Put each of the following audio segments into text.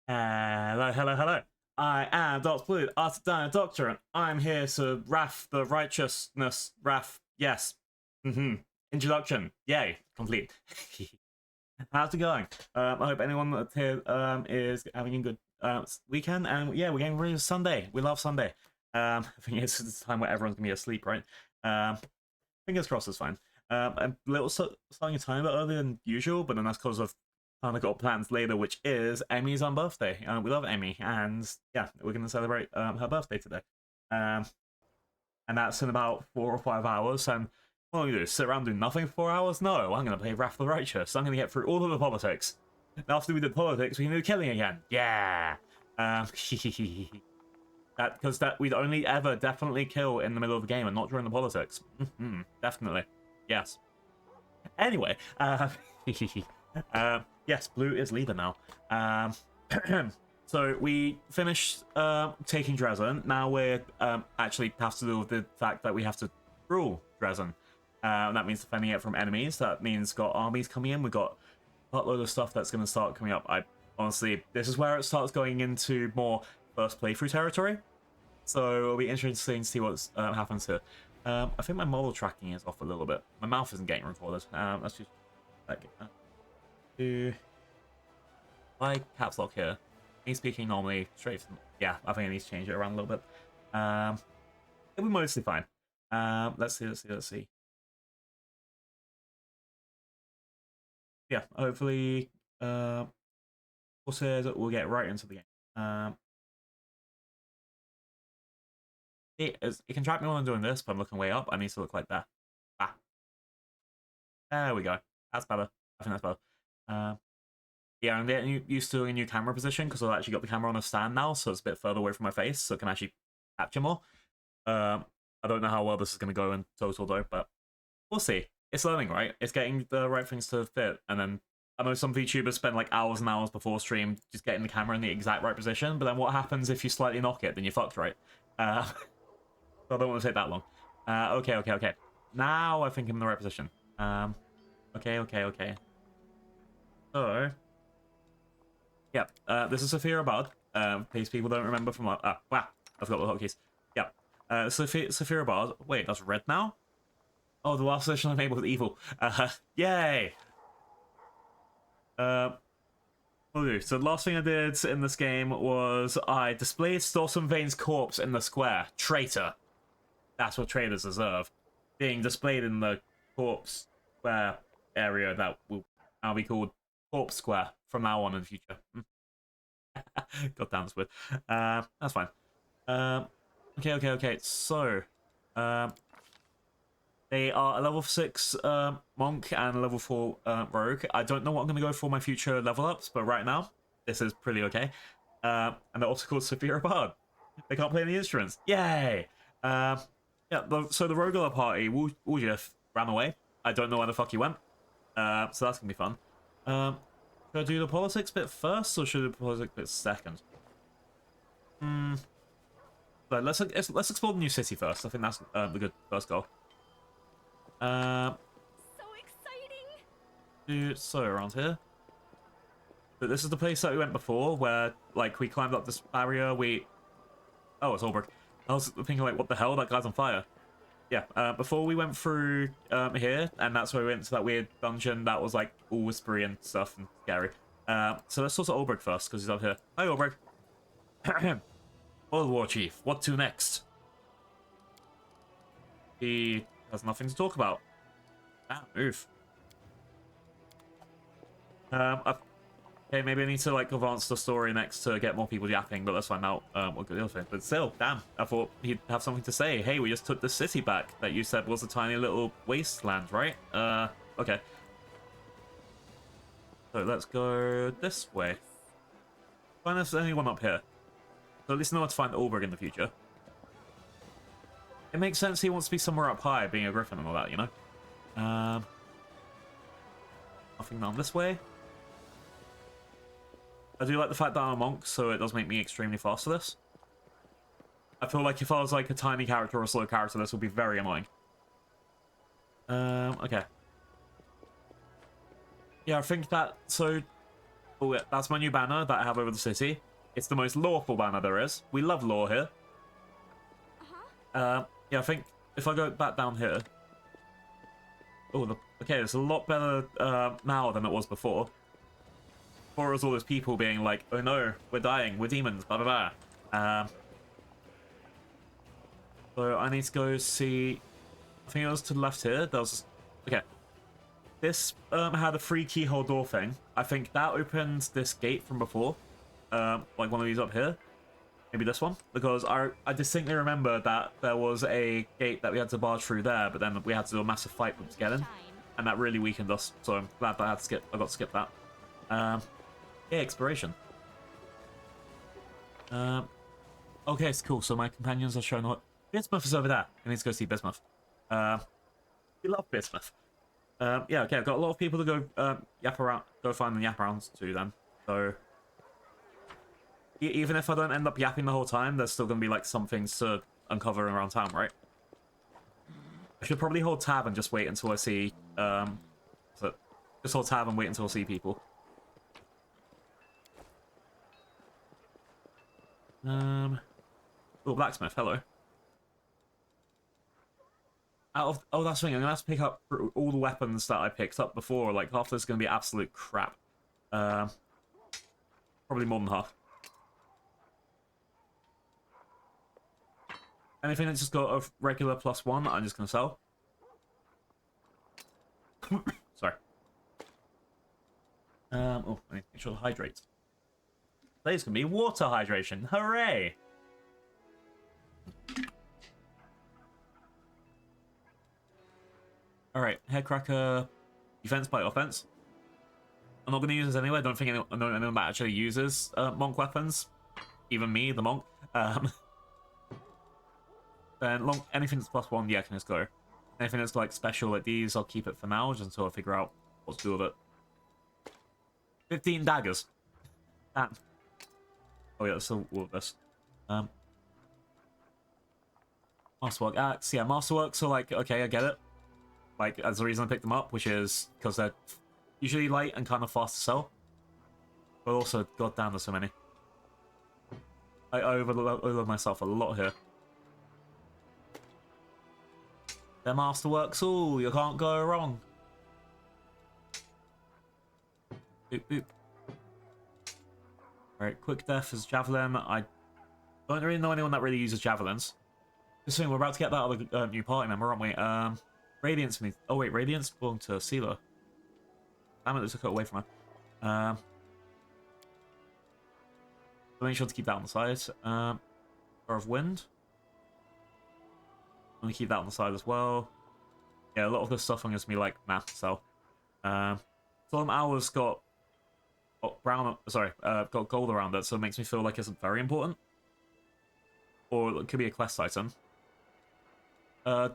Hello. I am Dr. Blue, Arctic Dino Doctor, and I'm here to Wrath the Righteousness. Yes. Introduction. Yay. Complete. How's it going? I hope anyone that's here is having a good weekend, and yeah, we're getting ready for Sunday. We love Sunday. I think it's the time where everyone's gonna be asleep, right? Fingers crossed it's fine. I'm a little starting a time a bit earlier than usual, but then that's because of I got plans later, which is Emmy's birthday. We love Emmy, and yeah, we're going to celebrate her birthday today. And that's in about 4 or 5 hours. And what am I going to do? Sit around and do nothing for 4 hours? No, I'm going to play Wrath of the Righteous. I'm going to get through all of the politics. And after we did politics, we can do killing again. Yeah. Because we'd only ever definitely kill in the middle of the game and not during the politics. Definitely. Yes. Anyway. Yes, Blue is leaving now. So we finished taking Dresden. Now we're actually have to deal with the fact that we have to rule Dresden. That means defending it from enemies. That means got armies coming in. We've got a lot of stuff that's going to start coming up. Honestly, this is where it starts going into more first playthrough territory. So it'll be interesting to see what happens here. I think my model tracking is off a little bit. My mouth isn't getting recorded. Let's just like caps lock here. He's speaking normally straight from, yeah, I think I need to change it around a little bit. It'll be mostly fine. Let's see. Yeah, hopefully we'll get right into the game. It can track me while I'm doing this, but I'm looking way up. I need to look like that. There we go. That's better. I think that's better. Yeah, I'm getting used to a new camera position because I've actually got the camera on a stand now, so it's a bit further away from my face, so it can actually capture more. I don't know how well this is going to go in total, though, but we'll see. It's learning, right? It's getting the right things to fit, and then I know some VTubers spend like hours and hours before stream just getting the camera in the exact right position, but then what happens if you slightly knock it? Then you're fucked, right? So I don't want to take that long. Okay. Now I think I'm in the right position. Okay. So, yeah, this is Sophia Abad. In case people don't remember from wow, I forgot the hotkeys. Yeah, Sophia Abad. Wait, that's red now? Oh, the last position I'm able with evil. Yay! So the last thing I did in this game was I displayed Storson Vane's corpse in the square. Traitor. That's what traitors deserve. Being displayed in the corpse square area that will now be called Corpse Square from now on in the future. God damn, that's weird. That's fine. Okay. So, they are a level 6 monk and a level 4 rogue. I don't know what I'm going to go for my future level ups, but right now, this is pretty okay. And they're also called Sophia Bard. They can't play any instruments. Yay! Yeah, so the regular party, Wujif, ran away. I don't know where the fuck he went. So that's going to be fun. Should I do the politics bit first, or should I do the politics bit second? But let's explore the new city first. I think that's the good first goal. So exciting! So around here. But this is the place that we went before, where like we climbed up this barrier. Oh, it's Ulbrich. I was thinking like, what the hell? That guy's on fire. Yeah. Before we went through here, and that's where we went to that weird dungeon that was like all whispery and stuff and scary. So let's talk to Ulbrich first because he's up here. Hi, Ulbrich. Oil War Chief. What to next? He has nothing to talk about. Oof. Okay, maybe I need to like advance the story next to get more people yapping, but let's find out what good deal thing. But still, damn, I thought he'd have something to say. Hey, we just took the city back that you said was a tiny little wasteland, right? Okay. So let's go this way. Find if there's anyone up here. So at least know how to find Ulbrich in the future. It makes sense he wants to be somewhere up high, being a griffin and all that, you know? Nothing down this way. I do like the fact that I'm a monk, so it does make me extremely fast for this. I feel like if I was like a tiny character or a slow character, this would be very annoying. Okay. Yeah, I think that, so Oh, yeah, that's my new banner that I have over the city. It's the most lawful banner there is. We love law here. Yeah, I think if I go back down here... Oh, okay, it's a lot better now than it was before. Before it was all those people being like, oh no, we're dying, we're demons, blah blah blah. So I need to go see... I think it was to the left here. There was... Okay. This had a free keyhole door thing. I think that opened this gate from before. Like one of these up here. Maybe this one. Because I distinctly remember that there was a gate that we had to barge through there, but then we had to do a massive fight to get in. And that really weakened us. So I'm glad that I got to skip that. Yeah, exploration. Okay, it's cool. So my companions are showing what... Bismuth is over there. I need to go see Bismuth. We love Bismuth. Yeah, okay, I've got a lot of people to go yap around, go find the yap arounds to then. So even if I don't end up yapping the whole time, there's still gonna be like some things to uncover around town, right? I should probably hold tab and just wait until I see so just hold tab and wait until I see people. Oh, blacksmith, hello. Oh, that's the thing. I'm gonna have to pick up all the weapons that I picked up before. Like half of this is gonna be absolute crap. Probably more than half. Anything that's just got a regular +1, I'm just gonna sell. Sorry. Oh, I need to make sure to hydrate. Today's gonna be water hydration. Hooray! Alright, Headcracker, defense by offense. I'm not going to use this anyway. I don't think anyone that actually uses monk weapons. Even me, the monk. Then anything that's +1, yeah, I can just go. Anything that's like special like these, I'll keep it for now, just until I figure out what to do with it. 15 daggers. Damn. Oh yeah, that's all of this. Masterwork axe, yeah, Masterwork, so like, okay, I get it. Like, that's the reason I picked them up, which is because they're usually light and kind of fast to sell. But also, goddamn, there's so many. I overload myself a lot here. Their Masterworks, ooh, you can't go wrong. Boop, boop. Alright, quick death is javelin. I don't really know anyone that really uses javelins. Just saying, we're about to get that other new party member, aren't we? Radiance means... Oh wait, Radiance belonged to Sealer. Damn it, they took it away from her. So make sure to keep that on the side. Power of Wind. I'm going to keep that on the side as well. Yeah, a lot of this stuff I'm going to be like, nah, so. Solemn Hours got got gold around it, so it makes me feel like it's very important. Or it could be a quest item.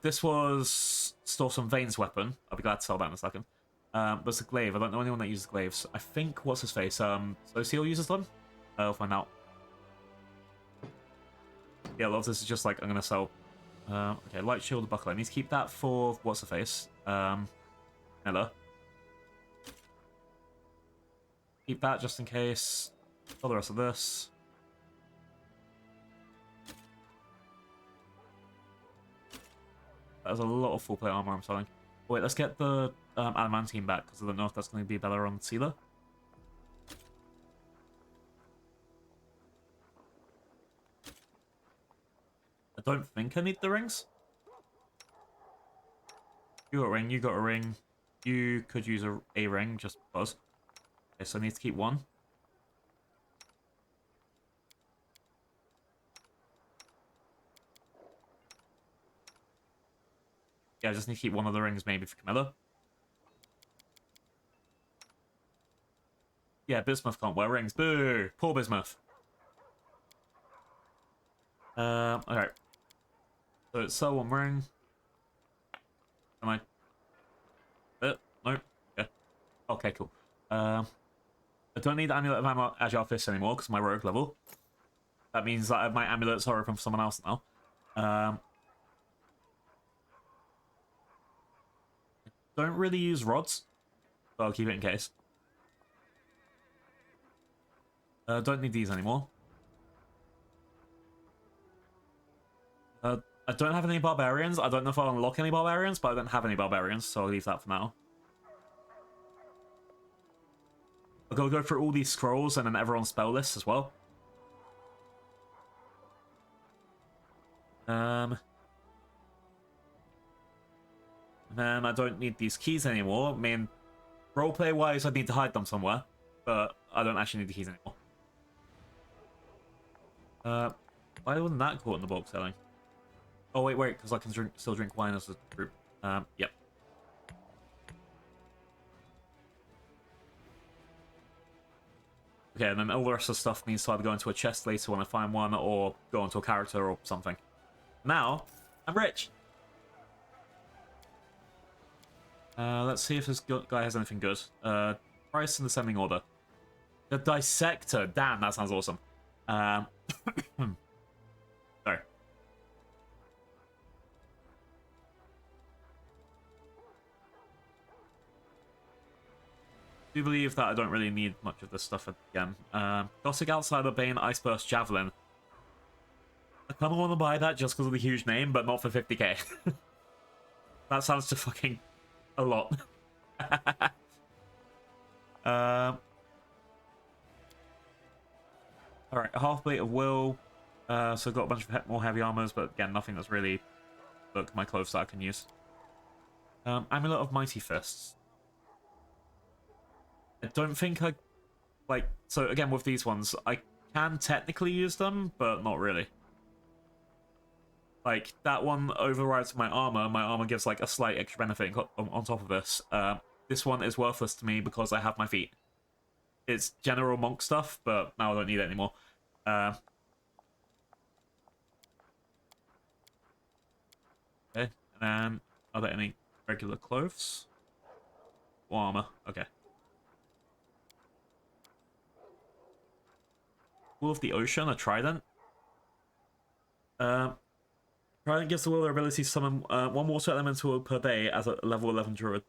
This was Store Some Veins weapon. I'll be glad to sell that in a second. But it's a glaive. I don't know anyone that uses glaives. I think, what's his face? Socio uses them? I'll find out. Yeah, a lot of this is just like, I'm going to sell... okay, light shield buckler. I need to keep that for, what's the face? Nella. Keep that just in case. All the rest of this. There's a lot of full plate armor I'm selling. Wait, let's get the adamantine back, because I don't know if that's going to be better on Sealer. I don't think I need the rings. You got a ring, you got a ring. You could use a ring, just because. Okay, so I need to keep one. Yeah, I just need to keep one of the rings maybe for Camilla. Yeah, Bismuth can't wear rings. Boo! Poor Bismuth. Okay. So it's sell one ring. Am I... no? Yeah. Okay, cool. I don't need the Amulet of Agile Fist anymore because my rogue level. That means that my amulets are open for someone else now. Don't really use rods, but I'll keep it in case. Don't need these anymore. I don't have any barbarians. I don't know if I'll unlock any barbarians, but I don't have any barbarians, so I'll leave that for now. I'll go through all these scrolls and then everyone's spell lists as well. And then I don't need these keys anymore. I mean, roleplay-wise, I need to hide them somewhere, but I don't actually need the keys anymore. Why wasn't that caught in the bulk selling? Oh, wait, because I can still drink wine as a group. Yep. Okay, and then all the rest of the stuff needs to either go into a chest later when I find one, or go into a character or something. Now, I'm rich! Let's see if this guy has anything good. Price in the Ascending Order. The Dissector! Damn, that sounds awesome. Sorry. I do believe that I don't really need much of this stuff again. Gothic Outsider, Bane, Iceburst, Javelin. I kind of want to buy that just because of the huge name, but not for 50k. That sounds to fucking a lot. Alright, a half plate of will. So I've got a bunch of more heavy armors, but again, nothing that's really my clothes that I can use. Amulet of Mighty Fists. I don't think I... Like, so again, with these ones, I can technically use them, but not really. Like, that one overrides my armor gives, like, a slight extra benefit on top of this. This one is worthless to me because I have my feet. It's general monk stuff, but now I don't need it anymore. Okay, and then, are there any regular clothes? Or armor? Okay. Will of the Ocean, a trident. Trident gives the Will the ability to summon one water elemental per day as a level 11 druid.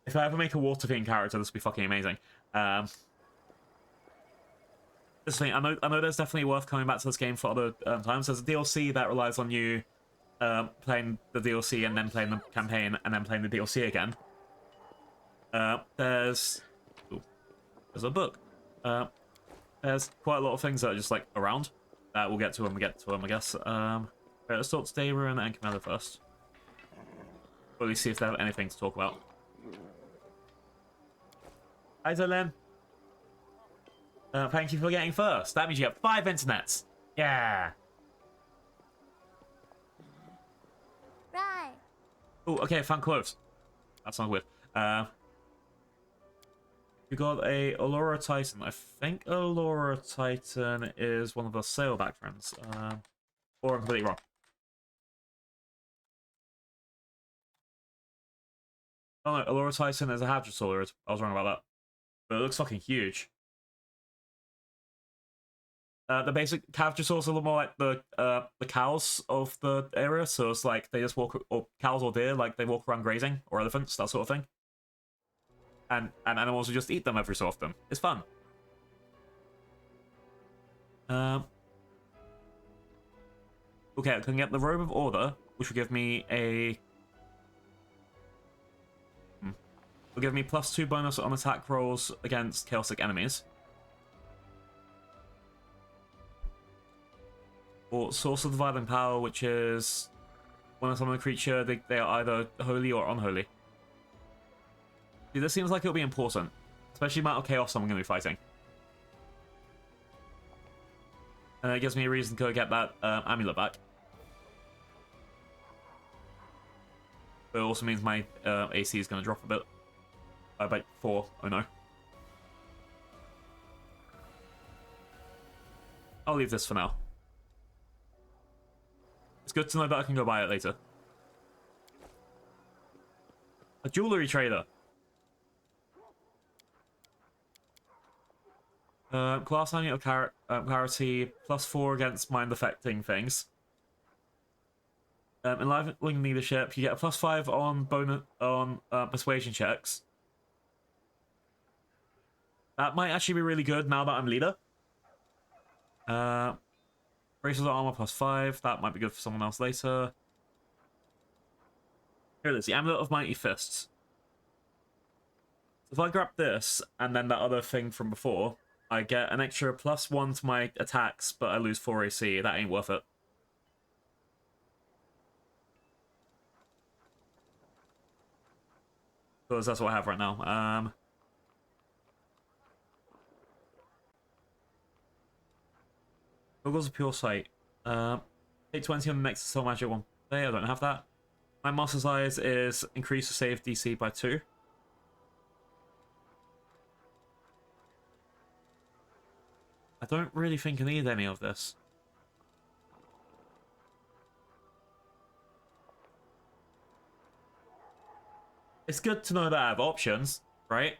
If I ever make a water themed character, this would be fucking amazing. This thing, I know there's definitely worth coming back to this game for other times. There's a DLC that relies on you playing the DLC and then playing the campaign and then playing the DLC again. There's a book. There's quite a lot of things that are just, like, around. That we'll get to when we get to them, I guess. Right, let's talk to Daverin and Camilla first. Or at least see if they have anything to talk about. Hi, Zolan. Thank you for getting first. That means you have 5 internets. Yeah. Right. Oh, okay, found clothes. That sounds weird. We got a Allura Titan. I think Allura Titan is one of the Sailback friends. Or I'm completely wrong. Oh no, Allura Titan is a Hadrosaur. I was wrong about that. But it looks fucking huge. The basic Hadrosaurs are a little more like the cows of the area, so it's like they just walk, or cows or deer, like they walk around grazing, or elephants, that sort of thing. And animals will just eat them every so often. It's fun. Okay, I can get the Robe of Order, which will give me a... will give me +2 bonus on attack rolls against chaotic enemies. Or Source of Dividing Power, which is when I summon a creature, they are either holy or unholy. See, this seems like it'll be important, especially the amount of chaos I'm going to be fighting. And it gives me a reason to go get that amulet back. But it also means my AC is going to drop a bit. By 4, oh no. I'll leave this for now. It's good to know that I can go buy it later. A jewelry trader. Class handling of clarity, +4 against mind affecting things. Enlivening leadership, you get a +5 on bonus on persuasion checks. That might actually be really good now that I'm leader. Braces armor +5. That might be good for someone else later. Here it is, the Amulet of Mighty Fists. If I grab this and then that other thing from before, I get an extra +1 to my attacks, but I lose 4 AC. That ain't worth it. Because that's what I have right now. Goggles of Pure Sight. Take 20 on the next Soul Magic one. I don't have that. My Master's Eyes is increase the save DC by 2. I don't really think I need any of this. It's good to know that I have options, right?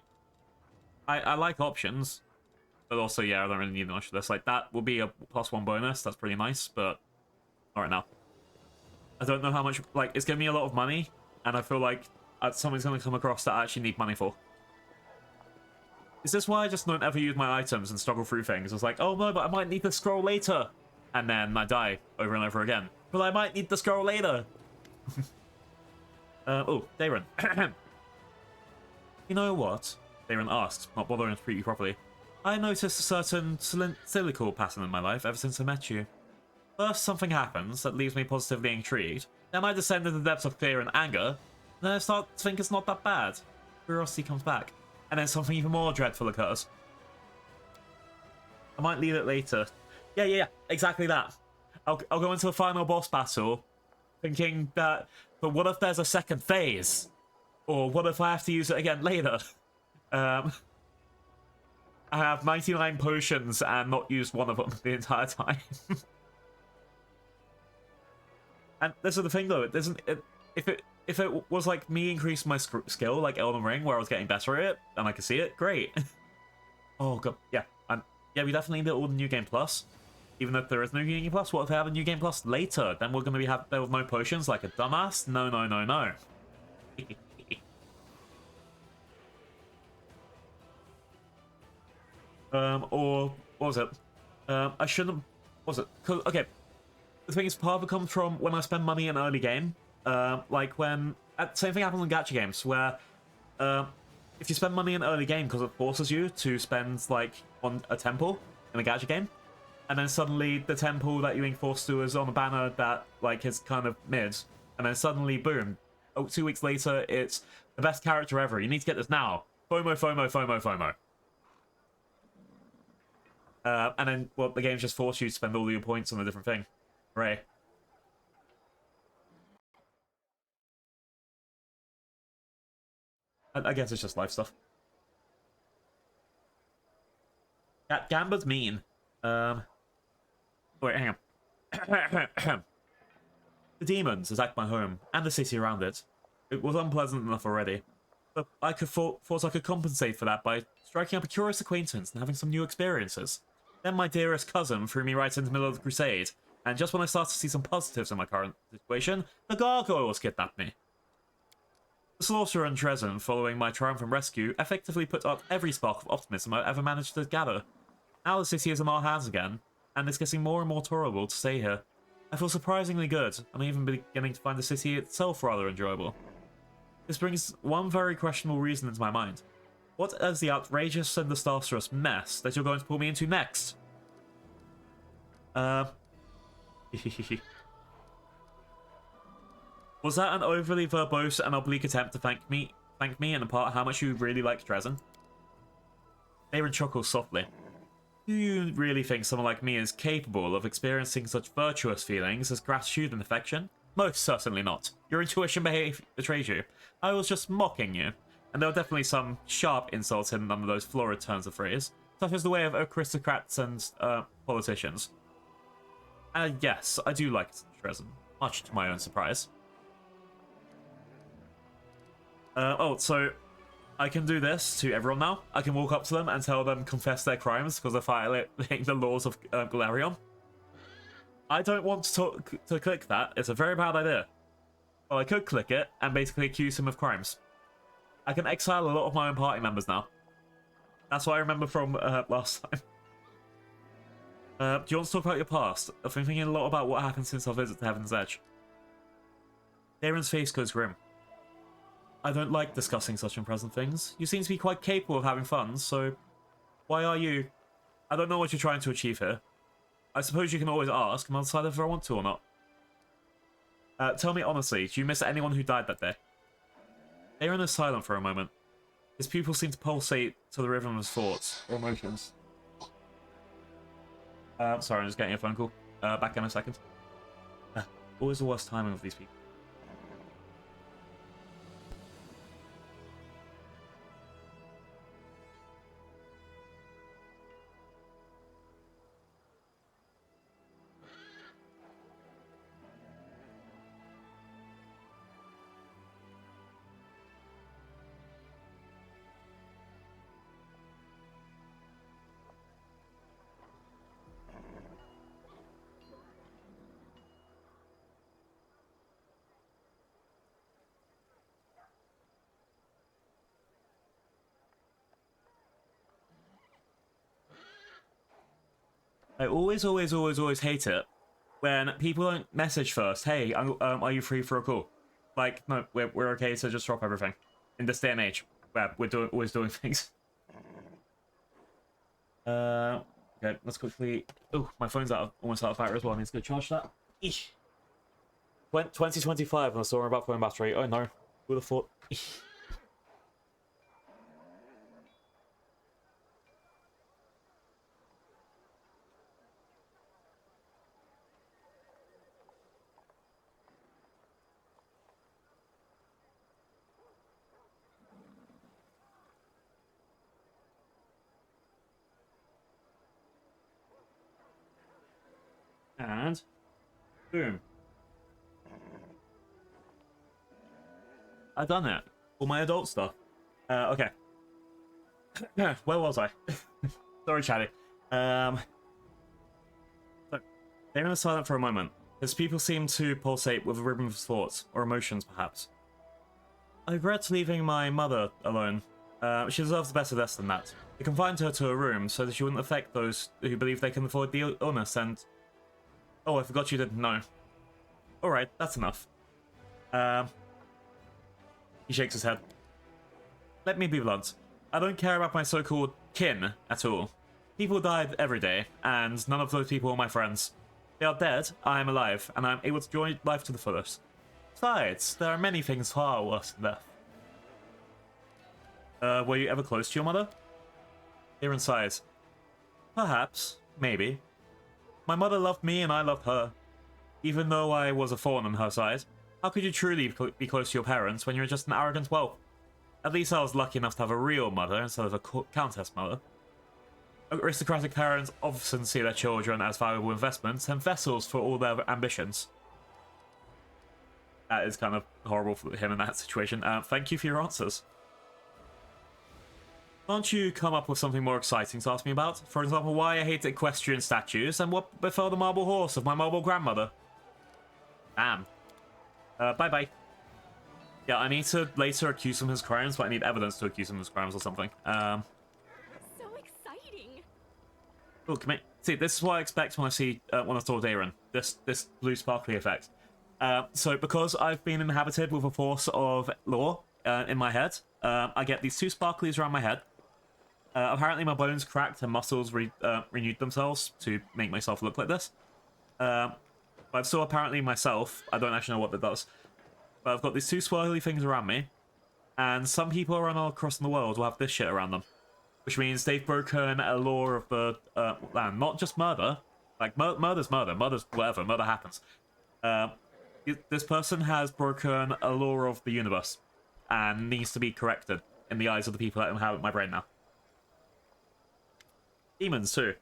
I like options. But also, yeah, I don't really need much of this. Like, that will be a +1 bonus. That's pretty nice, but not right now. I don't know how much... Like, it's giving me a lot of money, and I feel like something's going to come across that I actually need money for. Is this why I just don't ever use my items and struggle through things? It's like, oh no, but I might need the scroll later. And then I die over and over again. But I might need the scroll later. Oh, Darren. You know what? Darren asked, not bothering to treat you properly. I noticed a certain cyclical pattern in my life ever since I met you. First, something happens that leaves me positively intrigued. Then I descend into the depths of fear and anger. Then I start to think it's not that bad. Curiosity comes back. And then something even more dreadful occurs. I might leave it later. Yeah, exactly that. I'll go into a final boss battle thinking that, but what if there's a second phase? Or what if I have to use it again later? I have 99 potions and not used one of them the entire time. And this is the thing though, it doesn't... If it was like me increasing my skill, like Elden Ring, where I was getting better at it, and I could see it, great. Oh god, yeah. Yeah, we definitely need all the New Game Plus. Even if there is no New Game Plus, what if they have a New Game Plus later? Then we're going to be there with no potions like a dumbass? No. Or, what was it? I shouldn't... What was it? Okay, the thing is, part of it comes from when I spend money in early game. Like when... Same thing happens in gacha games, where if you spend money in early game because it forces you to spend, like, on a temple in a gacha game, and then suddenly the temple that you're being forced to is on a banner that, like, is kind of mid, and then suddenly, boom, 2 weeks later, it's the best character ever. You need to get this now. FOMO. And then, well, the game's just forced you to spend all your points on a different thing. Hooray. I guess it's just life stuff. Gamba's mean. Wait, hang on. The demons attacked my home, and the city around it. It was unpleasant enough already. But I thought I could compensate for that by striking up a curious acquaintance and having some new experiences. Then my dearest cousin threw me right into the middle of the crusade, and just when I started to see some positives in my current situation, the gargoyles kidnapped me. The Sorcerer and Dresden, following my triumphant rescue, effectively put up every spark of optimism I've ever managed to gather. Now the city is in our hands again, and it's getting more and more tolerable to stay here. I feel surprisingly good, and I'm even beginning to find the city itself rather enjoyable. This brings one very questionable reason into my mind. What is the outrageous and disastrous mess that you're going to pull me into next? Was that an overly verbose and oblique attempt to thank me and impart how much you really like Dresden? Aaron chuckles softly. Do you really think someone like me is capable of experiencing such virtuous feelings as gratitude and affection? Most certainly not. Your intuition betrays you. I was just mocking you. And there were definitely some sharp insults hidden under those florid turns of phrase, such as the way of aristocrats and politicians. Yes, I do like Dresden, much to my own surprise. So I can do this to everyone now. I can walk up to them and tell them confess their crimes because they're violating the laws of Galarion. I don't want to click that. It's a very bad idea. Well, I could click it and basically accuse him of crimes. I can exile a lot of my own party members now. That's what I remember from last time. Do you want to talk about your past? I've been thinking a lot about what happened since our visit to Heaven's Edge. Darren's face goes grim. I don't like discussing such unpleasant things. You seem to be quite capable of having fun, so why are you... I don't know what you're trying to achieve here. I suppose you can always ask, and I'll decide if I want to or not. Tell me honestly, do you miss anyone who died that day? Darren is silent for a moment. His pupils seem to pulsate to the rhythm of his thoughts or emotions. Sorry, I'm just getting a phone call. Back in a second. Always the worst timing with these people. I always hate it when people don't message first. Hey, are you free for a call? Like, no, we're okay to just drop everything. In this day and age, where we're always doing things. Okay, let's quickly... Oh, my phone's almost out of battery as well. I need to go charge that. Eesh. 2025, and I saw about phone battery. Oh no, who would have thought? Eesh. And boom. I've done it. All my adult stuff. Okay. Where was I? Sorry, chatty. So, Damon is silent for a moment. His people seem to pulsate with a rhythm of his thoughts, or emotions, perhaps. I regret leaving my mother alone. She deserves the best of this than that. I confined her to a room so that she wouldn't affect those who believe they can avoid the illness and... Oh, I forgot you didn't know. Alright, that's enough. He shakes his head. Let me be blunt. I don't care about my so-called kin at all. People died every day, and none of those people are my friends. They are dead, I am alive, and I am able to enjoy life to the fullest. Besides, there are many things far worse than death. Were you ever close to your mother? Aaron sighs. Perhaps. Maybe. My mother loved me and I loved her. Even though I was a thorn on her side, how could you truly be close to your parents when you're just an arrogant whelp? At least I was lucky enough to have a real mother instead of a countess mother. Aristocratic parents often see their children as valuable investments and vessels for all their ambitions. That is kind of horrible for him in that situation. Thank you for your answers. Can't you come up with something more exciting to ask me about? For example, why I hate equestrian statues and what befell the marble horse of my marble grandmother. Damn. Bye-bye. Yeah, I need to later accuse him of his crimes, but I need evidence to accuse him of his crimes or something. So exciting. Oh, come here. See, this is what I expect when I see when I saw Darren. This blue sparkly effect. So because I've been inhabited with a force of law in my head, I get these two sparklies around my head. Apparently my bones cracked and muscles renewed themselves to make myself look like this. But I've still apparently myself, I don't actually know what that does, but I've got these two swirly things around me, and some people around all across the world will have this shit around them. Which means they've broken a law of the land, not just murder. Like, murder's murder, murder's whatever, murder happens. This person has broken a law of the universe, and needs to be corrected in the eyes of the people that inhabit my brain now. Demons, too.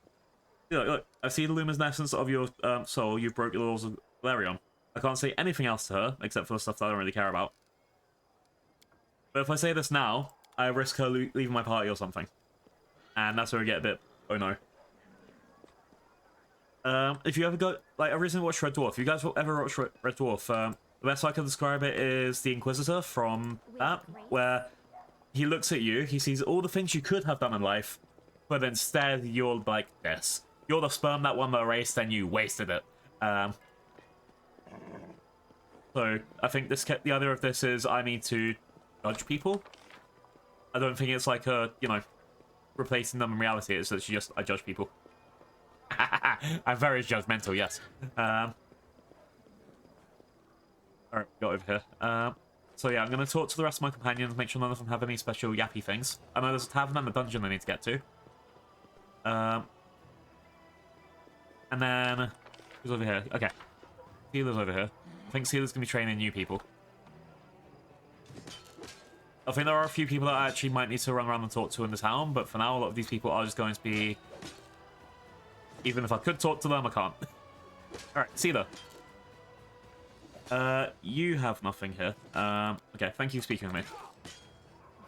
Look, I see the luminescence of your soul. You broke the laws of Valerion. I can't say anything else to her, except for the stuff that I don't really care about. But if I say this now, I risk her leaving my party or something. And that's where we get a bit, oh no. If you ever go, like, I recently watched Red Dwarf. If you guys will ever watch Red Dwarf, the best way I can describe it is the Inquisitor from that, where he looks at you, he sees all the things you could have done in life, but instead you're like this. you're the sperm that won the race, then you wasted it. So I think the idea of this is I need to judge people. I don't think it's like a, you know, replacing them in reality. It's literally just I judge people. I'm very judgmental, yes. Alright, got over here. So yeah, I'm going to talk to the rest of my companions, make sure none of them have any special yappy things. I know there's a tavern and a dungeon I need to get to. And then... Who's over here? Okay. Sealer's over here. I think Sealer's going to be training new people. I think there are a few people that I actually might need to run around and talk to in the town, but for now, a lot of these people are just going to be... Even if I could talk to them, I can't. Alright, Sealer. You have nothing here. Okay, thank you for speaking with me.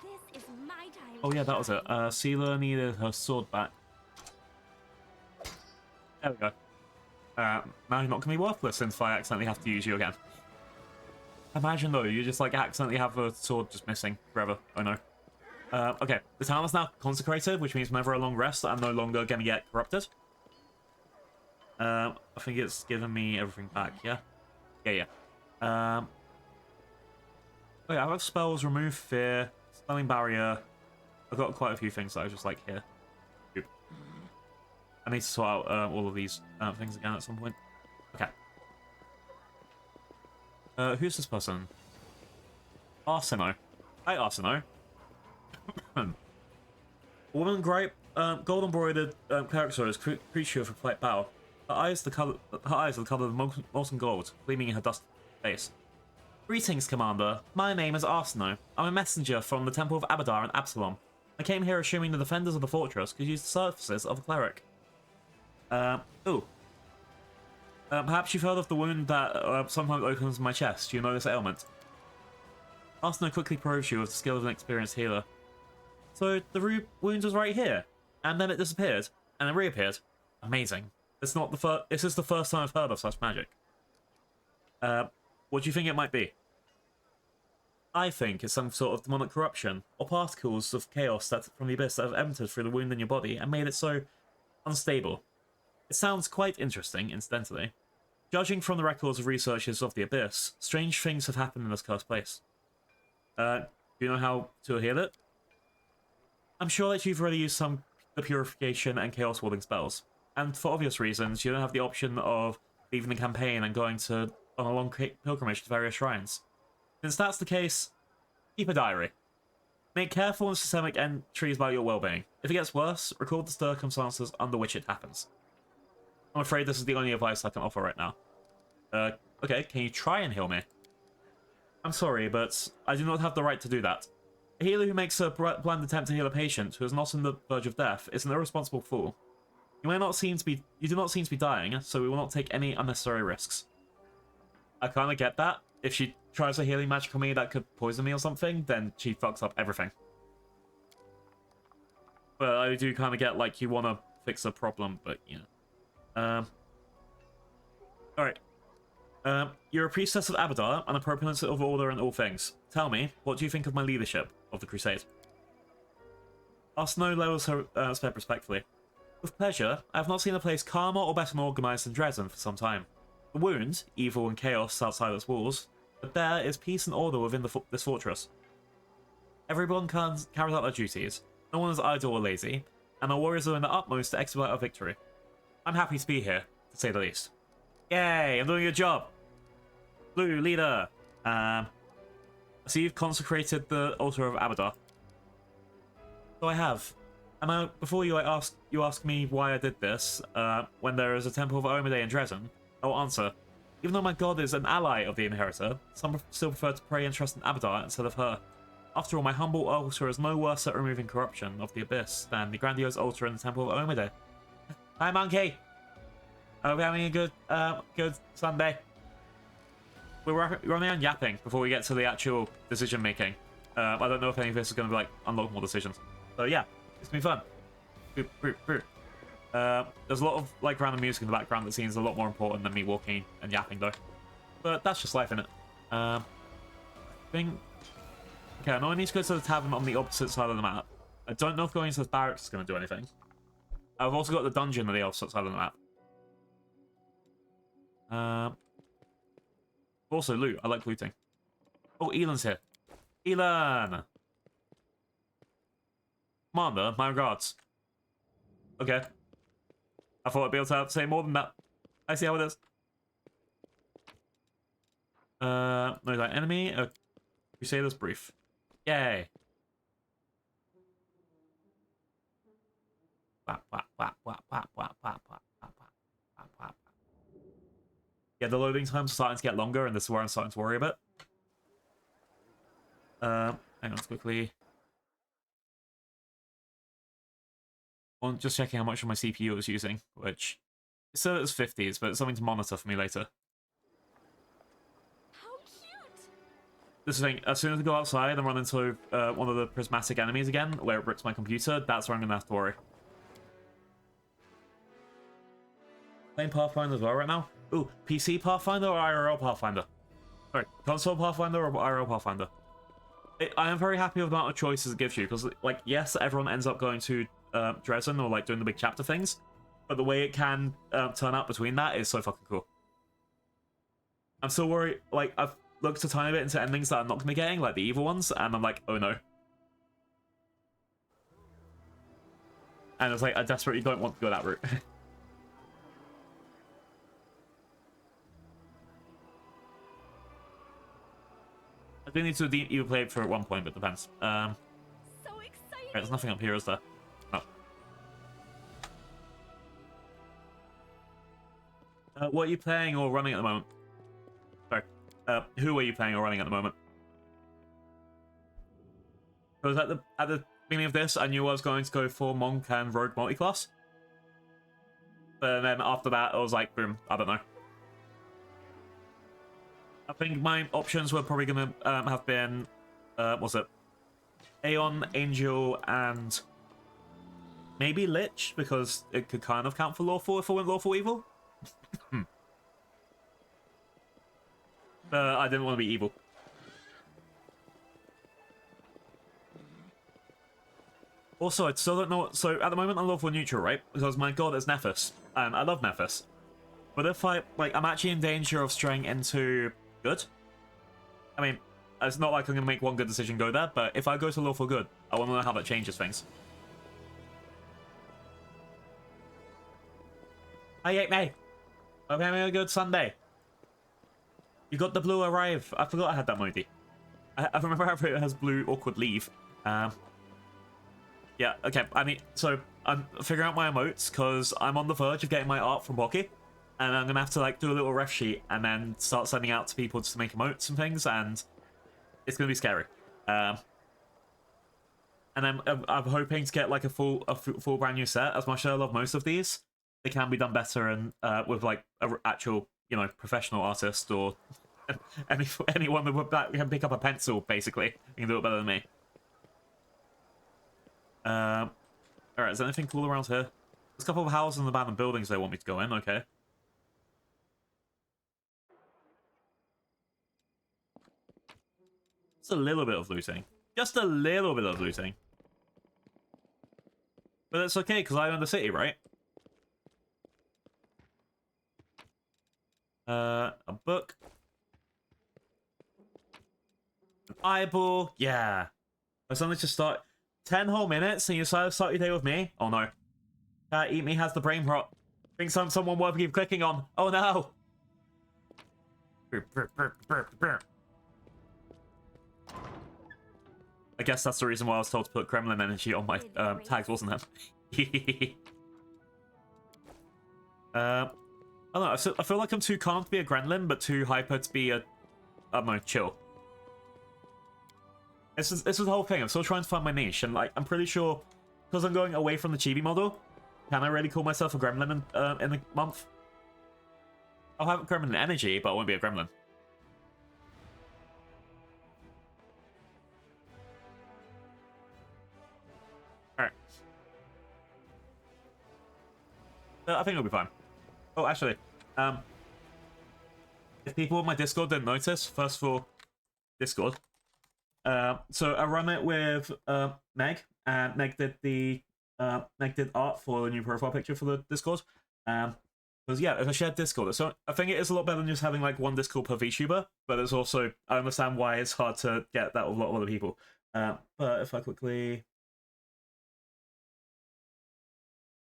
This is my time. Oh yeah, that was it. Sealer needed her sword back. There we go. Now you're not going to be worthless since I accidentally have to use you again. Imagine though, you just like accidentally have a sword just missing forever. Oh no. Okay, the town is now consecrated, which means whenever I long rest, I'm no longer going to get corrupted. I think it's given me everything back, yeah? Yeah. Oh yeah, I have spells, remove fear, spelling barrier. I've got quite a few things that I just like here. Oop. I need to sort out all of these things again at some point. Okay. Who's this person? Arsino. Hi, Arsino. Woman grape, gold embroidered cleric sword is creature of a flight bow. Her eyes are the color of molten gold, gleaming in her dusty face. Greetings, Commander. My name is Arsino. I'm a messenger from the Temple of Abadar and Absalom. I came here assuming the defenders of the fortress could use the services of a cleric. Perhaps you've heard of the wound that sometimes opens my chest. Do you know this ailment? Arsino quickly probes you with the skill of an experienced healer. So the wound was right here, and then it disappeared, and then reappeared. Amazing. It's not the first. This is the first time I've heard of such magic. What do you think it might be? I think it's some sort of demonic corruption, or particles of chaos from the abyss that have entered through the wound in your body and made it so unstable. It sounds quite interesting, incidentally. Judging from the records of researchers of the abyss, strange things have happened in this cursed place. Do you know how to heal it? I'm sure that you've already used some purification and chaos warding spells. And for obvious reasons, you don't have the option of leaving the campaign and going on a long pilgrimage to various shrines. Since that's the case, keep a diary. Make careful and systemic entries about your well-being. If it gets worse, record the circumstances under which it happens. I'm afraid this is the only advice I can offer right now. Okay, can you try and heal me? I'm sorry, but I do not have the right to do that. A healer who makes a bland attempt to heal a patient who is not on the verge of death is an irresponsible fool. You do not seem to be dying, so we will not take any unnecessary risks. I kind of get that. If she tries a healing magic on me that could poison me or something, then she fucks up everything. But I do kind of get, like, you want to fix a problem, but, you know. Alright. You're a priestess of Abadar and a proponent of order in all things. Tell me, what do you think of my leadership of the crusade? Arsino lowers her step respectfully. With pleasure, I have not seen a place calmer or better organized than Dresden for some time. The wound, evil and chaos outside its walls, but there is peace and order within this fortress. Everyone carries out their duties, no one is idle or lazy, and our warriors are in the utmost to expedite our victory. I'm happy to be here, to say the least. Yay, I'm doing a good job! Blue, leader! I see you've consecrated the altar of Abadar. So I have. And before you ask me why I did this, when there is a temple of Omide in Dresden, I will answer. Even though my god is an ally of the Inheritor, some still prefer to pray and trust in Abadar instead of her. After all, my humble altar is no worse at removing corruption of the abyss than the grandiose altar in the temple of Omide. Hi, monkey! Hope you're having a good Sunday. We're running on yapping before we get to the actual decision making. I don't know if any of this is going to be like unlock more decisions. So yeah, it's gonna be fun. There's a lot of like random music in the background that seems a lot more important than me walking and yapping though. But that's just life, innit? Okay, now I need to go to the tavern on the opposite side of the map. I don't know if going to the barracks is going to do anything. I've also got the dungeon on the opposite side of the map. Also loot. I like looting. Oh, Elan's here. Elan! Commander, my regards. Okay. I thought I'd be able to say more than that. I see how it is. No, that enemy. Crusader's brief. Yay. Yeah, the loading times are starting to get longer, and this is where I'm starting to worry a bit. Hang on, quickly. I'm just checking how much of my CPU I was using, which it said it was 50s, but it's something to monitor for me later. How cute! This is the thing, as soon as I go outside and run into one of the prismatic enemies again, where it bricks my computer, that's where I'm gonna have to worry. Playing Pathfinder as well right now? Ooh, PC Pathfinder or IRL Pathfinder? Sorry, console Pathfinder or IRL Pathfinder? I am very happy with the amount of choices it gives you, because, like, yes, everyone ends up going to Dresden or, like, doing the big chapter things, but the way it can turn out between that is so fucking cool. I'm still worried, like, I've looked a tiny bit into endings that I'm not going to be getting, like the evil ones, and I'm like, oh no. And it's like, I desperately don't want to go that route. I do need to even play it for at one point, but it depends. So exciting! Right, there's nothing up here, is there? Oh. What are you playing or running at the moment? Sorry. Who are you playing or running at the moment? Because at the beginning of this, I knew I was going to go for Monk and Rogue multiclass. But then after that, I was like, boom, I don't know. I think my options were probably going to have been, what's it? Aeon, Angel, and maybe Lich, because it could kind of count for Lawful if I went Lawful Evil. I didn't want to be evil. Also, I still don't know. So at the moment, I'm Lawful Neutral, right? Because my god is Nephis, and I love Nephis. But if I'm actually in danger of straying into good. I mean, it's not like I'm gonna make one good decision go there, but if I go to Lawful Good, I want to know how that changes things. Hi, 8 May. Hope you're having a good Sunday. You got the blue arrive. I forgot I had that emoji. I remember how it has blue awkward leave. Yeah, okay. I mean, so I'm figuring out my emotes because I'm on the verge of getting my art from Pocky, and I'm gonna have to like do a little ref sheet and then start sending out to people just to make emotes and things, and it's gonna be scary. And I'm hoping to get like a full brand new set. As much as I love most of these, they can be done better and with like an actual, you know, professional artist or anyone that can pick up a pencil. Basically, you can do it better than me. Alright, is there anything cool around here? There's a couple of houses and abandoned buildings they want me to go in, okay. Just a little bit of looting. Just a little bit of looting. But it's okay, because I own the city, right? A book. An eyeball, yeah. I suddenly just start... 10 whole minutes and you decide to start your day with me? Oh no. Eat Me has the brain rot. Think someone worth keep clicking on. Oh no! I guess that's the reason why I was told to put Kremlin energy on my tags, wasn't it? I don't know, I feel like I'm too calm to be a Gremlin, but too hyper to be a... I don't know, chill. This is the whole thing. I'm still trying to find my niche, and like I'm pretty sure because I'm going away from the chibi model, can I really call myself a gremlin in a month? I'll have gremlin energy, but I won't be a gremlin. Alright. I think it'll be fine. Oh, actually, if people on my Discord didn't notice, first of all, Discord. So I run it with Meg, and Meg did the Meg did art for the new profile picture for the Discord. Because yeah, it's a shared Discord. So I think it is a lot better than just having like one Discord per VTuber. But it's also, I understand why it's hard to get that with a lot of other people. But if I quickly,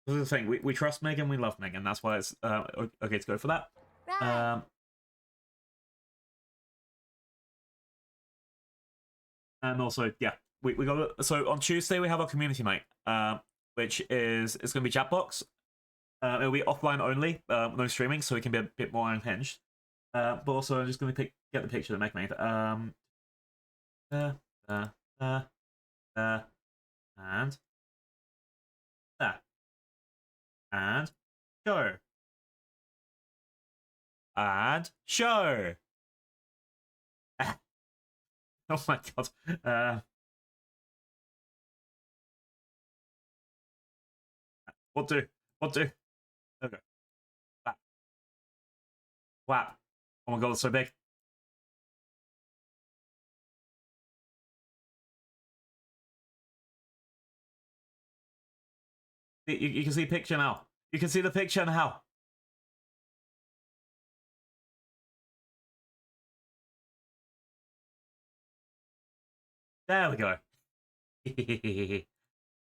this is the thing, we trust Meg and we love Meg, and that's why it's okay to go for that. Right. And also, yeah, we got, so on Tuesday we have our community night, which is, it's going to be chat box. It'll be offline only, no streaming, so it can be a bit more unhinged. But also, I'm just going to get the picture that Meg made. And there. And show. And show. Oh my god. What do? What do? Okay. Whap. Whap. Oh my god, it's so big. You can see the picture now. You can see the picture now. There we go.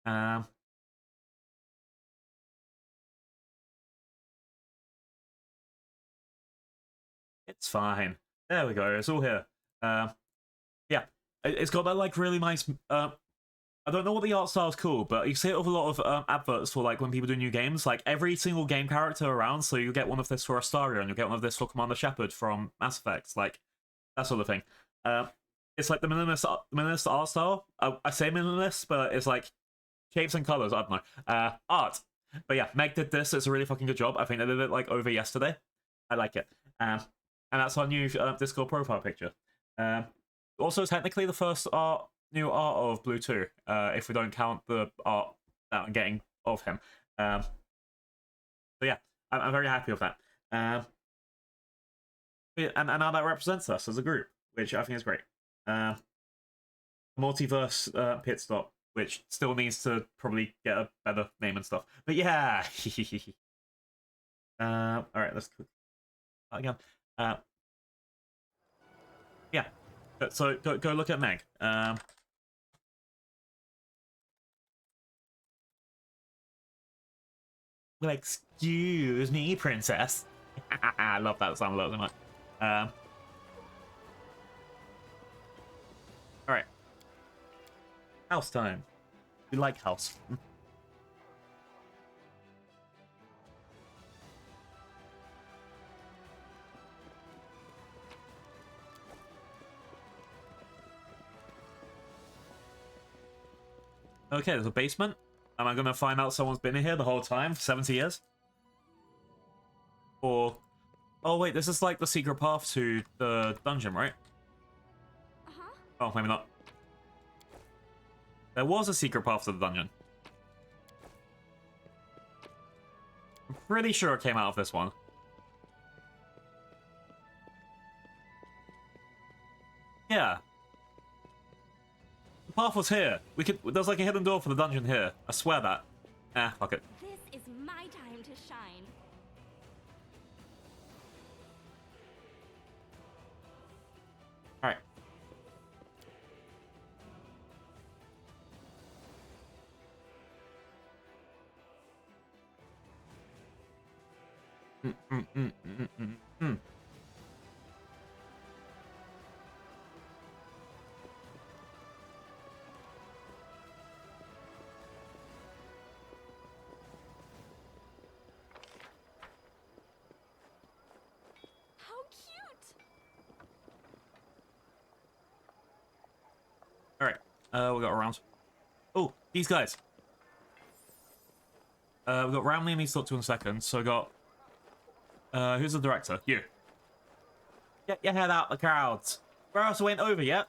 um, it's fine. There we go. It's all here. Yeah, it's got that like really nice. I don't know what the art style is called, but you see it with a lot of adverts for like when people do new games. Like every single game character around, so you get one of this for Astaria, and you get one of this for Commander Shepard from Mass Effect, like that sort of thing. It's like the minimalist art style. I say minimalist, but it's like shapes and colors. I don't know. Art. But yeah, Meg did this. It's a really fucking good job. I think they did it like over yesterday. I like it. And that's our new Discord profile picture. Also, technically the first new art of Blue 2, if we don't count the art that I'm getting of him. So yeah, I'm very happy with that. And now that represents us as a group, which I think is great. Multiverse pit stop, which still needs to probably get a better name and stuff. But yeah. All right, let's again. Yeah. So go look at Meg. Well, excuse me, princess. I love that sound a lot so much. All right. House time. We like house. Okay, there's a basement. Am I gonna find out someone's been in here the whole time for 70 years? Or... Oh wait, this is like the secret path to the dungeon, right? Uh-huh. Oh, maybe not. There was a secret path to the dungeon. I'm pretty sure it came out of this one. Yeah. The path was here. There's like a hidden door for the dungeon here. I swear that. Fuck it. This is my time to shine. Alright. How cute! Alright. We got around. Oh, these guys. We got Ramley and he's talked to in a second. So we got... who's the director? You. Get your head out the crowds. Where else ain't over yet?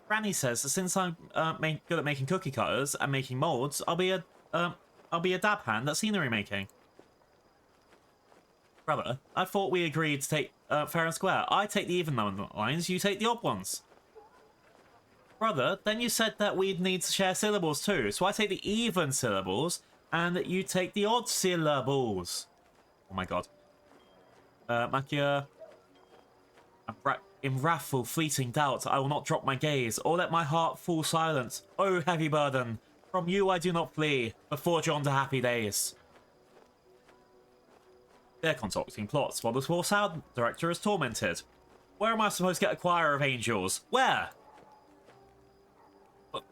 Granny says that since I'm good at making cookie cutters and making molds, I'll be a dab hand at scenery making. Brother, I thought we agreed to take fair and square. I take the even number lines, you take the odd ones. Brother, then you said that we'd need to share syllables too, so I take the even syllables, and that you take the odd syllables. Oh my god. Makia... In wrathful, fleeting doubt, I will not drop my gaze, or let my heart fall silent. Oh, heavy burden, from you I do not flee, but forge on to happy days. They're concocting plots while the small sound director is tormented. Where am I supposed to get a choir of angels? Where?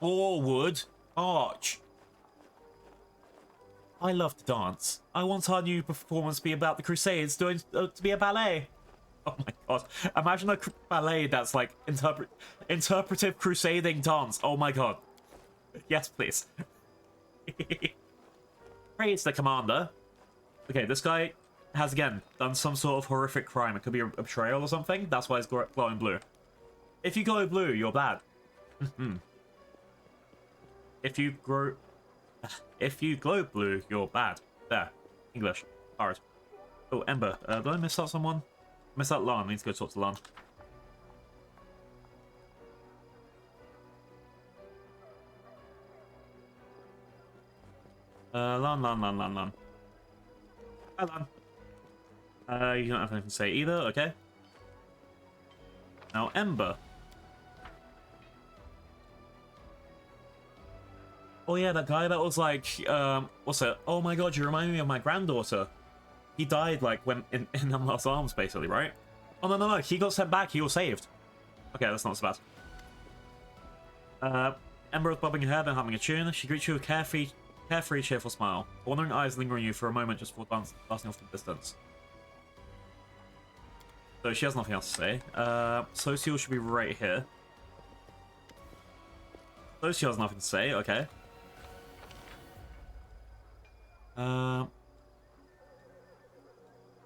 Forward. Arch. I love to dance. I want our new performance to be about the Crusades, to be a ballet. Oh my god. Imagine a ballet that's like interpretive crusading dance. Oh my god. Yes, please. Praise the commander. Okay, this guy has again done some sort of horrific crime. It could be a betrayal or something. That's why he's glowing blue. If you glow blue, you're bad. If you glow blue, you're bad. There. English. Hard. Oh, Ember. Did I miss out someone? Miss out Lan. I need to go talk to Lan. Lan. Hi, Lan. You don't have anything to say either, okay. Now, Ember. Oh yeah, that guy that was like, what's it? Oh my god, you remind me of my granddaughter. He died, like, when in Unlock's arms, basically, right? Oh, no. He got sent back. He was saved. Okay, that's not so bad. Ember is bobbing her head and humming a tune. She greets you with carefree, cheerful smile. Wandering eyes lingering you for a moment just before blasting off the distance. So she has nothing else to say. Social should be right here. Social has nothing to say. Okay.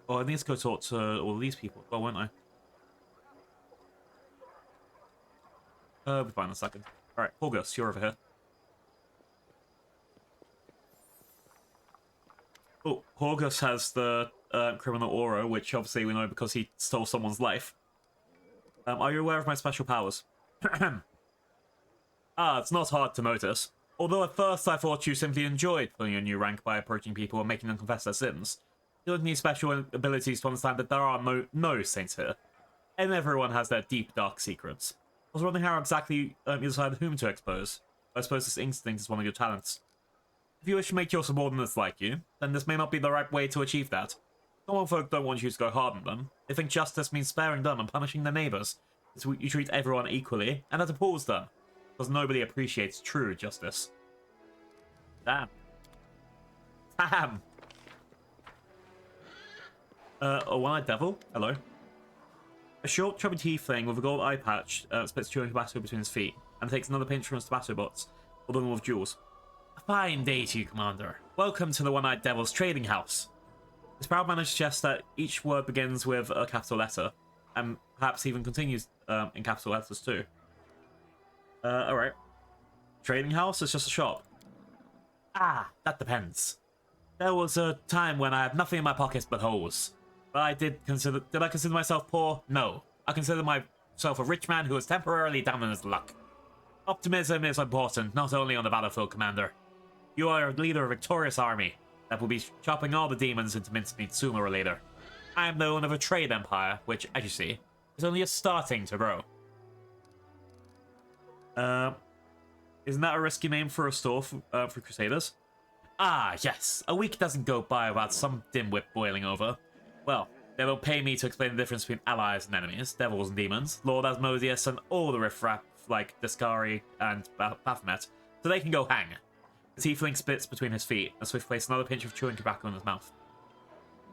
Oh, I need to go talk to all these people. Well, won't I? We'll be fine in a second. Alright, August, you're over here. Oh, August has the criminal aura, which obviously we know because he stole someone's life. Are you aware of my special powers? It's not hard to notice. Although at first I thought you simply enjoyed filling your new rank by approaching people and making them confess their sins. You don't need special abilities to understand that there are no saints here. And everyone has their deep, dark secrets. I was wondering how exactly you decided whom to expose. I suppose this instinct is one of your talents. If you wish to make your subordinates like you, then this may not be the right way to achieve that. Common folk don't want you to go hard on them. They think justice means sparing them and punishing their neighbours. You treat everyone equally, and that appalls them. Because nobody appreciates true justice. Damn. Damn! A one-eyed devil? Hello. A short, chubby tiefling with a gold eye patch spits chewing tobacco between his feet, and takes another pinch from his tobacco box, holding them with jewels. A fine day to you, Commander. Welcome to the One-Eyed Devil's trading house. His proud manner suggests that each word begins with a capital letter, and perhaps even continues in capital letters too. Alright. Trading house is just a shop. Ah, that depends. There was a time when I had nothing in my pockets but holes. But did I consider myself poor? No. I consider myself a rich man who is temporarily down on his luck. Optimism is important, not only on the battlefield, Commander. You are a leader of a victorious army that will be chopping all the demons into mincemeat sooner or later. I am the owner of a trade empire, which, as you see, is only just starting to grow. Isn't that a risky name for a store for Crusaders? Ah, yes. A week doesn't go by without some dimwit boiling over. Well, they will pay me to explain the difference between allies and enemies, devils and demons, Lord Asmodeus and all the riffraff like Discari and Baphomet, so they can go hang. The tiefling spits between his feet, and Swift placed another pinch of chewing tobacco in his mouth.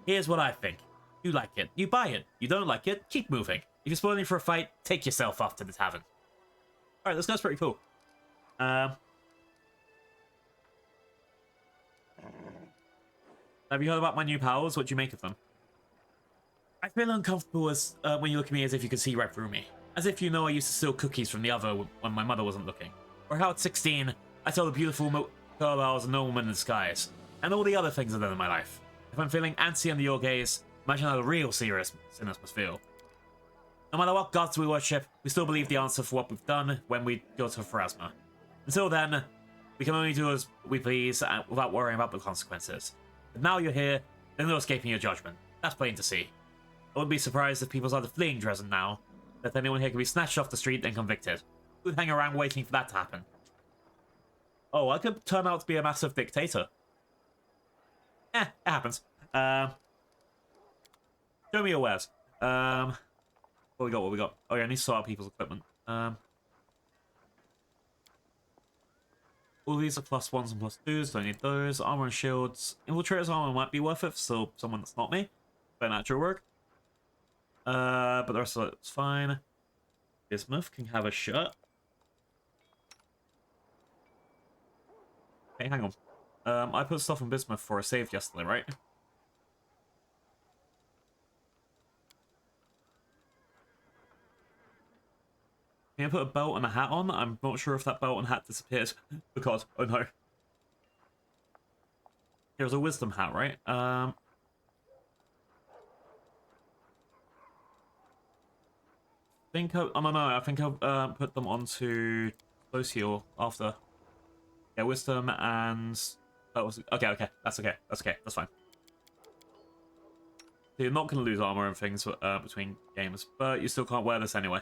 Here's what I think. You like it, you buy it. You don't like it, keep moving. If you're spoiling for a fight, take yourself off to the tavern. Alright, this guy's pretty cool. Have you heard about my new powers? What do you make of them? I feel uncomfortable as when you look at me as if you could see right through me. As if you know I used to steal cookies from the oven when my mother wasn't looking. Or how at 16, I told a beautiful girl I was a nobleman in disguise. And all the other things I've done in my life. If I'm feeling antsy under your gaze, imagine how the real sinners must feel. No matter what gods we worship, we still believe the answer for what we've done when we go to Pharasma. Until then, we can only do as we please without worrying about the consequences. But now you're here, there's no escaping your judgment. That's plain to see. I wouldn't be surprised if people started fleeing Dresden now, that anyone here could be snatched off the street and convicted. Who'd hang around waiting for that to happen? Oh, I could turn out to be a massive dictator. It happens. Show me your wares. What we got, what we got? Oh yeah, I need to sort out people's equipment. All these are +1s and +2s, don't need those. Armor and shields. Infiltrator's armor might be worth it for someone that's not me. But natural work. But the rest of it's fine. Bismuth can have a shirt. Hey, hang on. I put stuff in Bismuth for a save yesterday, right? Can I put a belt and a hat on? I'm not sure if that belt and hat disappeared. Because, oh no. Here's a wisdom hat, right? I don't know. I think I've put them onto Socio after. Yeah, wisdom and that was okay. That's okay. That's fine. So you're not going to lose armor and things between games, but you still can't wear this anyway.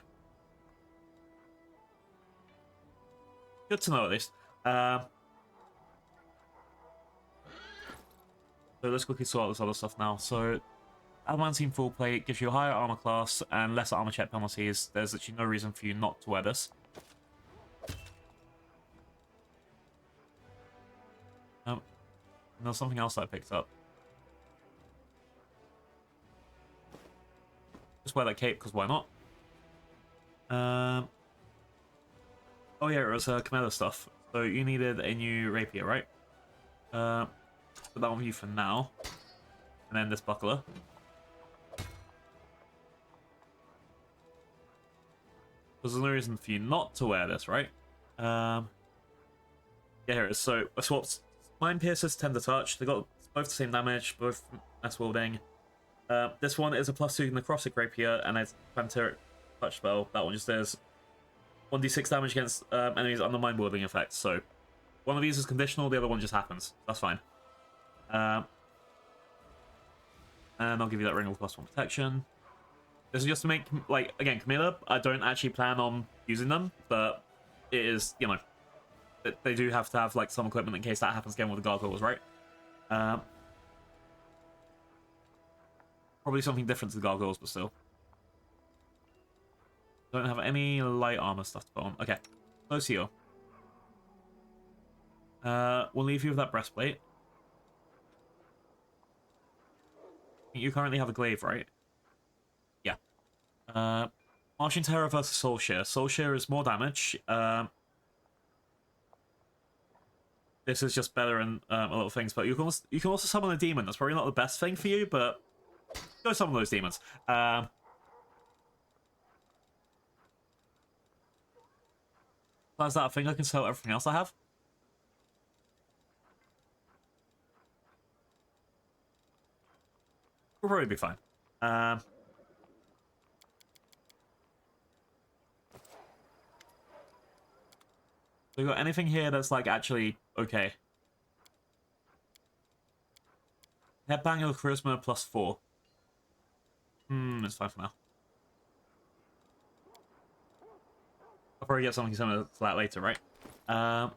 Good to know at least. So let's quickly sort out this other stuff now. So Adamantine full plate gives you a higher armor class and lesser armor check penalties. There's actually no reason for you not to wear this. And there's something else that I picked up. Just wear that cape because why not? Oh yeah, it was Camilla stuff. So you needed a new rapier, right? Put that on for you for now. And then this buckler. There's no reason for you not to wear this, right? Yeah, here it is. So I swapped Mind Piercers, Tender Touch. They got both the same damage, both mass wielding. This one is a +2 necrotic rapier and a vampiric touch spell. That one just does 1d6 damage against enemies under mind wielding effects. So one of these is conditional, the other one just happens. That's fine. And I'll give you that ring of +1 protection. This is just to make, like, again, Camilla, I don't actually plan on using them, but it is, you know, they do have to have, like, some equipment in case that happens again with the gargoyles, right? Probably something different to the gargoyles, but still. Don't have any light armor stuff to put on. Okay, close here. We'll leave you with that breastplate. You currently have a glaive, right? Yeah. Marching Terror versus Soul Shear. Soul Shear is more damage. This is just better in a lot of things, but you can also summon a demon. That's probably not the best thing for you, but go summon those demons. Besides that, I think I can sell everything else I have. We'll probably be fine. So we got anything here that's like actually okay? Headbang or charisma +4. It's fine for now. I'll probably get something similar to that later, right? But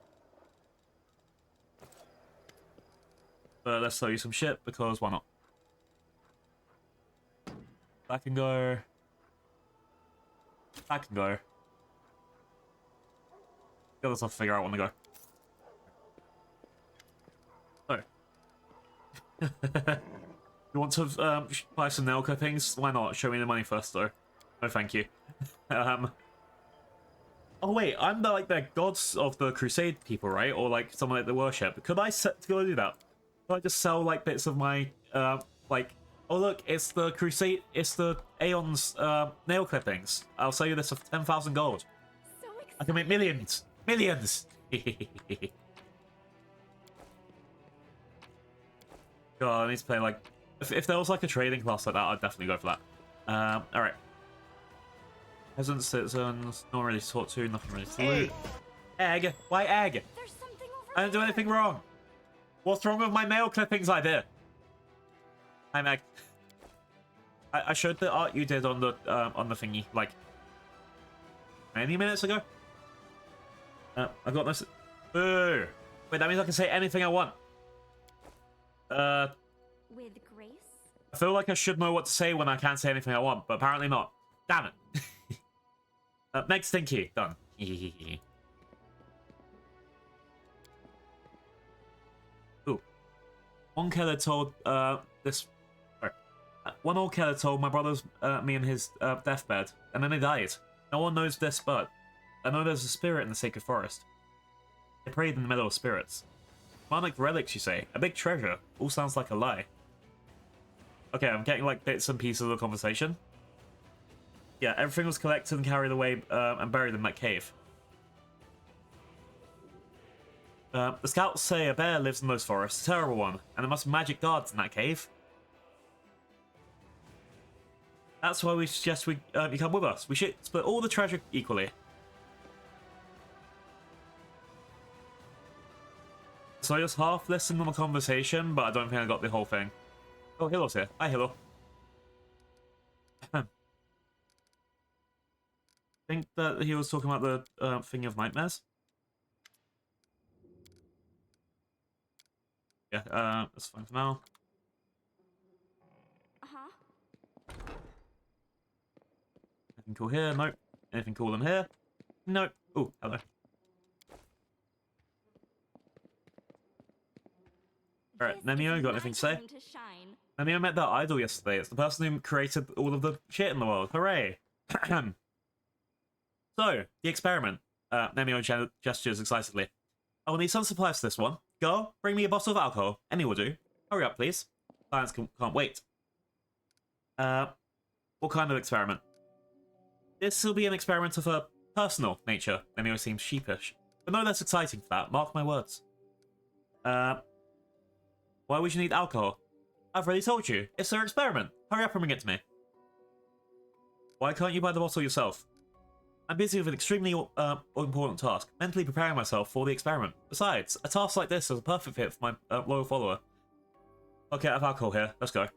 let's sell you some shit because why not? That can go. That can go. The other stuff to figure out when to go. So. You want to buy some nail clippings? Why not? Show me the money first, though. No, thank you. Oh wait, I'm the gods of the Crusade people, right? Or like someone like the worship. Could I go do that? Could I just sell like bits of my like? Oh look, it's the Crusade. It's the Aeon's nail clippings. I'll sell you this for 10,000 gold. So I can make millions, millions. God, I need to play like. If there was like a trading class like that, I'd definitely go for that. All right. Peasants, citizens, not really talk to, nothing really to loot. Egg? Why egg? There's something over I didn't do there. anything wrong. What's wrong with my nail clippings idea? Hi, Meg. I showed the art you did on the thingy, like, many minutes ago. I got this. Boo! Wait, that means I can say anything I want. With grace? I feel like I should know what to say when I can't say anything I want, but apparently not. Damn it. Meg Stinky. Done. Ooh. One killer told, this... Sorry. One old killer told my brother's, me in his, deathbed, and then he died. No one knows this, but I know there's a spirit in the sacred forest. They prayed in the middle of spirits. Demonic relics, you say? A big treasure. All sounds like a lie. Okay, I'm getting like bits and pieces of the conversation. Yeah, everything was collected and carried away and buried in that cave. The scouts say a bear lives in those forests, a terrible one, and there must be magic guards in that cave. That's why we suggest you come with us. We should split all the treasure equally. So I just half listened to the conversation, but I don't think I got the whole thing. Oh, Hilo's here. Hi, Hilo. I think that he was talking about the thing of nightmares. Yeah, that's fine for now. Uh-huh. Anything cool here? Nope. Anything cool in here? Nope. Oh, hello. Alright, Nemio, you got anything to say? Nemio met that idol yesterday. It's the person who created all of the shit in the world. Hooray! So, the experiment. Nemio gestures excitedly. I will need some supplies for this one. Girl, bring me a bottle of alcohol. Any will do. Hurry up, please. Science can't wait. What kind of experiment? This will be an experiment of a personal nature. Nemio seems sheepish. But no less exciting for that. Mark my words. Why would you need alcohol? I've already told you. It's their experiment. Hurry up and bring it to me. Why can't you buy the bottle yourself? I'm busy with an extremely important task, mentally preparing myself for the experiment. Besides, a task like this is a perfect fit for my loyal follower. Okay, I have alcohol here. Let's go.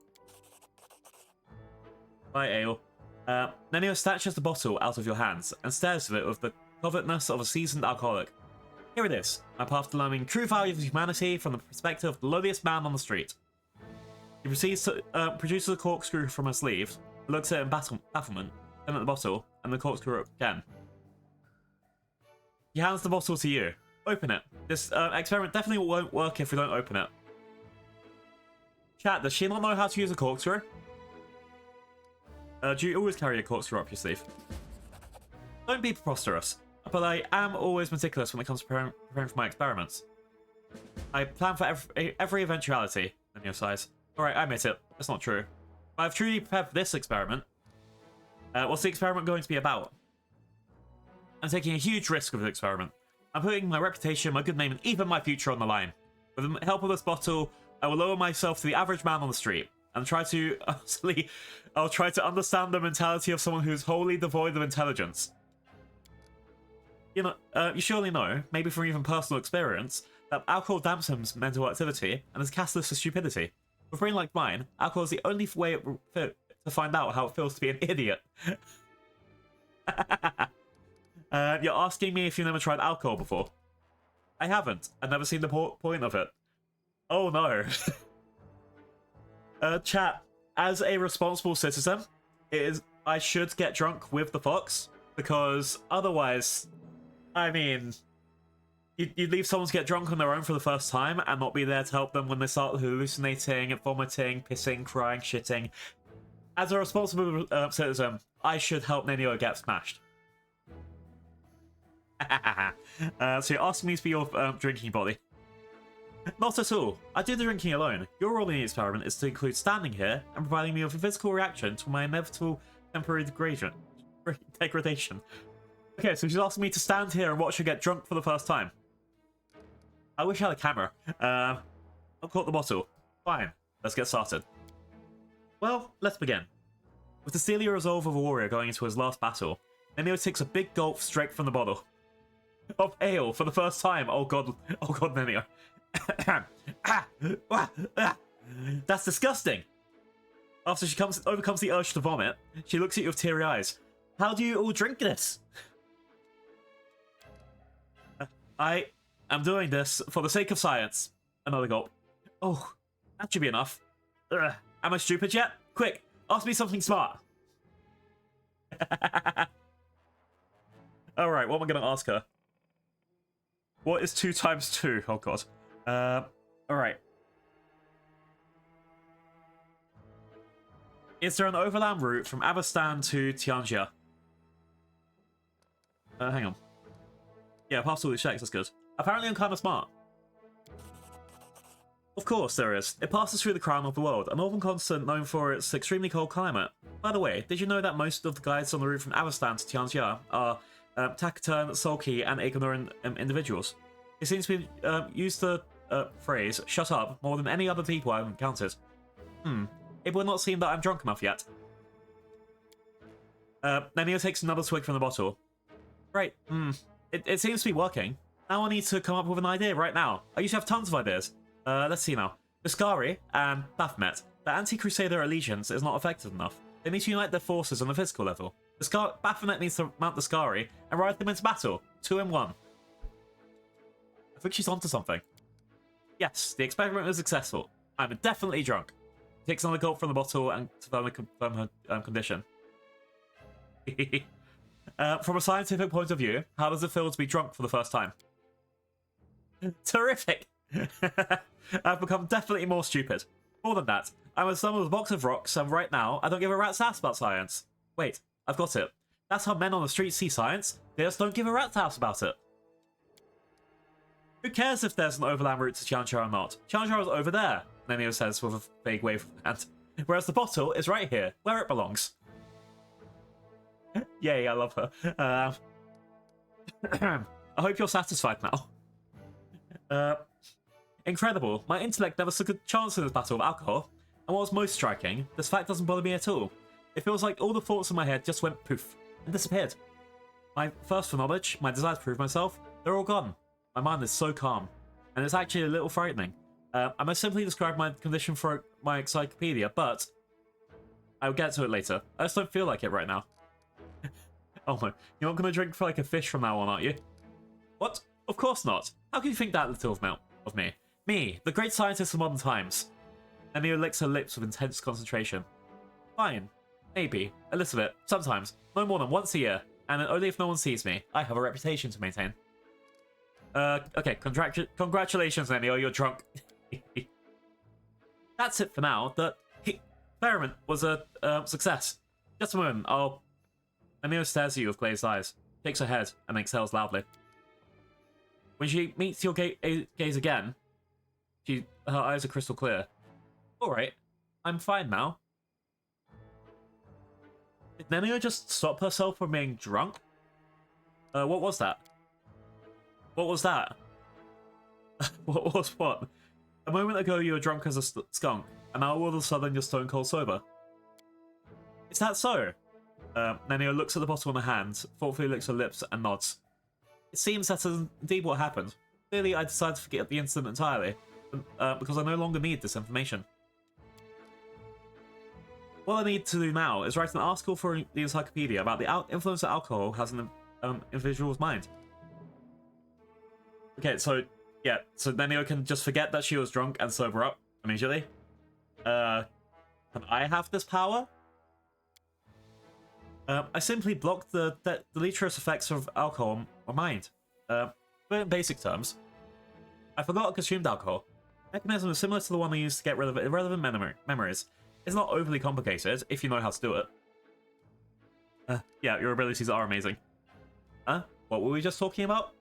Bye, Ale. Nenio snatches the bottle out of your hands and stares at it with the covetousness of a seasoned alcoholic. Here it is, my path to learning true values of humanity from the perspective of the lowliest man on the street. He proceeds to produces a corkscrew from her sleeve, looks at it in bafflement, then at the bottle, and the corkscrew again. He hands the bottle to you. Open it. This experiment definitely won't work if we don't open it. Chat, does she not know how to use a corkscrew? Do you always carry a corkscrew up your sleeve? Don't be preposterous. But I am always meticulous when it comes to preparing for my experiments. I plan for every eventuality, in your size. Alright, I admit it. That's not true. But I've truly prepared for this experiment. What's the experiment going to be about? I'm taking a huge risk with the experiment. I'm putting my reputation, my good name, and even my future on the line. With the help of this bottle, I will lower myself to the average man on the street. And I'll try to understand the mentality of someone who is wholly devoid of intelligence. You know, you surely know, maybe from even personal experience, that alcohol dampens mental activity and is a catalyst for stupidity. With a brain like mine, alcohol is the only way to find out how it feels to be an idiot. You're asking me if you've never tried alcohol before? I haven't. I've never seen the point of it. Oh no. Chat, as a responsible citizen, I should get drunk with the fox, because otherwise... I mean, you'd leave someone to get drunk on their own for the first time and not be there to help them when they start hallucinating, vomiting, pissing, crying, shitting. As a responsible citizen, I should help Nenio get smashed. So you're asking me to be your drinking body? Not at all. I do the drinking alone. Your role in the experiment is to include standing here and providing me with a physical reaction to my inevitable temporary degradation. Okay, so she's asking me to stand here and watch her get drunk for the first time. I wish I had a camera. I'll caught the bottle. Fine, let's get started. Well, let's begin. With the steely resolve of a warrior going into his last battle, Nenio takes a big gulp straight from the bottle of ale for the first time. Oh god, Nenio. That's disgusting. After she overcomes the urge to vomit, she looks at you with teary eyes. How do you all drink this? I am doing this for the sake of science. Another gulp. Oh, that should be enough. Ugh. Am I stupid yet? Quick, ask me something smart. Alright, what am I going to ask her? What is 2 times 2? Oh god. Alright. Is there an overland route from Avestan to Tianjia? Hang on. Yeah, past all these checks, that's good. Apparently I'm kind of smart. Of course there is. It passes through the crown of the world, a northern continent known for its extremely cold climate. By the way, did you know that most of the guides on the route from Avestan to Tianjia are taciturn, sulky, and ignorant individuals? It seems to be used the phrase, shut up, more than any other people I've encountered. It would not seem that I'm drunk enough yet. Nenio takes another swig from the bottle. Right, it seems to be working. Now I need to come up with an idea right now. I used to have tons of ideas. Let's see now. Biscari and Baphomet. The anti-Crusader allegiance is not effective enough. They need to unite their forces on the physical level. Baphomet needs to mount the Scari and ride them into battle. 2 in 1. I think she's onto something. Yes, the experiment was successful. I'm definitely drunk. Takes another gulp from the bottle and to confirm her condition. From a scientific point of view, how does it feel to be drunk for the first time? Terrific! I've become definitely more stupid. More than that, I'm a son with a box of rocks, and right now, I don't give a rat's ass about science. Wait, I've got it. That's how men on the street see science. They just don't give a rat's ass about it. Who cares if there's an overland route to Tianjia or not? Tianjia is over there, Nenio says with a vague wave of the hand. Whereas the bottle is right here, where it belongs. Yay, I love her. I hope you're satisfied now. Incredible. My intellect never stood a chance in this battle of alcohol. And what's most striking, this fact doesn't bother me at all. It feels like all the thoughts in my head just went poof and disappeared. My thirst for knowledge, my desire to prove myself, they're all gone. My mind is so calm. And it's actually a little frightening. I must simply describe my condition for my encyclopedia, but I'll get to it later. I just don't feel like it right now. Oh my, you're not going to drink like a fish from now on, aren't you? What? Of course not. How can you think that little of me? Me, the great scientist of modern times. Nenio licks her lips with intense concentration. Fine. Maybe. A little bit. Sometimes. No more than once a year. And only if no one sees me. I have a reputation to maintain. Okay. Congratulations, Nenio. You're drunk. That's it for now. The experiment was a success. Just a moment. Nenio stares at you with glazed eyes. Shakes her head and exhales loudly. When she meets your gaze again, her eyes are crystal clear. Alright, I'm fine now. Did Nenio just stop herself from being drunk? What was that? What was that? What was what? A moment ago you were drunk as a skunk, and now all of a sudden you're stone cold sober. Is that so? Nenio looks at the bottle in her hand, thoughtfully licks her lips and nods. It seems that is indeed what happened. Clearly I decided to forget the incident entirely, because I no longer need this information. What I need to do now is write an article for the encyclopedia about the influence that alcohol has on an individual's mind. Okay, so, yeah, so Nenio can just forget that she was drunk and sober up immediately. Can I have this power? I simply blocked the deleterious effects of alcohol on my mind. But in basic terms, I forgot I consumed alcohol. The mechanism is similar to the one I used to get rid of irrelevant memories. It's not overly complicated, if you know how to do it. Yeah, your abilities are amazing. Huh? What were we just talking about?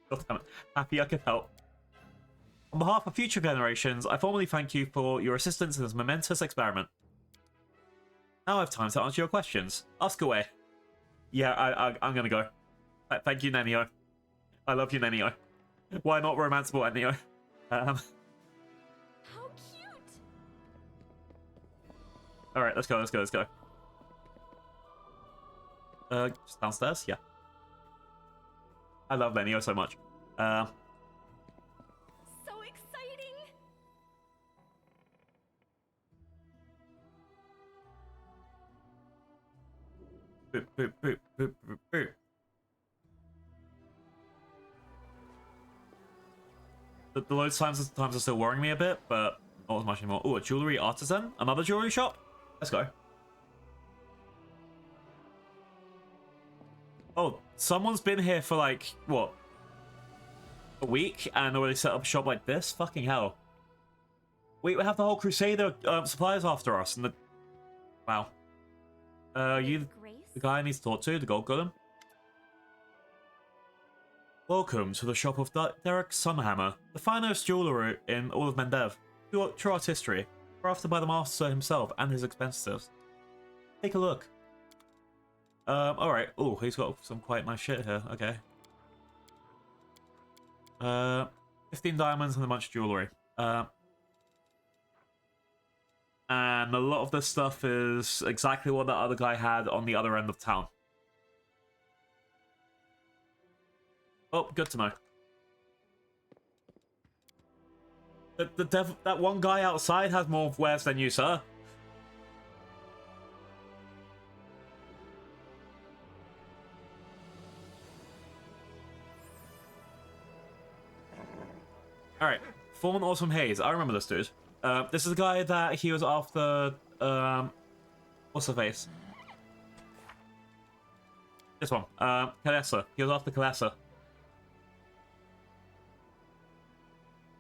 God damn it. Happy I could help. On behalf of future generations, I formally thank you for your assistance in this momentous experiment. Now I have time to answer your questions. Ask away. Yeah, I'm gonna go. Thank you, Nenio. I love you, Nenio. Why not romanceable, Nenio? How cute! Alright, let's go. Just downstairs? Yeah. I love Lenio so much. So exciting! Boop, boop, boop, boop, boop, boop. The load times are still worrying me a bit, but not as much anymore. Oh, a jewelry artisan? Another jewelry shop? Let's go. Oh, someone's been here for like, what? A week and already set up a shop like this? Fucking hell. We have the whole Crusader suppliers after us and the... Wow. You Grace? the guy I need to talk to, the gold golem? Welcome to the shop of Derek Sunhammer, the finest jeweler in all of Mendev. True art history, crafted by the master himself and his expenses. Take a look. Alright. Oh, he's got some quite nice shit here. Okay. 15 diamonds and a bunch of jewelry. And a lot of this stuff is exactly what that other guy had on the other end of town. Oh, good to know. That one guy outside has more wares than you, sir. Alright. Form an Awesome Haze. I remember this dude. This is the guy that he was after... what's the face? This one. Kalessa. He was after Kalessa.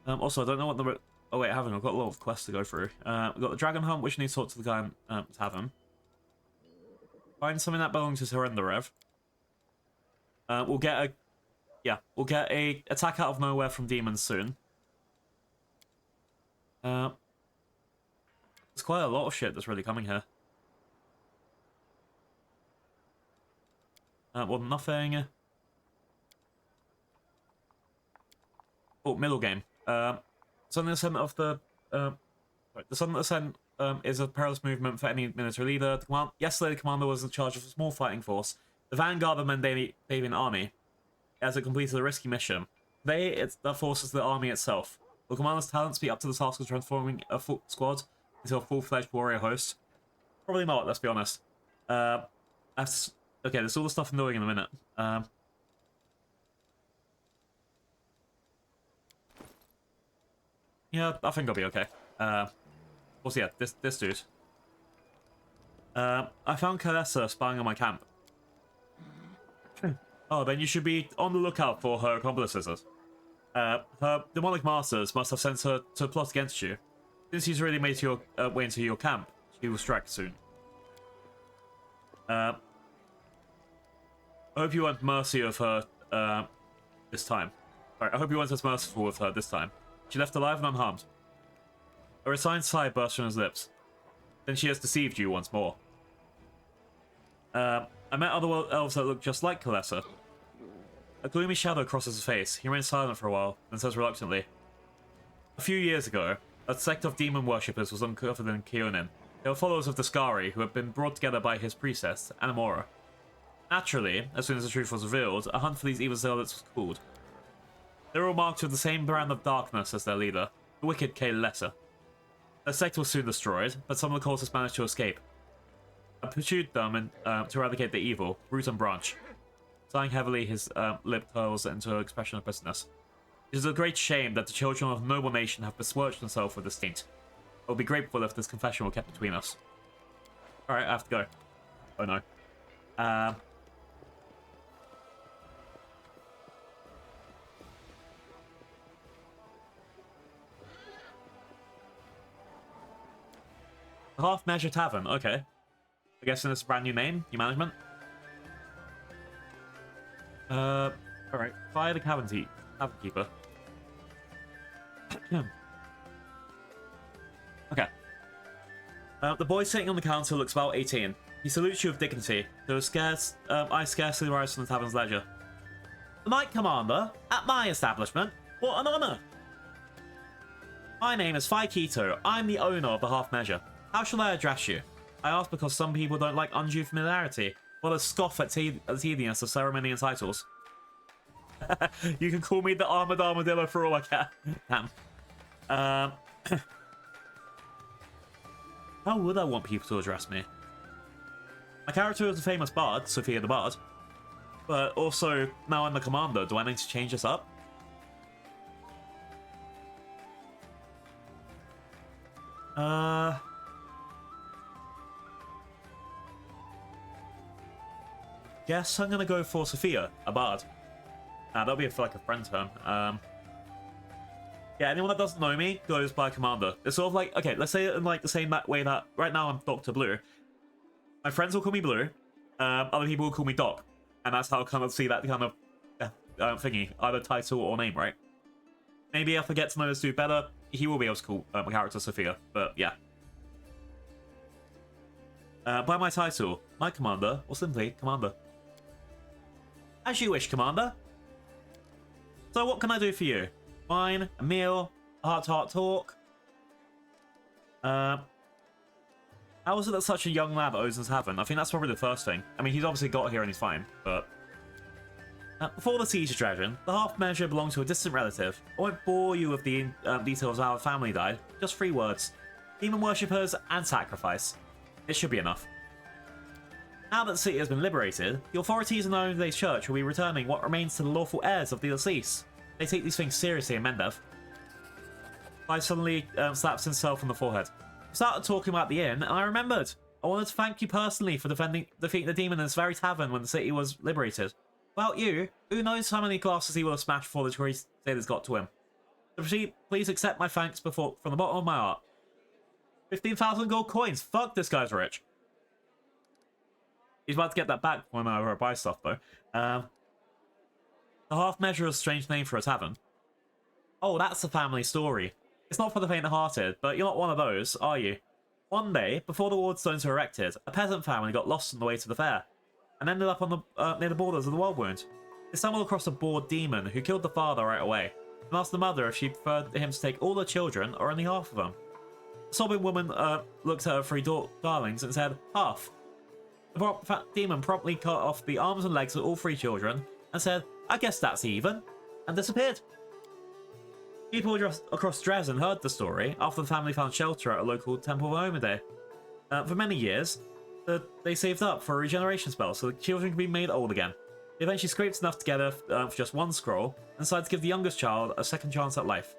Also, I don't know what the... Oh, wait, I haven't. I've got a lot of quests to go through. We've got the Dragon Hunt, which needs to talk to the guy in Tavern. Find something that belongs to Surrenderev. We'll get a... Yeah, we'll get a attack out of nowhere from demons soon. There's quite a lot of shit that's really coming here. Well, nothing... Oh, middle game. Sudden Ascent of the... the Sudden Ascent is a perilous movement for any military leader. Yesterday, the commander was in charge of a small fighting force, the vanguard of the Mandavian army, as it completed a risky mission. Today, that forces the army itself. Will commander's talents be up to the task of transforming a full squad into a full-fledged warrior host? Probably not, let's be honest. Okay, there's all the stuff I'm doing in a minute. Yeah, I think I'll be okay. Also, yeah, this dude. I found Kalessa spying on my camp. Oh, then you should be on the lookout for her accomplices. Her demonic masters must have sent her to plot against you. Since she's already made your way into your camp, she will strike soon. I hope you weren't mercy of her this time. Sorry, I hope you weren't as merciful with her this time. She left alive and unharmed. A resigned sigh burst from his lips. Then she has deceived you once more. I met other elves that look just like Kalessa. A gloomy shadow crosses his face. He remains silent for a while, then says reluctantly, a few years ago, a sect of demon worshippers was uncovered in Keonin. They were followers of the Skari, who had been brought together by his priestess, Anamora. Naturally, as soon as the truth was revealed, a hunt for these evil zealots was called. They were all marked with the same brand of darkness as their leader, the wicked Kalessa. Their sect was soon destroyed, but some of the cultists managed to escape. I pursued them to eradicate the evil, root and branch. Sighing heavily, his lip curls into an expression of bitterness. It is a great shame that the children of a noble nation have besmirched themselves with this taint. I will be grateful if this confession were kept between us. Alright, I have to go. Oh no. Half Measure Tavern, okay. I guess it's a brand new name, new management. Alright. Fire the tavern keeper. Okay. The boy sitting on the counter looks about 18. He salutes you with dignity, though his eyes scarcely rise from the tavern's ledger. The Knight Commander? At my establishment? What an honor! My name is Faikito. I'm the owner of the Half Measure. How shall I address you? I ask because some people don't like undue familiarity, What a scoff at the tedious of ceremony and titles. You can call me the Armored Armadillo for all I care. Damn. How would I want people to address me? My character is a famous bard, Sophia the Bard. But also, now I'm the commander. Do I need to change this up? Guess I'm gonna go for Sophia, a bard. That'll be for like a friend term. Yeah, anyone that doesn't know me goes by commander. It's sort of like, okay, let's say it in like the same way that right now I'm Dr. Blue. My friends will call me Blue. Other people will call me Doc, and that's how I kind of see that kind of thingy, either title or name, right? Maybe if I get to know this dude better, he will be able to call my character Sophia. But yeah. By my title, my commander, or simply commander. As you wish, commander. So what can I do for you? Wine, a meal, a heart-to-heart talk. How is it that such a young lad owns this tavern? I think that's probably the first thing. I mean, he's obviously got here and he's fine, but... before the siege of Dragon, the half measure belonged to a distant relative. I won't bore you with the details of how the family died. Just 3 words. Demon worshippers and sacrifice. It should be enough. Now that the city has been liberated, the authorities in the Day's Church will be returning what remains to the lawful heirs of the deceased. They take these things seriously in Mendev. I suddenly slaps himself on the forehead. We started talking about the inn, and I remembered. I wanted to thank you personally for defeating the demon in this very tavern when the city was liberated. Without you, who knows how many glasses he will have smashed before the Crusaders got to him. So please accept my thanks from the bottom of my heart. 15,000 gold coins. Fuck, this guy's rich. He's about to get that back when I buy stuff, though. The half measure is a strange name for a tavern. Oh, that's a family story. It's not for the faint-hearted, but you're not one of those, are you? One day, before the ward stones were erected, a peasant family got lost on the way to the fair, and ended up on the near the borders of the world wound. They stumbled across a bored demon who killed the father right away, and asked the mother if she preferred him to take all the children or only half of them. The sobbing woman looked at her 3 darlings and said, half. The demon promptly cut off the arms and legs of all 3 children and said, I guess that's even, and disappeared. People just across Dresden heard the story after the family found shelter at a local temple of Omade. For many years, they saved up for a regeneration spell so the children could be made old again. They eventually scraped enough together for just 1 scroll and decided to give the youngest child a second chance at life.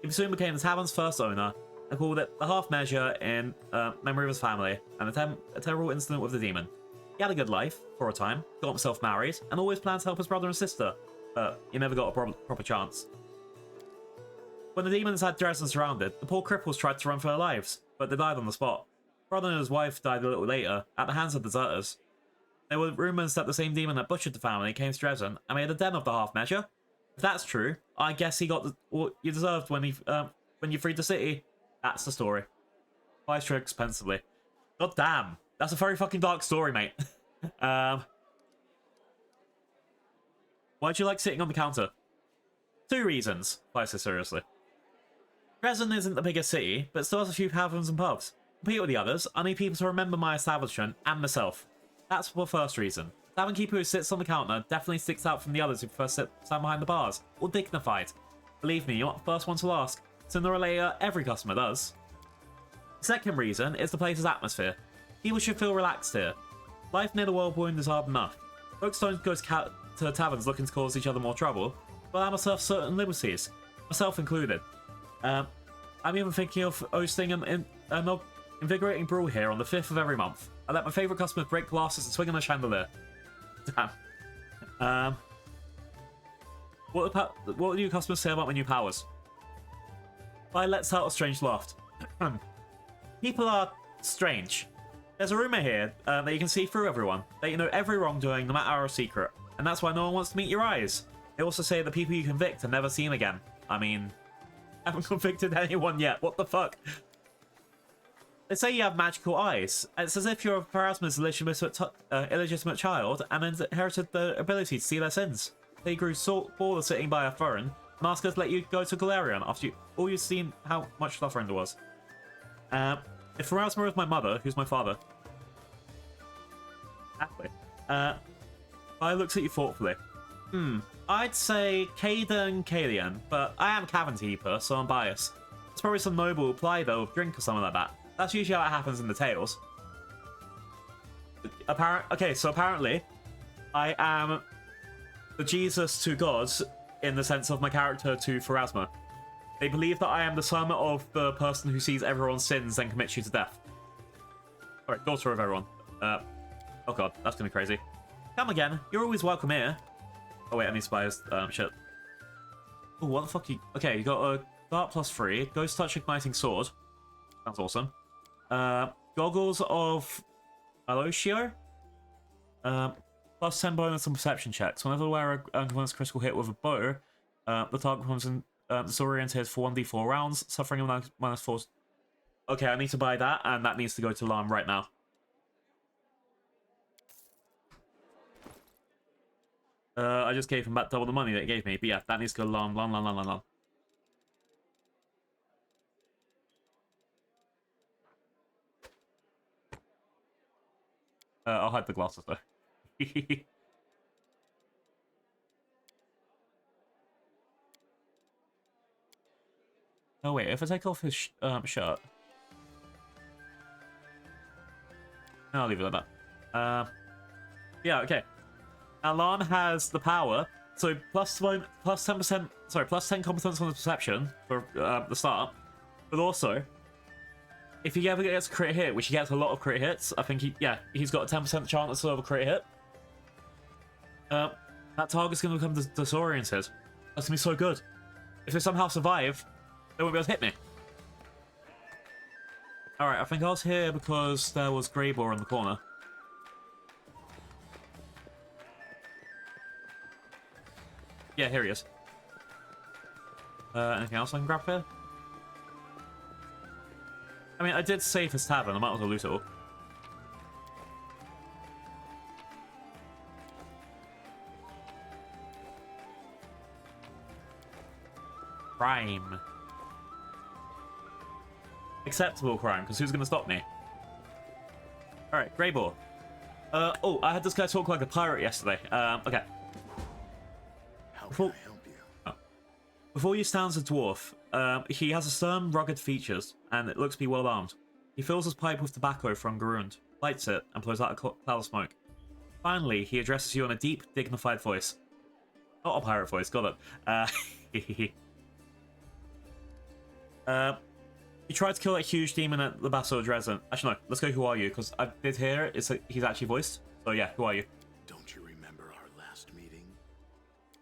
He soon became the tavern's first owner and called it the half measure in memory of his family and a terrible incident with the demon. He had a good life for a time, got himself married, and always planned to help his brother and sister, but he never got a proper chance. When the demons had Dresden surrounded, the poor cripples tried to run for their lives, but they died on the spot. Brother and his wife died a little later, at the hands of deserters. There were rumours that the same demon that butchered the family came to Dresden and made a den of the half measure. If that's true, I guess he got what you deserved when you freed the city. That's the story. Buys true expensively. God damn. That's a very fucking dark story, mate. Why'd you like sitting on the counter? 2 reasons, if I say seriously. Dresden isn't the biggest city, but still has a few taverns and pubs. Compete with the others, I need people to remember my establishment and myself. That's the first reason. The tavern keeper who sits on the counter definitely sticks out from the others who first stand behind the bars, or dignified. Believe me, you're not the first one to ask. Sooner or later, every customer does. The second reason is the place's atmosphere. People should feel relaxed here. Life near the world wound is hard enough. Folks don't go to taverns looking to cause each other more trouble, but allow myself certain liberties, myself included. I'm even thinking of hosting an invigorating brawl here on the 5th of every month. I let my favourite customers break glasses and swing on a chandelier. Damn. What do you customers say about my new powers? I lets out a strange laugh. People are strange. There's a rumour here that you can see through everyone, that you know every wrongdoing no matter how secret, and that's why no one wants to meet your eyes. They also say the people you convict are never seen again. I mean, I haven't convicted anyone yet, what the fuck? They say you have magical eyes. It's as if you're Pharasma's illegitimate child and inherited the ability to see their sins. They grew bored of sitting by a throne and asked us to let you go to Galarian after all you've seen how much suffering there was. If Pharasma is my mother, who's my father? Exactly. I looked at you thoughtfully. I'd say Caden Kalian, but I am Cavern Keeper, so I'm biased. It's probably some noble ply though, of drink or something like that. That's usually how it happens in the tales. Okay, so apparently, I am the Jesus to gods in the sense of my character to Pharasma. They believe that I am the son of the person who sees everyone's sins and commits you to death. Alright, daughter of everyone. Oh god, that's gonna be crazy. Come again, you're always welcome here. Oh wait, I need spies. Shit. Oh, what the fuck you... Okay, you got a Dart +3, Ghost Touch Igniting Sword. Sounds awesome. Goggles of Alotio. +10 bonus on perception checks. Whenever the wearer commits a critical hit with a bow, the target becomes disoriented for 1d4 rounds, suffering a -4. Okay, I need to buy that, and that needs to go to Lam right now. I just gave him back double the money that he gave me, but yeah, that needs to go to Lam. I'll hide the glasses though. Oh wait, if I take off his shirt, I'll leave it like that. Yeah, okay. Alarm has the power, so plus 10%. Sorry, +10 competence on the perception for the start, but also, if he ever gets a crit hit, which he gets a lot of crit hits, I think he's got a 10% chance of a crit hit. That target's gonna become disoriented. That's gonna be so good. If they somehow survive, they won't be able to hit me. Alright, I think I was here because there was Greybore in the corner. Yeah, here he is. Anything else I can grab here? I mean, I did save his tavern, I might as well loot it all. Crime. Acceptable crime, because who's going to stop me? Alright, Greybore. Oh, I had this guy talk like a pirate yesterday. Okay. How can I help you? Before you stands a dwarf. He has a stern, rugged features, and it looks to be well armed. He fills his pipe with tobacco from Garund, lights it, and blows out a cloud of smoke. Finally, he addresses you in a deep, dignified voice. Not a pirate voice, got it. You tried to kill that huge demon at the Battle of Dresden. Actually, no, let's go who are you, because I did hear he's actually voiced. So yeah, who are you? Don't you remember our last meeting?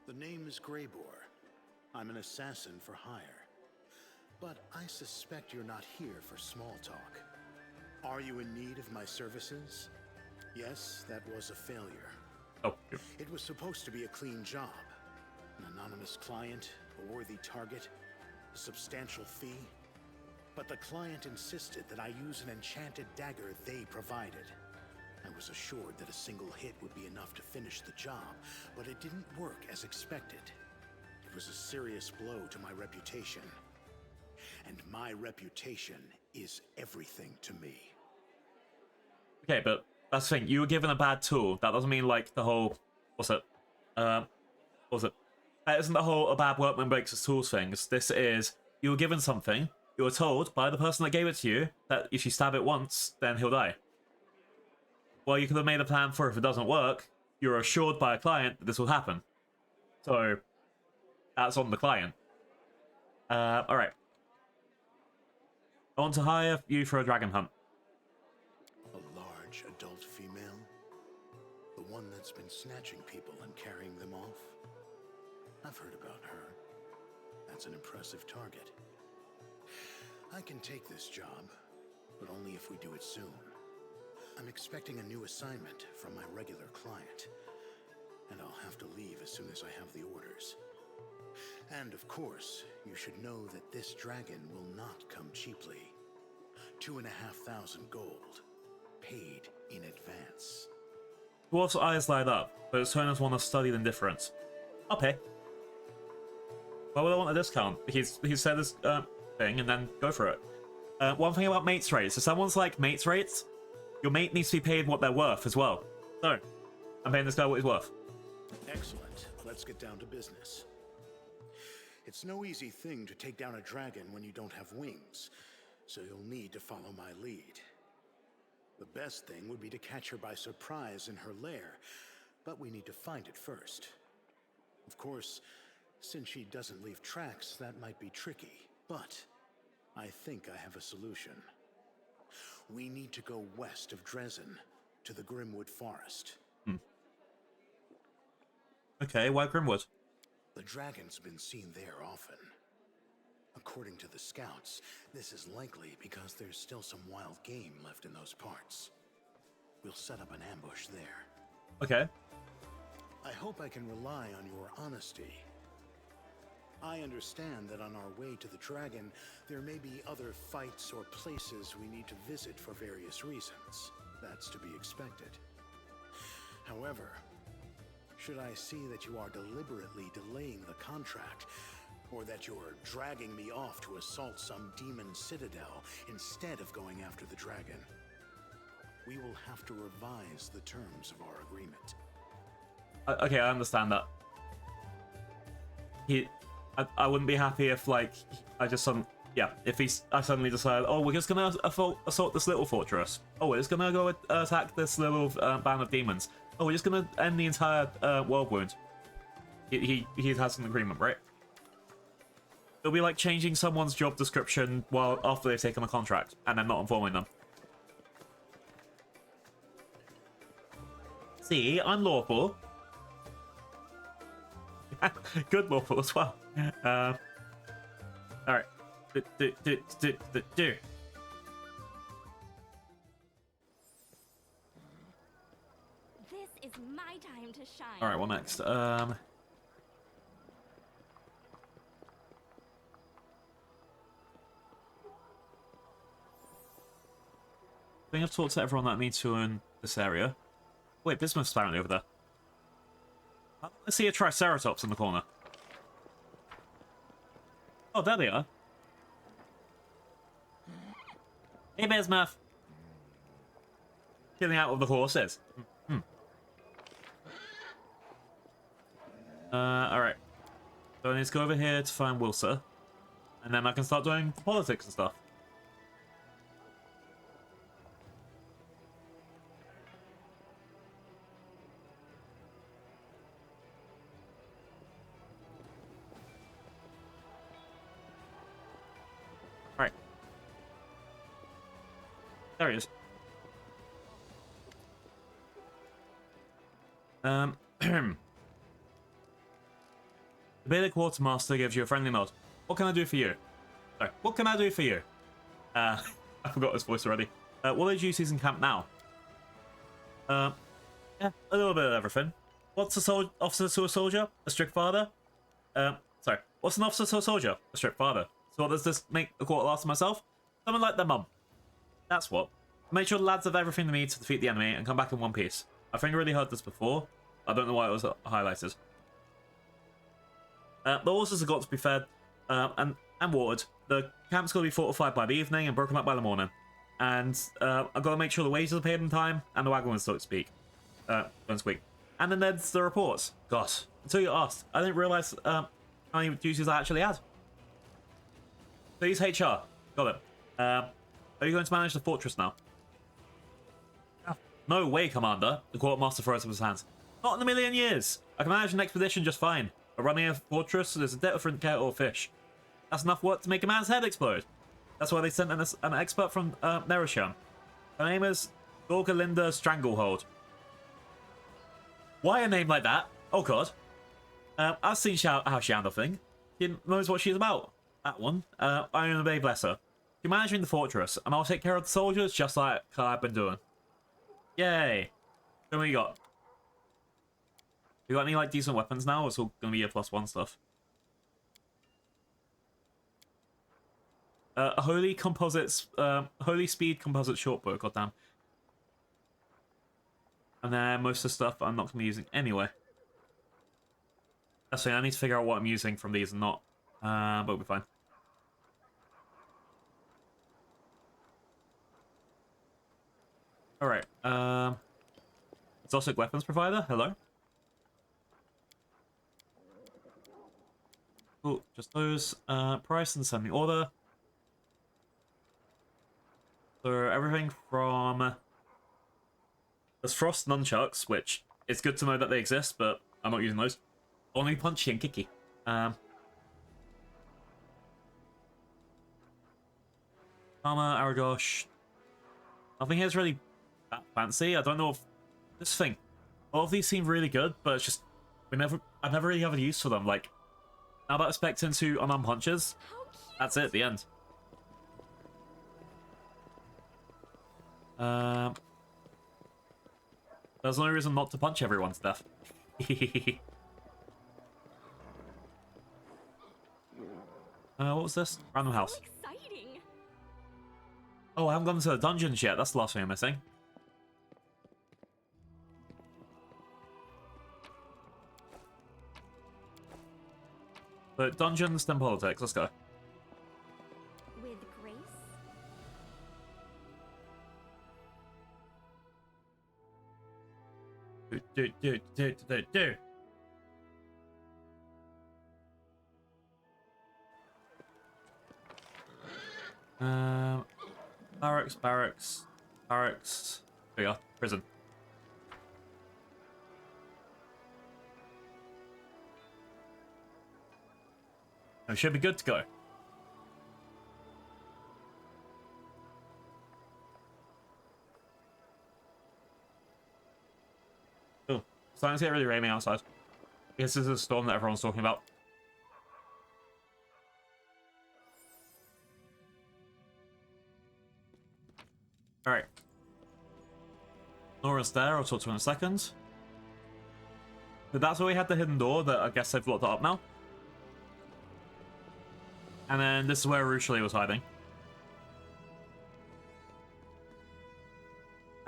The name is Greybore. I'm an assassin for hire. But I suspect you're not here for small talk. Are you in need of my services? Yes, that was a failure. Oh. It was supposed to be a clean job. An anonymous client, a worthy target, a substantial fee. But the client insisted that I use an enchanted dagger they provided. I was assured that a single hit would be enough to finish the job, but it didn't work as expected. It was a serious blow to my reputation. And my reputation is everything to me. Okay, but that's the thing. You were given a bad tool. That doesn't mean like the whole... What's it? That isn't the whole a bad workman breaks his tools things. This is, you were given something. You were told by the person that gave it to you that if you stab it once, then he'll die. Well, you could have made a plan for if it doesn't work. You're assured by a client that this will happen. So, that's on the client. Alright. I want to hire you for a dragon hunt. A large adult female? The one that's been snatching people and carrying them off? I've heard about her. That's an impressive target. I can take this job, but only if we do it soon. I'm expecting a new assignment from my regular client, and I'll have to leave as soon as I have the orders. And of course, you should know that this dragon will not come cheaply. 2,500 gold, paid in advance. Dwarf's eyes light up, but his tone is one of studied indifference. I'll pay. Why would I want a discount? He said this thing and then go for it. One thing about mates rates, if someone's like mates rates, your mate needs to be paid what they're worth as well. So, I'm paying this guy what he's worth. Excellent. Let's get down to business. It's no easy thing to take down a dragon when you don't have wings, so you'll need to follow my lead. The best thing would be to catch her by surprise in her lair, but we need to find it first. Of course, since she doesn't leave tracks, that might be tricky, but I think I have a solution. We need to go west of Dresden, to the Grimwood Forest. Okay, why Grimwood? The dragon's been seen there often. According to the scouts, this is likely because there's still some wild game left in those parts. We'll set up an ambush there. Okay. I hope I can rely on your honesty. I understand that on our way to the dragon, there may be other fights or places we need to visit for various reasons. That's to be expected. However, should I see that you are deliberately delaying the contract, or that you're dragging me off to assault some demon citadel instead of going after the dragon, we will have to revise the terms of our agreement. Okay, I understand that. I wouldn't be happy if, like, I suddenly decide, oh, we're just gonna assault this little fortress. Oh, we're just gonna go attack this little band of demons. Oh, we're just gonna end the entire world wound. He has an agreement, right? It'll be like changing someone's job description after they've taken a contract and then not informing them. See, I'm lawful. Good lawful as well. All right. Do. This is my time to shine. All right. What next? I think I've talked to everyone that I need to in this area. Wait, Bismuth's apparently over there. I see a Triceratops in the corner. Oh, there they are. Hey, Bismuth. Killing out with the horses. Alright. So I need to go over here to find Wilsa. And then I can start doing politics and stuff. Right. There he is. The Beta Quartermaster gives you a friendly nod. What can I do for you? Sorry, what can I do for you? I forgot his voice already. What are the duties in camp now? Yeah, a little bit of everything. What's a officer to a soldier? A strict father? Sorry. What's an officer to a soldier? A strict father. So what does this make a quarter last to myself? Someone like their mum. That's what. Make sure the lads have everything they need to defeat the enemy and come back in one piece. I think I already heard this before. I don't know why it was highlighted. The horses have got to be fed and watered. The camp's got to be fortified by the evening and broken up by the morning. And I've got to make sure the wages are paid in time and the wagons don't squeak. And then there's the reports. Gosh, until you asked, I didn't realise how many duties I actually had. Please, HR. Got it. Are you going to manage the fortress now? No way, Commander. The quartermaster throws up his hands. Not in a million years. I can manage an expedition just fine. But running a fortress is a different kettle of fish. That's enough work to make a man's head explode. That's why they sent an expert from Nerisham. Her name is Gorgalinda Stranglehold. Why a name like that? Oh god. I've seen how she handles things. She knows what she's about. That one. I obey, bless her. You're managing the fortress, and I'll take care of the soldiers just like I've been doing. Yay. So what you got? You got any like decent weapons now, or it's all gonna be your +1 stuff? A holy speed composite shortbow, goddamn. And then most of the stuff I'm not gonna be using anyway. Actually, I need to figure out what I'm using from these and not. But we'll be fine. Alright, exotic weapons provider. Hello. Cool. Just those. Price and sending order. So everything from there's Frost Nunchucks, which it's good to know that they exist, but I'm not using those. Only punchy and kicky. Armor, Aragosh. Nothing here's really that fancy. I don't know if this thing. All of these seem really good, but it's just I've never really had a use for them. Like now that I spec'd into unarmed punches, that's it. The end. There's no reason not to punch everyone to death. What was this? Random house. Exciting. Oh, I haven't gone to the dungeons yet. That's the last thing I'm missing. So dungeons, then politics. Let's go. With grace. Do. Barracks. There you go. Prison. We should be good to go. Oh, starting to get really raining outside. I guess this is a storm that everyone's talking about. Alright. Nora's there, I'll talk to her in a second. But that's where we had the hidden door that I guess they've locked it up now. And then this is where Rushlee was hiding.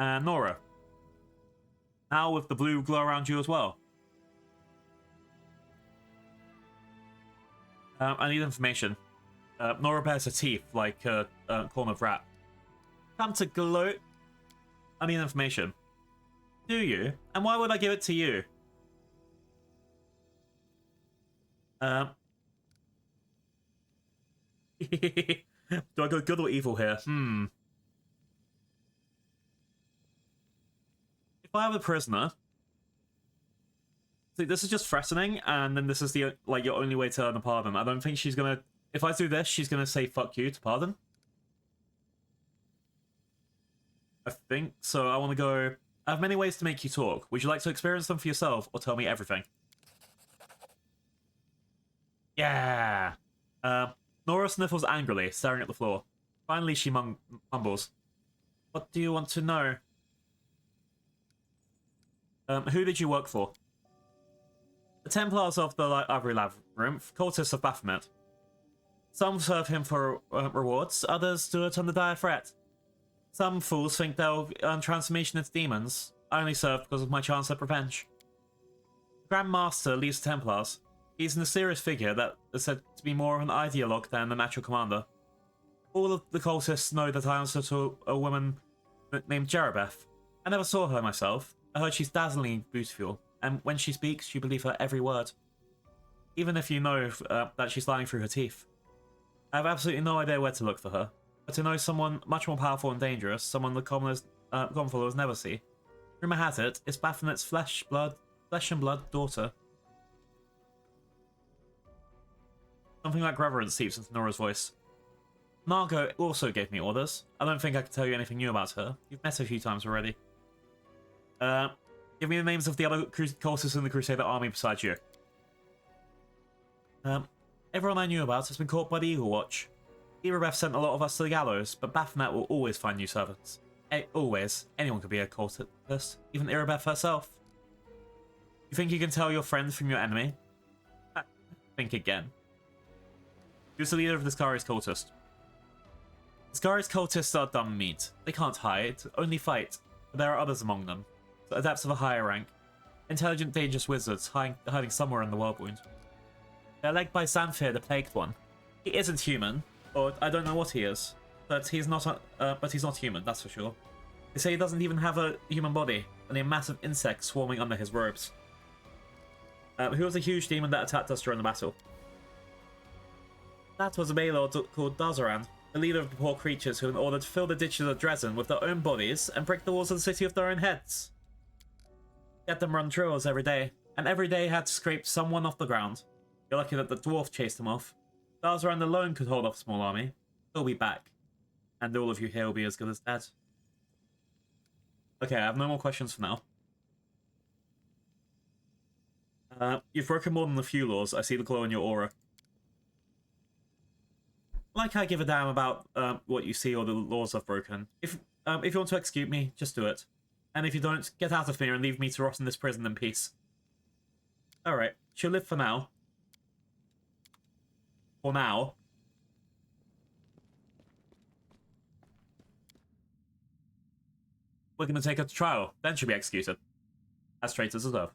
And Nora. Now with the blue glow around you as well. I need information. Nora bares her teeth like a corn of rat. Come to gloat. I need information. Do you? And why would I give it to you? Do I go good or evil here? If I have a prisoner, see, this is just threatening, and then this is the your only way to earn a pardon. I don't think she's gonna. If I do this, she's gonna say "fuck you" to pardon. I think so. I want to go. I have many ways to make you talk. Would you like to experience them for yourself, or tell me everything? Yeah. Nora sniffles angrily, staring at the floor. Finally, she mumbles. What do you want to know? Who did you work for? The Templars of the Library Labyrinth, cultists of Baphomet. Some serve him for rewards, others do it under dire threat. Some fools think they'll earn transformation into demons. I only serve because of my chance at revenge. The Grand Master leads the Templars. He's a mysterious figure that is said to be more of an ideologue than an actual commander. All of the cultists know that I answer to a woman named Jerabeth. I never saw her myself. I heard she's dazzlingly beautiful, and when she speaks, you believe her every word. Even if you know that she's lying through her teeth. I have absolutely no idea where to look for her. But to know someone much more powerful and dangerous, someone the common followers never see. Rumor has it, it's Baphomet's flesh and blood daughter. Something like reverence seeps into Nora's voice. Margot also gave me orders. I don't think I can tell you anything new about her. You've met her a few times already. Give me the names of the other cultists in the Crusader army besides you. Everyone I knew about has been caught by the Eagle Watch. Irabeth sent a lot of us to the gallows, but Baphomet will always find new servants. Always. Anyone could be a cultist, even Irabeth herself. You think you can tell your friend from your enemy? Think again. Who's the leader of the Skari's cultist? Skari's cultists are dumb meat. They can't hide, only fight. But there are others among them. Adepts of a higher rank. Intelligent, dangerous wizards hiding somewhere in the Worldwound. They're led by Zamfir, the Plagued One. He isn't human, or I don't know what he is, but he's not. But he's not human, that's for sure. They say he doesn't even have a human body. and a massive insect swarming under his robes. Who was a huge demon that attacked us during the battle? That was a Maelord called Dazaran, the leader of the poor creatures who had been ordered to fill the ditches of Dresden with their own bodies and break the walls of the city with their own heads. Get them run drills every day, and every day had to scrape someone off the ground. You're lucky that the dwarf chased him off. Dazaran alone could hold off a small army. He'll be back, and all of you here will be as good as dead. Okay, I have no more questions for now. You've broken more than a few laws. I see the glow in your aura. Like I give a damn about what you see or the laws I've broken. If you want to execute me, just do it. And if you don't, get out of here and leave me to rot in this prison in peace. Alright, she'll live for now. For now. We're going to take her to trial, then she'll be executed. As traitors deserve.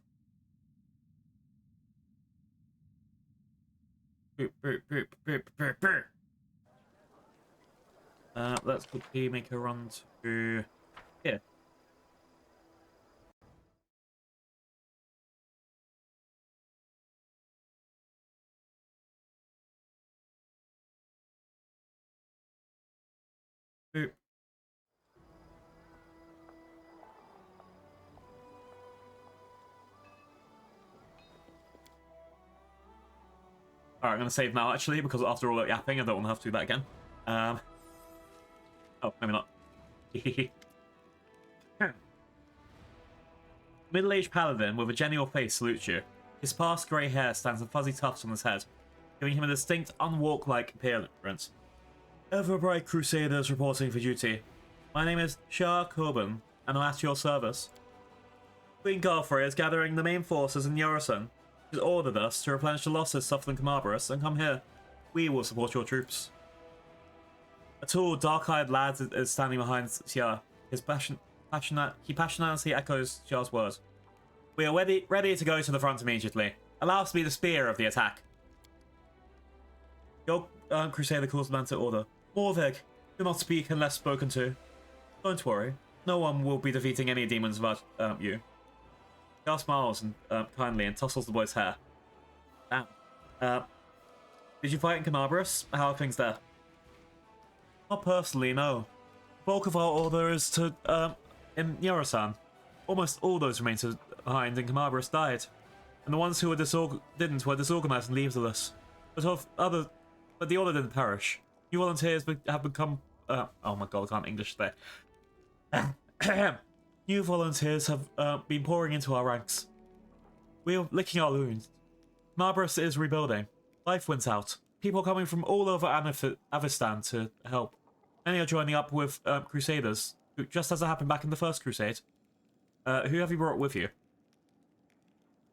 Let's quickly make her run to here. Boop. Alright, I'm going to save now, actually, because after all that yapping, I don't want to have to do that again. Oh, maybe not. Middle-aged paladin with a genial face salutes you. His sparse grey hair stands in fuzzy tufts on his head, giving him a distinct, unwalk-like appearance. Everbright Crusaders reporting for duty. My name is Shah Corbin, and I'm at your service. Queen Garfrey is gathering the main forces in Yorison. She's ordered us to replenish the losses suffered in Camabrus and come here. We will support your troops. A tall, dark-eyed lad is standing behind Xia. He passionately echoes Xia's words. We are ready to go to the front immediately. Allow us to be the spear of the attack. Your Crusader calls the man to order. Morvig, do not speak unless spoken to. Don't worry. No one will be defeating any demons without you. Xia smiles and kindly and tussles the boy's hair. Damn. Did you fight in Camabrus? How are things there? Not personally, no. The bulk of our order is to, in Yorosan. Almost all those remains behind in Camabrus died. And the ones who were disorganized and leaderless. But the order didn't perish. New volunteers have become, oh my god, I can't English there. New volunteers have been pouring into our ranks. We are licking our wounds. Camabrus is rebuilding. Life wins out. People are coming from all over Avistan to help. Many are joining up with Crusaders, just as it happened back in the First Crusade. Who have you brought with you?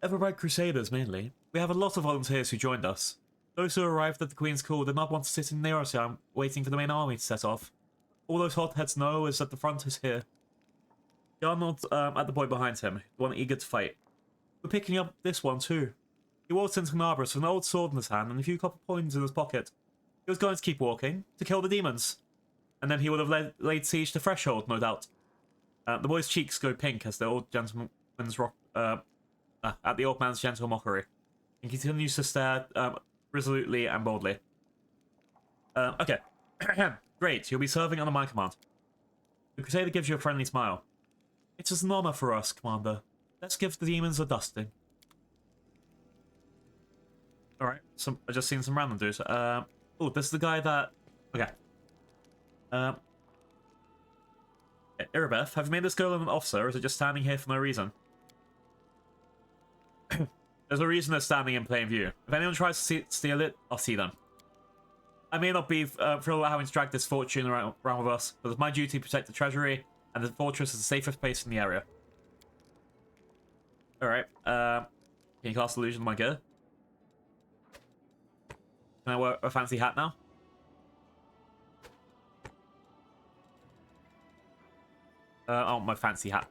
Everbright Crusaders, mainly. We have a lot of volunteers who joined us. Those who arrived at the Queen's Call did not want to sit in Nerosia waiting for the main army to set off. All those hotheads know is that the front is here. Arnold at the boy behind him, the one eager to fight. We're picking up this one too. He walked into Camabrus with an old sword in his hand and a few copper coins in his pocket. He was going to keep walking, to kill the demons. And then he would have laid siege to Threshold, no doubt. The boy's cheeks go pink as the old gentleman's at the old man's gentle mockery. He continues to stare resolutely and boldly. Okay. Great, you'll be serving under my command. The Crusader gives you a friendly smile. It is an honor for us, Commander. Let's give the demons a dusting. Alright, I just seen some random dudes. Oh, this is the guy that... Okay. Irabeth, have you made this girl an officer, or is it just standing here for no reason? There's a reason they're standing in plain view. If anyone tries to steal it, I'll see them. I may not be thrilled about having to drag this fortune around with us, but it's my duty to protect the treasury, and the fortress is the safest place in the area. Alright, can you cast Illusion on my gear? Can I wear a fancy hat now? Oh, my fancy hat.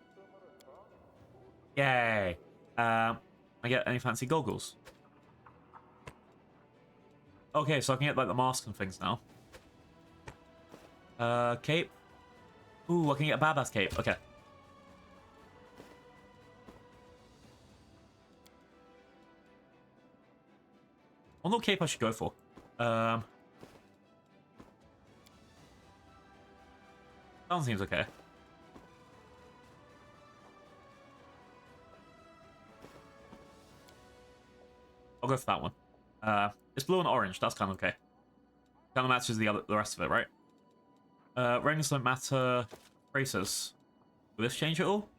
Yay! I get any fancy goggles? Okay, so I can get like the mask and things now. Cape. Ooh, I can get a badass cape. Okay. What little cape I should go for? Sound seems okay. I'll go for that one. It's blue and orange. That's kind of okay. Kind of matches the rest of it, right? Rings don't matter. Braces. Will this change at all?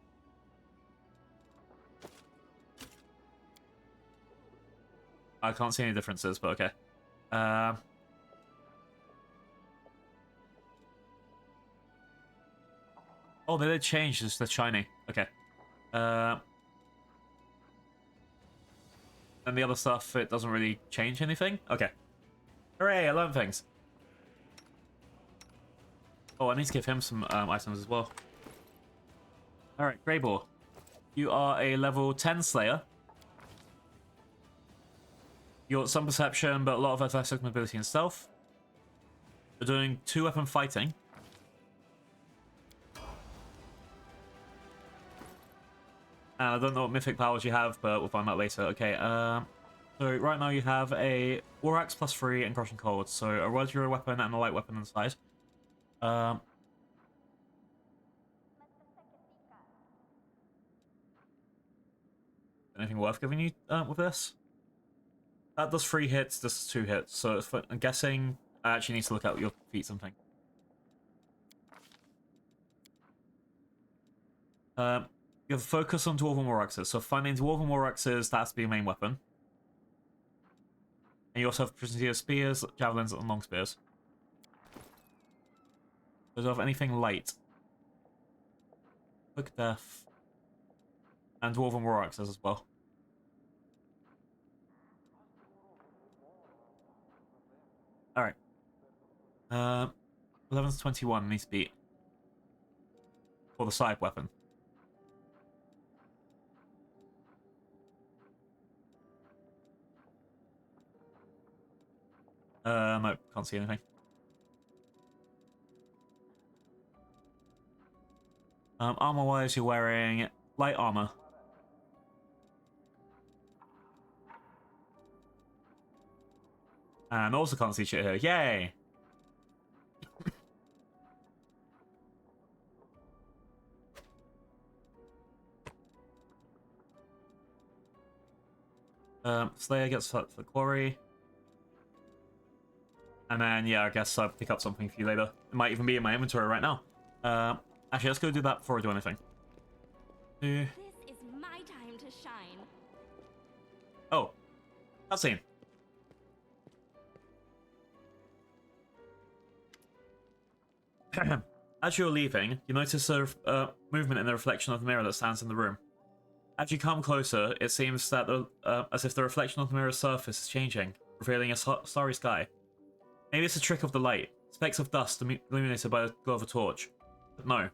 I can't see any differences, but okay. Oh, they did change. It's the shiny. Okay. And the other stuff, it doesn't really change anything? Okay. Hooray, I learned things. Oh, I need to give him some items as well. Alright, Greybore. You are a level 10 Slayer. You got some perception, but a lot of athletic mobility and stealth. You're doing 2-weapon fighting. And I don't know what mythic powers you have, but we'll find out later. Okay, so right now you have a War Axe +3 and Crushing Cold. So a regular weapon and a light weapon inside. Anything worth giving you with this? That does 3 hits, this is 2 hits. So if, I'm guessing I actually need to look at your feet something. You have a focus on Dwarven War Axes. So finding Dwarven War Axes, that has to be your main weapon. And you also have proficiency of spears, javelins, and long spears. Does it have anything light? Quick Death. And Dwarven War Axes as well. Alright. 11's 21 needs to beat. For the side weapon. No, can't see anything. Armor-wise, you're wearing light armor. And also can't see shit here. Yay! Slayer gets for quarry. And then, yeah, I guess I'll pick up something for you later. It might even be in my inventory right now. Actually, let's go do that before I do anything. This is my time to shine. Oh, cutscene. As you're leaving, you notice a movement in the reflection of the mirror that stands in the room. As you come closer, it seems that as if the reflection of the mirror's surface is changing, revealing a starry sky. Maybe it's a trick of the light, specks of dust illuminated by the glow of a torch. But no.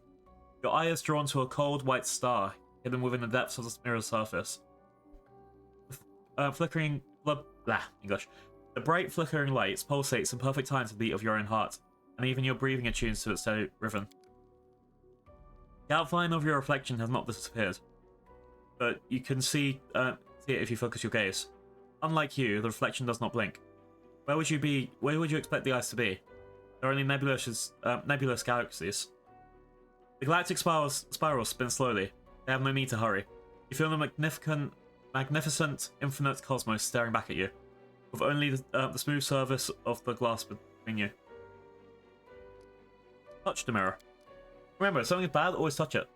Your eye is drawn to a cold white star hidden within the depths of the mirror's surface. Flickering... English. The bright flickering lights pulsates in perfect time to the beat of your own heart, and even your breathing attunes to its steady rhythm. The outline of your reflection has not disappeared, but you can see it if you focus your gaze. Unlike you, the reflection does not blink. Where would you expect the eyes to be? They're only nebulous galaxies. The galactic spirals spin slowly. They have no need to hurry. You feel the magnificent, infinite cosmos staring back at you, with only the smooth surface of the glass between you. Touch the mirror. Remember, if something is bad, always touch it.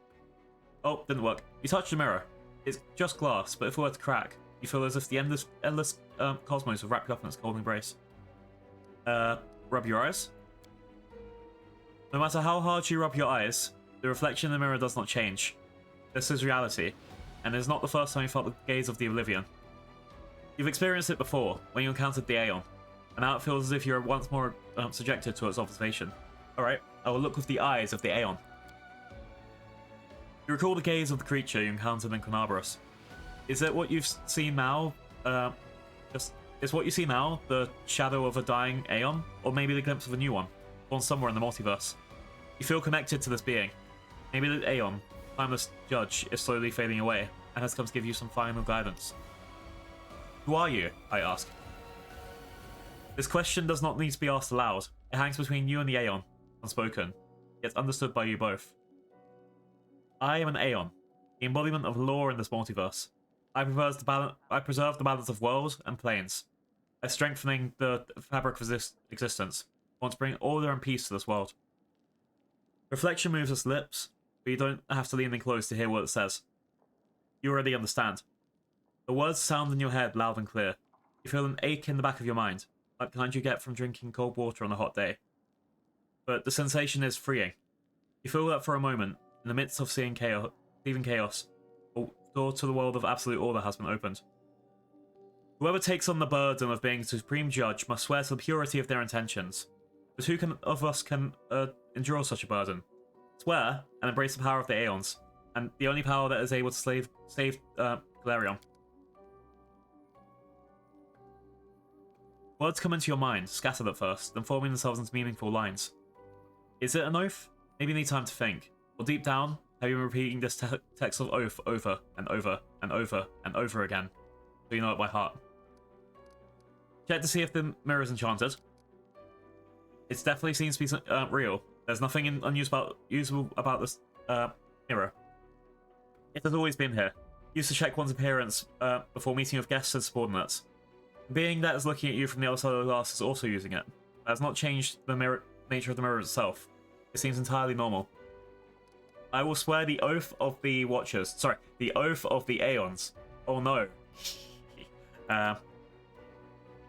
Oh, didn't work. You touch the mirror. It's just glass, but if it were to crack, you feel as if the endless cosmos would wrap you up in its cold embrace. Rub your eyes. No matter how hard you rub your eyes, the reflection in the mirror does not change. This is reality, and it is not the first time you felt the gaze of the Oblivion. You've experienced it before, when you encountered the Aeon, and now it feels as if you are once more subjected to its observation. Alright, I will look with the eyes of the Aeon. You recall the gaze of the creature you encountered in Carnaborous. Is it what you've seen now? Is what you see now the shadow of a dying Aeon, or maybe the glimpse of a new one, born somewhere in the multiverse? You feel connected to this being. Maybe the Aeon, timeless judge, is slowly fading away, and has come to give you some final guidance. Who are you? I ask. This question does not need to be asked aloud. It hangs between you and the Aeon, unspoken, yet understood by you both. I am an Aeon, the embodiment of law in this multiverse. I preserve the balance of worlds and planes. By strengthening the fabric of this existence, I want to bring order and peace to this world. Reflection moves its lips, but you don't have to lean in close to hear what it says. You already understand. The words sound in your head loud and clear. You feel an ache in the back of your mind, like the kind you get from drinking cold water on a hot day. But the sensation is freeing. You feel that for a moment, in the midst of seeing chaos, a door to the world of absolute order has been opened. Whoever takes on the burden of being the supreme judge must swear to the purity of their intentions. But who of us can endure such a burden? Swear and embrace the power of the Aeons, and the only power that is able to save Galerion. Words come into your mind, scattered at first, then forming themselves into meaningful lines. Is it an oath? Maybe you need time to think. Or deep down, have you been repeating this text of oath over and over and over and over again, so you know it by heart? Check to see if the mirror is enchanted. It definitely seems to be real. There's nothing usable about this mirror. It has always been here. Used to check one's appearance before meeting with guests and subordinates. The being that is looking at you from the other side of the glass is also using it. That has not changed the nature of the mirror itself. It seems entirely normal. I will swear the oath of the Watchers. Sorry, the oath of the Aeons. Oh no. The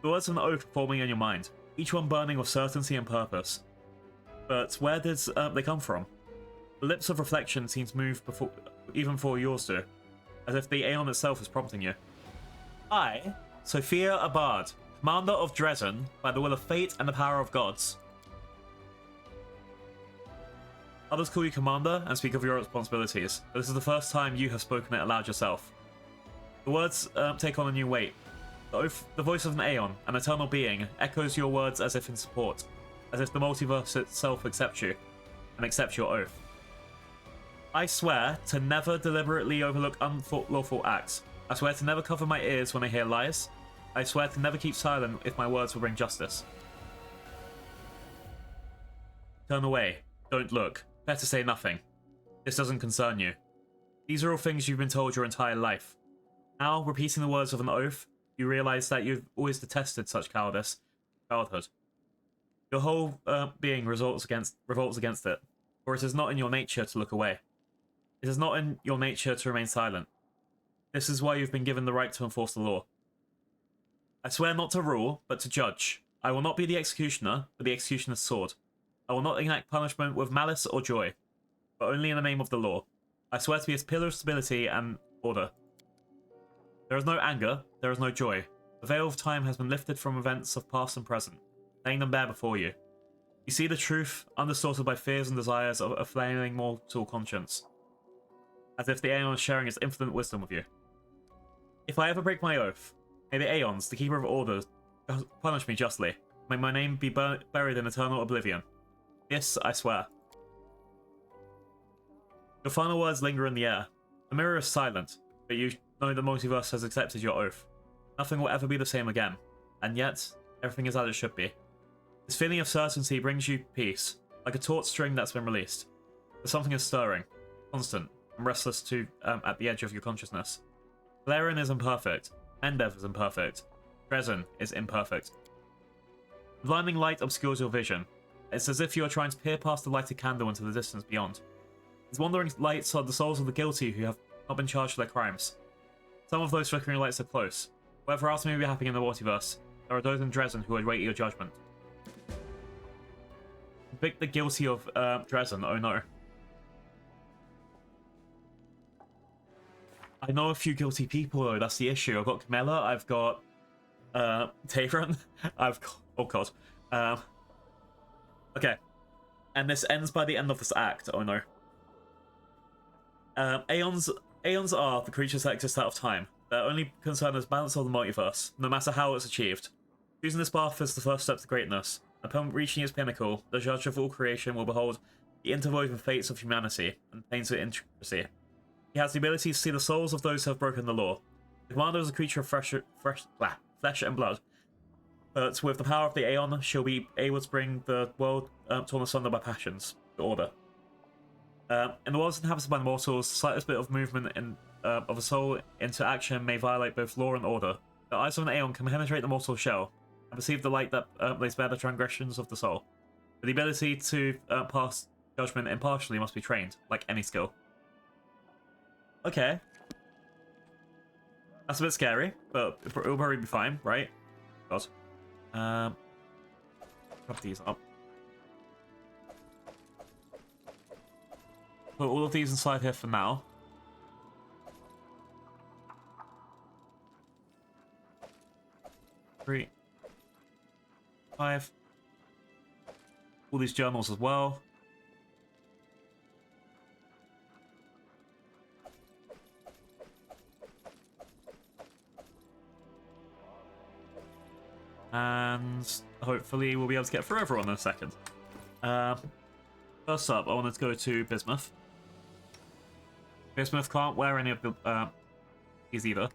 words of an oath forming in your mind, each one burning with certainty and purpose. But where did they come from? The lips of reflection seem to move even before yours do, as if the Aeon itself is prompting you. I, Sophia Abad, commander of Dresden, by the will of fate and the power of gods. Others call you commander and speak of your responsibilities, but this is the first time you have spoken it aloud yourself. The words take on a new weight. The voice of an Aeon, an eternal being, echoes your words as if in support, as if the multiverse itself accepts you, and accepts your oath. I swear to never deliberately overlook unlawful acts. I swear to never cover my ears when I hear lies. I swear to never keep silent if my words will bring justice. Turn away. Don't look. Better say nothing. This doesn't concern you. These are all things you've been told your entire life. Now, repeating the words of an oath, you realize that you've always detested such cowardice, childhood. Your whole being revolts against it, for it is not in your nature to look away. It is not in your nature to remain silent. This is why you've been given the right to enforce the law. I swear not to rule, but to judge. I will not be the executioner, but the executioner's sword. I will not enact punishment with malice or joy, but only in the name of the law. I swear to be a pillar of stability and order. There is no anger, there is no joy. The veil of time has been lifted from events of past and present, laying them bare before you. You see the truth, undistorted by fears and desires of a flaming mortal conscience, as if the Aeon is sharing its infinite wisdom with you. If I ever break my oath, may the Aeons, the keeper of order, punish me justly. May my name be buried in eternal oblivion. This I swear. Your final words linger in the air. The mirror is silent, but you know the multiverse has accepted your oath. Nothing will ever be the same again, and yet, everything is as it should be. This feeling of certainty brings you peace, like a taut string that's been released. But something is stirring, constant, and restless at the edge of your consciousness. Galerion is imperfect, Endev is imperfect, Dresden is imperfect. The blinding light obscures your vision. It's as if you are trying to peer past the lighted candle into the distance beyond. These wandering lights are the souls of the guilty who have not been charged for their crimes. Some of those flickering lights are close. Whatever else may be happening in the multiverse, there are those in Dresden who await your judgment. Convict the guilty of Dresden, oh no. I know a few guilty people though, that's the issue. I've got Camilla, I've got Tavron, I've got... oh god. Okay. And this ends by the end of this act, oh no. Aeons are the creatures that exist out of time. Their only concern is balance of the multiverse, no matter how it's achieved. Choosing this path is the first step to greatness. Upon reaching its pinnacle, the judge of all creation will behold the interwoven fates of humanity and paint it intricacy. He has the ability to see the souls of those who have broken the law. The commander is a creature of flesh and blood. But with the power of the Aeon, she'll be able to bring the world torn asunder by passions, the Order. In the worlds inhabited by the mortals, the slightest bit of movement of a soul into action may violate both law and order. The eyes of an Aeon can penetrate the mortal shell and perceive the light that lays bare the transgressions of the soul. But the ability to pass judgment impartially must be trained, like any skill. Okay. That's a bit scary, but it'll probably be fine, right? God. Put these up. Put all of these inside here for now. Three. 5. All these journals as well. And hopefully we'll be able to get through everyone in a second. First up, I wanted to go to Bismuth. Bismuth can't wear any of the these either.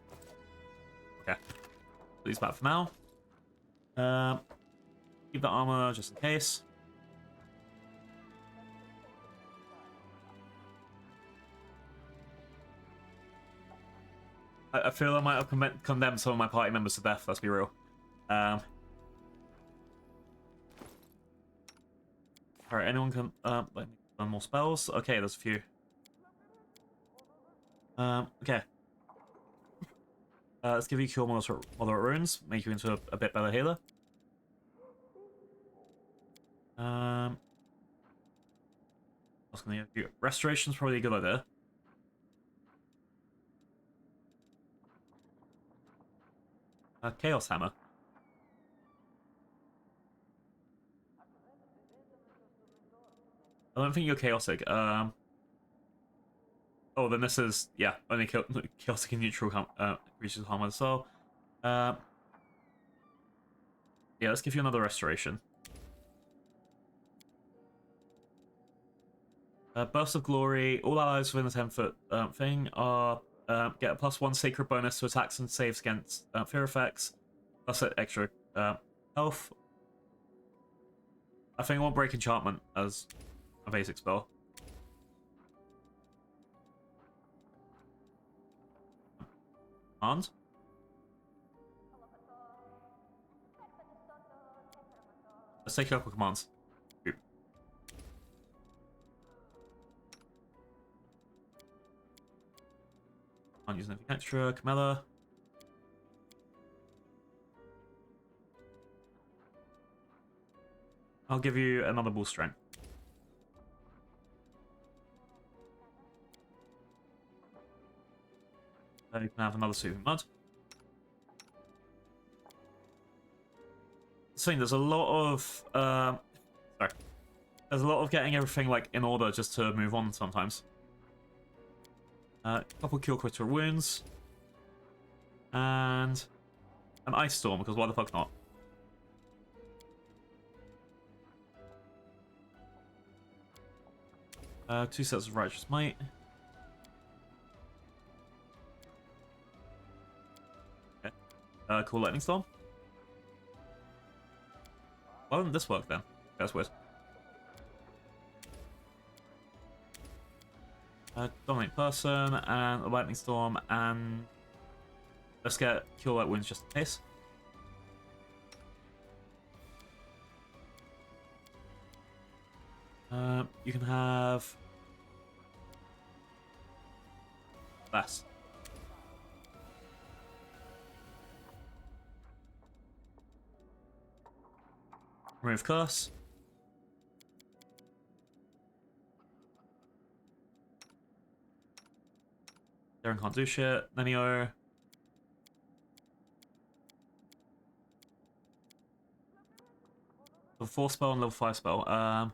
Okay. Put these back for now. Keep the armor just in case. I feel I might have condemned some of my party members to death, let's be real. Alright, anyone can let me run more spells? Okay, there's a few. Okay. Let's give you cure moderate runes, make you into a bit better healer. I was gonna give you restoration's probably a good idea. Chaos Hammer. I don't think you're chaotic. Oh, then this is, yeah, only chaotic and neutral creatures harm as well. Yeah, let's give you another restoration. Burst of Glory. All allies within the 10-foot thing are get a +1 sacred bonus to attacks and saves against fear effects, plus extra health. I think I want Break Enchantment as a basic spell. And let's take a couple commands. Can't use anything extra. Camilla. I'll give you another bull strength. So you can have another soothing mud. Thing, there's a lot of sorry. There's a lot of getting everything like in order just to move on sometimes. A couple cure critical wounds. And an ice storm, because why the fuck not? Two sets of righteous might. Okay. Cool lightning storm. Why didn't this work then? That's weird. Dominate person and a lightning storm, and let's get cure light wounds just in case. You can have less. Remove curse. Darren can't do shit. Nenio. Level 4 spell and level 5 spell.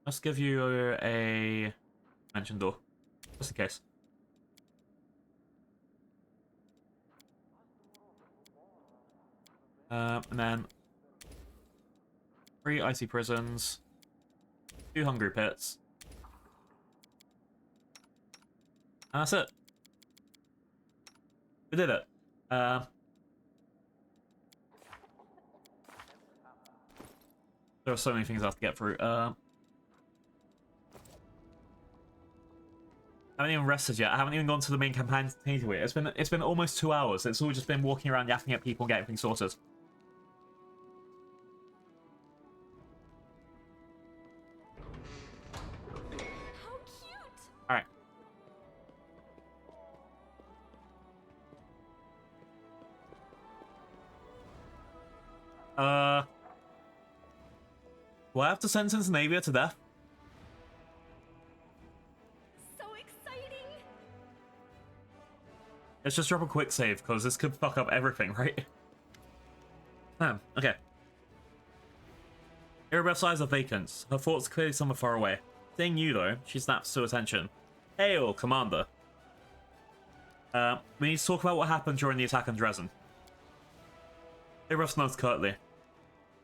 Let's give you a dimension door, just in case. And then 3 icy prisons, 2 hungry pits, And that's it. We did it. There are so many things I have to get through. I haven't even rested yet. I haven't even gone to the main campaign to it. It's been almost 2 hours. It's all just been walking around yapping at people and getting things sorted. How cute! Alright. Do I have to sentence Navia to death? So exciting! Let's just drop a quick save, because this could fuck up everything, right? Okay. Irabeth's eyes are vacant. Her thoughts are clearly somewhere far away. Seeing you, though, she snaps to attention. Hail, Commander. We need to talk about what happened during the attack on Dresden. Irabeth nods curtly.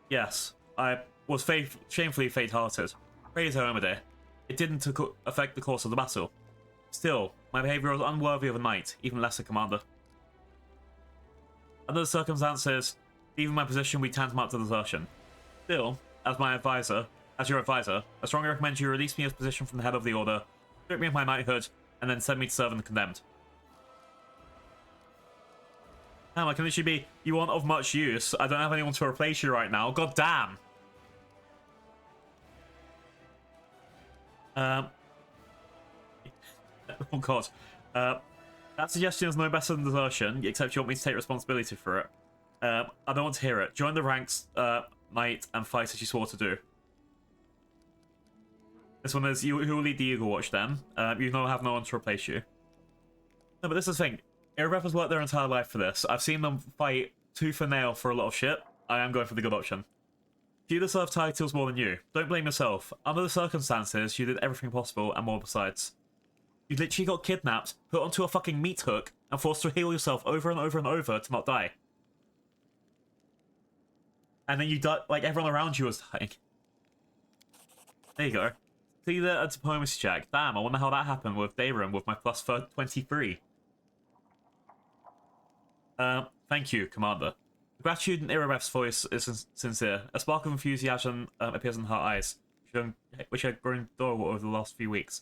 Yes, I was shamefully faint-hearted. Praise Hermide. It didn't affect the course of the battle. Still, my behavior was unworthy of a knight, even less a commander. Under the circumstances, even my position would be tantamount to desertion. Still, as your advisor, I strongly recommend you release me as position from the head of the order, strip me of my knighthood, and then send me to serve in the condemned. Damn, I can literally be, you aren't of much use. I don't have anyone to replace you right now. God damn. Oh god. That suggestion is no better than desertion, except you want me to take responsibility for it. I don't want to hear it. Join the ranks, knight, and fight as you swore to do. This one is, you who will lead the Eagle Watch then. You know have no one to replace you. No, but this is the thing. Irabeth has worked their entire life for this. I've seen them fight tooth and nail for a lot of shit. I am going for the good option. Few deserve titles more than you. Don't blame yourself. Under the circumstances, you did everything possible and more besides. You literally got kidnapped, put onto a fucking meat hook, and forced to heal yourself over and over and over to not die. And then you died, like everyone around you was dying. There you go. See a diplomacy check. Damn, I wonder how that happened with Dayram with my plus 23. Thank you, Commander. The gratitude in Irabeth's voice is sincere. A spark of enthusiasm appears in her eyes, which had grown adorable over the last few weeks.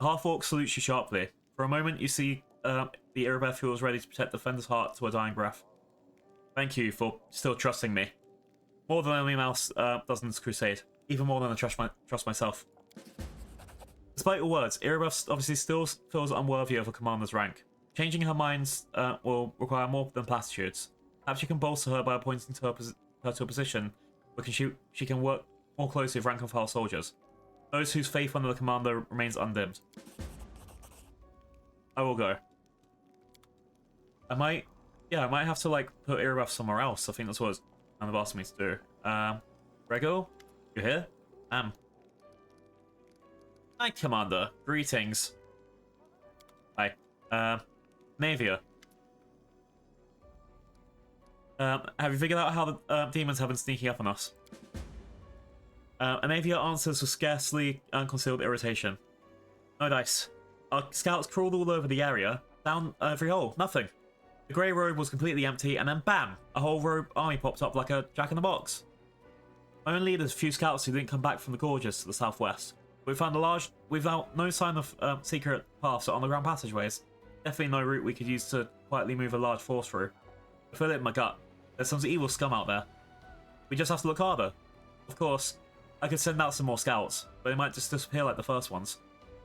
The half-orc salutes you sharply. For a moment, you see the Irabeth who was ready to protect the defender's heart to her dying breath. Thank you for still trusting me. More than anyone else does in this crusade. Even more than I trust myself. Despite your words, Irabeth obviously still feels unworthy of a commander's rank. Changing her minds will require more than platitudes. Perhaps you can bolster her by appointing her to a position where she can work more closely with rank-and-file soldiers. Those whose faith under the commander remains undimmed. I will go. I might have to like put Irabeth somewhere else. I think that's what kind of asking me to do. Rego, you here? Hi, Commander. Greetings. Hi. Navia. Have you figured out how the demons have been sneaking up on us? Navia answers with scarcely unconcealed irritation. No dice. Our scouts crawled all over the area, down every hole, nothing. The grey road was completely empty, and then bam! A whole rogue army popped up like a jack-in-the-box. My own leaders, a few scouts who didn't come back from the gorges to the southwest. We found without no sign of secret paths or underground passageways. Definitely no route we could use to quietly move a large force through. I feel it in my gut. There's some evil scum out there. We just have to look harder. Of course, I could send out some more scouts, but they might just disappear like the first ones.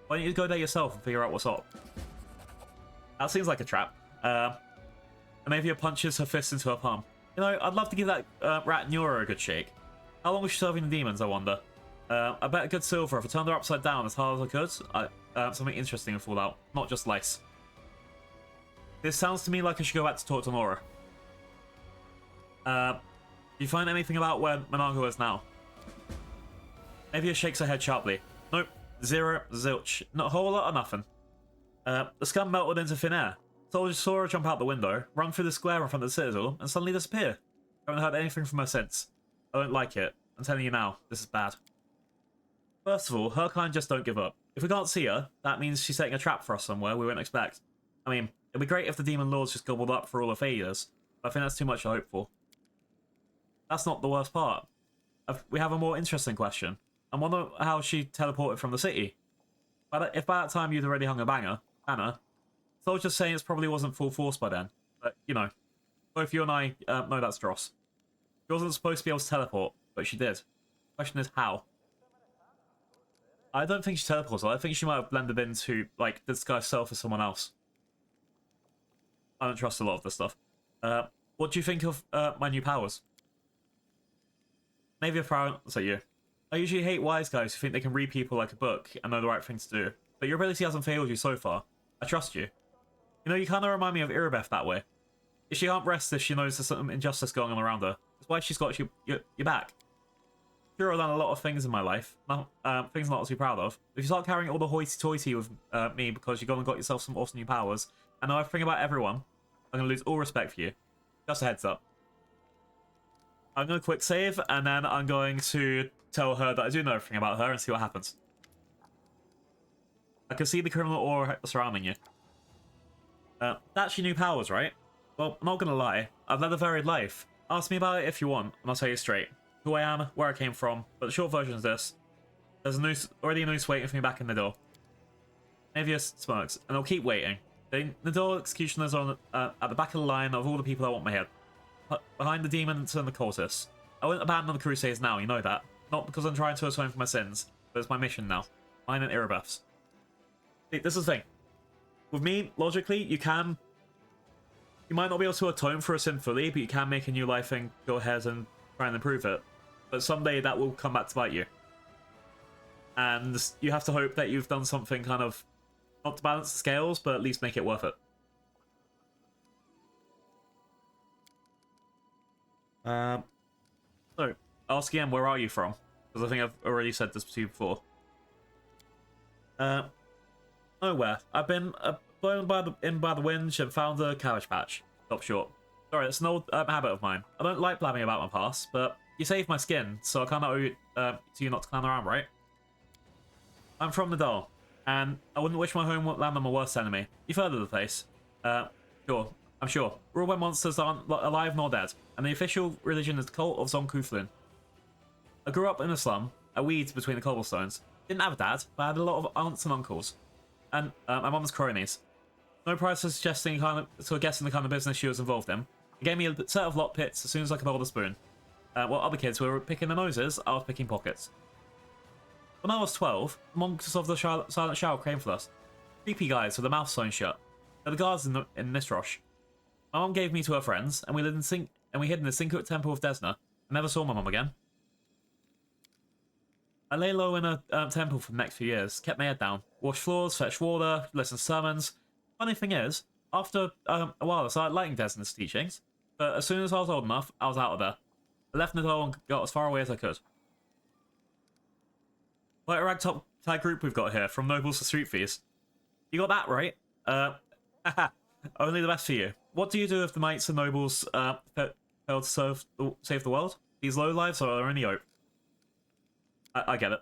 Why don't you go there yourself and figure out what's up? That seems like a trap. Anavia punches her fist into her palm. You know, I'd love to give that rat Neuro a good shake. How long was she serving the demons, I wonder? I bet a good silver if I turned her upside down as hard as I could. Something interesting would fall out, not just lice. This sounds to me like I should go back to talk to Nora. Do you find anything about where Monago is now? Navia shakes her head sharply. Nope. Zero. Zilch. Not a whole lot or nothing. The scum melted into thin air. Soldiers saw her jump out the window, run through the square in front of the citadel, and suddenly disappear. Haven't heard anything from her since. I don't like it. I'm telling you now, this is bad. First of all, her kind just don't give up. If we can't see her, that means she's setting a trap for us somewhere we wouldn't expect. I mean, it'd be great if the Demon Lords just gobbled up for all her failures, but I think that's too much to hope for. That's not the worst part. We have a more interesting question. I wonder how she teleported from the city. If by that time you'd already hung a banner, so I was just saying it probably wasn't full force by then. But, you know, both you and I know that's dross. She wasn't supposed to be able to teleport, but she did. The question is how? I don't think she teleported. I think she might have blended into, like, disguise herself as someone else. I don't trust a lot of this stuff. What do you think of my new powers? Maybe a proud at you. I usually hate wise guys who think they can read people like a book and know the right thing to do, but your ability hasn't failed you so far. I trust you. You know, you kind of remind me of Irabeth that way. If she can't rest if she knows there's some injustice going on around her, that's why she's got your back. Sure, I've done a lot of things in my life, things not to be proud of. If you start carrying all the hoity-toity with me because you've gone and got yourself some awesome new powers, and know everything about everyone, I'm going to lose all respect for you. Just a heads up. I'm going to quick save, and then I'm going to tell her that I do know everything about her and see what happens. I can see the criminal aura surrounding you. That's your new powers, right? Well, I'm not going to lie. I've led a varied life. Ask me about it if you want, and I'll tell you straight. Who I am, where I came from, but the short version is this. There's already a noose waiting for me back in the door. Navius smirks, and I'll keep waiting. The door executioners are at the back of the line of all the people I want my head. Behind the demons and the cultists. I wouldn't abandon the Crusades now, you know that. Not because I'm trying to atone for my sins, but it's my mission now. Mine and Irabeth's. See, this is the thing. With me, logically, you might not be able to atone for a sin fully, but you can make a new life and go ahead and try and improve it. But someday that will come back to bite you. And you have to hope that you've done something kind of, not to balance the scales, but at least make it worth it. So, ask again, where are you from? Because I think I've already said this to you before. Nowhere. I've been blown by the wind and found the cabbage patch. Stop short. Sorry, that's an old habit of mine. I don't like blabbing about my past, but you saved my skin, so I kind of owe it to you not to clown around, right? I'm from Nadal, and I wouldn't wish my homeland on my worst enemy. You've heard of the place. Sure. I'm sure. Ruled by monsters that aren't alive nor dead, and the official religion is the cult of Zonkuflin. I grew up in a slum, a weed between the cobblestones. Didn't have a dad, but I had a lot of aunts and uncles. And my mum's cronies. No prize for guessing the kind of business she was involved in. He gave me a set of lock pits as soon as I could hold a spoon. While other kids were picking their noses, I was picking pockets. When I was 12, the monks of the Silent Shower came for us. Creepy guys with their mouths sewn shut. They're the guards in Nisrosh. My mum gave me to her friends, and we hid in the secret temple of Desna. I never saw my mum again. I lay low in a temple for the next few years, kept my head down, washed floors, fetched water, listened to sermons. Funny thing is, after a while I started liking Desna's teachings, but as soon as I was old enough, I was out of there. I left Nadal and got as far away as I could. Quite a ragtag group we've got here, from nobles to street thieves. You got that right? Only the best for you. What do you do if the knights and nobles fail to save the world? These lowlives are our only hope. I get it.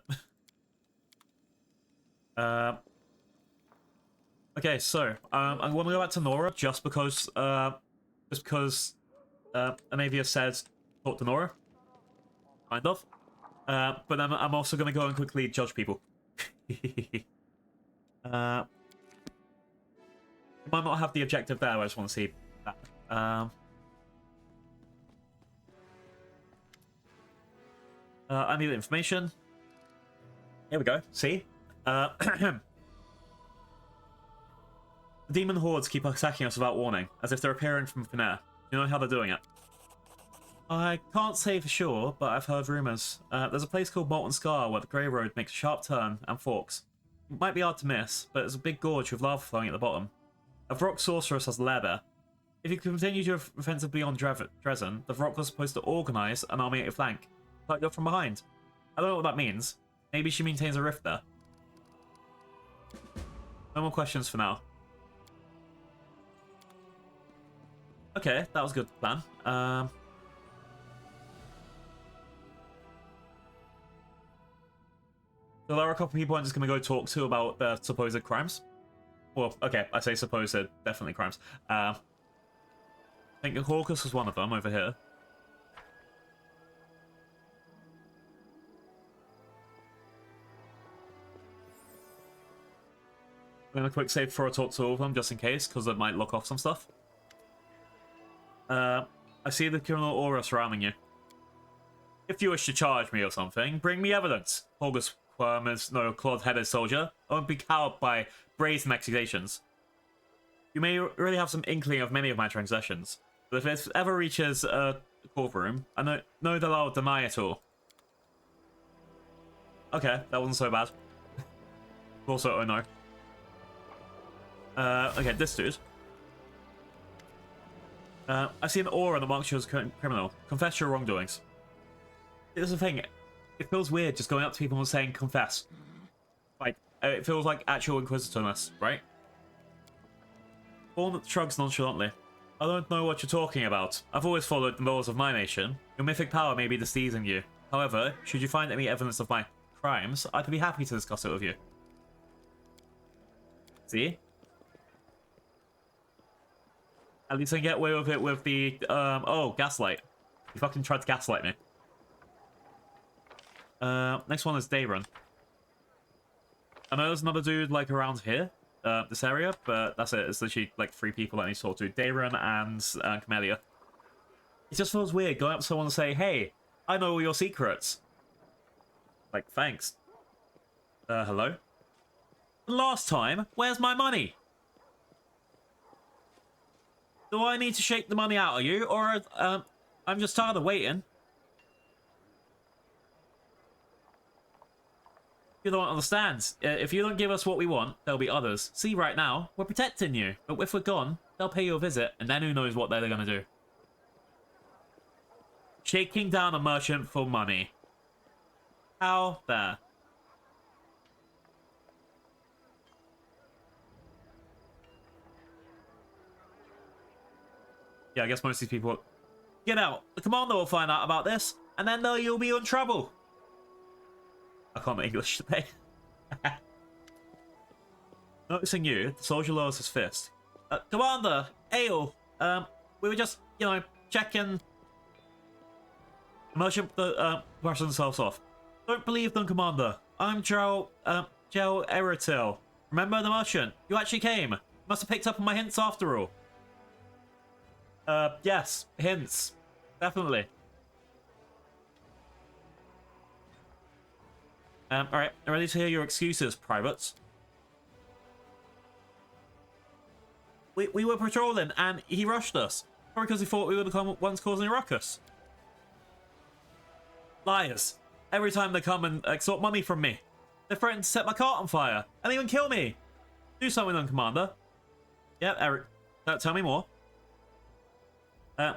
Okay, so I'm going to go back to Nora just because Anavia said talk to Nora, kind of. But then I'm also going to go and quickly judge people. You might not have the objective there. I just want to see that. I need the information. Here we go. See? The demon hordes keep attacking us without warning, as if they're appearing from thin air. You know how they're doing it? I can't say for sure, but I've heard rumours. There's a place called Molten Scar where the Grey Road makes a sharp turn and forks. It might be hard to miss, but it's a big gorge with lava flowing at the bottom. A Vrock sorceress has a lair there. If you continue your offensive beyond Dresden, the Vrock was supposed to organise an army at your flank. Cut you up from behind. I don't know what that means. Maybe she maintains a rift there. No more questions for now. Okay, that was a good plan. So there are a couple people I'm just gonna go talk to about their supposed crimes. Well, okay, I say supposed, definitely crimes. I think Caucus was one of them over here. I'm gonna quick save before I talk to all of them, just in case, because it might lock off some stuff. I see the criminal aura surrounding you. If you wish to charge me or something, bring me evidence. August Quirm is no clod-headed soldier. I won't be cowed by brazen accusations. You may really have some inkling of many of my transgressions, but if it ever reaches a courtroom, I know that I'll deny it all. Okay, that wasn't so bad. Also, oh no. Okay, this dude. I see an aura that marks you as a criminal. Confess your wrongdoings. Here's the thing. It feels weird just going up to people and saying, confess. Like, it feels like actual inquisitiveness, right? Fawn shrugs nonchalantly. I don't know what you're talking about. I've always followed the laws of my nation. Your mythic power may be deceiving you. However, should you find any evidence of my crimes, I'd be happy to discuss it with you. See? At least I can get away with it with the, oh, gaslight. You fucking tried to gaslight me. Next one is Dayron. I know there's another dude, like, around here, this area, but that's it. It's literally, like, 3 people that I need to talk to. Dayron and Camellia. It just feels weird going up to someone and say, hey, I know all your secrets. Like, thanks. Hello? Last time, where's my money? Do I need to shake the money out of you, or, I'm just tired of waiting? You don't understand. If you don't give us what we want, there'll be others. See, right now, we're protecting you. But if we're gone, they'll pay you a visit, and then who knows what they're gonna do. Shaking down a merchant for money. How there? Yeah, I guess most of these people... Get out! The commander will find out about this, and then you'll be in trouble! I can't make English today. Noticing you, the soldier lowers his fist. Commander! Ale! We were just, you know, checking... The merchant brushes themselves off. Don't believe them, Commander. I'm Joe Eritil. Remember the merchant? You actually came. Must have picked up on my hints after all. Yes. Hints. Definitely. Alright. I'm ready to hear your excuses, privates. We were patrolling, and he rushed us. Probably because he thought we were the ones causing a ruckus. Liars. Every time they come and extort money from me. They threaten to set my cart on fire, and even kill me. Do something then, Commander. Yeah, Eric. Tell me more.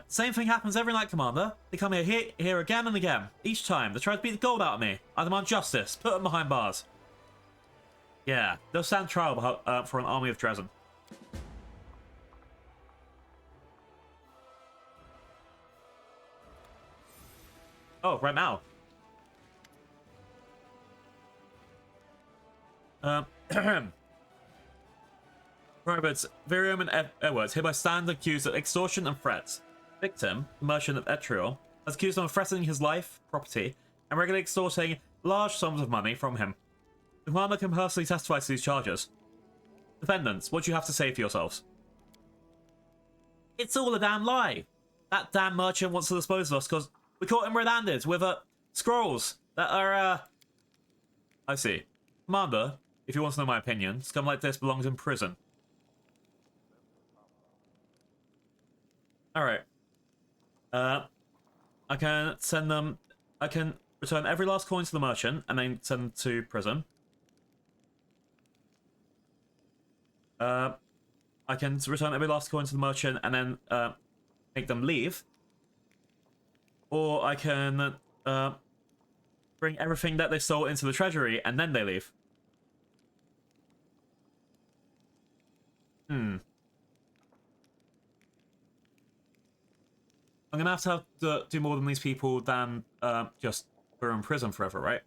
Same thing happens every night, Commander. They come here again and again. Each time, they try to beat the gold out of me. I demand justice. Put them behind bars. Yeah, they'll stand trial for an army of Dresden. Oh, right now. Privates Virium and Edwards hereby stand accused of extortion and threats. Victim, the merchant of Etriol, has accused them of threatening his life, property, and regularly extorting large sums of money from him. The commander can personally testify to these charges. Defendants, what do you have to say for yourselves? It's all a damn lie. That damn merchant wants to dispose of us because we caught him red-handed with scrolls that are, I see. Commander, if you want to know my opinion, scum like this belongs in prison. Alright. I can send them... I can return every last coin to the merchant and then send them to prison. I can return every last coin to the merchant and then make them leave. Or I can bring everything that they stole into the treasury and then they leave. I'm gonna have to do more than these people than just we're in prison forever, right?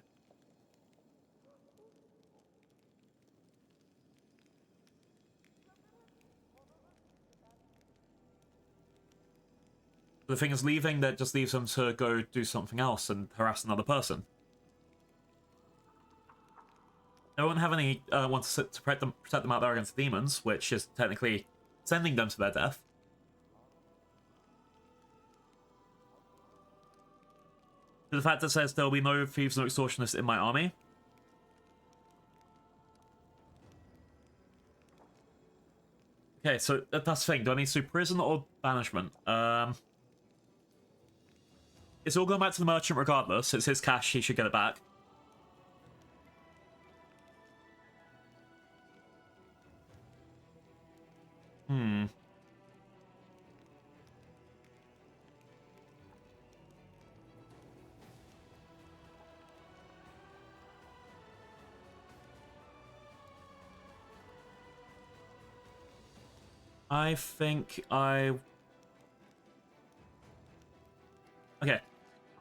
The thing is, leaving that just leaves them to go do something else and harass another person. They won't have any want to protect them out there against the demons, which is technically sending them to their death. To the fact that says there will be no thieves, no extortionists in my army. Okay, so that's the thing. Do I need to do prison or banishment? It's all going back to the merchant regardless. It's his cash, he should get it back. I think I... Okay,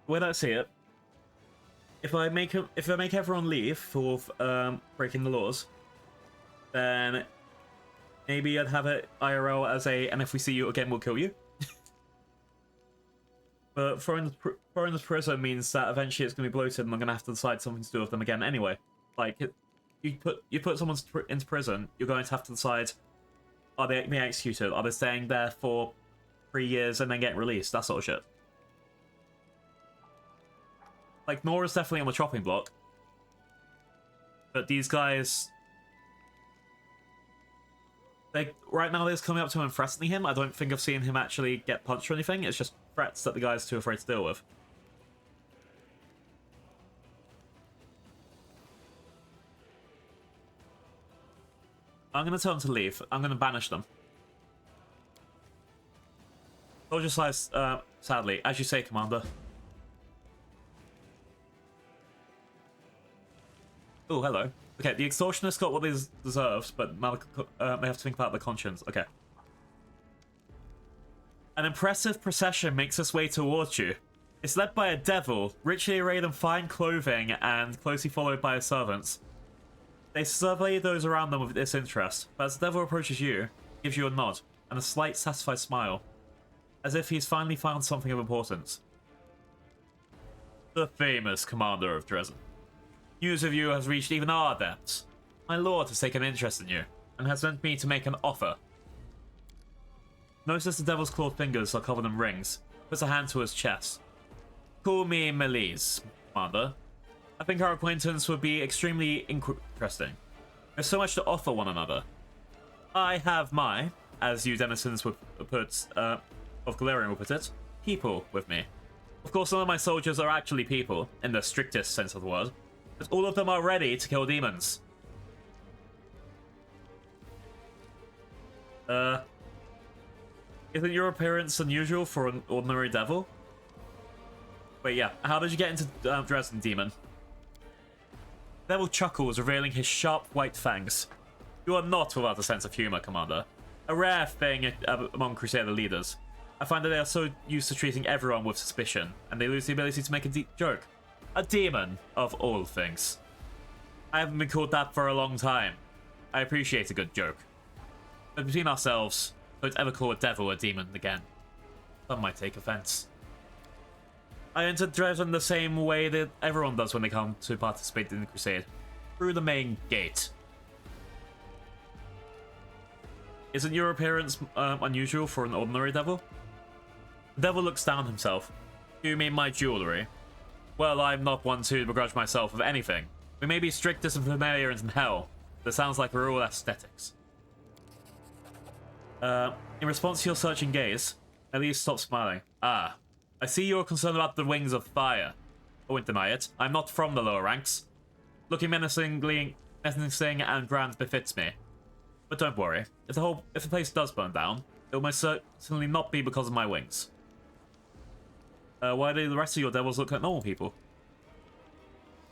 the way that I see it, if I make everyone leave for breaking the laws, then maybe I'd have it IRL as a, and if we see you again, we'll kill you. But throwing this prison means that eventually it's going to be bloated, and I'm going to have to decide something to do with them again anyway. Like, you put someone into prison, you're going to have to decide: are they being executed? Are they staying there for 3 years and then getting released? That sort of shit. Like, Nora's definitely on the chopping block. But these guys... Like, right now they're just coming up to him and threatening him. I don't think I've seen him actually get punched or anything. It's just threats that the guy's too afraid to deal with. I'm going to tell them to leave. I'm going to banish them. Soldier size, sadly. As you say, Commander. Oh, hello. Okay, the extortionists got what they deserved, but they have to think about their conscience. Okay. An impressive procession makes its way towards you. It's led by a devil, richly arrayed in fine clothing and closely followed by his servants. They survey those around them with disinterest, but as the devil approaches you, he gives you a nod and a slight satisfied smile, as if he's finally found something of importance. The famous commander of Dresden. News of you has reached even our depths. My lord has taken interest in you, and has sent me to make an offer. Notice the devil's clawed fingers are covered in rings, puts a hand to his chest. Call me Melise, Commander. I think our acquaintance would be extremely interesting. There's so much to offer one another. I have my, as you denizens would put, of Galerian would put it, people with me. Of course, none of my soldiers are actually people, in the strictest sense of the word, but all of them are ready to kill demons. Isn't your appearance unusual for an ordinary devil? Wait, yeah. How did you get into Dresden, demon? Devil chuckles, revealing his sharp white fangs. You are not without a sense of humor, Commander. A rare thing among Crusader leaders. I find that they are so used to treating everyone with suspicion, and they lose the ability to make a deep joke. A demon, of all things. I haven't been called that for a long time. I appreciate a good joke. But between ourselves, don't ever call a devil a demon again. Some might take offense. I entered Dresden the same way that everyone does when they come to participate in the crusade. Through the main gate. Isn't your appearance unusual for an ordinary devil? The devil looks down himself. You mean my jewellery? Well, I'm not one to begrudge myself of anything. We may be strictest and familiars in hell, but it sounds like we're all aesthetics. In response to your searching gaze, Elise stops smiling. Ah, I see you're concerned about the wings of fire. I won't deny it. I'm not from the lower ranks. Looking menacing and grand befits me. But don't worry. If the place does burn down, it will most certainly not be because of my wings. Why do the rest of your devils look like normal people?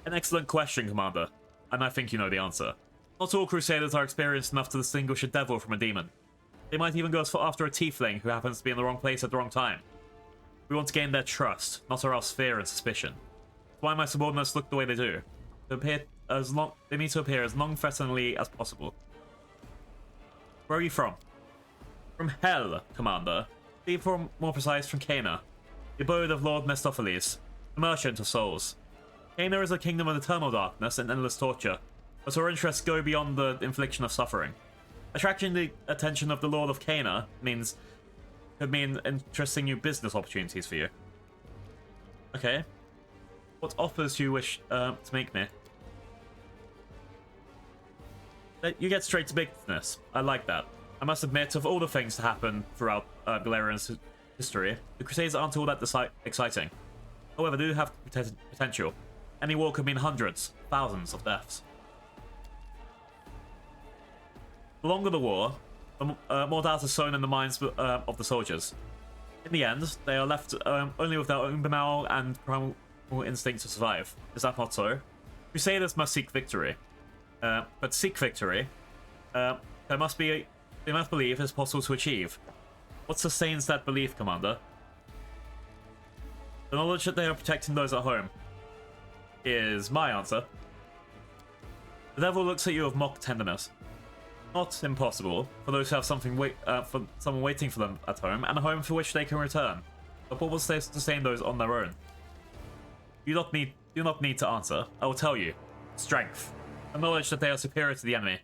An excellent question, Commander. And I think you know the answer. Not all Crusaders are experienced enough to distinguish a devil from a demon. They might even go after a tiefling who happens to be in the wrong place at the wrong time. We want to gain their trust, not or else fear and suspicion. That's why my subordinates look the way they do. They need to appear as non-threateningly as possible. Where are you from? From hell, Commander. be more precise, from Cana, the abode of Lord Mephistopheles, the merchant of souls. Cana is a kingdom of eternal darkness and endless torture, but our interests go beyond the infliction of suffering. Attracting the attention of the Lord of Cana could mean interesting new business opportunities for you. Okay. What offers do you wish to make me? You get straight to business. I like that. I must admit, of all the things to happen throughout Galarian's history, the Crusades aren't all that exciting. However, they do have potential. Any war could mean hundreds, thousands of deaths. The longer the war, the more doubt is sown in the minds of the soldiers. In the end, they are left only with their own banal and primal instinct to survive. Is that not so? Crusaders must seek victory. But to seek victory, they must believe it's possible to achieve. What sustains that belief, Commander? The knowledge that they are protecting those at home is my answer. The devil looks at you with mock tenderness. Not impossible for those who have for someone waiting for them at home, and a home for which they can return. But what will sustain those on their own? You do not need to answer. I will tell you. Strength. The knowledge that they are superior to the enemy.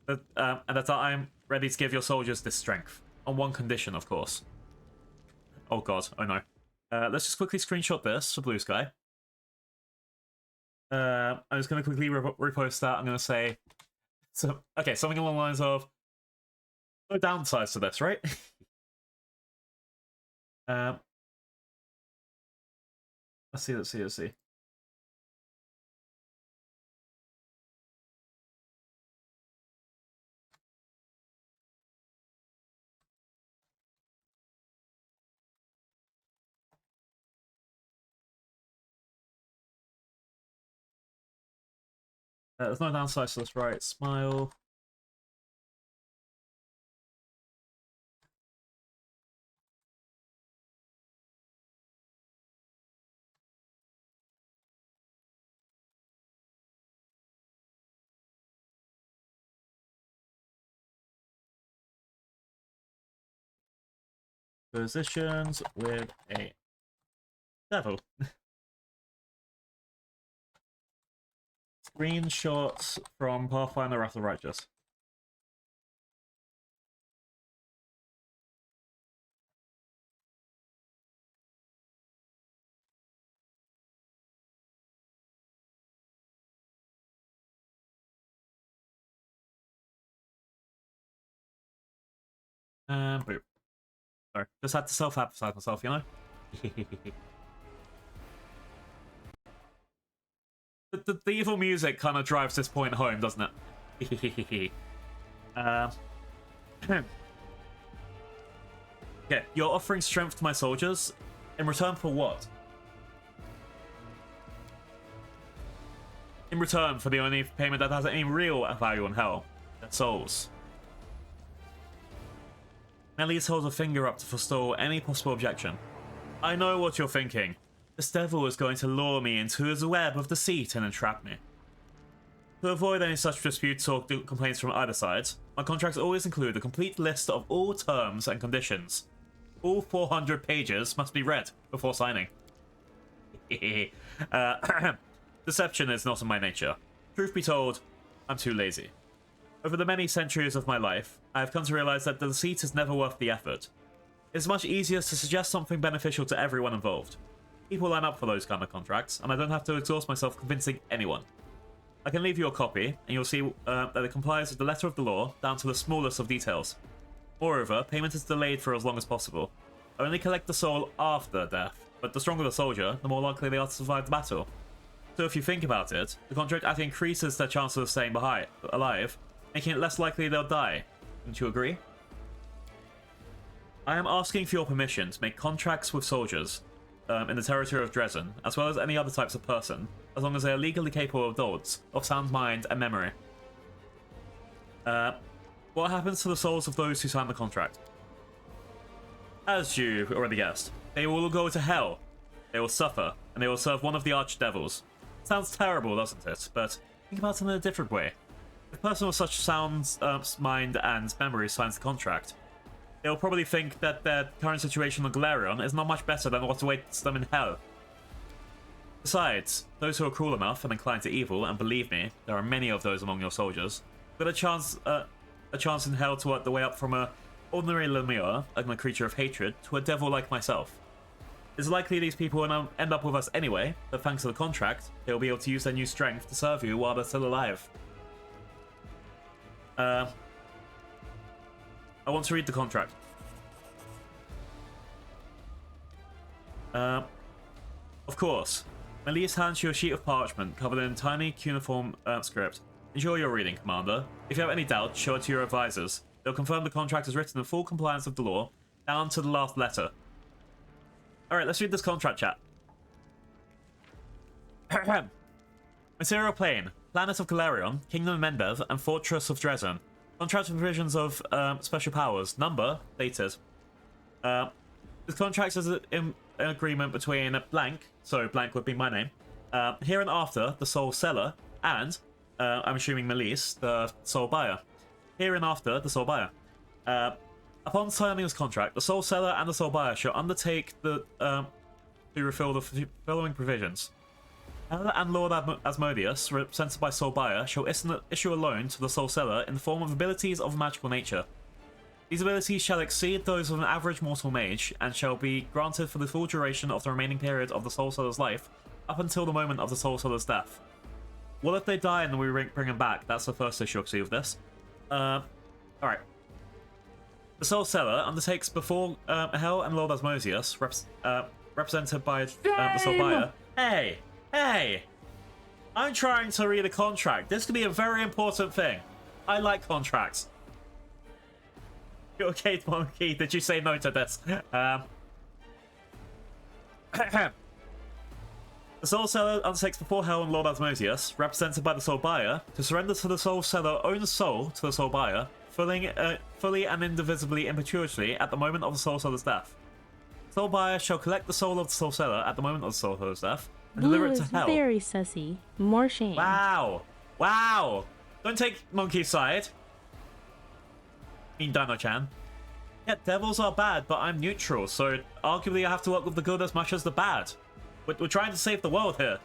And that I am ready to give your soldiers this strength. On one condition, of course. Oh god, oh no. Let's just quickly screenshot this for Blue Sky. I'm just going to quickly repost that. I'm going to say... okay, something along the lines of... No downsides to this, right? Let's see. There's no downside to this, right? Smile. Positions with a devil. Screenshots from Pathfinder Wrath of the Righteous. Boop. Sorry, just had to self-emphasize myself, you know? the evil music kind of drives this point home, doesn't it? Okay, you're offering strength to my soldiers. In return for what? In return for the only payment that has any real value in hell. Their souls. Nellies holds a finger up to forestall any possible objection. I know what you're thinking. This devil is going to lure me into his web of deceit and entrap me. To avoid any such disputes or complaints from either side, my contracts always include a complete list of all terms and conditions. All 400 pages must be read before signing. Deception is not in my nature. Truth be told, I'm too lazy. Over the many centuries of my life, I have come to realize that the deceit is never worth the effort. It's much easier to suggest something beneficial to everyone involved. People line up for those kind of contracts, and I don't have to exhaust myself convincing anyone. I can leave you a copy, and you'll see that it complies with the letter of the law, down to the smallest of details. Moreover, payment is delayed for as long as possible. I only collect the soul after death, but the stronger the soldier, the more likely they are to survive the battle. So if you think about it, the contract actually increases their chances of staying alive, making it less likely they'll die. Don't you agree? I am asking for your permission to make contracts with soldiers in the territory of Dresden, as well as any other types of person, as long as they are legally capable adults of sound mind and memory. What happens to the souls of those who sign the contract? As you already guessed, they will all go to hell. They will suffer, and they will serve one of the archdevils. Sounds terrible, doesn't it? But think about it in a different way. If a person with such sound mind and memory signs the contract, they'll probably think that their current situation on Galarion is not much better than what awaits them in hell. Besides, those who are cruel enough and inclined to evil, and believe me, there are many of those among your soldiers, got a chance in hell to work the way up from a ordinary Lemure, a creature of hatred, to a devil like myself. It's likely these people will end up with us anyway, but thanks to the contract, they'll be able to use their new strength to serve you while they're still alive. I want to read the contract. Of course. Melise hands you a sheet of parchment covered in tiny cuneiform script. Enjoy your reading, Commander. If you have any doubts, show it to your advisors. They'll confirm the contract is written in full compliance with the law, down to the last letter. Alright, let's read this contract, chat. Material Plane, Planet of Galarion, Kingdom of Mendev, and Fortress of Dresden. Contract provisions of special powers. Number, dated. This contract is an agreement between blank, so blank would be my name, here and after, the sole seller, and, I'm assuming Melise, the sole buyer. Here and after, the sole buyer. Upon signing this contract, the sole seller and the sole buyer shall undertake to refill the following provisions. Hell and Lord Asmodeus, represented by sole buyer, shall issue a loan to the sole seller in the form of abilities of a magical nature. These abilities shall exceed those of an average mortal mage, and shall be granted for the full duration of the remaining period of the soul seller's life, up until the moment of the soul seller's death. What if they die and we bring them back? That's the first issue I'll see of this. Alright. The soul seller undertakes before Hell and Lord Asmodeus, represented by the soul buyer. Hey! Hey! I'm trying to read a contract. This could be a very important thing. I like contracts. Okay, Monkey, did you say no to this? The soul seller undertakes before Hell and Lord Asmodeus, represented by the soul buyer, to surrender to the soul seller's own soul to the soul buyer, fully and indivisibly in perpetuity at the moment of the soul seller's death. The soul buyer shall collect the soul of the soul seller at the moment of the soul seller's death and deliver it to Hell. Very sussy. More shame. Wow! Wow! Don't take Monkey's side. I mean Dino-chan. Yeah, devils are bad, but I'm neutral, so arguably I have to work with the good as much as the bad. We're trying to save the world here.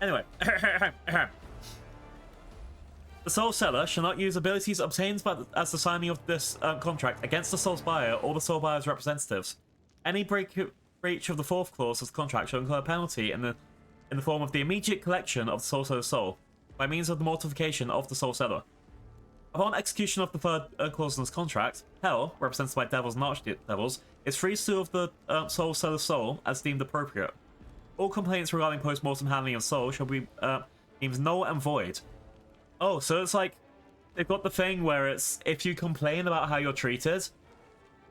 Anyway. The soul seller shall not use abilities obtained as the signing of this contract against the soul's buyer or the soul buyer's representatives. Any breach of the fourth clause of the contract shall incur a penalty in the form of the immediate collection of the soul seller's soul, by means of the mortification of the soul seller. Upon execution of the third clause in this contract, Hell, represented by devils and archdevils, is free to sue of the soul seller's soul as deemed appropriate. All complaints regarding post-mortem handling of soul shall be deemed null and void. Oh, so it's like, they've got the thing where it's, if you complain about how you're treated,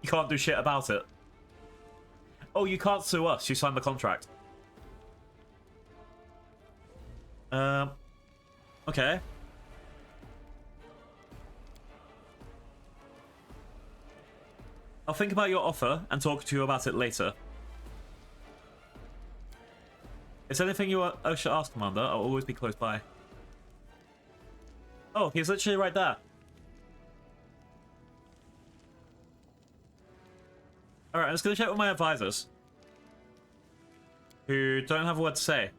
you can't do shit about it. Oh, you can't sue us, you signed the contract. Okay. I'll think about your offer and talk to you about it later. Is there anything you should ask, Commander? I'll always be close by. Oh, he's literally right there. Alright, I'm just gonna check with my advisors. Who don't have a word to say.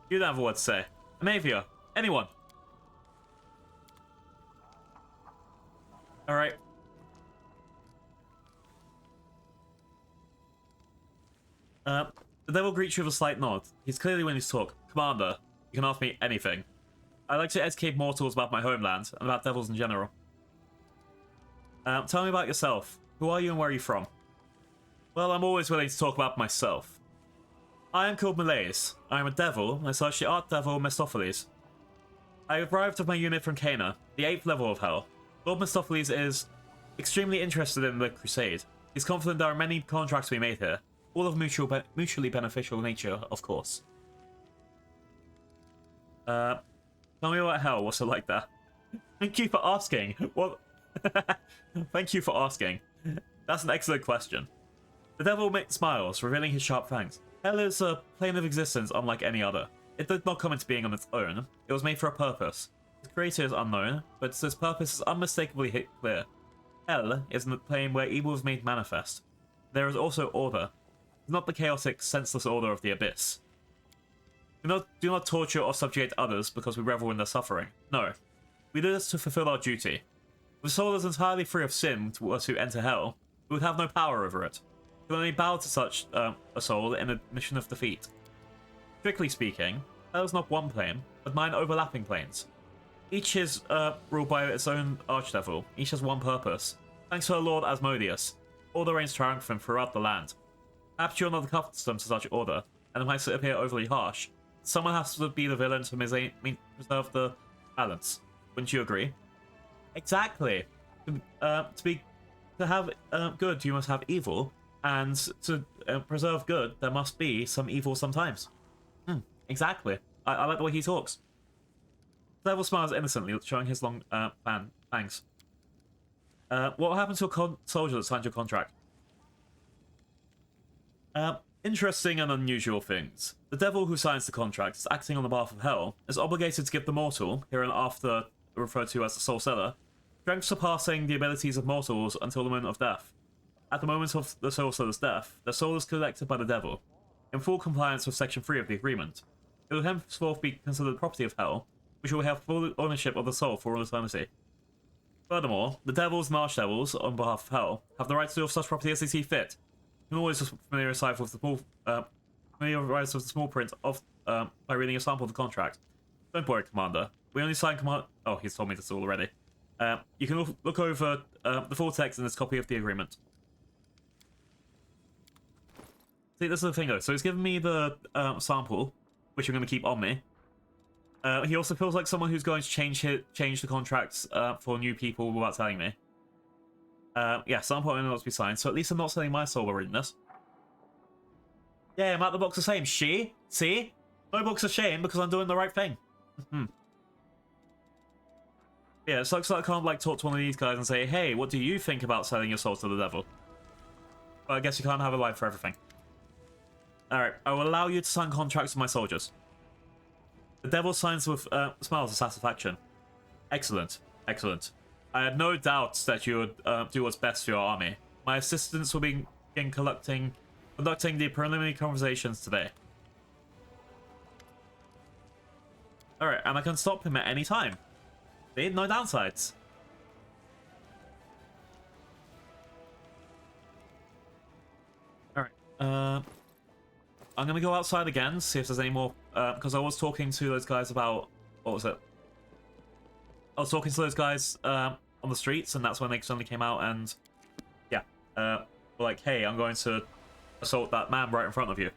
You don't have a word to say. Amavia. Anyone. Alright. The devil greets you with a slight nod. He's clearly willing to talk. Commander, you can ask me anything. I like to educate mortals about my homeland, and about devils in general. Tell me about yourself. Who are you and where are you from? Well, I'm always willing to talk about myself. I am called Melise. I am a devil, and I search the Archdevil Mephistopheles. I arrived with my unit from Cana, the 8th level of Hell. Lord Mephistopheles is extremely interested in the Crusade. He's confident there are many contracts to be made here, all of mutually beneficial nature, of course. Tell me about Hell, what's it like there? Thank you for asking. What? Thank you for asking. That's an excellent question. The devil smiles, revealing his sharp fangs. Hell is a plane of existence unlike any other. it did not come into being on its own. It was made for a purpose. Its creator is unknown, but its purpose is unmistakably clear. Hell is the plane where evil is made manifest. There is also order. Not the chaotic, senseless order of the abyss. Do not torture or subjugate others because we revel in their suffering. No. We do this to fulfill our duty. If a soul is entirely free of sin to enter hell, we would have no power over it. We only bow to such a soul in a mission of defeat. Strictly speaking, hell is not one plane, but 9 overlapping planes. Each is ruled by its own archdevil. Each has one purpose. Thanks to our lord Asmodeus, order reigns triumphant throughout the land. Perhaps you're not accustomed to such order, and it might appear overly harsh. Someone has to be the villain to preserve the balance. Wouldn't you agree? Exactly. To have good, you must have evil, and to preserve good, there must be some evil sometimes. Exactly. I like the way he talks. The devil smiles innocently, showing his long fangs. What happened to a soldier that signed your contract? Interesting and unusual things. The devil who signs the contract is acting on the behalf of hell, is obligated to give the mortal, hereinafter referred to as the soul seller, strength surpassing the abilities of mortals until the moment of death. At the moment of the soul seller's death, the soul is collected by the devil, in full compliance with Section 3 of the agreement. It will henceforth be considered property of hell, which will have full ownership of the soul for all eternity. Furthermore, the devils and archdevils, on behalf of hell, have the right to do with such property as they see fit. You can always familiarize with the small print of by reading a sample of the contract. Don't worry, Commander. We only sign command. Oh, he's told me this already. You can look over the full text in this copy of the agreement. See, this is the thing though. So he's given me the sample, which I'm going to keep on me. He also feels like someone who's going to change the contracts for new people without telling me. Yeah, sample only not to be signed, so at least I'm not selling my soul by reading this. Yeah, I'm at the box of shame. See? No box of shame because I'm doing the right thing. Yeah, it sucks that I can't like talk to one of these guys and say, hey, what do you think about selling your soul to the devil? But I guess you can't have a life for everything. Alright, I will allow you to sign contracts with my soldiers. The devil signs with smiles of satisfaction. Excellent. I had no doubts that you would do what's best for your army. My assistants will begin conducting the preliminary conversations today. Alright, and I can stop him at any time. See? No downsides. Alright, I'm gonna go outside again, see if there's any more, because I was talking to those guys about, what was it? I was talking to those guys on the streets, and that's when they suddenly came out and, yeah, were like, hey, I'm going to assault that man right in front of you.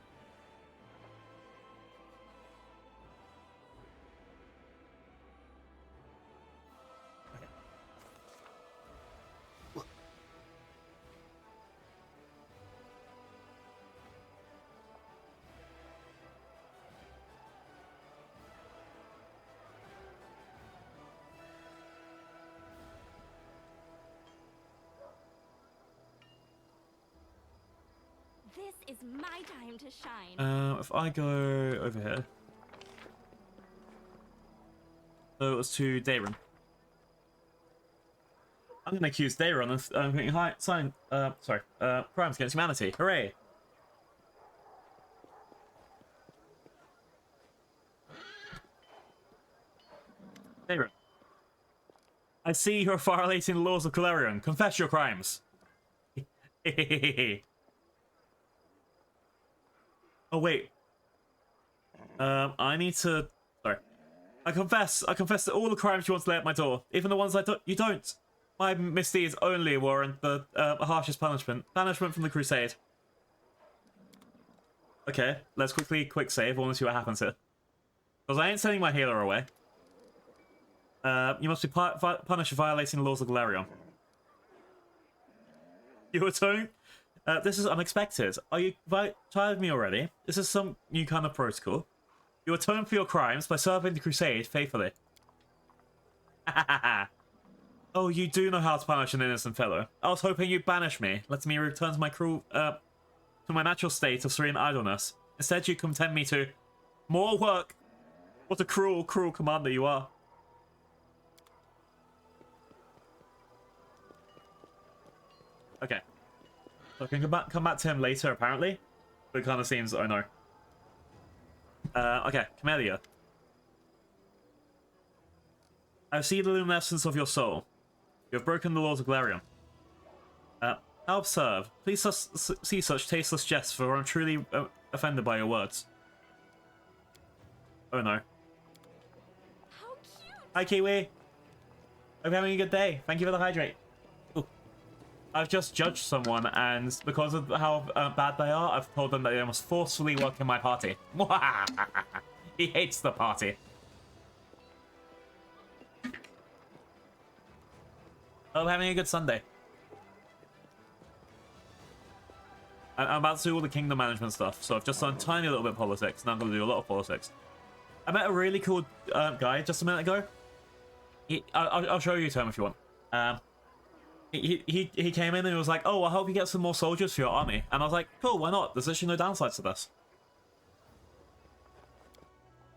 This is my time to shine. If I go over here. So it was to Dayron. I'm going to accuse Dayron of committing crimes against humanity. Hooray! Dayron. I see you're violating the laws of Calerion. Confess your crimes. Oh wait. I need to. Sorry. I confess that all the crimes you want to lay at my door, even the ones you don't. My misdeeds only warrant the harshest punishment. Banishment from the crusade. Okay, let's quick save. I want to see what happens here. Because I ain't sending my healer away. You must be punished for violating the laws of Galarion. You atone? This is unexpected. Are you tired of me already? This is some new kind of protocol. You atone for your crimes by serving the crusade faithfully. Oh, you do know how to punish an innocent fellow. I was hoping you'd banish me, letting me return to my to my natural state of serene idleness. Instead, you content me to more work What a cruel, cruel commander you are. Okay. So I can come back to him later, apparently. But it kind of seems, oh no. Okay, Camellia. I see the luminescence of your soul. You have broken the laws of Galarian. How absurd. Please see such tasteless jests, for I'm truly offended by your words. Oh no. How cute! Hi, Kiwi. Hope you're having a good day. Thank you for the hydrate. Ooh. I've just judged someone, and because of how bad they are, I've told them that they must forcefully work in my party. He hates the party. Oh, having a good Sunday. I'm about to do all the kingdom management stuff, so I've just done a tiny little bit of politics. Now I'm going to do a lot of politics. I met a really cool guy just a minute ago. I'll show you to him if you want. He came in and he was like, "Oh, I hope you get some more soldiers for your army." And I was like, "Cool, why not? There's actually no downsides to this."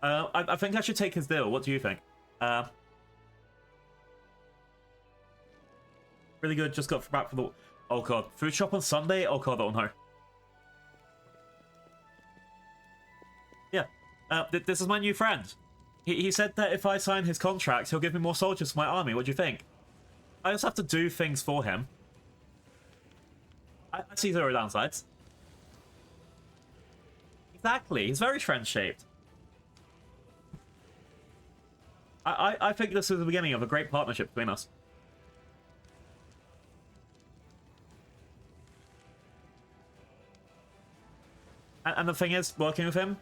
I think I should take his deal. What do you think? Really good. Just got back for the. Oh god, food shop on Sunday. Oh god, oh no. Yeah, this is my new friend. He said that if I sign his contract, he'll give me more soldiers for my army. What do you think? I just have to do things for him. I see zero downsides. Exactly, he's very friend-shaped. I think this is the beginning of a great partnership between us. And the thing is, working with him,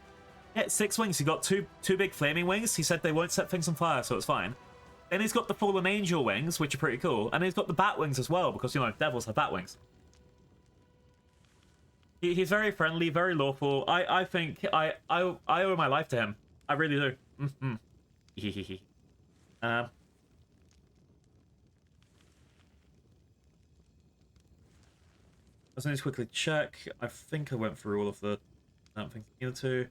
yeah, 6 wings. He got two big flaming wings. He said they won't set things on fire, so it's fine. Then he's got the fallen angel wings, which are pretty cool, and he's got the bat wings as well, because you know devils have bat wings. He's very friendly, very lawful. I think I owe my life to him. I really do. Let's just quickly check. I think I went through all of the things I needed to.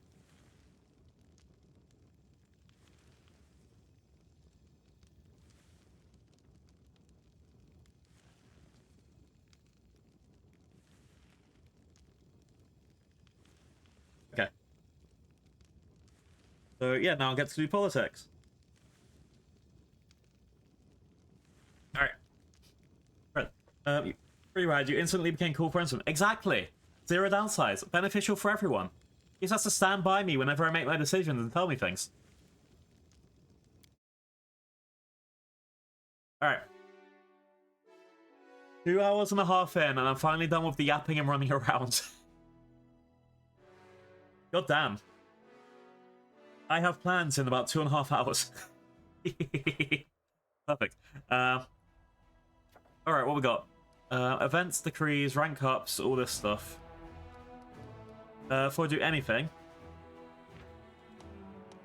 Okay. So yeah, now I'll get to do politics. Alright. Right. Pretty rad, you instantly became cool friends with him. Exactly! Zero downsides. Beneficial for everyone. He just has to stand by me whenever I make my decisions and tell me things. Alright. 2 hours and a half in, and I'm finally done with the yapping and running around. God damn. I have plans in about 2.5 hours. Perfect. Alright, what we got? Events, decrees, rank ups, all this stuff. Before I do anything.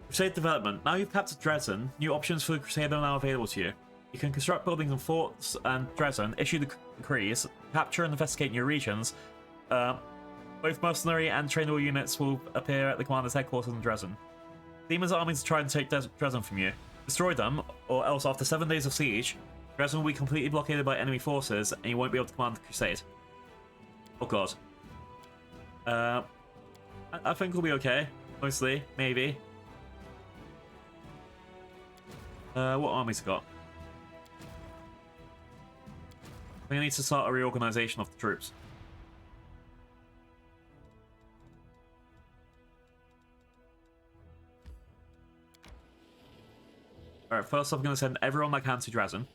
Crusade development. Now you've captured Dresden, new options for the Crusade are now available to you. You can construct buildings and forts and Dresden, issue the decrees, capture and investigate new regions. Both mercenary and trainable units will appear at the commander's headquarters in Dresden. Demons armies try and take Dresden from you. Destroy them, or else after 7 days of siege, Dresden will be completely blockaded by enemy forces, and you won't be able to command the Crusade. Oh god. I think we'll be okay. Mostly, maybe. What armies got? We need to start a reorganization of the troops. Alright, first I'm going to send everyone I can to Dresden.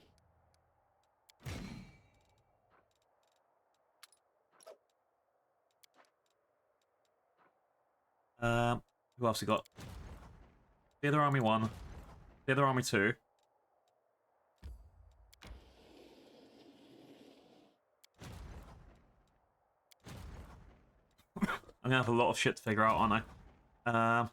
Who else we got? Theater Army 1. Theater Army 2. I'm gonna have a lot of shit to figure out, aren't I? I'm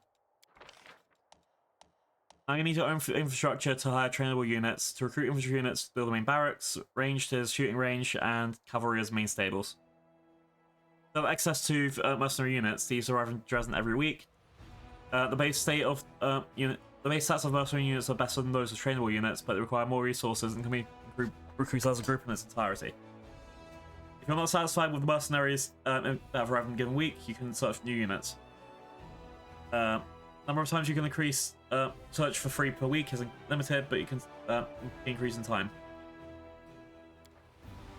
gonna need your own infrastructure to hire trainable units, to recruit infantry units, build the main barracks, ranged as shooting range, and cavalry as main stables. So access to mercenary units. These arrive in Dresden every week. The base state of The base stats of mercenary units are better than those of trainable units, but they require more resources and can be recruited as a group in its entirety. If you're not satisfied with the mercenaries that have arrived in a given week, you can search for new units. Number of times you can increase search for free per week isn't limited, but you can increase in time.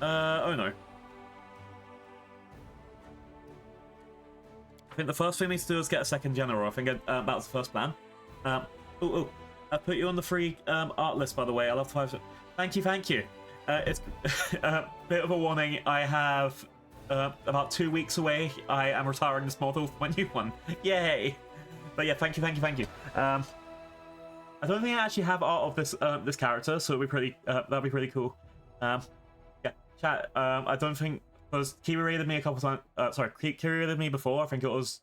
Oh no. I think the first thing we need to do is get a second general. I think that's the first plan. I put you on the free art list, by the way. I love 5. Thank you. It's a bit of a warning. I have about 2 weeks away. I am retiring this model for my new one. Yay! But yeah, thank you. I don't think I actually have art of this this character, so it'll be pretty. That'd be pretty cool. Yeah, chat. I don't think because Kiwi raided me a couple times. Sorry, Kiwi raided me before. I think it was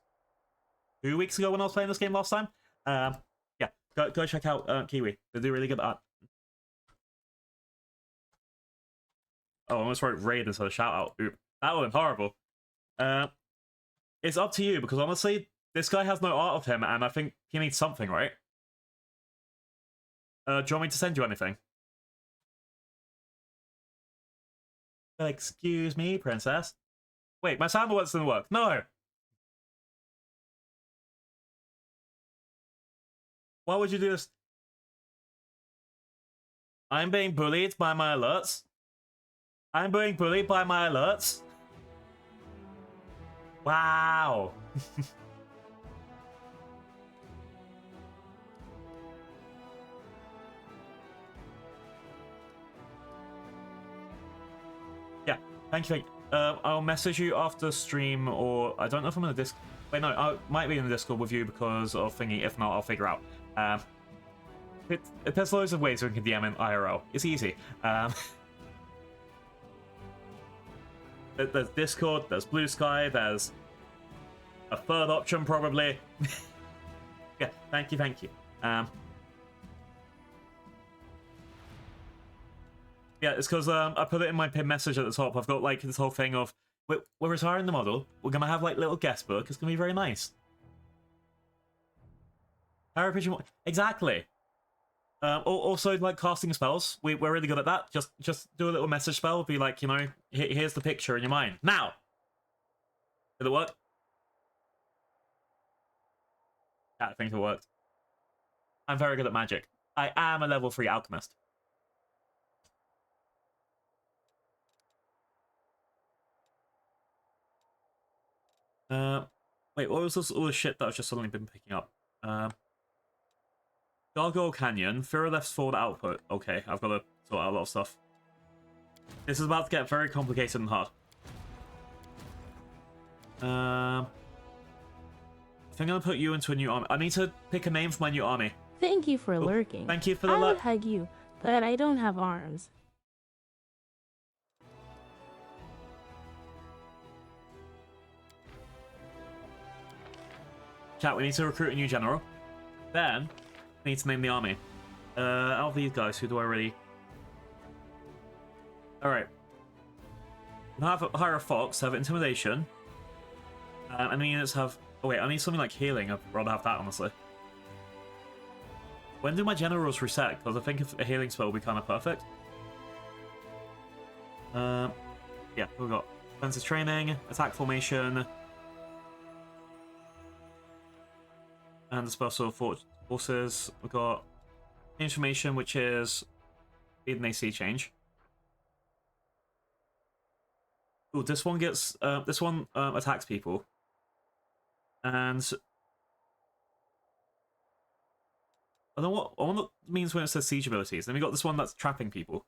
2 weeks ago when I was playing this game last time. Yeah, go check out Kiwi. They do really good art. Oh, I almost wrote raid instead of shout out. Oop, that would have been horrible. It's up to you because honestly, this guy has no art of him, and I think he needs something, right? Do you want me to send you anything? Excuse me, princess. Wait, my sound alerts didn't work. No! Why would you do this? I'm being bullied by my alerts? I'm being bullied by my alerts? Wow! Yeah, thank you. I'll message you after stream, or I don't know if I'm in the Discord. Wait, no, I might be in the Discord with you because of thingy. If not, I'll figure out. There's loads of ways we can DM in IRL. It's easy. There's Discord, there's Blue Sky, there's a third option probably. Yeah, thank you. Yeah, it's because I put it in my pin message at the top. I've got like this whole thing of we're retiring the model. We're gonna have like little guest book. It's gonna be very nice. Harry Pigeon, exactly. Also, like casting spells, we're really good at that. Just do a little message spell. Be like, you know, here's the picture in your mind now. Did it work? Yeah, I think it worked. I'm very good at magic. I am a level 3 alchemist. Wait, what was this, all the shit that I've just suddenly been picking up? Gargoyle Canyon, Fira Left's forward output. Okay, I've got to sort out a lot of stuff. This is about to get very complicated and hard. I think I'm gonna put you into a new army. I need to pick a name for my new army. Thank you for lurking. Thank you for the I would lurk. hug you, but I don't have arms. Chat, we need to recruit a new general. Then, we need to name the army. Out of these guys, who do I really... Alright. Hire a fox, have intimidation. And the units have... Oh wait, I need something like healing. I'd rather have that, honestly. When do my generals reset? Because I think if a healing spell would be kind of perfect. Yeah, we've got defensive training, attack formation, and the special forces. We've got information, which is speed and AC change. Ooh, this one gets this one attacks people, and I don't know what it means when it says siege abilities. Then we got this one that's trapping people.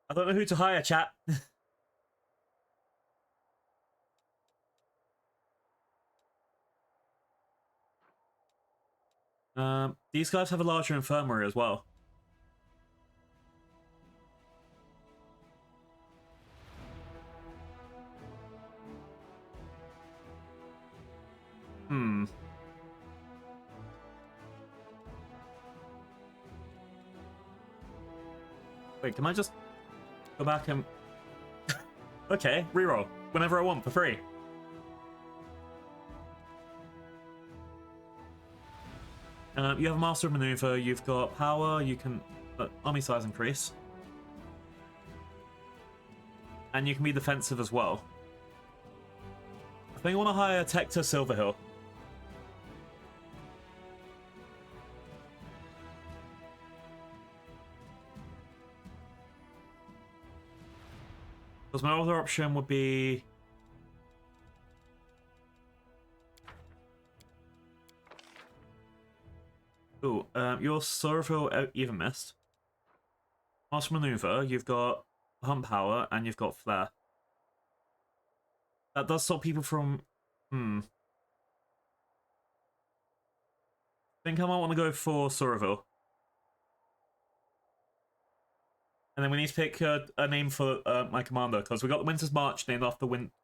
I don't know who to hire, chat. These guys have a larger infirmary as well. Wait, can I just go back and... Okay, reroll. whenever I want for free. You have a Master of Maneuver, you've got power, you can army size increase. And you can be defensive as well. I think I want to hire Tech to Silverhill. Because my other option would be... Ooh, your Silverhill even missed. Master Maneuver, you've got Hunt Power, and you've got Flare. That does stop people from... I think I might want to go for Sorreville. And then we need to pick a name for my commander, because we got the Winter's March named after Winter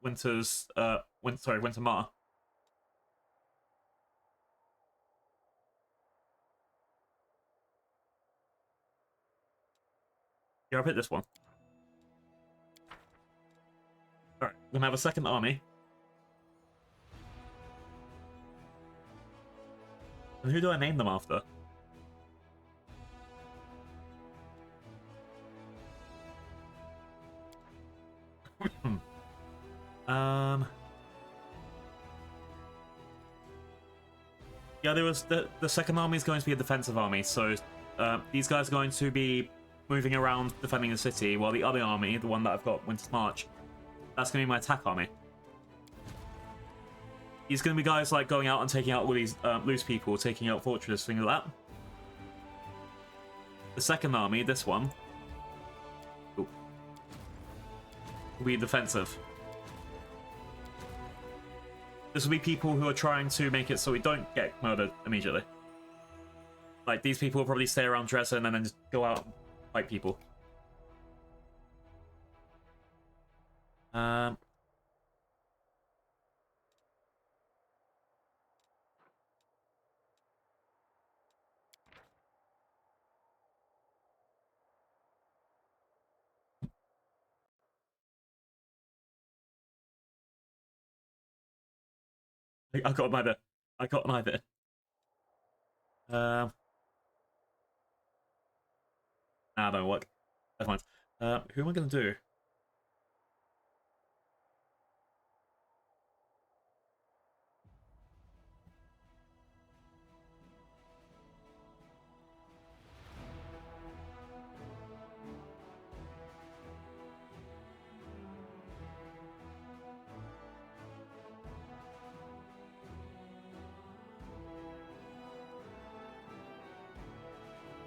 Ma. Yeah, I'll pick this one. Alright, we're gonna have a second army. And who do I name them after? Yeah, there was the second army is going to be a defensive army, so these guys are going to be moving around defending the city, while the other army, the one that I've got, Winter's March, that's going to be my attack army. These going to be guys like going out and taking out all these loose people, taking out fortresses, things like that. The second army, this one, will be defensive. This will be people who are trying to make it so we don't get murdered immediately. Like, these people will probably stay around Dresden and then just go out and fight people. I got neither. I got neither. Nah, don't work. Never mind. Who am I gonna do?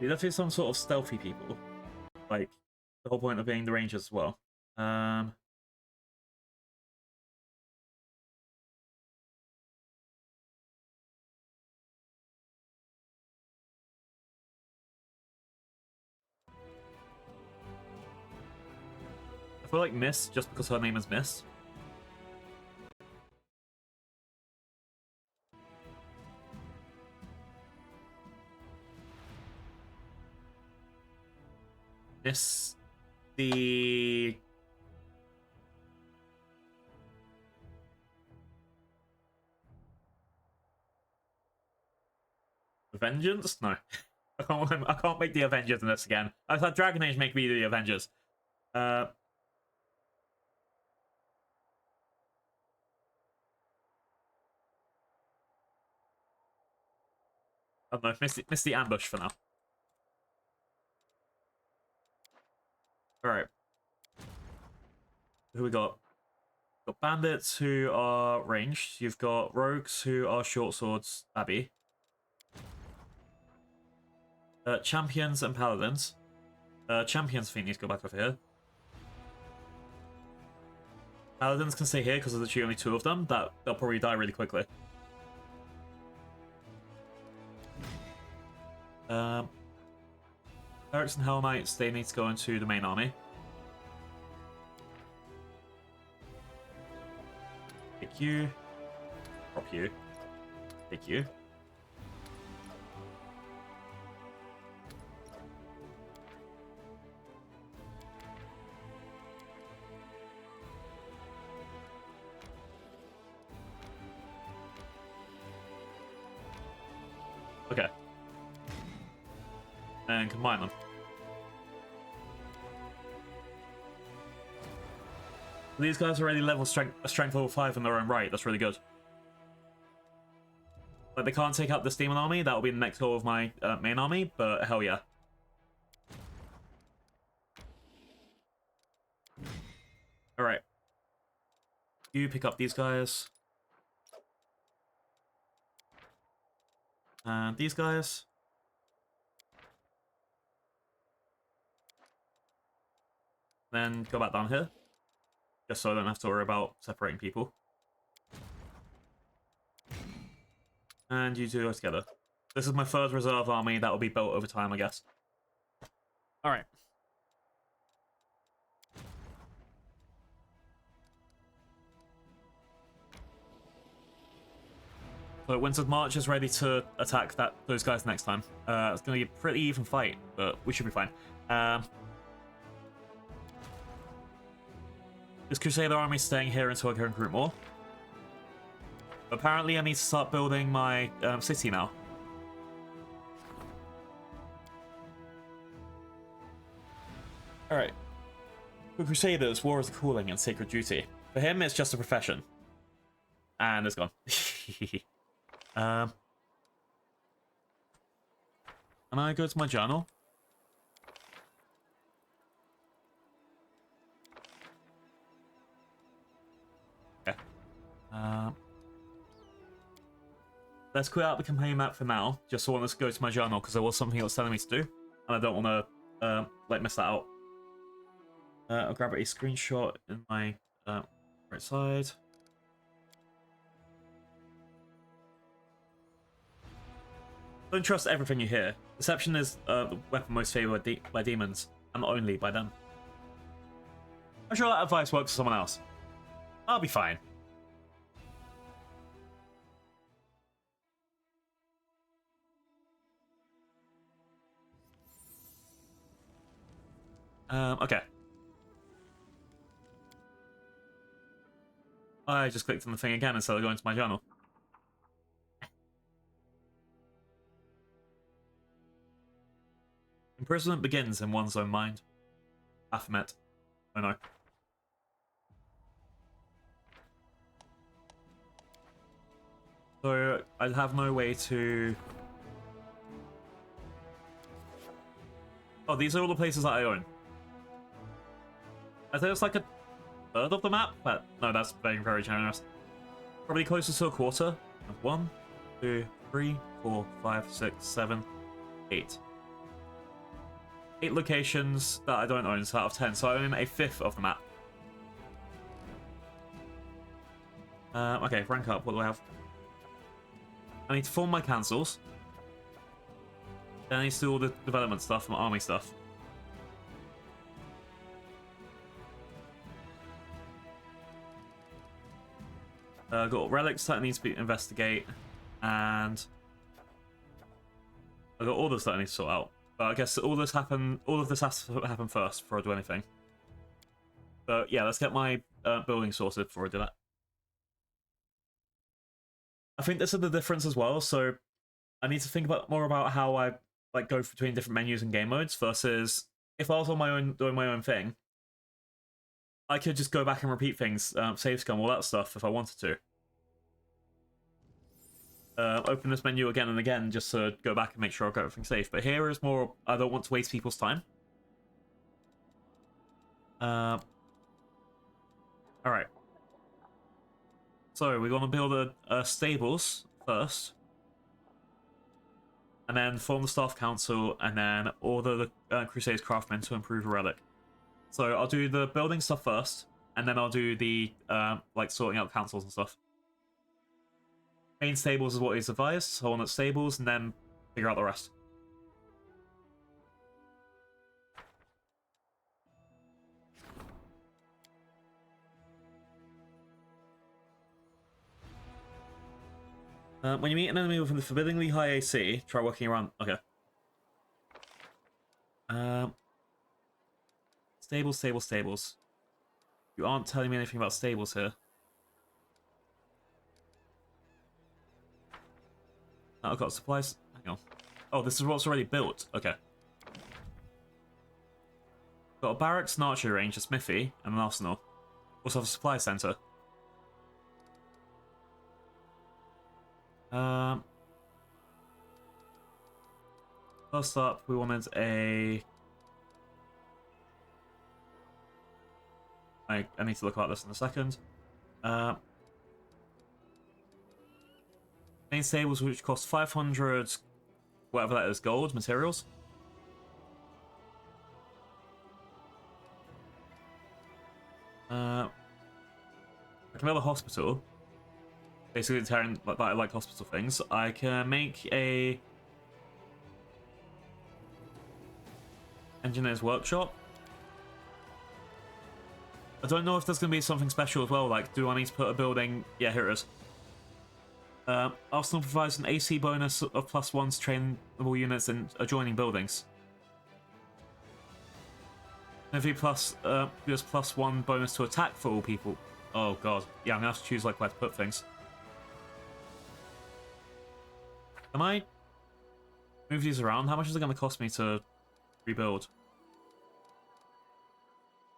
You'd have to be some sort of stealthy people. Like, the whole point of being the Rangers as well. I feel like Miss, just because her name is Miss. Miss the... Vengeance? No. I can't make the Avengers in this again. I thought Dragon Age make me the Avengers. I don't know, miss the ambush for now. Alright. Who we got? We've got bandits who are ranged. You've got rogues who are short swords, Abby. Champions and paladins. Champions I think need to go back over here. Paladins can stay here because there's literally only two of them. They'll probably die really quickly. Clerics and Hell Knights, they need to go into the main army. Pick you. Drop you. Pick you. and combine them. These guys are already level strength level 5 in their own right. That's really good. Like, they can't take out this demon army. That will be the next goal of my main army, but hell yeah. Alright. You pick up these guys. And these guys. Then go back down here. Just so I don't have to worry about separating people. And you two go together. This is my third reserve army that will be built over time, I guess. Alright. So Winter's March is ready to attack those guys next time. It's going to be a pretty even fight, but we should be fine. This Crusader army is staying here until I can recruit more. Apparently I need to start building my city now. Alright. For Crusaders, war is a calling and sacred duty. For him, it's just a profession. And it's gone. Can I go to my journal? Okay. Let's quit out the campaign map for now. Just so I want to go to my journal because there was something it was telling me to do, and I don't want to like miss that out. I'll grab a screenshot in my right side. Don't trust everything you hear. Deception is the weapon most favored by demons, and only by them. I'm sure that advice works for someone else. I'll be fine. Okay. I just clicked on the thing again instead of going to my journal. Imprisonment begins in one's own mind. Baphomet. Oh no. So, I have no way to... Oh, these are all the places that I own. I think it's like a third of the map, but no, that's being very generous. Probably closest to a quarter. 1, 2, 3, 4, 5, 6, 7, 8. 8 locations that I don't own, so out of 10. So I own a fifth of the map. Okay, rank up. What do I have? I need to form my councils. Then I need to do all the development stuff and army stuff. Got relics that I need to investigate, and I got orders that I need to sort out. But I guess all of this has to happen first before I do anything. But yeah, let's get my building sorted before I do that. I think this is the difference as well. So I need to think more about how I like go between different menus and game modes versus if I was on my own doing my own thing. I could just go back and repeat things, save scum, all that stuff if I wanted to. Open this menu again and again just to go back and make sure I've got everything safe. But here is more, I don't want to waste people's time. Alright. So, we're going to build a stables first. And then form the staff council, and then order the Crusades craftsmen to improve a relic. So I'll do the building stuff first, and then I'll do the like sorting out councils and stuff. Main stables is what is advised, so I want stables, and then figure out the rest. When you meet an enemy with a forbiddingly high AC, try working around. Okay. Stables, stables, stables. You aren't telling me anything about stables here. I've got supplies. Hang on. Oh, this is what's already built. Okay. Got a barracks, an archery range, a smithy, and an arsenal. Also have a supply center. First up, we wanted a... I need to look at this in a second. Main stables, which cost 500, whatever that is, gold materials. I can build a hospital. Basically, tearing that I like hospital things. I can make a engineer's workshop. I don't know if there's going to be something special as well. Like, do I need to put a building? Yeah, here it is. Arsenal provides an AC bonus of +1 to trainable units in adjoining buildings. Every plus gives +1 bonus to attack for all people. Oh god, yeah, I'm gonna have to choose like where to put things. Can I move these around? How much is it going to cost me to rebuild?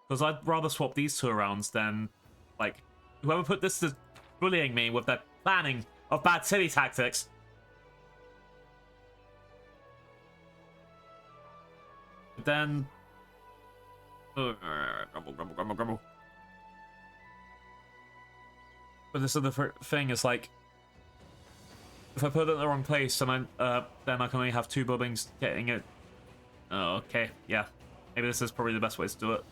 Because I'd rather swap these two around than, like, whoever put this is bullying me with their planning of bad city tactics. But then... grumble. But this other thing is, like, if I put it in the wrong place, then I can only have 2 buildings getting it. Oh, okay, yeah. Maybe this is probably the best way to do it.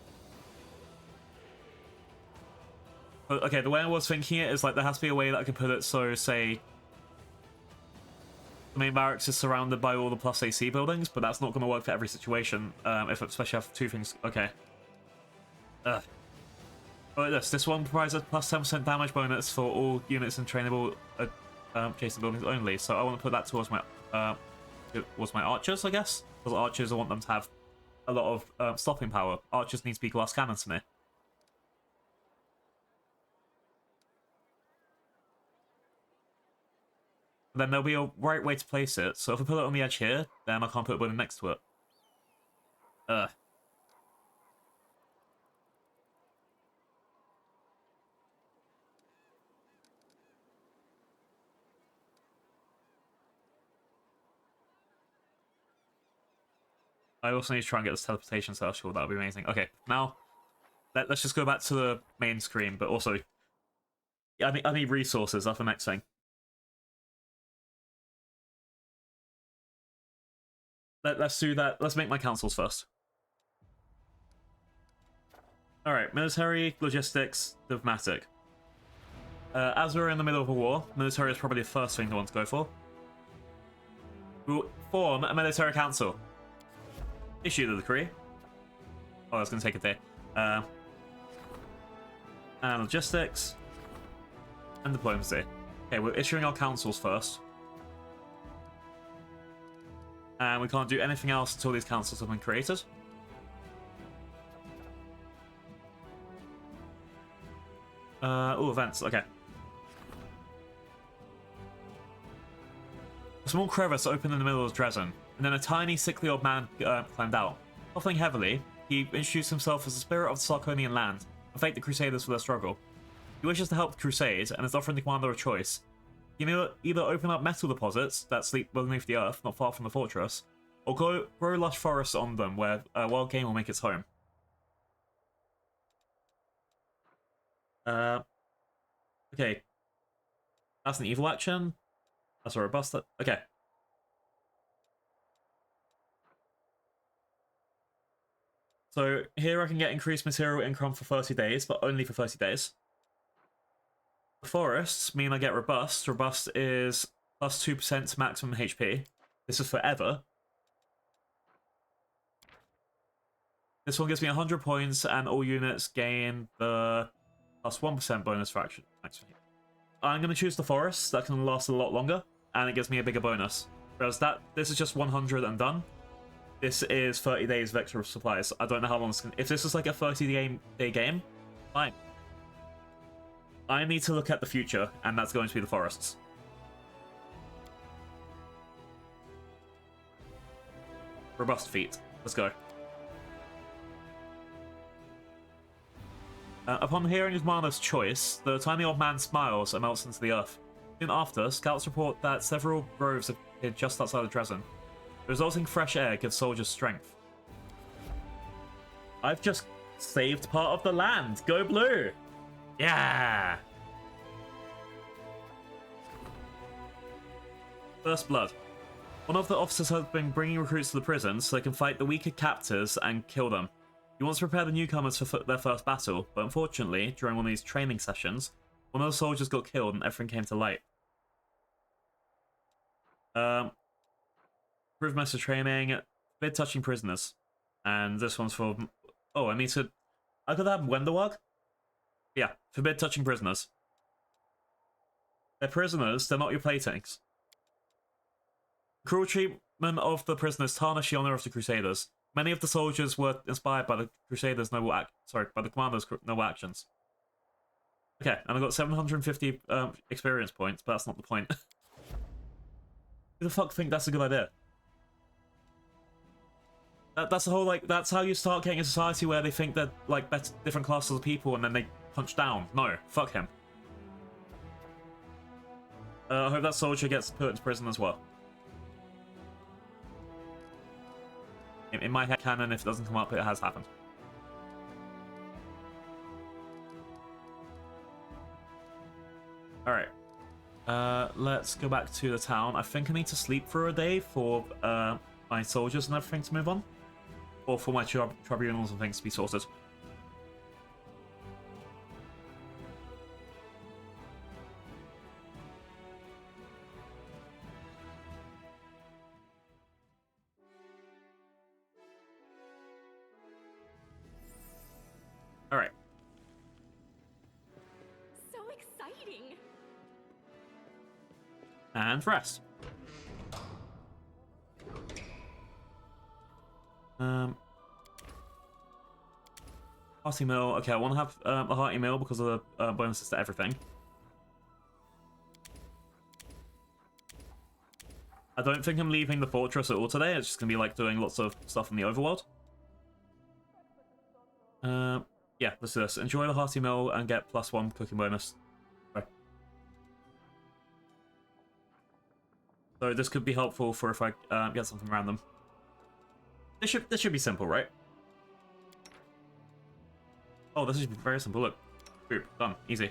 But, okay, the way I was thinking it is, like, there has to be a way that I can put it so, say, the main barracks is surrounded by all the plus AC buildings, but that's not going to work for every situation, especially have 2 things. Okay. Ugh. Oh, this one provides a plus 10% damage bonus for all units in trainable adjacent buildings only, so I want to put that towards my archers, I guess? Because archers, I want them to have a lot of stopping power. Archers need to be glass cannons to me. Then there'll be a right way to place it, so if I put it on the edge here, then I can't put a building next to it. Ugh. I also need to try and get this teleportation circle. That would be amazing. Okay, now let's just go back to the main screen, but also, yeah, I need resources. That's the next thing. Let's do that. Let's make my councils first. All right, military, logistics, diplomatic. As we're in the middle of a war, military is probably the first thing to want to go for. We'll form a military council. Issue the decree. Oh, that's going to take a day. And logistics. And diplomacy. Okay, we're issuing our councils first. And we can't do anything else until these councils have been created. Oh, events. Okay. A small crevice opened in the middle of Dresden, and then a tiny, sickly old man climbed out. Coughing heavily, he introduced himself as the spirit of the Sarconian land and thanked the Crusaders for their struggle. He wishes to help the Crusade and is offering the commander a choice. He can either open up metal deposits that sleep beneath the earth, not far from the fortress, or grow lush forests on them where wild game will make its home. Okay. That's an evil action. That's a robust... Okay. So here I can get increased material income for 30 days, but only for 30 days. The forests mean I get robust. Robust is plus 2% to maximum HP. This is forever. This one gives me 100 points, and all units gain the plus 1% bonus for action. I'm going to choose the forest. That can last a lot longer, and it gives me a bigger bonus. Whereas this is just 100 and done. This is 30 days of extra supplies. I don't know how long this can... If this is like a 30-day game, fine. I need to look at the future, and that's going to be the forests. Robust feat. Let's go. Upon hearing his commander's choice, the tiny old man smiles and melts into the earth. Soon after, scouts report that several groves appeared just outside of Dresden. The resulting fresh air gives soldiers strength. I've just saved part of the land. Go blue! Yeah! First blood. One of the officers has been bringing recruits to the prison so they can fight the weaker captors and kill them. He wants to prepare the newcomers for their first battle, but unfortunately, during one of these training sessions, one of the soldiers got killed and everything came to light. Proof message training, forbid touching prisoners. And this one's for... Oh, I need to... I could have Wenderwag? Yeah, forbid touching prisoners. They're prisoners, they're not your playthings. Cruel treatment of the prisoners tarnish the honor of the Crusaders. Many of the soldiers were inspired by the Crusaders' noble by the commander's noble actions. Okay, and I got 750 experience points, but that's not the point. Who the fuck think that's a good idea? That's the whole, like, that's how you start getting a society where they think they're, like, better, different classes of people and then they punch down. No, fuck him. I hope that soldier gets put into prison as well. In my head canon, if it doesn't come up, it has happened. Alright. Let's go back to the town. I think I need to sleep for a day for my soldiers and everything to move on. Or for my tribunals and things to be sorted. Alright. So exciting. And rest. Hearty meal. Okay, I want to have a hearty meal because of the bonuses to everything. I don't think I'm leaving the fortress at all today. It's just going to be like doing lots of stuff in the overworld. Yeah, let's do this. Enjoy the hearty meal and get +1 cooking bonus. Okay. So this could be helpful for if I get something random. This should be simple, right? Oh, this is very simple. Look, boop, done, easy.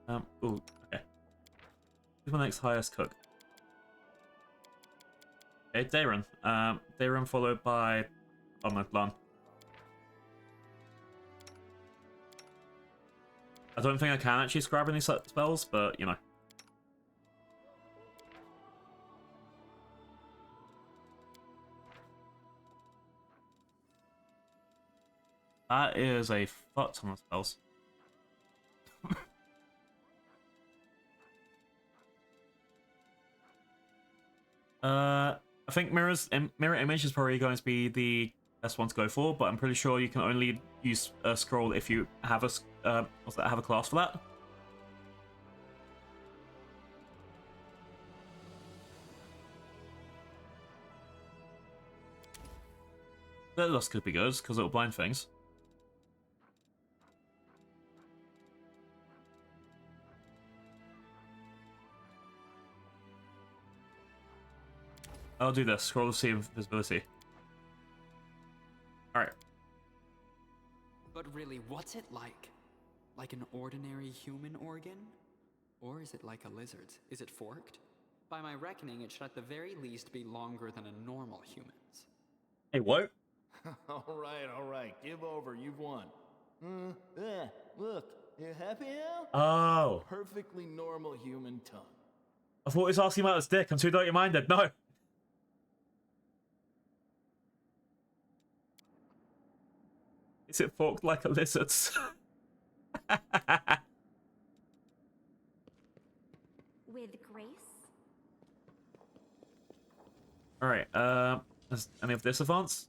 Ooh, okay. Who's my next highest cook? Okay, Dayron. Dayron followed by... Oh no, Lan. I don't think I can actually scribe any spells, but, you know. That is a fuck ton of spells. I think mirror image is probably going to be the best one to go for, but I'm pretty sure you can only use a scroll if you have a have a class for that. That could be good because it'll blind things. I'll do this. Scroll to see invisibility. Alright. But really, what's it like? Like an ordinary human organ? Or is it like a lizard's? Is it forked? By my reckoning, it should at the very least be longer than a normal human's. Hey, what? All right, give over, you've won. Look, you happy now? Oh. Perfectly normal human tongue. I thought he was asking about his dick. I'm too dirty minded. No. Is it forked like a lizard's? With grace. Alright, does any of this advance?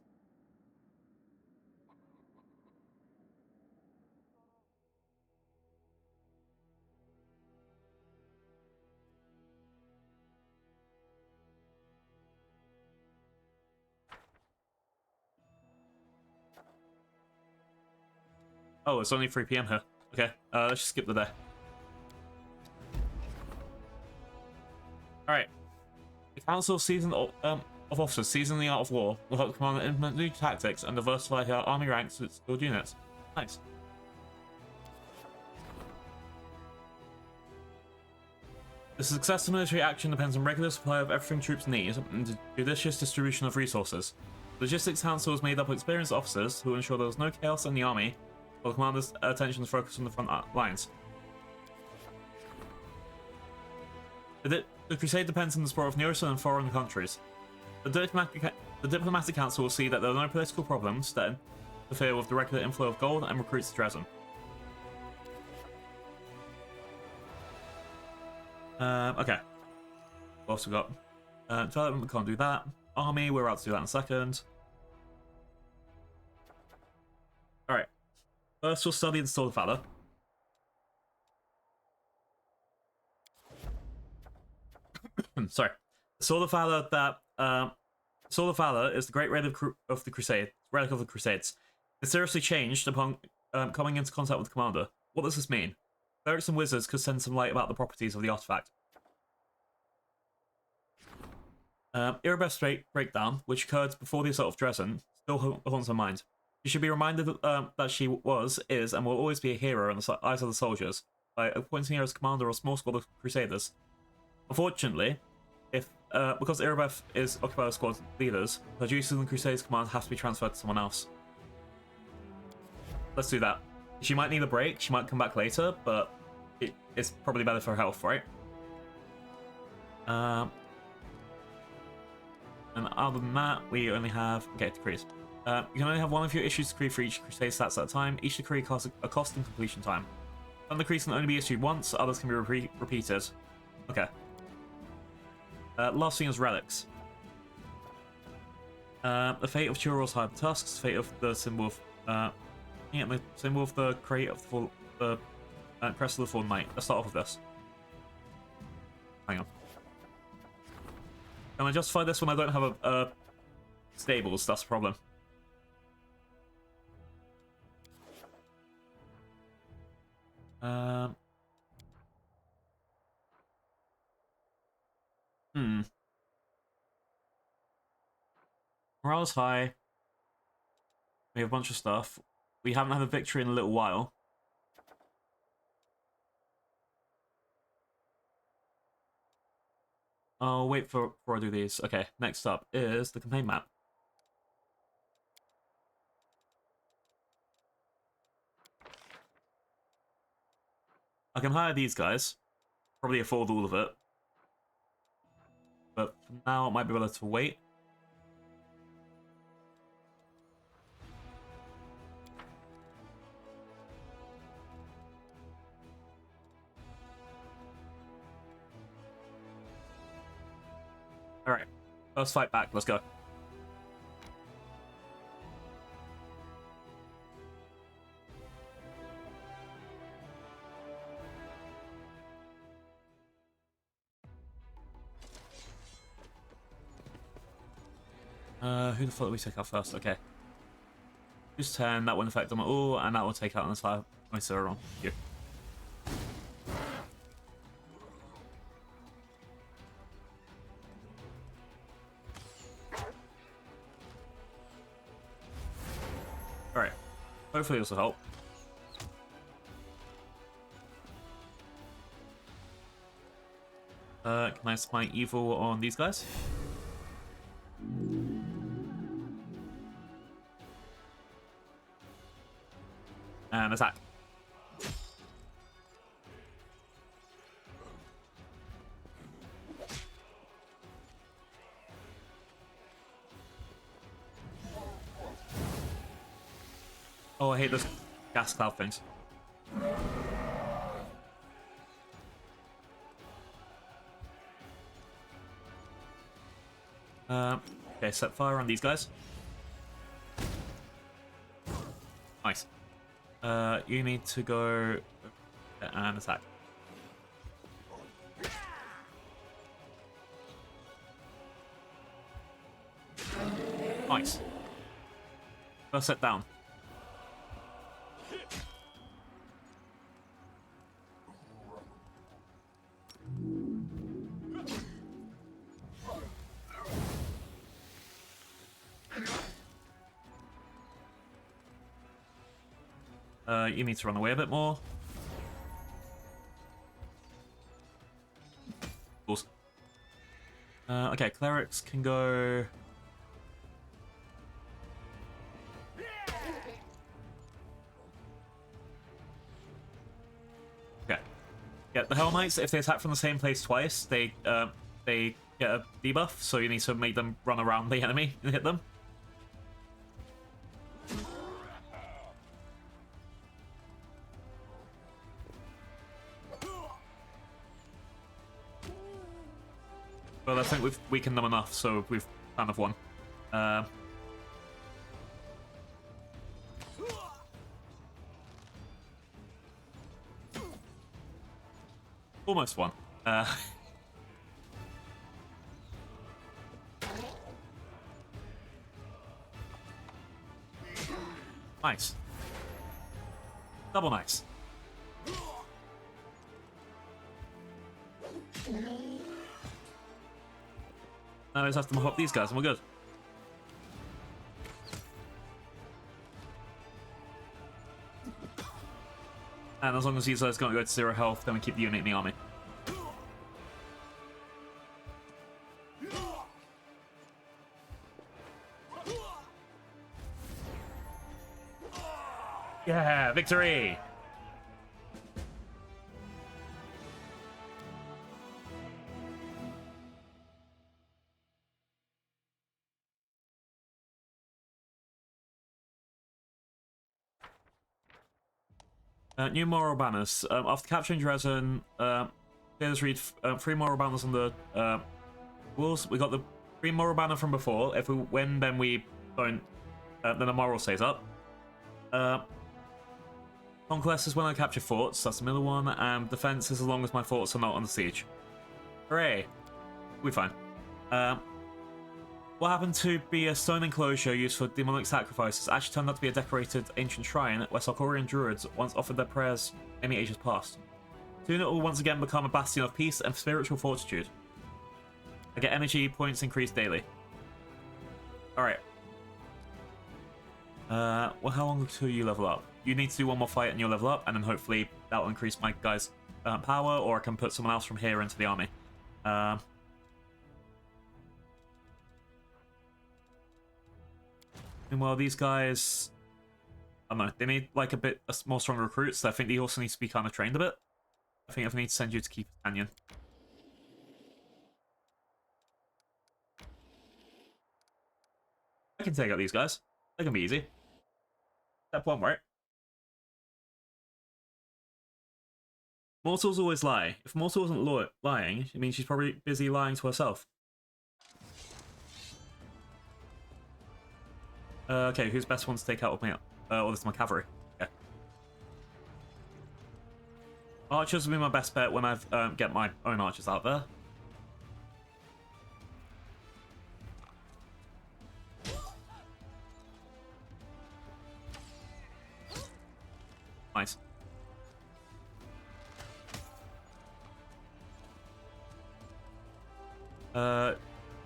Oh, it's only 3 PM here. Okay, let's just skip the day. Alright. The Council of Officers seasoned in the art of war will help the commander implement new tactics and diversify her army ranks with skilled units. Nice. The success of military action depends on regular supply of everything troops need and judicious distribution of resources. The Logistics Council is made up of experienced officers who will ensure there is no chaos in the army, while the commander's attention is focused on the front lines. The crusade depends on the support of nearest and foreign countries. The Diplomatic Council will see that there are no political problems that interfere with the regular inflow of gold and recruits to Dresden. Okay. What else we got? Development, we can't do that. Army, we're about to do that in a second. Alright. First, we'll study the Sword of Valor. Sorry. The Sword of Valor that... Sword of Valor is the great relic of the Crusades. It seriously changed upon coming into contact with the commander. What does this mean? Clerics and wizards could send some light about the properties of the artifact. Irabeth's breakdown, which occurred before the assault of Dresden, still haunts her mind. She should be reminded that she was, is, and will always be a hero in the eyes of the soldiers, by appointing her as commander of a small squad of crusaders. Unfortunately, because Irabeth is occupied by squad leaders, her duties in the Crusades command have to be transferred to someone else. Let's do that. She might need a break, she might come back later, but it's probably better for her health, right? And other than that, we only have... Okay, decrees. You can only have one of your issues decree for each crusade stats at a time. Each decree costs a cost and completion time. Some decrees can only be issued once, others can be repeated. Okay. Last thing is relics. The fate of Churros High Tusks, fate of the symbol of... the symbol of the crate of the crest of the Fallen Knight. Let's start off with this. Hang on. Can I justify this when I don't have a stables? That's the problem. Morale's high. We have a bunch of stuff. We haven't had a victory in a little while. I'll wait before I do these. Okay, next up is the campaign map. I can hire these guys. Probably afford all of it. But for now, it might be better to wait. Alright, first fight back, let's go. Who the fuck did we take out first? Okay. Who's 10, that won't affect them at all, and that will take out an entire Mycera on you. Alright. Hopefully this will help. Can I smite evil on these guys? And attack. Oh, I hate those gas cloud things. Okay, set fire on these guys. Nice. You need to go and attack. Nice. First set down. You need to run away a bit more. Awesome. Okay, clerics can go... Okay. Yeah, the Hell Knights, if they attack from the same place twice, they get a debuff, so you need to make them run around the enemy and hit them. Well, I think we've weakened them enough, so we've kind of won. Almost won. Nice. Double nice. Now I just have to mop up these guys and we're good. And as long as these guys don't go to 0 health, then we keep the unit in the army. Yeah, victory! New moral banners. After capturing Dresden, players read 3 moral banners on the walls. We got the 3 moral banner from before. If we win, then we don't. Then the moral stays up. Conquest is when I capture forts. That's the middle one. And defense is as long as my forts are not under siege. Hooray! We're fine. What happened to be a stone enclosure used for demonic sacrifices actually turned out to be a decorated ancient shrine where Sarkorian druids once offered their prayers many ages past. Soon it will once again become a bastion of peace and spiritual fortitude. I get energy points increased daily. Alright. Well, how long until you level up? You need to do one more fight and you'll level up, and then hopefully that will increase my guy's power, or I can put someone else from here into the army. Meanwhile, these guys, I don't know, they need like a bit more strong recruits, so I think they also need to be kind of trained a bit. I think I need to send you to keep Canyon. I can take out these guys. They can be easy. Step 1, right? Mortals always lie. If Mortal wasn't lying, it means she's probably busy lying to herself. Okay, who's best one to take out with me? Oh, this is my cavalry. Okay. Archers will be my best bet when I get my own archers out there. Nice.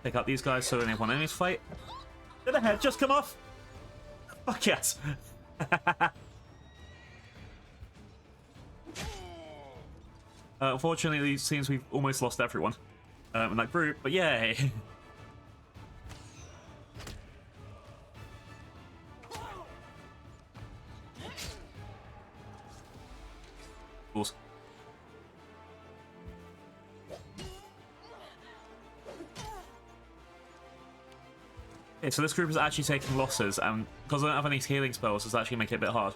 Take out these guys so they only have one enemy to fight. Did the head just come off? Fuck yes. Unfortunately, it seems we've almost lost everyone in that group, but yay. Awesome. Okay, so this group is actually taking losses, and because I don't have any healing spells, it's actually making it a bit hard.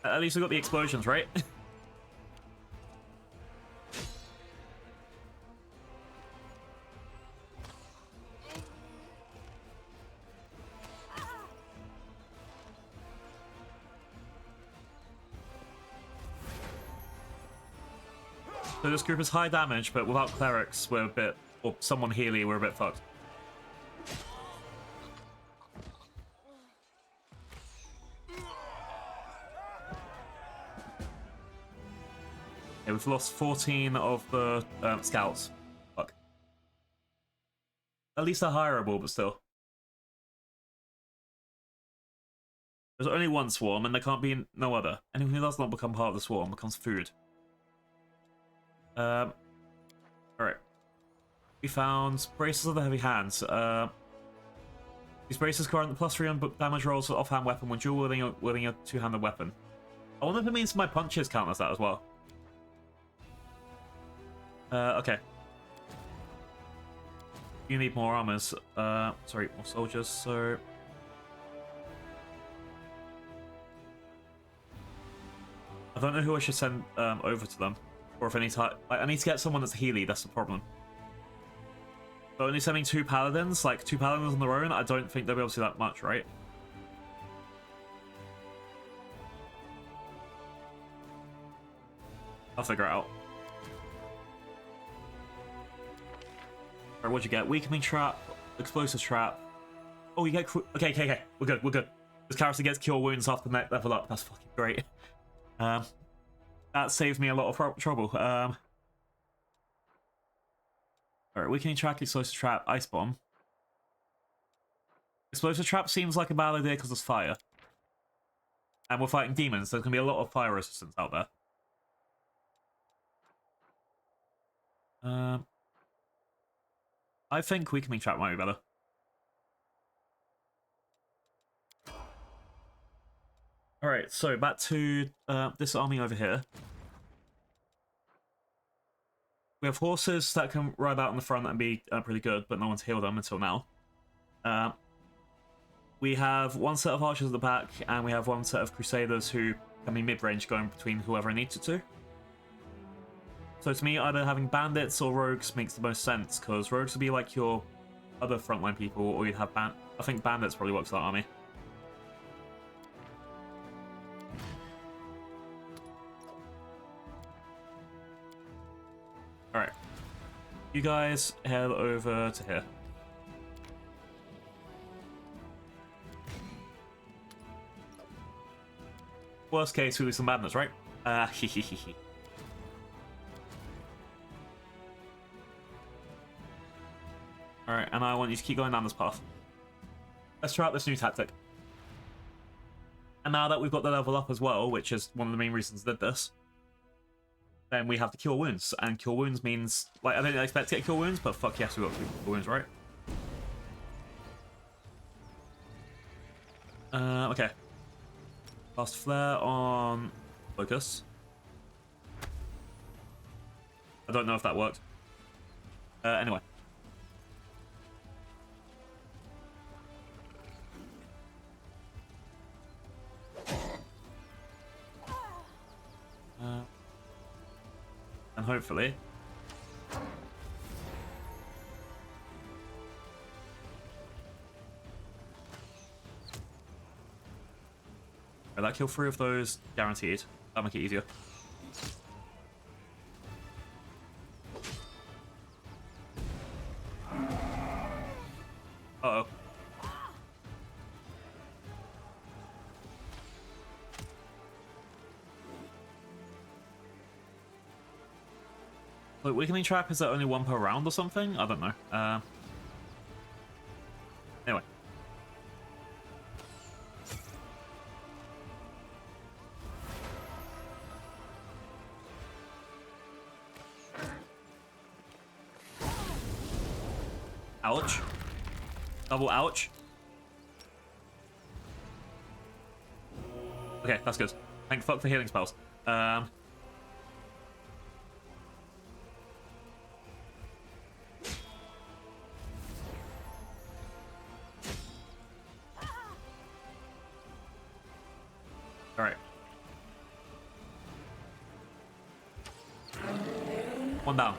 At least we got the explosions, right? So this group is high damage, but without clerics, we're a bit, or someone Healy, we're a bit fucked. Okay, we've lost 14 of the scouts. Fuck. At least they're hireable, but still. There's only one swarm, and there can't be no other. Anyone who does not become part of the swarm becomes food. Alright. We found braces of the heavy hands. These braces grant +3 on damage rolls for offhand weapon when dual wielding a two-handed weapon. I wonder if it means my punches count as that as well. Okay. You need more armors. Sorry, more soldiers, so... I don't know who I should send over to them. Or if I need to... I need to get someone that's Healy, that's the problem. But only sending 2 paladins, like 2 paladins on their own, I don't think they'll be able to do that much, right? I'll figure it out. Alright, what'd you get? Weakening trap, explosive trap. Oh, you get... Okay. We're good. This character gets cure wounds after next level up. That's fucking great. That saves me a lot of trouble. Alright, weakening trap, explosive trap, ice bomb. Explosive trap seems like a bad idea because there's fire. And we're fighting demons, so there's going to be a lot of fire resistance out there. I think weakening trap might be better. Alright, so back to this army over here. We have horses that can ride out on the front and be pretty good, but no one's healed them until now. We have one set of archers at the back, and we have one set of crusaders who can be mid-range, going between whoever needs it to. So to me, either having bandits or rogues makes the most sense, because rogues would be like your other frontline people, or you'd have I think bandits probably works for that army. Alright. You guys head over to here. Worst case, we lose some madness, right? Hehehehe. Alright, and I want you to keep going down this path. Let's try out this new tactic. And now that we've got the level up as well, which is one of the main reasons I did this, then we have to cure wounds, and cure wounds means, like, I didn't expect to get cure wounds, but fuck yes, we got cure wounds, right? Okay. Fast flare on focus. I don't know if that worked. Anyway. And hopefully... that kill 3 of those, guaranteed. That'll make it easier. Uh-oh. Like, weakening trap, is that only 1 per round or something? I don't know. Anyway. Ouch. Double ouch. Okay, that's good. Thank fuck for healing spells. Alright. One down.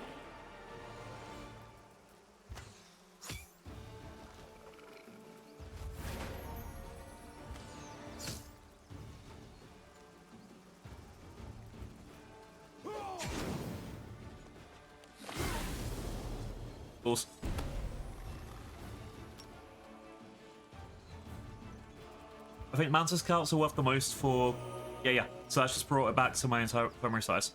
Balls. I think Mantis Scouts are worth the most for... Yeah. So that's just brought it back to my entire primary size.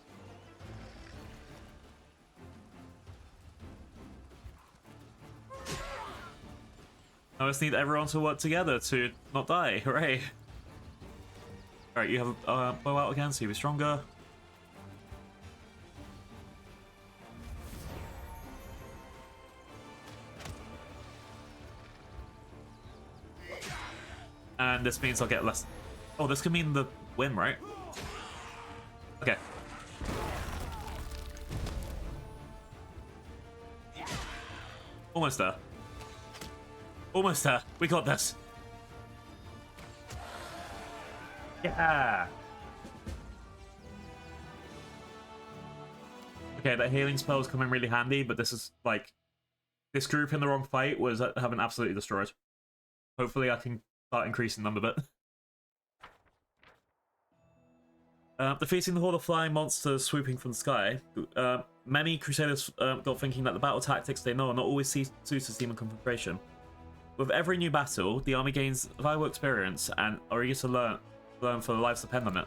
I just need everyone to work together to not die. Hooray! Alright, you have a bow out again, so you'll be stronger. And this means I'll get less... Oh, this could mean the win, right? Okay. Almost there. Almost there. We got this. Yeah. Okay, that healing spell is coming really handy, but this is like... This group in the wrong fight was having absolutely destroyed. Hopefully I can start increasing them a bit. Defeating the horde of flying monsters swooping from the sky. Many Crusaders got thinking that the battle tactics they know are not always suited to demon confrontation. With every new battle, the army gains valuable experience and are eager to learn for their lives depend on it.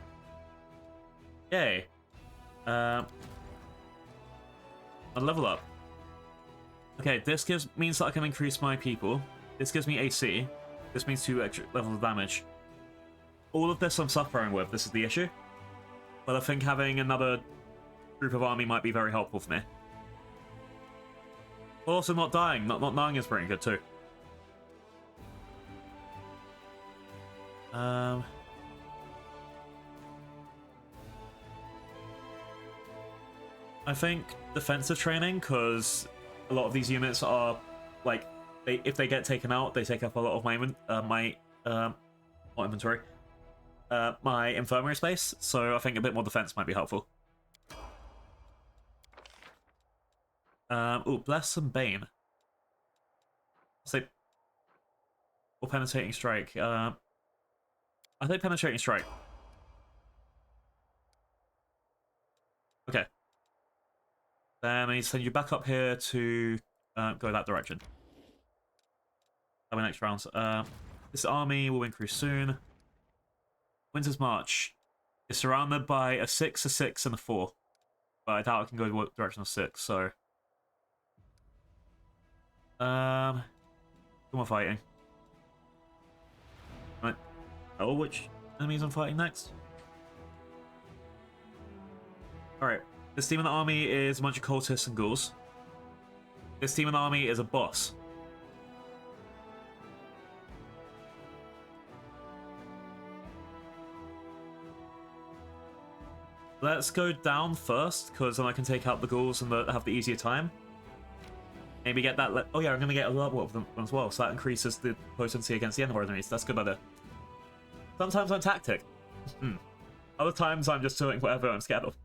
Yay. And level up. Okay, this means that I can increase my people. This gives me AC. This means 2 extra levels of damage. All of this I'm suffering with. This is the issue. But I think having another group of army might be very helpful for me. But also not dying. Not dying is pretty good too. I think defensive training, because a lot of these units are like, if they get taken out, they take up a lot of my not inventory, my infirmary space. So I think a bit more defense might be helpful. Ooh, bless and bane. Say, or penetrating strike. I think penetrating strike. Okay. Then I need to send you back up here to go that direction. Have a next round. This army will increase soon. Winter's March is surrounded by a 6, a 6, and a 4. But I doubt I can go the direction of 6, so... who am I fighting? Right. Oh, which enemies I'm fighting next? Alright. This demon army is a bunch of cultists and ghouls. This demon army is a boss. Let's go down first, because then I can take out the ghouls and have the easier time. Maybe get that... Oh yeah, I'm going to get a level of them as well, so that increases the potency against the Endwar enemies. That's a good idea. Sometimes I'm tactic. Other times I'm just doing whatever I'm scared of.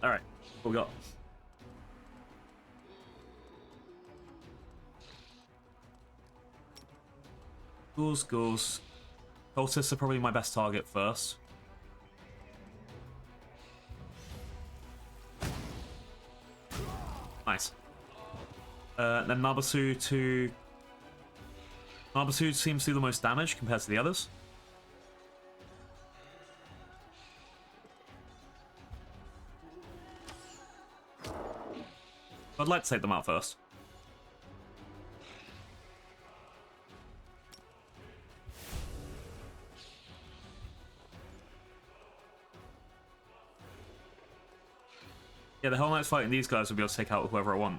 Alright, what we got? Ghouls, ghouls. Cultists are probably my best target first. Nice. Then Nabasu to... Nabasu seems to do the most damage compared to the others. I'd like to take them out first. Yeah, the Hell Knights fighting these guys will be able to take out whoever I want.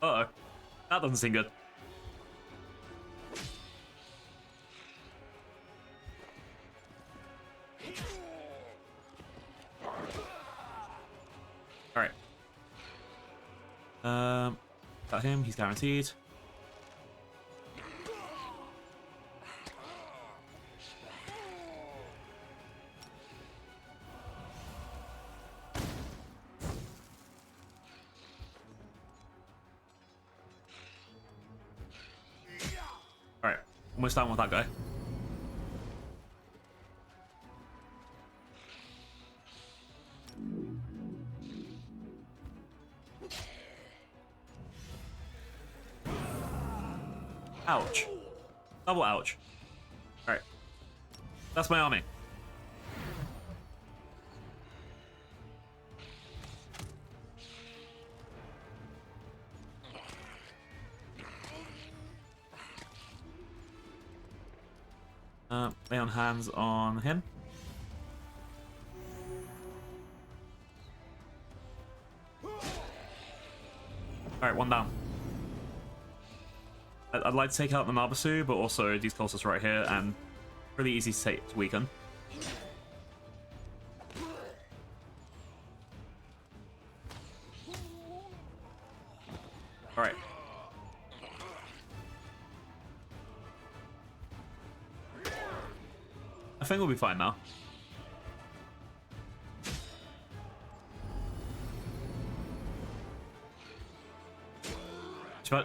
Uh-oh. That doesn't seem good. Alright. Got him, he's guaranteed. Alright, almost done with that guy. Ouch. Double ouch. Alright. That's my army. lay on hands on him. Alright, one down. I'd like to take out the Nabasu, but also these cultists right here, and pretty easy to weaken. Alright. I think we'll be fine now.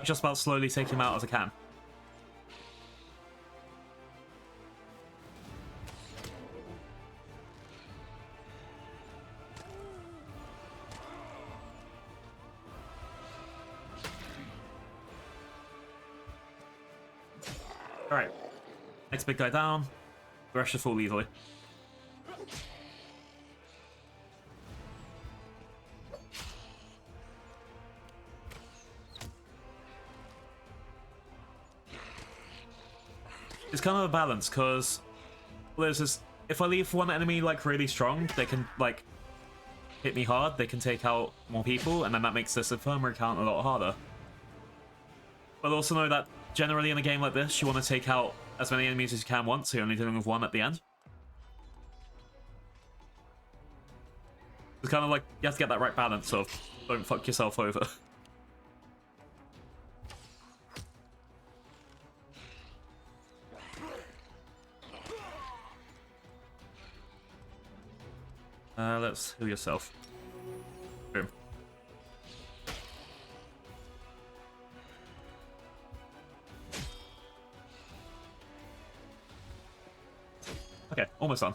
Just about slowly take him out as I can. Alright. Next big guy down. The rest should fall easily. It's kind of a balance, because there's this, if I leave one enemy like really strong, they can like hit me hard, they can take out more people, and then that makes this infirmary count a lot harder. But also know that generally in a game like this, you want to take out as many enemies as you can once, so you're only dealing with one at the end. It's kind of like, you have to get that right balance of don't fuck yourself over. Let's heal yourself. Boom. Okay, almost done.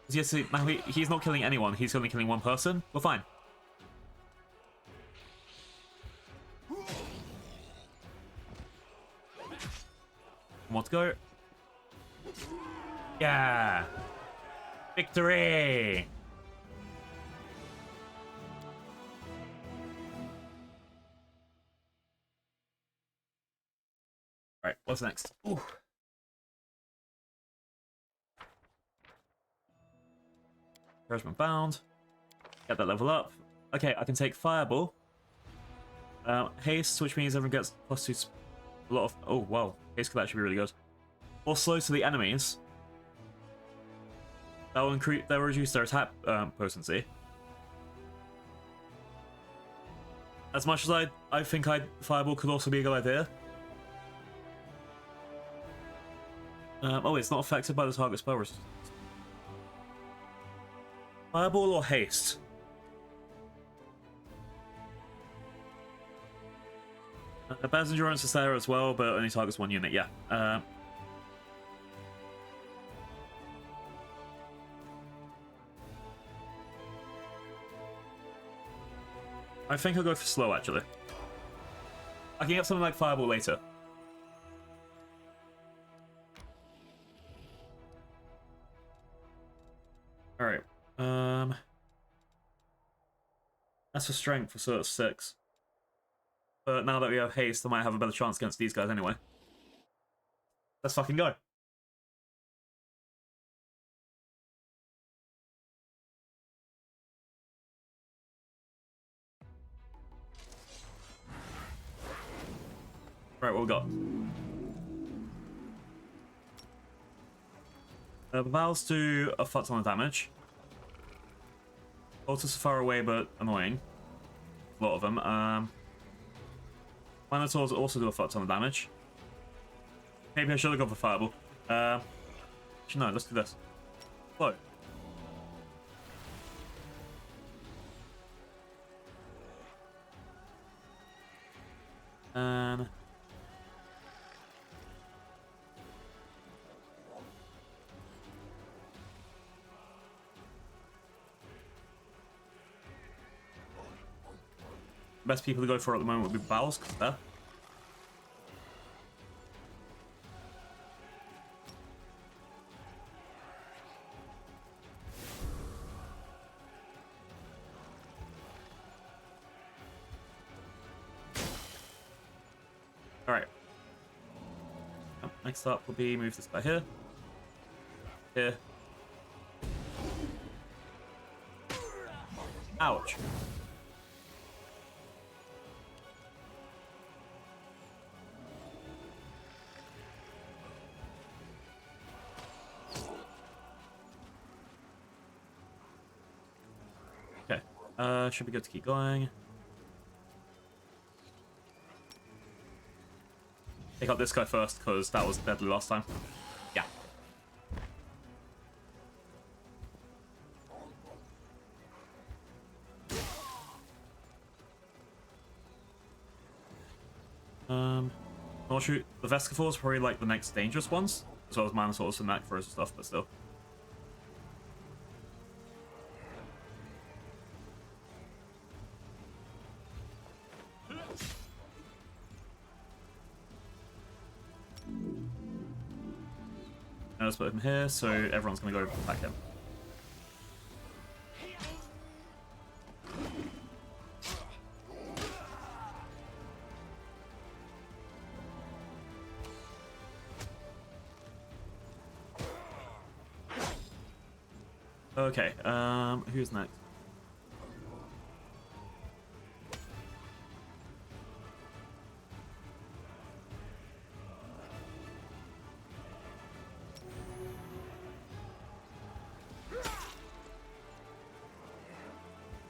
Yes, now he's not killing anyone, he's only killing one person. We're fine. More to go. Yeah! Victory! Alright, what's next? Ooh. Encouragement bound. Get that level up. Okay, I can take Fireball. Haste, which means everyone gets +2. A lot of. Oh, wow. Haste could actually be really good. Or slow to the enemies. That will increase. That will reduce their attack potency. As much as I think Fireball could also be a good idea. Oh, it's not affected by the target spell resistance. Fireball or Haste? Baz Endurance is there as well, but only targets one unit, yeah. I think I'll go for slow, actually. I can get something like Fireball later. Alright. That's for strength, so it's 6. But now that we have haste, I might have a better chance against these guys anyway. Let's fucking go. Right, what we got? The Valves do a fuck ton of damage. Ultis are far away, but annoying. A lot of them. Minotaurs also do a fuck ton of damage. Maybe I should have gone for Fireball. Actually, no, let's do this. Slow. Best people to go for at the moment would be Bowels, because they're. Alright. Next up will be move this guy here. Here. Ouch. Okay. Should be good to keep going. Take out this guy first, because that was deadly last time. Yeah. I'll shoot. The Vescivores are probably like the next dangerous ones, as well as Minosaurs and Macros and stuff, but still. Now let's put him here, so everyone's gonna go attack him. Okay, who's next?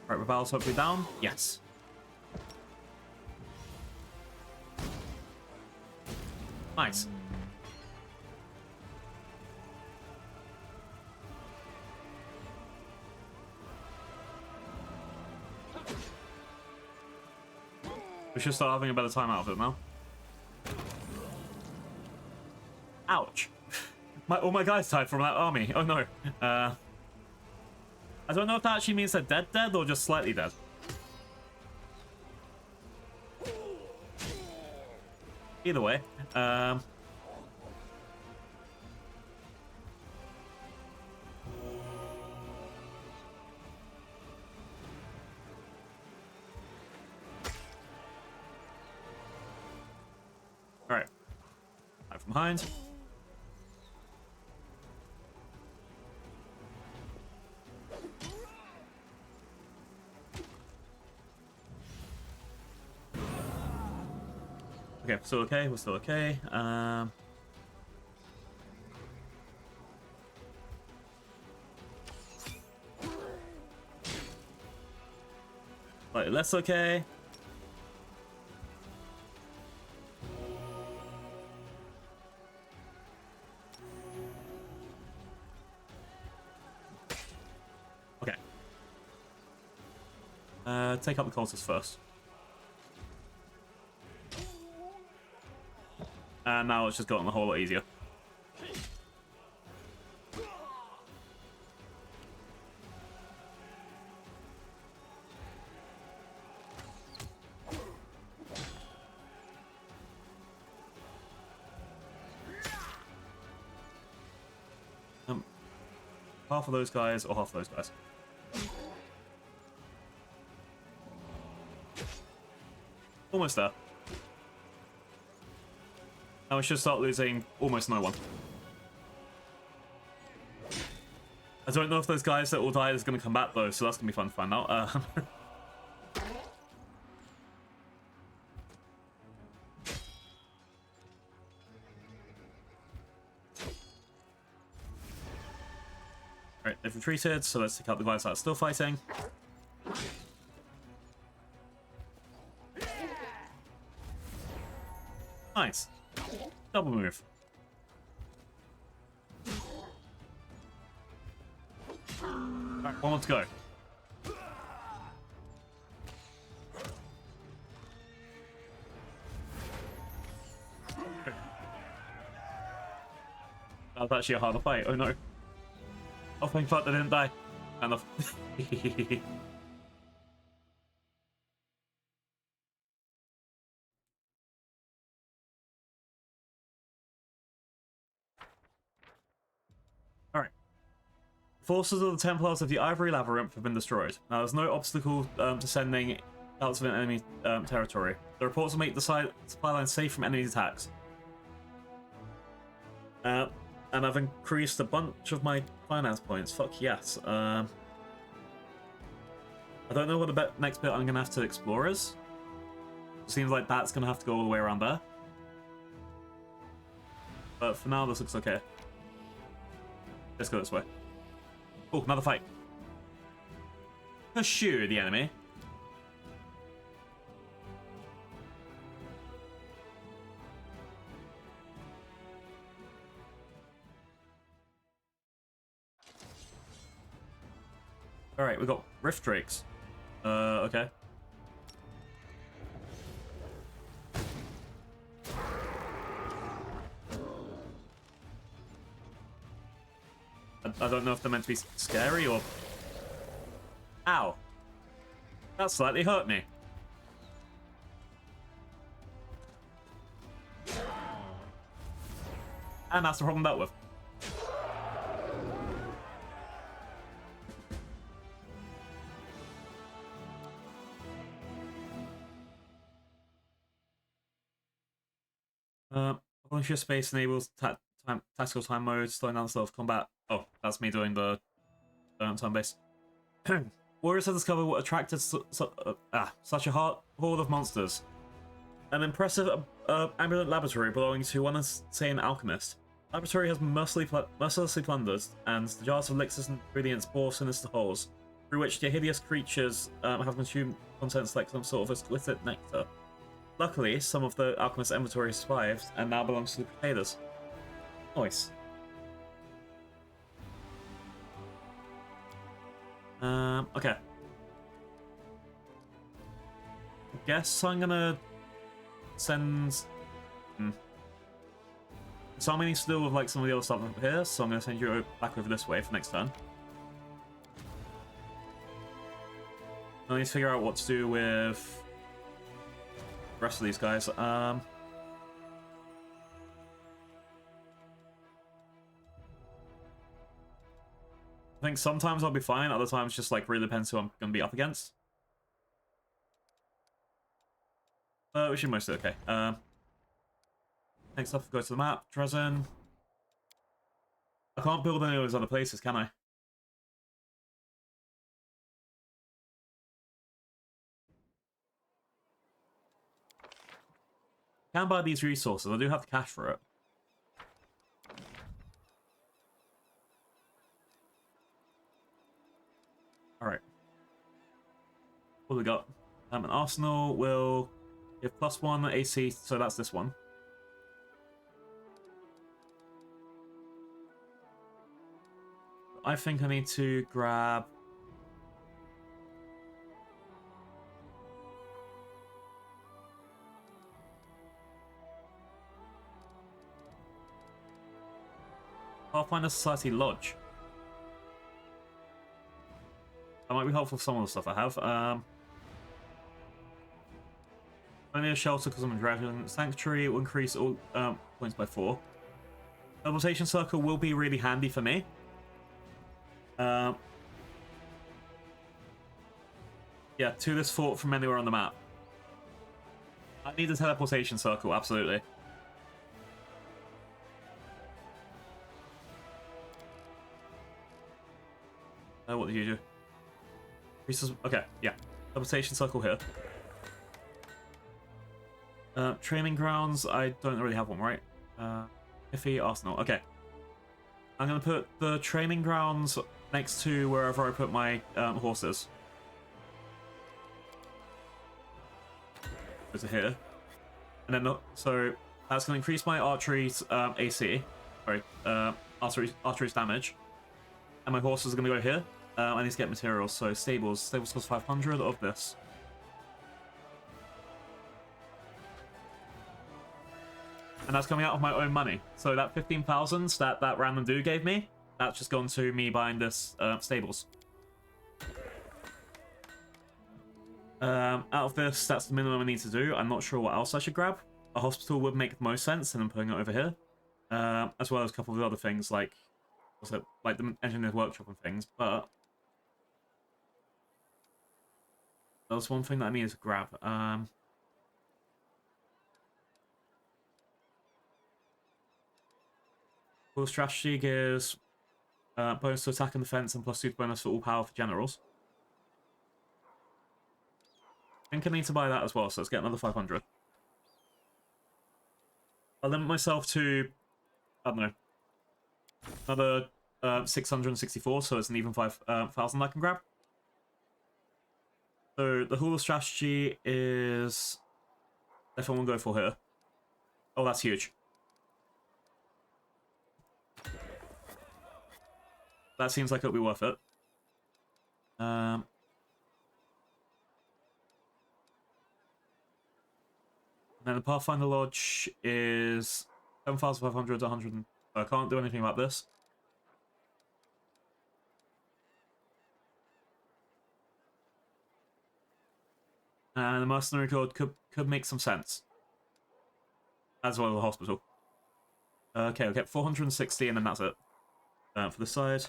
Right, Rebal's hopefully down. Yes. Nice. We should start having a better time out of it now. Ouch. All my guys died from that army. Oh no. I don't know if that actually means they're dead or just slightly dead. Either way. Alright. Right from behind. Okay, still okay, we're still okay. Slightly less okay. Okay. Take out the cultists first. And now it's just gotten a whole lot easier. Half of those guys or half of those guys. Almost there. Now we should start losing almost no one. I don't know if those guys that will die is going to come back though, so that's going to be fun to find out. Alright, they've retreated, so let's take out the guys that are still fighting. Nice. Double move. Alright, one more to go. That was actually a harder fight. Oh no. Oh, thank fuck they didn't die. Enough. Alright. Forces of the Templars of the Ivory Labyrinth have been destroyed. Now, there's no obstacle to sending out of an enemy territory. The reports will make the supply line safe from enemy attacks. And I've increased a bunch of my finance points. Fuck yes. I don't know what the next bit I'm going to have to explore is. Seems like that's going to have to go all the way around there. But for now, this looks okay. Let's go this way. Oh, another fight. Pursue the enemy. Alright, we got Rift Drakes. Okay. I don't know if they're meant to be scary or... Ow. That slightly hurt me. And that's the problem dealt with. Volunteer space enables tactical time mode, slowing down the slow of combat. Oh, that's me doing the time base. Warriors have discovered what attracted such a horde of monsters. An impressive ambulant laboratory belonging to one insane alchemist. The laboratory has mercilessly plundered, and the jars of elixirs and ingredients bore sinister holes, through which the hideous creatures have consumed contents like some sort of explicit nectar. Luckily, some of the alchemist's inventory survived, and now belongs to the Crusaders. Nice. Okay. I guess I'm gonna send... So I'm gonna need to deal with like some of the other stuff up here, so I'm gonna send you back over this way for next turn. I need to figure out what to do with the rest of these guys. I think sometimes I'll be fine, other times just like really depends who I'm gonna be up against. We should mostly okay. Next up, go to the map. Dresden. I can't build any of those other places, can I? Can buy these resources. I do have the cash for it. Alright. What do we got? An arsenal will give +1 AC, so that's this one. I think I need to grab... Pathfinder Society Lodge. That might be helpful for some of the stuff I have. I need a shelter because I'm in Dragon Sanctuary. It will increase all points by 4. Teleportation Circle will be really handy for me. Yeah, to this fort from anywhere on the map. I need a teleportation circle, absolutely. What did you do? Okay, yeah. Teleportation circle here. Training grounds, I don't really have one, right? Iffy Arsenal, okay. I'm going to put the training grounds next to wherever I put my horses. Go to here. And then, so that's going to increase my archery's AC. Sorry, archery's damage. And my horses are going to go here. I need to get materials, so stables. Stables cost 500 of this. And that's coming out of my own money. So that 15,000 that random dude gave me, that's just gone to me buying this stables. Out of this, that's the minimum I need to do. I'm not sure what else I should grab. A hospital would make the most sense, and I'm putting it over here. As well as a couple of other things like, what's it, like the engineer's workshop and things. But that was one thing that I needed to grab. Full strategy gives bonus to attack and defense and plus 2 bonus for all powerful generals. I think I need to buy that as well, so let's get another 500. I'll limit myself to, I don't know, another 664, so it's an even 5,000 I can grab. So the Hula strategy is definitely one go for here. Oh, that's huge. That seems like it'll be worth it. And then the Pathfinder Lodge is 7,500 to 100. I can't do anything about this. And the Mercenary Code could make some sense. As well as the hospital. Okay, I'll get 460 and then that's it. For the side.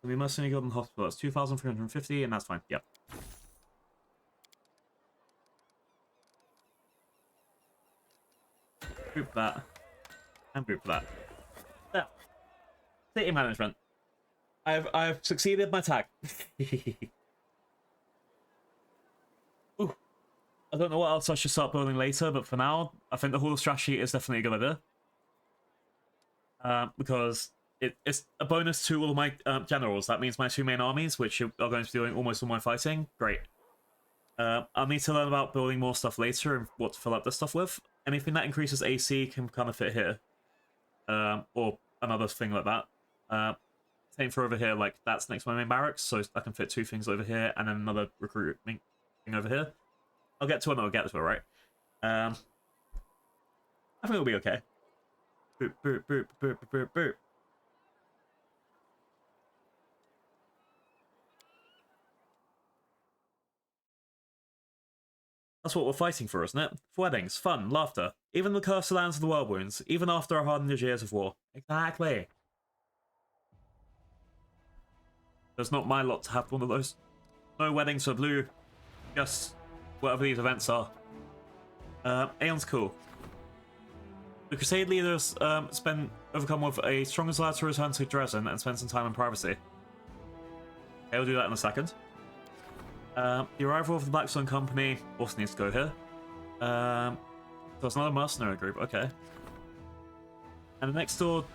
The Mercenary Guild and Hospital, that's 2,350 and that's fine, yep. Group that. And group that. There. City management. I've succeeded my tag. Ooh. I don't know what else I should start building later, but for now, I think the Hall strategy is definitely a good idea. Because it's a bonus to all of my generals. That means my 2 main armies, which are going to be doing almost all my fighting. Great. I'll need to learn about building more stuff later and what to fill up this stuff with. Anything that increases AC can kind of fit here. Or another thing like that. Same for over here, like that's next to my main barracks, so I can fit 2 things over here and then another recruiting thing over here. I'll get to it and I'll get to it, right? I think it'll be okay. Boop, boop, boop, boop, boop, boop. That's what we're fighting for, isn't it? For weddings, fun, laughter, even the cursed lands of the world wounds, even after our hardened years of war. Exactly. It's not my lot to have one of those. No weddings for blue. Just whatever these events are. Aeon's cool. The Crusade leaders overcome with a strong desire to return to Dresden and spend some time in privacy. Okay, we'll do that in a second. The arrival of the Blackstone Company also needs to go here. So it's another mercenary group, okay. And the next door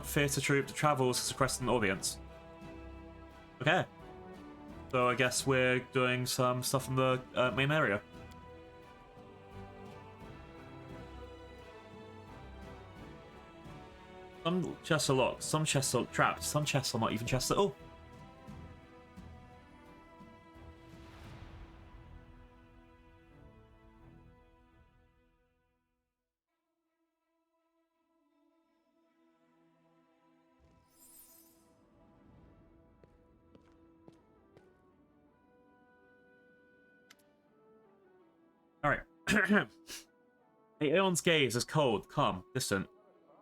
theatre troupe travels to request an audience. Okay. So I guess we're doing some stuff in the main area. Some chests are locked, some chests are trapped, some chests are not even chests at all. Alright. The Aeon's gaze is cold, calm, distant.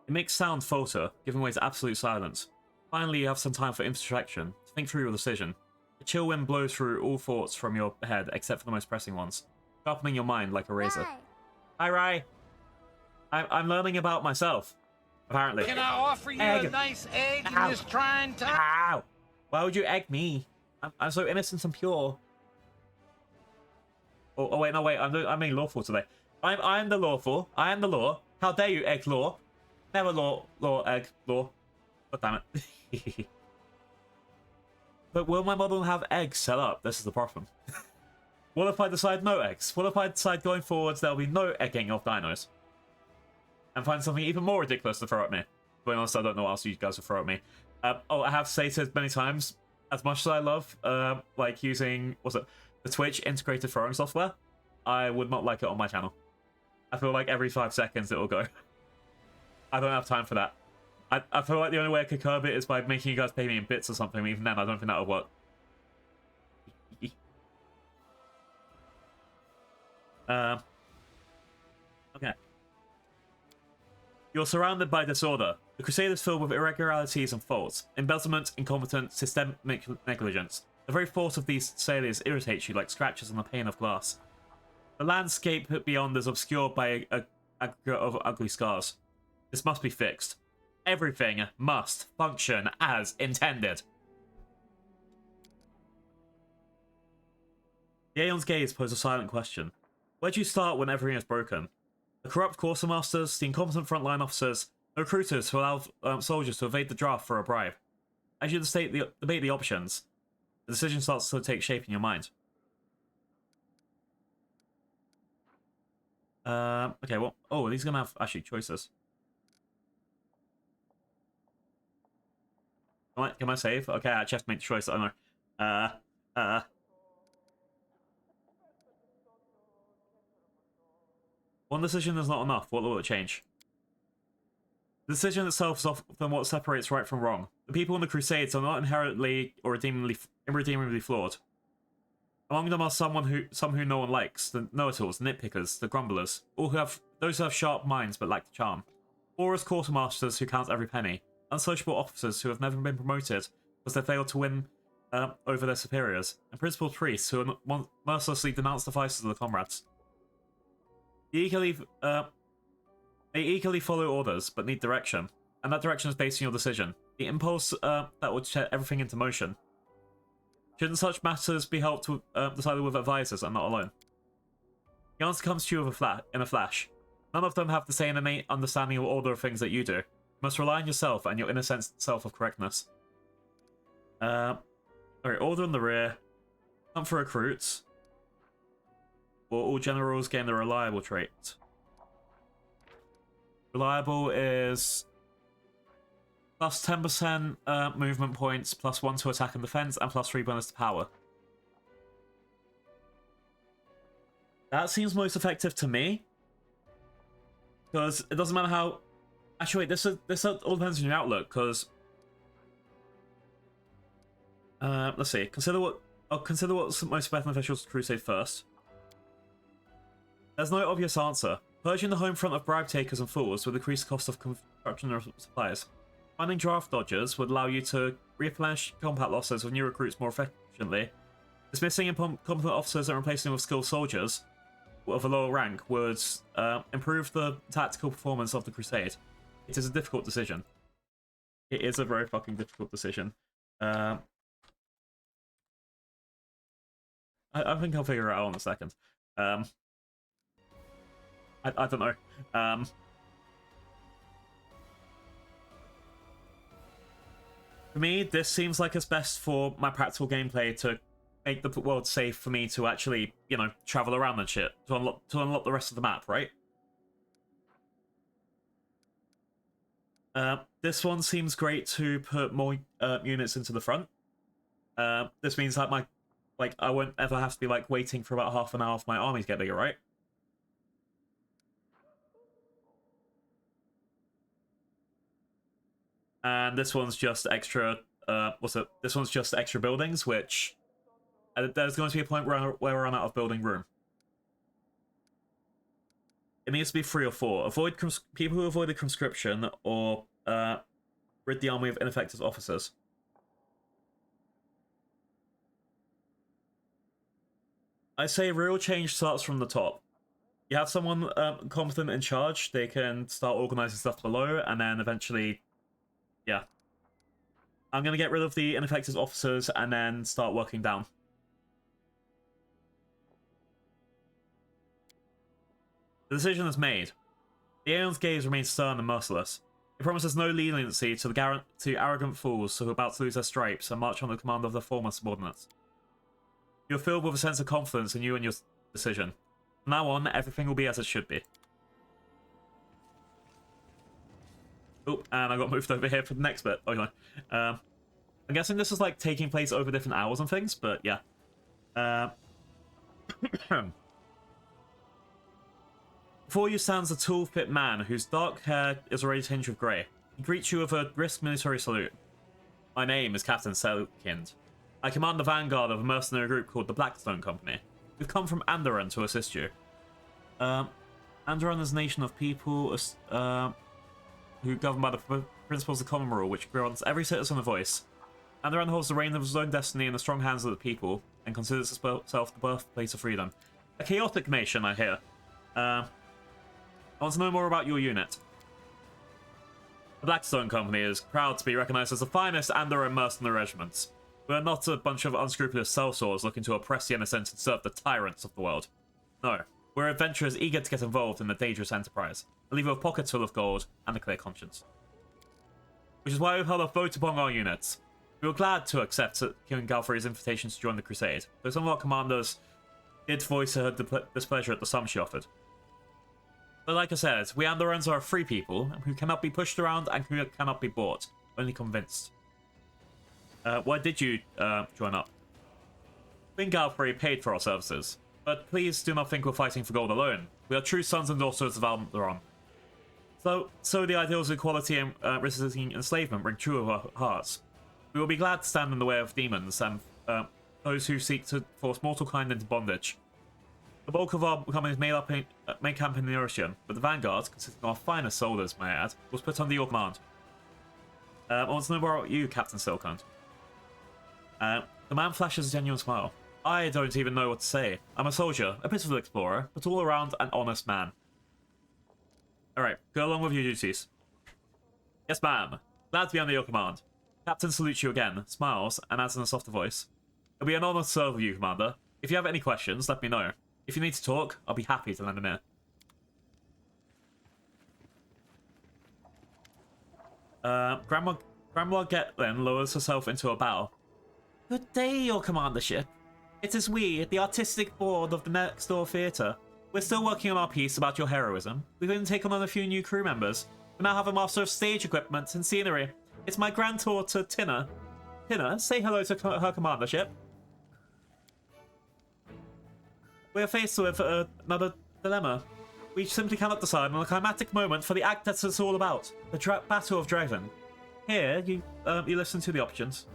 It makes sound falter, giving way to absolute silence. Finally, you have some time for introspection, to think through your decision. A chill wind blows through all thoughts from your head, except for the most pressing ones, sharpening your mind like a razor. Hi, Rai. I'm learning about myself, apparently. Can I offer you a nice egg in this trying time? Ow! Why would you egg me? I'm so innocent and pure. Oh wait, no wait. I mean lawful today. I'm the lawful. I am the law. How dare you egg law? Never law egg law. God damn it. But will my model have eggs set up? This is the problem. What if I decide no eggs? What if I decide going forwards there'll be no egging of dinos? And find something even more ridiculous to throw at me. To be honest, I don't know what else you guys will throw at me. Oh, I have stated many times, as much as I love like using the Twitch integrated throwing software, I would not like it on my channel. I feel like every 5 seconds it will go. I don't have time for that. I feel like the only way I could curb it is by making you guys pay me in bits or something. Even then, I don't think that would work. Okay. You're surrounded by disorder. The Crusade is filled with irregularities and faults, embezzlement, incompetence, systemic negligence. The very thought of these failures irritates you like scratches on a pane of glass. The landscape beyond is obscured by a aggregate of ugly scars. This must be fixed. Everything must function as intended. The Aeon's gaze posed a silent question. Where do you start when everything is broken? The corrupt quartermasters, the incompetent frontline officers, the recruiters who allow soldiers to evade the draft for a bribe. As you debate the options, the decision starts to take shape in your mind. Okay, well, oh, these are gonna have actually choices. Can I save? Okay, I actually have to make the choice. I know. One decision is not enough. What will it change? The decision itself is often what separates right from wrong. The people in the Crusades are not inherently or irredeemably flawed. Among them are some who no one likes, the know-it-alls, the nitpickers, the grumblers, those who have sharp minds but lack the charm. Aura's quartermasters who count every penny, unsociable officers who have never been promoted because they failed to win over their superiors, and principal priests who mercilessly denounce the vices of the comrades. They eagerly follow orders, but need direction, and that direction is based on your decision. The impulse that would set everything into motion. Shouldn't such matters be helped with, decided with advisors and not alone? The answer comes to you in a flash. None of them have the same innate understanding or order of things that you do. You must rely on yourself and your inner sense of correctness. Alright, order in the rear. Hunt for recruits. Or all generals gain the reliable trait. Reliable is plus 10% movement points, plus 1 to attack and defense, and plus 3 bonus to power. That seems most effective to me. Because it doesn't matter how... Actually, wait, this all depends on your outlook, because... let's see. I'll consider what's most beneficial to Crusade first. There's no obvious answer. Purging the home front of bribe takers and fools would increase the cost of construction and supplies. Finding draft dodgers would allow you to replenish combat losses with new recruits more efficiently. Dismissing incompetent officers and replacing them with skilled soldiers of a lower rank would improve the tactical performance of the Crusade. It is a difficult decision. It is a very fucking difficult decision. I think I'll figure it out in a second. I don't know. For me, this seems like it's best for my practical gameplay to make the world safe for me to actually, you know, travel around and shit to unlock the rest of the map, right? This one seems great to put more units into the front. This means that I won't ever have to be like waiting for about half an hour for my army to get bigger, right? And this one's just extra. This one's just extra buildings, which there's going to be a point where we run out of building room. It needs to be 3 or 4. Avoid people who avoided conscription or rid the army of ineffective officers. I say real change starts from the top. You have someone competent in charge, they can start organizing stuff below, and then eventually, yeah. I'm going to get rid of the ineffective officers and then start working down. The decision is made. The Aeon's gaze remains stern and merciless. It promises no leniency to arrogant fools who are about to lose their stripes and march on the command of their former subordinates. You're filled with a sense of confidence in you and your decision. From now on, everything will be as it should be. Oh, and I got moved over here for the next bit. Oh, no. I'm guessing this is like taking place over different hours and things, but yeah. Before you stands a tall, fit man whose dark hair is already tinged with grey. He greets you with a brisk military salute. My name is Captain Selkind. I command the vanguard of a mercenary group called the Blackstone Company. We've come from Andoran to assist you. Andoran is a nation of people who govern by the principles of common rule, which grants every citizen a voice. Andoran holds the reign of his own destiny in the strong hands of the people, and considers itself the birthplace of freedom. A chaotic nation, I hear. I want to know more about your unit. The Blackstone Company is proud to be recognized as the finest and their own mercenary regiments. We are not a bunch of unscrupulous sellswords looking to oppress the innocent and serve the tyrants of the world. No, we're adventurers eager to get involved in a dangerous enterprise, and leave with pockets full of gold and a clear conscience. Which is why we've held a vote among our units. We were glad to accept King Galfrey's invitation to join the Crusade, though some of our commanders did voice her displeasure at the sum she offered. But like I said, we Andorans are a free people who cannot be pushed around and who cannot be bought, only convinced. Why did you join up? King Galfrey paid for our services, but please do not think we're fighting for gold alone. We are true sons and daughters of Alderon. So the ideals of equality and resisting enslavement ring true of our hearts. We will be glad to stand in the way of demons and those who seek to force mortal kind into bondage. The bulk of our company is made up in main camp in the ocean, but the vanguard, consisting of our finest soldiers, may I add, was put under your command. I want to know more about you, Captain Silkhand. The man flashes a genuine smile. I don't even know what to say. I'm a soldier, a pitiful explorer, but all around an honest man. Alright, go along with your duties. Yes, ma'am. Glad to be under your command. Captain salutes you again, smiles, and adds in a softer voice. It'll be an honor to serve with you, Commander. If you have any questions, let me know. If you need to talk, I'll be happy to lend an ear. Grandma Getlin lowers herself into a bow. Good day, your commandership. It is we, the artistic board of the Next Door Theatre. We're still working on our piece about your heroism. We've even taken on a few new crew members. We now have a master of stage equipment and scenery. It's my granddaughter, Tina. Tina, say hello to her commandership. We're faced with another dilemma. We simply cannot decide on a climatic moment for the act that it's all about. The Battle of Draven. Here, you listen to the options.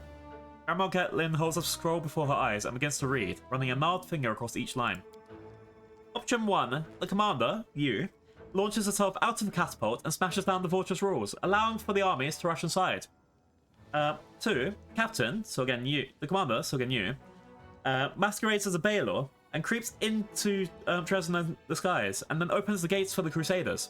Grandma Getlin holds a scroll before her eyes and begins to read, running a gnarled finger across each line. Option 1. The commander, you, launches herself out of the catapult and smashes down the fortress walls, allowing for the armies to rush inside. 2. Captain, so again you, the commander, so again you, masquerades as a Baelor and creeps into Dresden and the skies, and then opens the gates for the Crusaders.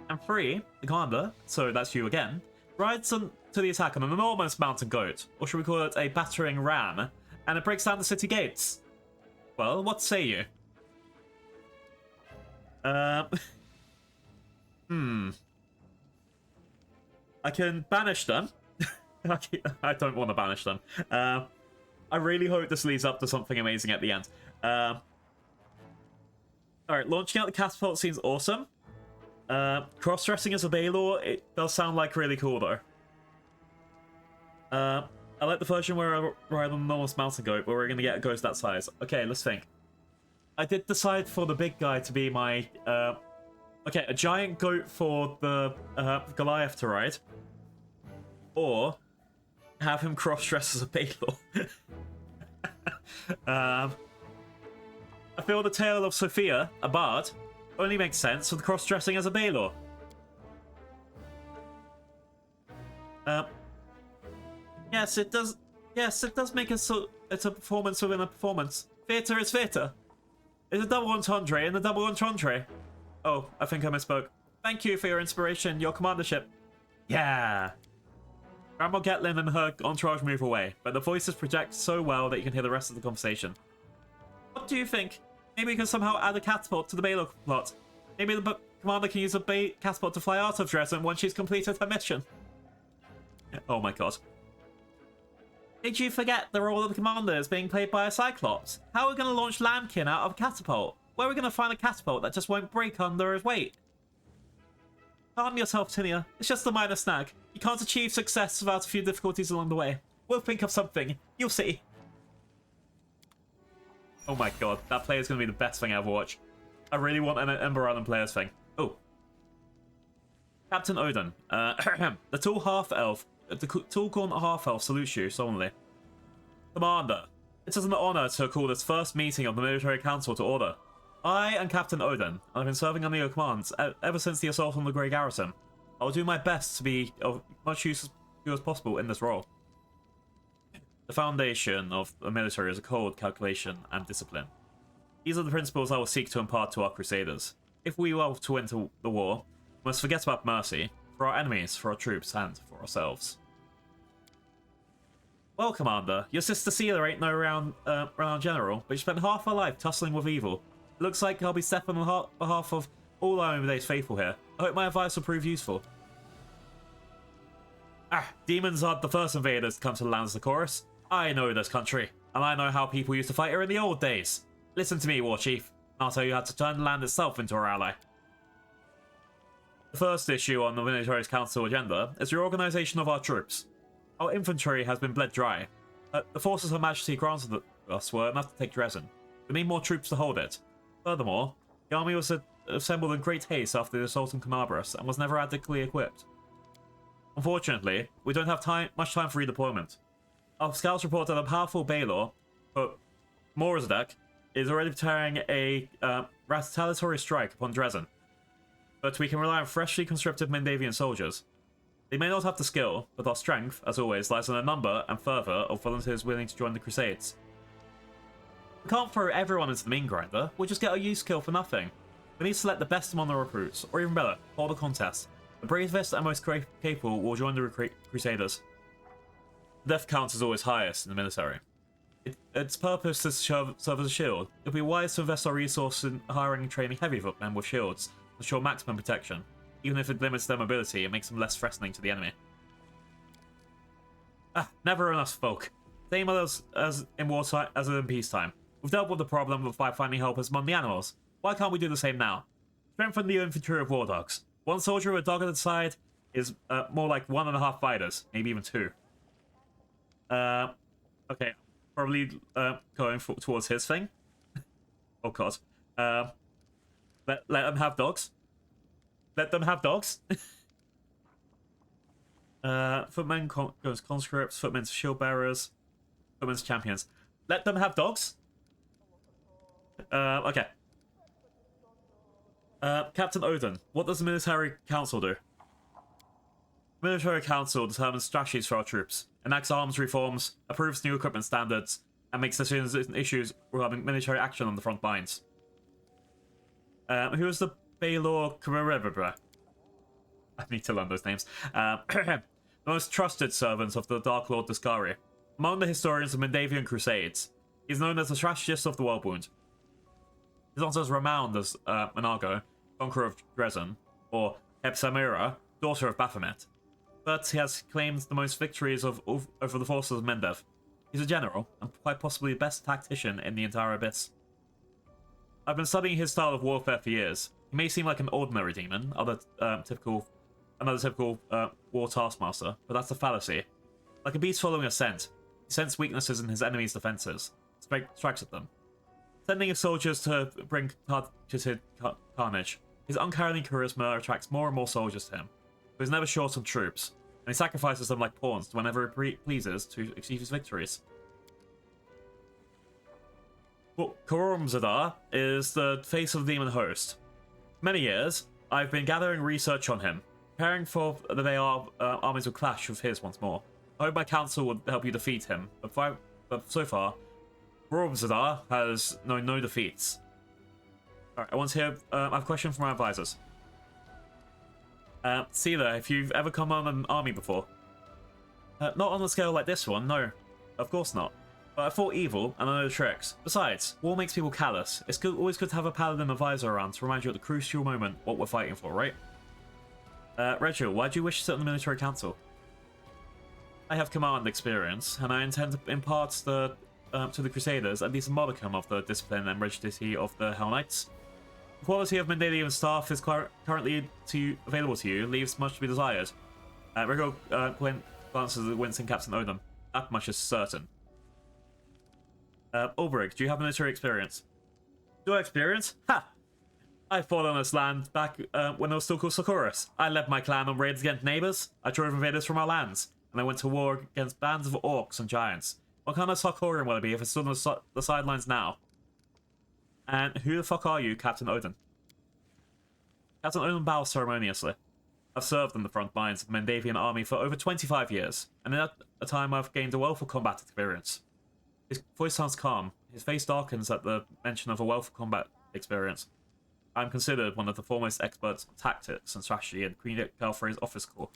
And 3. The commander, so that's you again, rides on to the attack on an enormous mountain goat, or should we call it a battering ram, and it breaks down the city gates. Well, what say you? I can banish them. I don't want to banish them. I really hope this leads up to something amazing at the end. Alright, launching out the catapult seems awesome. Cross-dressing as a Baelor, it does sound like really cool though. I like the version where I ride on an enormous mountain goat, but we're going to get a ghost that size. Okay, let's think. I did decide for the big guy to be my... okay, a giant goat for the Goliath to ride. Or have him cross-dress as a Baelor. I feel the tale of Sophia, a bard, only makes sense with cross-dressing as a Baelor. Yes, it does. Yes, it does make it's a performance within a performance. Theatre is theatre. It's a double entendre and a double entendre. Oh, I think I misspoke. Thank you for your inspiration, your commandership. Yeah. Grandma Getlin and her entourage move away, but the voices project so well that you can hear the rest of the conversation. What do you think? Maybe we can somehow add a catapult to the Baelor plot. Maybe the commander can use a catapult to fly out of Dresden once she's completed her mission. Oh my god. Did you forget the role of the commander is being played by a Cyclops? How are we going to launch Lambkin out of a catapult? Where are we going to find a catapult that just won't break under his weight? Calm yourself, Tinia. It's just a minor snag. You can't achieve success without a few difficulties along the way. We'll think of something. You'll see. Oh my god, that player is going to be the best thing I ever watch. I really want an Ember Island players thing. Oh. Captain Odin. The tall half-elf. The tall-corn half-elf salutes you solemnly. Commander, it is an honor to call this first meeting of the Military Council to order. I am Captain Odin, and I've been serving under your commands ever since the assault on the Grey Garrison. I will do my best to be of much use as possible in this role. The foundation of the military is a cold calculation and discipline. These are the principles I will seek to impart to our Crusaders. if we were to win the war, we must forget about mercy, for our enemies, for our troops, and for ourselves. Well, Commander, your sister Sealer ain't no renowned general, but she spent half her life tussling with evil. It looks like I'll be stepping on behalf of all Army's faithful here. I hope my advice will prove useful. Demons aren't the first invaders to come to the lands of the Chorus. I know this country, and I know how people used to fight here in the old days. Listen to me, War Chief, and I'll tell you how to turn the land itself into our ally. The first issue on the Military Council agenda is the reorganization of our troops. Our infantry has been bled dry. The forces Her Majesty granted us were enough to take Dresden. We need more troops to hold it. Furthermore, the army was assembled in great haste after the assault on Canabras and was never adequately equipped. Unfortunately, we don't have much time for redeployment. Our scouts report that a powerful Baylor, Morazadek, is already preparing a retaliatory strike upon Dresden. But we can rely on freshly conscripted Mendavian soldiers. They may not have the skill, but our strength, as always, lies in the number and fervor of volunteers willing to join the Crusades. We can't throw everyone into the mean grinder, we'll just get our youth killed for nothing. We need to select the best among the recruits, or even better, hold a contest. The bravest and most capable will join the Crusaders. The death count is always highest in the military. Its purpose is to serve as a shield. It would be wise to invest our resources in hiring and training heavy footmen with shields to ensure maximum protection. Even if it limits their mobility, it makes them less threatening to the enemy. Never enough folk. Same as in wartime as in peacetime. We've dealt with the problem by finding helpers among the animals. Why can't we do the same now? Strengthen the infantry of war dogs. One soldier with a dog at the side is more like 1.5 fighters, maybe even 2. Okay, probably going towards his thing. Oh god. Let them have dogs. Let them have dogs. Footmen goes conscripts, footmen's shield bearers, footmen's champions. Let them have dogs. Okay. Captain Odin, what does the Military Council do? The Military Council determines strategies for our troops, enacts arms reforms, approves new equipment standards, and makes decisions on issues regarding military action on the front lines. Who is the Baylor Commerebra? I need to learn those names. The most trusted servant of the Dark Lord Discari. Among the historians of Mendavian Crusades, he is known as the strategist of the Worldwound. He's also as renowned as Menago, conqueror of Dresden, or Hepsamira, daughter of Baphomet. But he has claimed the most victories over the forces of Mendev. He's a general, and quite possibly the best tactician in the entire Abyss. I've been studying his style of warfare for years. He may seem like an ordinary demon, another typical war taskmaster, but that's a fallacy. Like a beast following a scent, he scents weaknesses in his enemy's defenses, strikes at them. Sending his soldiers to bring targeted carnage, his uncanny charisma attracts more and more soldiers to him, but he's never short on troops, and he sacrifices them like pawns whenever he pleases to achieve his victories. Well, Koromzadar is the face of the demon host. For many years, I've been gathering research on him, preparing for the day our armies will clash with his once more. I hope my council will help you defeat him, but so far, Koromzadar has known no defeats. Alright, I want to hear, I have a question from our advisors. Sealer, if you've ever come on an army before? Not on a scale like this one, no. Of course not. But I fought evil, and I know the tricks. Besides, war makes people callous. It's always good to have a paladin advisor around to remind you at the crucial moment what we're fighting for, right? Rachel, why do you wish to sit on the military council? I have command experience, and I intend to impart to the Crusaders at least a modicum of the discipline and rigidity of the Hell Knights. The quality of Mendavian staff is currently available to you leaves much to be desired. Rico glances at wincing Captain Odin. That much is certain. Ulbrich, do you have military experience? Do I experience? Ha! I fought on this land back when it was still called Socorus. I led my clan on raids against neighbors. I drove invaders from our lands. And I went to war against bands of orcs and giants. What kind of Sokorian will it be if it's still on the sidelines now? And who the fuck are you, Captain Odin? Captain Odin bows ceremoniously. I've served in the front lines of the Mendavian army for over 25 years, and in that time I've gained a wealth of combat experience. His voice sounds calm. His face darkens at the mention of a wealth of combat experience. I'm considered one of the foremost experts in tactics and strategy in Queen Calfrey's office corps.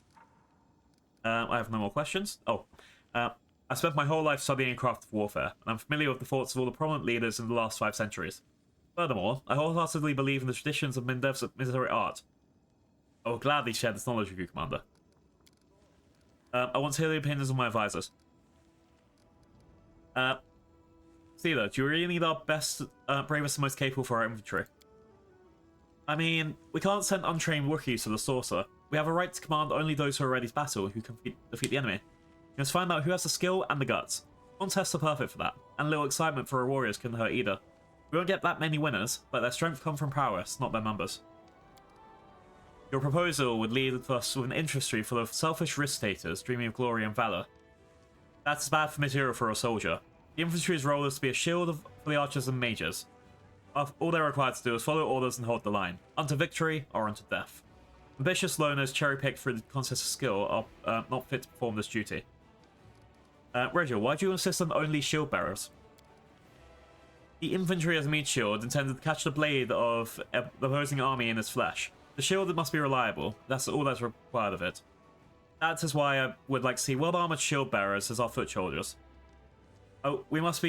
I have no more questions. I spent my whole life studying the craft of warfare, and I'm familiar with the thoughts of all the prominent leaders in the last 5 centuries. Furthermore, I wholeheartedly believe in the traditions of Mindev's military art. I will gladly share this knowledge with you, Commander. I want to hear the opinions of my advisors. Steeler, do you really need our best, bravest, and most capable for our infantry? I mean, we can't send untrained Wookiees to the saucer. We have a right to command only those who are ready to battle, who can defeat the enemy. We must find out who has the skill and the guts. Contests are perfect for that, and a little excitement for our warriors couldn't hurt either. We won't get that many winners, but their strength comes from prowess, not their numbers. Your proposal would leave us with an industry full of selfish risk-takers dreaming of glory and valor. That's bad for material for a soldier. The infantry's role is to be a shield for the archers and mages. All they're required to do is follow orders and hold the line, unto victory or unto death. Ambitious loners cherry-picked through the contest of skill are not fit to perform this duty. Regil, why do you insist on only shield bearers? The infantry as a meat shield intended to catch the blade of the opposing army in its flesh. The shield must be reliable. That's all that's required of it. That is why I would like to see well-armored shield bearers as our foot soldiers. Oh, we must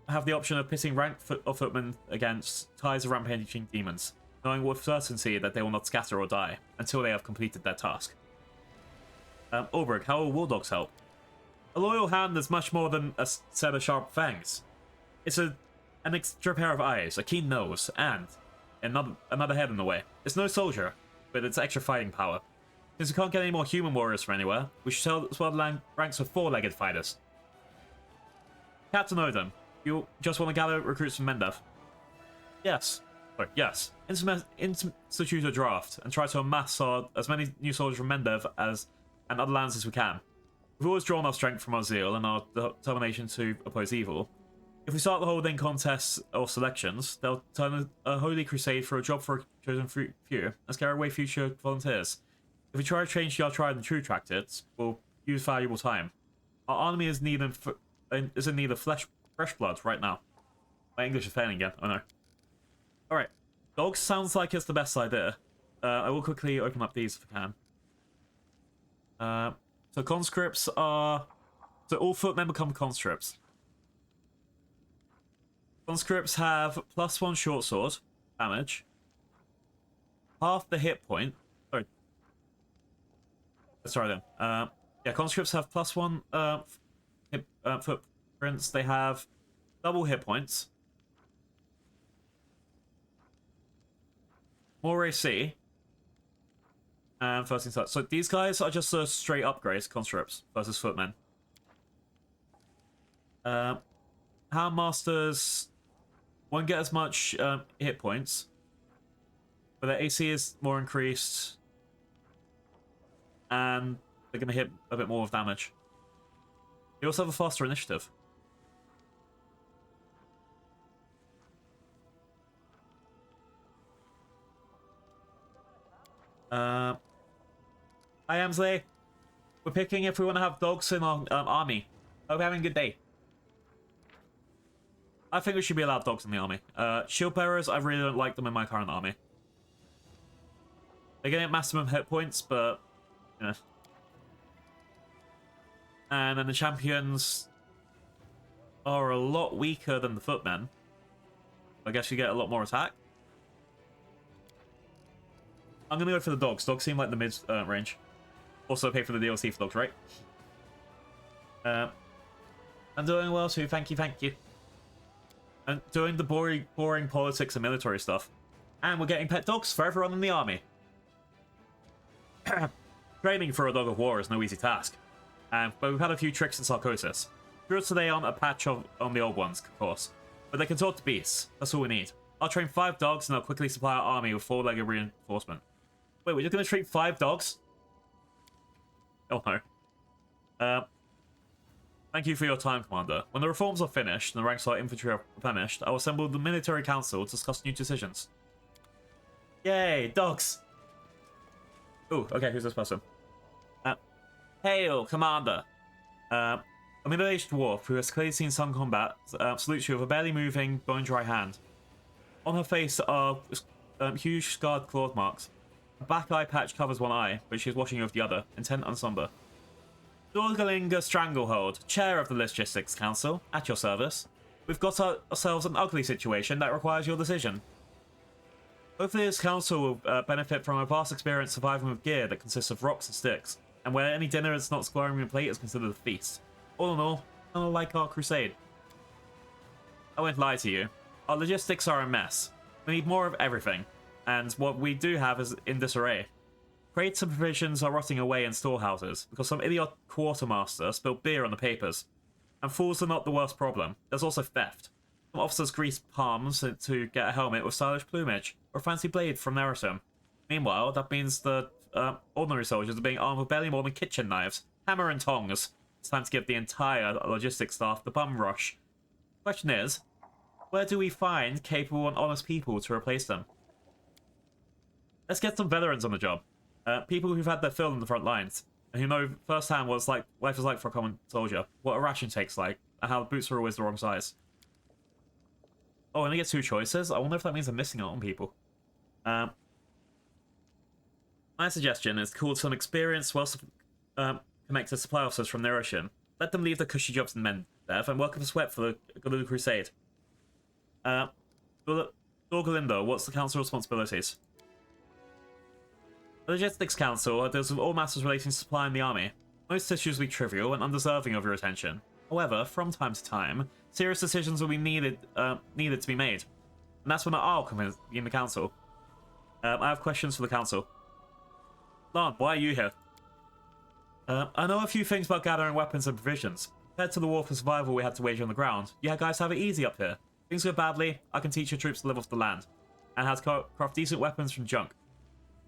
have the option of pitting ranked footmen against ties of rampaging demons, knowing with certainty that they will not scatter or die until they have completed their task. Ulbrich, how will war dogs help? A loyal hand is much more than a set of sharp fangs. It's an extra pair of eyes, a keen nose, and another head in the way. It's no soldier, but it's extra fighting power. Since we can't get any more human warriors from anywhere, we should swell the ranks with 4-legged fighters. Captain Odin, you just want to gather recruits from Mendev? Yes. Sorry, yes. Institute a draft and try to amass as many new soldiers from Mendev and other lands as we can. We've always drawn our strength from our zeal and our determination to oppose evil. If we start holding contests or selections, they'll turn a holy crusade for a job for a chosen few and scare away future volunteers. If we try to change the tried and true tactics, we'll use valuable time. Our army is in need of fresh blood right now. My English is failing again, I know. Alright, dogs sounds like it's the best idea. I will quickly open up these if I can. So conscripts are... So all footmen become conscripts. Conscripts have +1 short sword damage. Half the hit point. Sorry. Let's try then. Yeah, conscripts have +1 footprints. They have double hit points. More AC. And first things first. So these guys are just a straight upgrades, conscripts versus footmen. Houndmasters won't get as much hit points, but their AC is more increased, and they're going to hit a bit more of damage. They also have a faster initiative. Hi, Amsley. We're picking if we want to have dogs in our army. Hope you're having a good day. I think we should be allowed dogs in the army. Shield bearers, I really don't like them in my current army. They're getting maximum hit points, but you know. And then the champions are a lot weaker than the footmen. I guess you get a lot more attack. I'm gonna go for the dogs. Dogs seem like the mid range. Also pay for the DLC for dogs, right? I'm doing well too. Thank you, thank you. And doing the boring politics and military stuff. And we're getting pet dogs for everyone in the army. Training for a dog of war is no easy task. But we've had a few tricks in Sarcosis. Sure, today aren't a patch on the old ones, of course. But they can talk to beasts. That's all we need. I'll train 5 dogs and I'll quickly supply our army with 4-legged reinforcement. Wait, we're just going to treat 5 dogs? Oh no. Thank you for your time, Commander. When the reforms are finished and the ranks of our infantry are replenished, I will assemble the military council to discuss new decisions. Yay, dogs! Ooh, okay, who's this person? Hail, Commander! A middle-aged dwarf who has clearly seen some combat salutes you with a barely moving, bone-dry hand. On her face are huge scarred claw marks. A black eye patch covers one eye, but she is watching over the other, intent and somber. Dorgalinga Stranglehold, chair of the Logistics Council, at your service. We've got ourselves an ugly situation that requires your decision. Hopefully this council will benefit from a vast experience surviving with gear that consists of rocks and sticks, and where any dinner that's not squaring in plate is considered a feast. All in all, kind of like our crusade. I won't lie to you. Our logistics are a mess. We need more of everything, and what we do have is in disarray. Crates and provisions are rotting away in storehouses because some idiot quartermaster spilled beer on the papers. And fools are not the worst problem. There's also theft. Some officers grease palms to get a helmet with stylish plumage, or a fancy blade from Narratum. Meanwhile, that means the ordinary soldiers are being armed with barely more than kitchen knives, hammer and tongs. It's time to give the entire logistics staff the bum rush. Question is, where do we find capable and honest people to replace them? Let's get some veterans on the job. People who've had their fill in the front lines, and who know firsthand what life is like for a common soldier, what a ration takes like, and how the boots are always the wrong size. Oh, and I get 2 choices? I wonder if that means I'm missing out on people. My suggestion is to call some experienced, well-connected supply officers from their ocean. Let them leave their cushy jobs in Mendev and work up a sweat for the good of the crusade. Dorgalindo, what's the council's responsibilities? The Logistics Council deals with all matters relating to supplying the army. Most issues will be trivial and undeserving of your attention. However, from time to time, serious decisions will be needed to be made. And that's when I'll come in the council. I have questions for the council. Lon, why are you here? I know a few things about gathering weapons and provisions. Compared to the war for survival we had to wage on the ground, you guys have it easy up here. Things go badly, I can teach your troops to live off the land, and how to craft decent weapons from junk.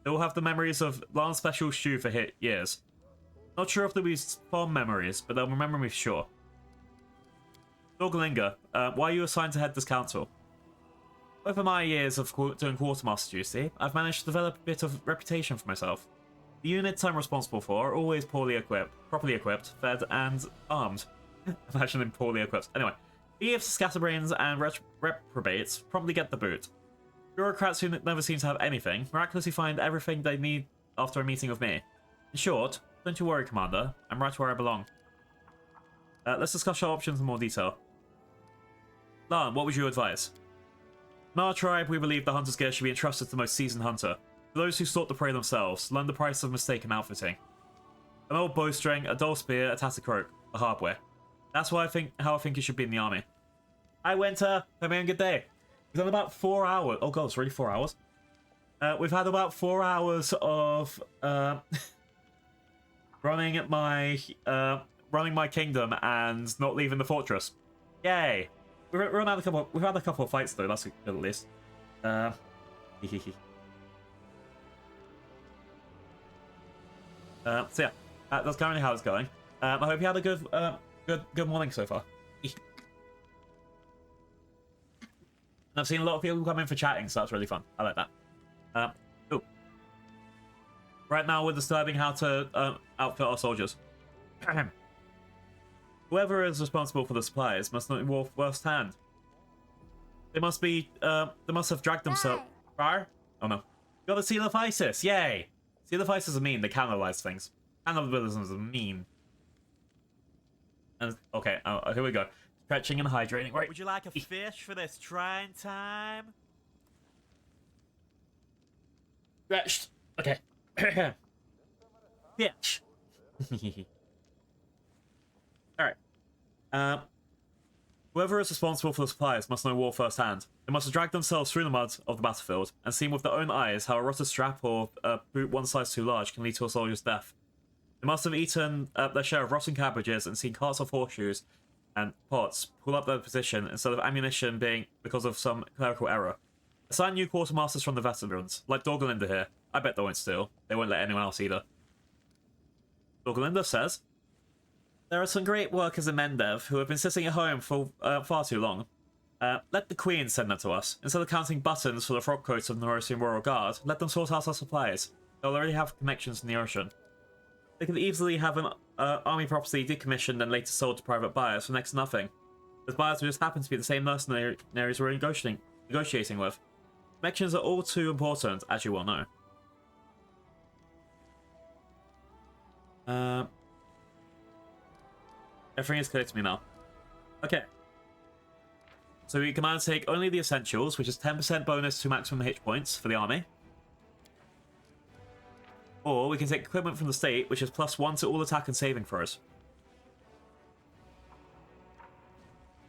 They will have the memories of Lan's special stew for years. Not sure if they'll be fond memories, but they'll remember me for sure. Dorgalinga, why are you assigned to head this council? Over my years of doing quartermaster duty, I've managed to develop a bit of reputation for myself. The units I'm responsible for are always properly equipped, fed, and armed. Imagine them poorly equipped. Anyway, thieves, scatterbrains, and reprobates promptly get the boot. Bureaucrats who never seem to have anything miraculously find everything they need after a meeting with me. In short, don't you worry, Commander. I'm right where I belong. Let's discuss our options in more detail. Lan, what would you advise? In our tribe, we believe the hunter's gear should be entrusted to the most seasoned hunter. For those who sought the prey themselves, learn the price of mistaken outfitting. An old bowstring, a dull spear, a tattered cloak, the hardware. That's how I think it should be in the army. Hi, Winter. Hope you're having a good day. We've done about 4 hours. Oh god, it's really 4 hours. We've had about 4 hours of running my kingdom and not leaving the fortress. Yay! We've had a couple of fights though. That's good at least. So yeah, that's currently how it's going. I hope you had a good morning so far. I've seen a lot of people come in for chatting, so that's really fun. I like that. Ooh. Right now, we're deciding how to outfit our soldiers. Whoever is responsible for the supplies must know war firsthand. They must have dragged themselves. Oh no. Got the Seal of Isis! Yay! Seal of Isis are mean. They cannibalize things. Cannibalism is mean. And okay, here we go. Stretching and hydrating. Right. Would you like a fish for this trying time? Stretched. Okay. Fish. Alright. Whoever is responsible for the supplies must know war firsthand. They must have dragged themselves through the mud of the battlefield and seen with their own eyes how a rotted strap or a boot one size too large can lead to a soldier's death. They must have eaten their share of rotten cabbages and seen carts of horseshoes and pots pull up their position instead of ammunition being because of some clerical error. Assign new quartermasters from the veterans, like Dorgalinda here. I bet they won't steal. They won't let anyone else either. Dorgalinda says, there are some great workers in Mendev who have been sitting at home for far too long. Let the Queen send them to us. Instead of counting buttons for the frock coats of the Norosian Royal Guard, let them sort out our supplies. They'll already have connections in the ocean. They could easily have an army property decommissioned and later sold to private buyers for next to nothing. Those buyers would just happen to be the same mercenaries we're negotiating with. Connections are all too important, as you well know. Everything is clear to me now. Okay. So we can either take only the essentials, which is 10% bonus to maximum hit points for the army. Or we can take equipment from the state, which is +1 to all attack and saving throws.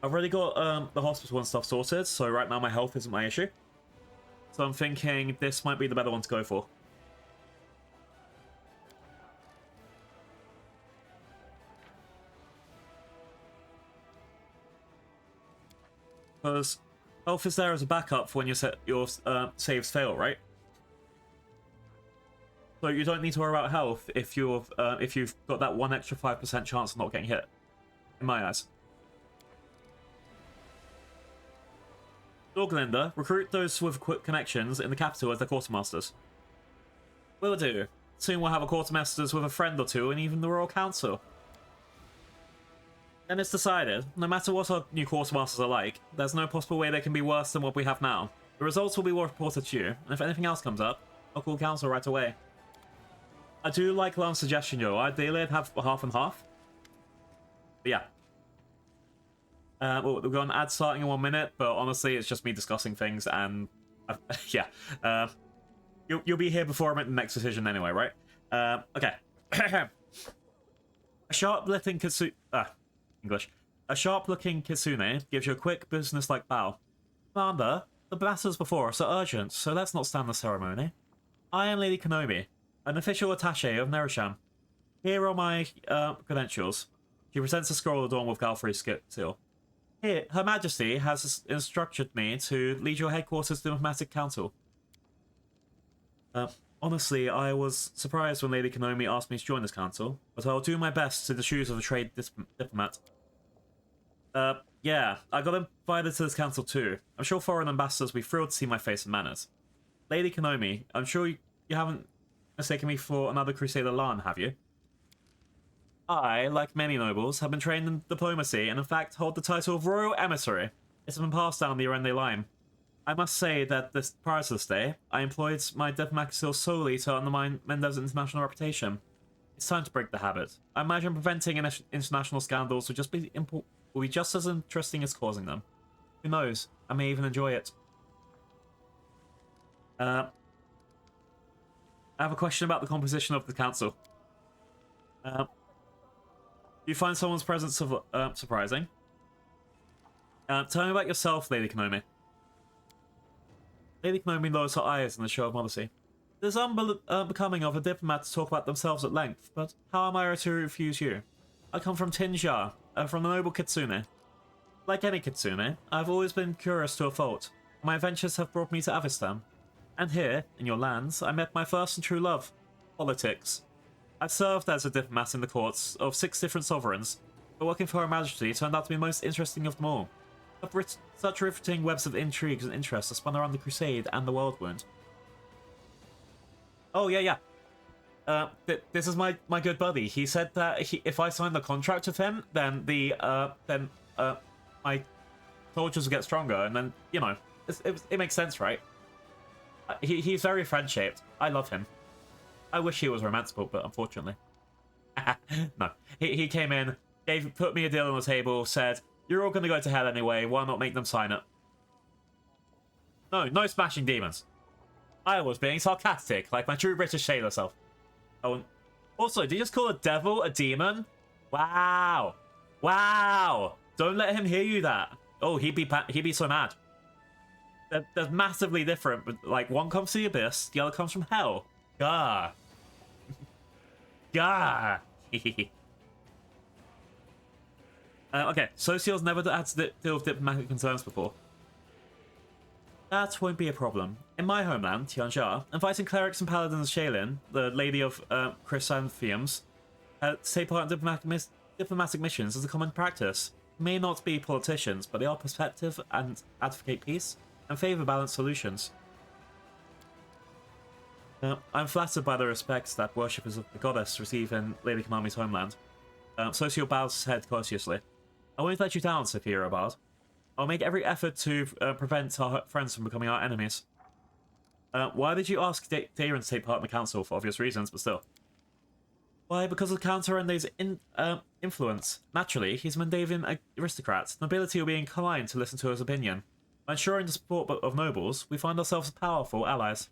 I've already got the hospital and stuff sorted, so right now my health isn't my issue. So I'm thinking this might be the better one to go for. Because health is there as a backup for when your saves fail, right? So you don't need to worry about health if you've got that one extra 5% chance of not getting hit. In my eyes. Dorglinda, recruit those with quick connections in the capital as their quartermasters. Will do. Soon we'll have a quartermasters with a friend or two and even the Royal Council. Then it's decided, no matter what our new quartermasters are like, there's no possible way they can be worse than what we have now. The results will be reported to you, and if anything else comes up, I'll call council right away. I do like Lan's suggestion, yo. Ideally, I'd have half and half. But yeah. We're going to add starting in 1 minute, but honestly, it's just me discussing things, and yeah. You'll be here before I make the next decision anyway, right? Okay. A sharp-looking kitsune gives you a quick, business-like bow. Commander, the matters before us are urgent, so let's not stand the ceremony. I am Lady Kenobi, an official attaché of Nerusham. Here are my credentials. She presents a scroll adorned with Galfrey's seal. Here, Her Majesty has instructed me to lead your headquarters diplomatic council. Honestly, I was surprised when Lady Kenobi asked me to join this council, but I'll do my best to the shoes of a trade diplomat. Yeah, I got invited to this council too. I'm sure foreign ambassadors will be thrilled to see my face and manners. Lady Kenobi, I'm sure you haven't mistaken me for another Crusader Lan, have you? I, like many nobles, have been trained in diplomacy and in fact hold the title of Royal Emissary. It's been passed down the Arende line. I must say that prior to this day, I employed my diplomatic skills solely to undermine Mendoza's international reputation. It's time to break the habit. I imagine preventing international scandals will be just as interesting as causing them. Who knows? I may even enjoy it. I have a question about the composition of the council. You find someone's presence surprising? Tell me about yourself, Lady Kenobi. Lady Kenobi lowers her eyes in a show of modesty. It is unbecoming of a diplomat to talk about themselves at length, but how am I to refuse you? I come from Tinja, from the noble Kitsune. Like any Kitsune, I've always been curious to a fault. My adventures have brought me to Avistam. And here, in your lands, I met my first and true love, politics. I've served as a diplomat in the courts of 6 different sovereigns, but working for Her Majesty turned out to be the most interesting of them all. Such riveting webs of intrigues and interests are spun around the Crusade and the World Wound. Oh, yeah. This is my good buddy. He said that if I signed the contract with him, then my soldiers will get stronger, and then, you know, it makes sense, right? He's very friend-shaped. I love him. I wish he was romanceable, but unfortunately. No. He came in, put me a deal on the table, said, you're all going to go to hell anyway, why not make them sign it? No smashing demons. I was being sarcastic, like my true British sailor self. Oh, and also, did you just call a devil a demon? Wow. Don't let him hear you that. Oh, he'd be so mad. They're massively different, but like one comes from the abyss, the other comes from hell. Gah. Gah. Okay, Social's never had to deal with diplomatic concerns before. That won't be a problem. In my homeland, Tianjia, inviting clerics and paladins Shaylin, the Lady of Chrysanthemums, to take part in diplomatic missions is a common practice. May not be politicians, but they are perspective and advocate peace and favour balanced solutions. I'm flattered by the respect that worshippers of the goddess receive in Lady Konami's homeland. Social bows his head courteously. I won't let you down, Sophia Bard. I'll make every effort to prevent our friends from becoming our enemies. Why did you ask Daron to take part in the council? For obvious reasons, but still. Why? Because of Count-Arende's influence. Naturally, he's a Mandavian aristocrat. Nobility will be inclined to listen to his opinion. By ensuring the support of nobles, we find ourselves powerful allies.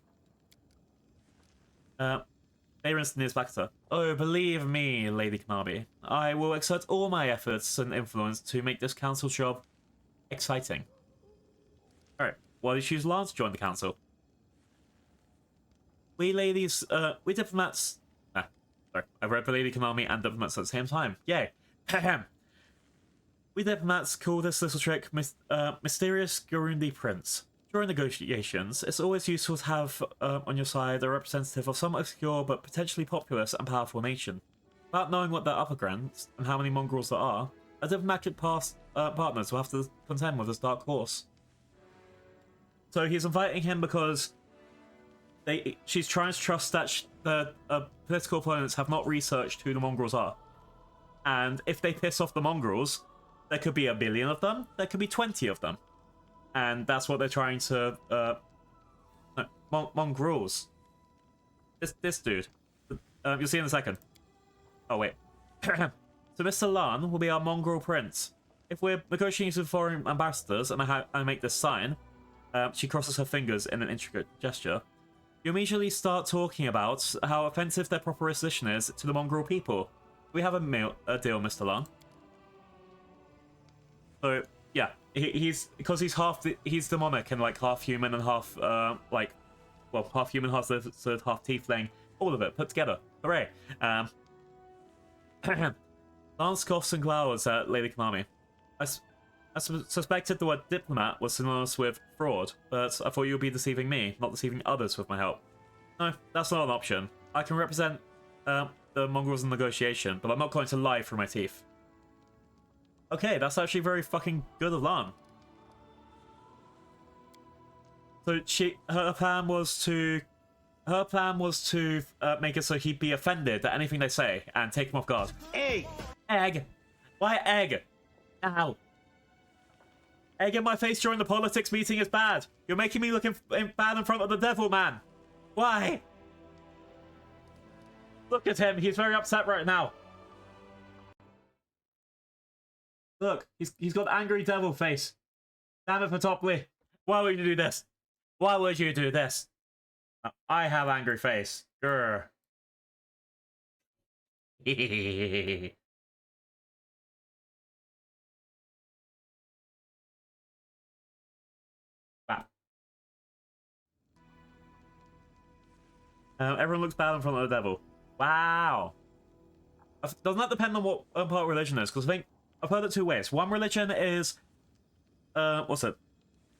Daron sneers back at her. Oh, believe me, Lady Kanabi. I will exert all my efforts and influence to make this council job exciting. Alright, why did you choose Lance to join the council? We ladies, we diplomats... sorry, I read for Lady Konami and diplomats at the same time. Yay. We diplomats call this little trick Mysterious Gurundi Prince. During negotiations, it's always useful to have on your side a representative of some obscure but potentially populous and powerful nation. Without knowing what their upper grounds and how many mongrels there are, a diplomatic partners will have to contend with this dark horse. So he's inviting him because she's trying to trust that the political opponents have not researched who the mongrels are. And if they piss off the mongrels, there could be 1 billion of them, there could be 20 of them. And that's what they're trying to... mongrels. This dude. You'll see in a second. Oh, wait. So Mr. Lan will be our mongrel prince. If we're negotiating with foreign ambassadors, and I make this sign, she crosses her fingers in an intricate gesture, you immediately start talking about how offensive their proposition is to the mongrel people. We have a deal, Mr. Lan. So, yeah. He's because he's demonic and like half human and half half human, half lizard, half tiefling, all of it put together. Hooray! Lance scoffs and glowers at Lady Konami. I suspected the word diplomat was synonymous with fraud, but I thought you would be deceiving me, not deceiving others with my help. No, that's not an option. I can represent the mongrels in negotiation, but I'm not going to lie through my teeth. Okay, that's actually very fucking good of Lan. So her plan was to make it so he'd be offended at anything they say and take him off guard. Egg! Egg! Why egg? Ow. Egg in my face during the politics meeting is bad. You're making me look bad in front of the devil, man. Why? Look at him. He's very upset right now. Look, he's got angry devil face. Damn it, Patopli. Why would you do this? Why would you do this? I have angry face. Grr. Wow. Everyone looks bad in front of the devil. Wow. Doesn't that depend on what part religion is? Because I think I've heard it 2 ways. One religion is, what's it?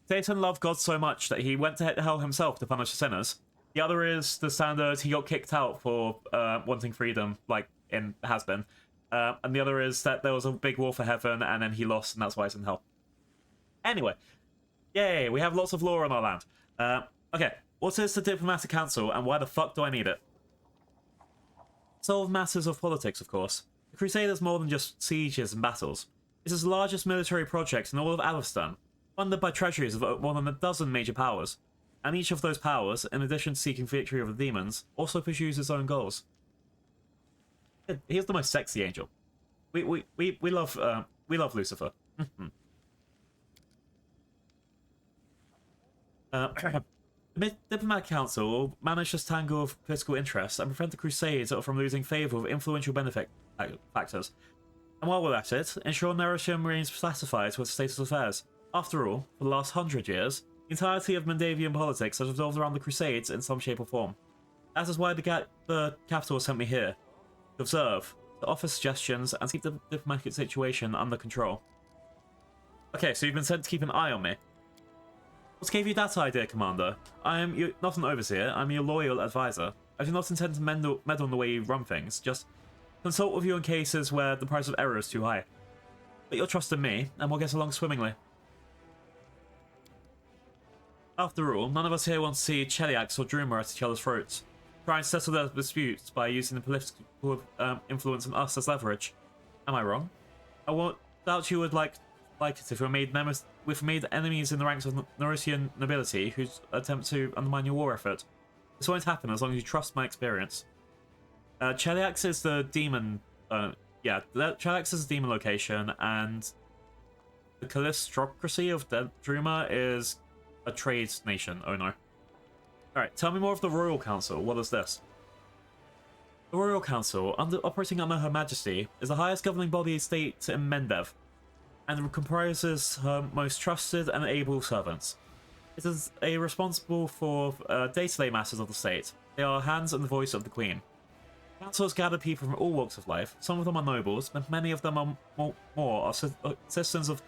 Satan loved God so much that he went to hell himself to punish the sinners. The other is the standard he got kicked out for wanting freedom, like in Has Been. And the other is that there was a big war for heaven and then he lost and that's why he's in hell. Anyway. Yay, we have lots of law on our land. Okay, what is the Diplomatic Council and why the fuck do I need it? Solve matters of politics, of course. The Crusade is more than just sieges and battles. It is the largest military project in all of Alistan, funded by treasuries of more than a dozen major powers. And each of those powers, in addition to seeking victory over the demons, also pursues its own goals. He's the most sexy angel. We love Lucifer. The Diplomatic Council will manage this tangle of political interests and prevent the Crusades from losing favour with influential benefit factors. And while we're at it, ensure Nerisham remains satisfied with the state of affairs. After all, for the last 100 years, the entirety of Mandavian politics has revolved around the Crusades in some shape or form. That is why the capital sent me here, to observe, to offer suggestions, and keep the diplomatic situation under control. Okay, so you've been sent to keep an eye on me. What gave you that idea, Commander? I am not an overseer, I'm your loyal advisor. I do not intend to meddle in the way you run things, just consult with you in cases where the price of error is too high. Put your trust in me, and we'll get along swimmingly. After all, none of us here want to see Cheliax or Druma at each other's throats, trying to settle their disputes by using the political influence on us as leverage. Am I wrong? I won't doubt you would like it if we made we've made enemies in the ranks of Norosian nobility who attempt to undermine your war effort. This won't happen as long as you trust my experience. Cheliax is the demon. Cheliax is a demon location, and the Callistrocracy of Druma is a trade nation. Oh no. Alright, tell me more of the Royal Council. What is this? The Royal Council, operating under Her Majesty, is the highest governing body of state in Mendev, and comprises her most trusted and able servants. It is responsible for day-to-day matters of the state. They are hands and the voice of the Queen. Councils gather people from all walks of life. Some of them are nobles, but many of them are citizens of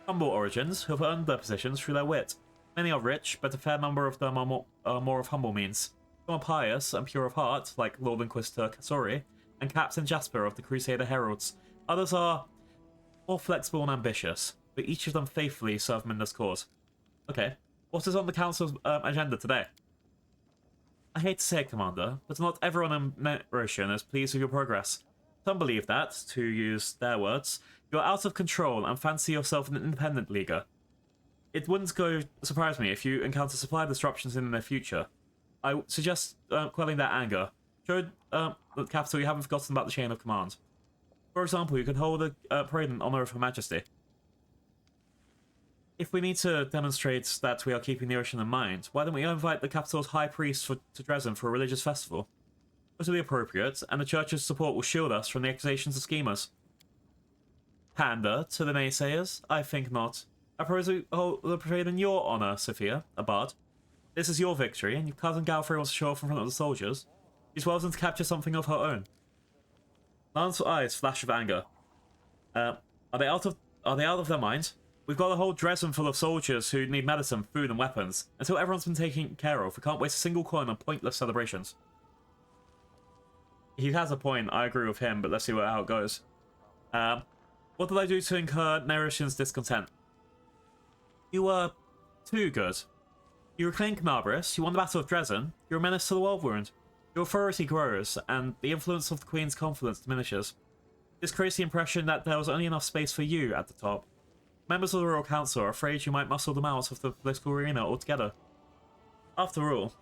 humble origins who have earned their positions through their wit. Many are rich, but a fair number of them are more of humble means. Some are pious and pure of heart, like Lord Inquisitor Kasori and Captain Jasper of the Crusader Heralds. Others are more flexible and ambitious, but each of them faithfully serve Minda's cause. Okay, what is on the Council's agenda today? I hate to say it, Commander, but not everyone in Nerosian is pleased with your progress. Some believe that, to use their words, you're out of control and fancy yourself an independent leaguer. It wouldn't surprise me if you encounter supply disruptions in the near future. I suggest quelling that anger. Show the capital you haven't forgotten about the chain of command. For example, you could hold a parade in honor of Her Majesty. If we need to demonstrate that we are keeping the ocean in mind, why don't we invite the capital's high priest to Dresden for a religious festival? This will be appropriate, and the church's support will shield us from the accusations of schemers. Pander to the naysayers? I think not. I propose we hold the parade in your honor, Sophia, a bard. This is your victory, and your cousin Galfrey wants to show off in front of the soldiers. She's welcome to capture something of her own. Lance's eyes flash with anger. Are they out of their mind? We've got a whole Dresden full of soldiers who need medicine, food, and weapons. Until everyone's been taken care of, we can't waste a single coin on pointless celebrations. He has a point, I agree with him, but let's see how it goes. What did I do to incur Nerosian's discontent? You were too good. You reclaimed Canabris, you won the Battle of Dresden, you're a menace to the world wound. Your authority grows, and the influence of the Queen's confidence diminishes. This creates the impression that there was only enough space for you at the top. Members of the Royal Council are afraid you might muscle them out of the political arena altogether. After all,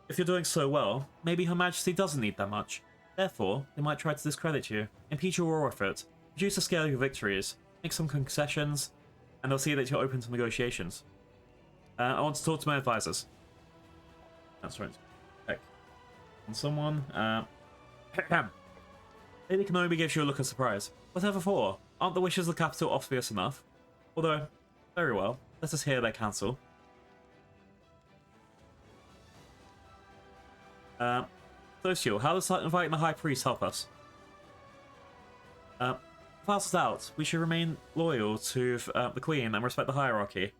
if you're doing so well, maybe Her Majesty doesn't need that much. Therefore, they might try to discredit you, impede your war effort, reduce the scale of your victories, make some concessions, and they'll see that you're open to negotiations. I want to talk to my advisors. That's right. Check on someone. Lady Kenobi gives you a look of surprise. Whatever for? Aren't the wishes of the capital obvious enough? Although, very well. Let us hear their counsel. Social, how does inviting the High Priest help us? Fast out, we should remain loyal to the Queen and respect the hierarchy.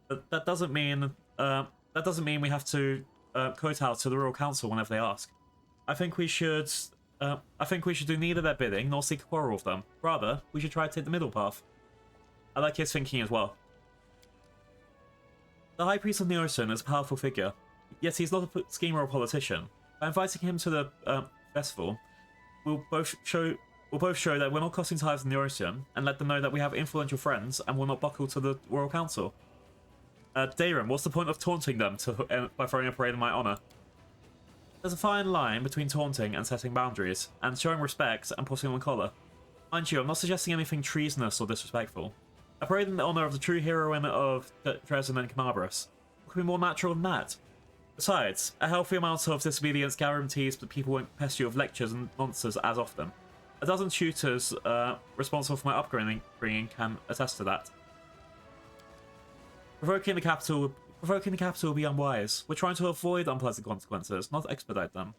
But that doesn't mean we have to kowtow to the Royal Council whenever they ask. I think we should do neither their bidding nor seek a quarrel with them. Rather, we should try to take the middle path. I like his thinking as well. The High Priest of Neosin is a powerful figure, yet he's not a schemer or politician. By inviting him to the festival, we'll both show that we're not costing ties in Neosin, and let them know that we have influential friends and will not buckle to the Royal Council. Dayron, what's the point of taunting them by throwing a parade in my honor? There's a fine line between taunting and setting boundaries, and showing respect and putting on the collar. Mind you, I'm not suggesting anything treasonous or disrespectful. A parade in the honor of the true heroine of Dresden and Canabris. What could be more natural than that? Besides, a healthy amount of disobedience guarantees that people won't pest you with lectures and nonsense as often. A dozen tutors responsible for my upbringing can attest to that. Provoking the capital will be unwise. We're trying to avoid unpleasant consequences, not expedite them.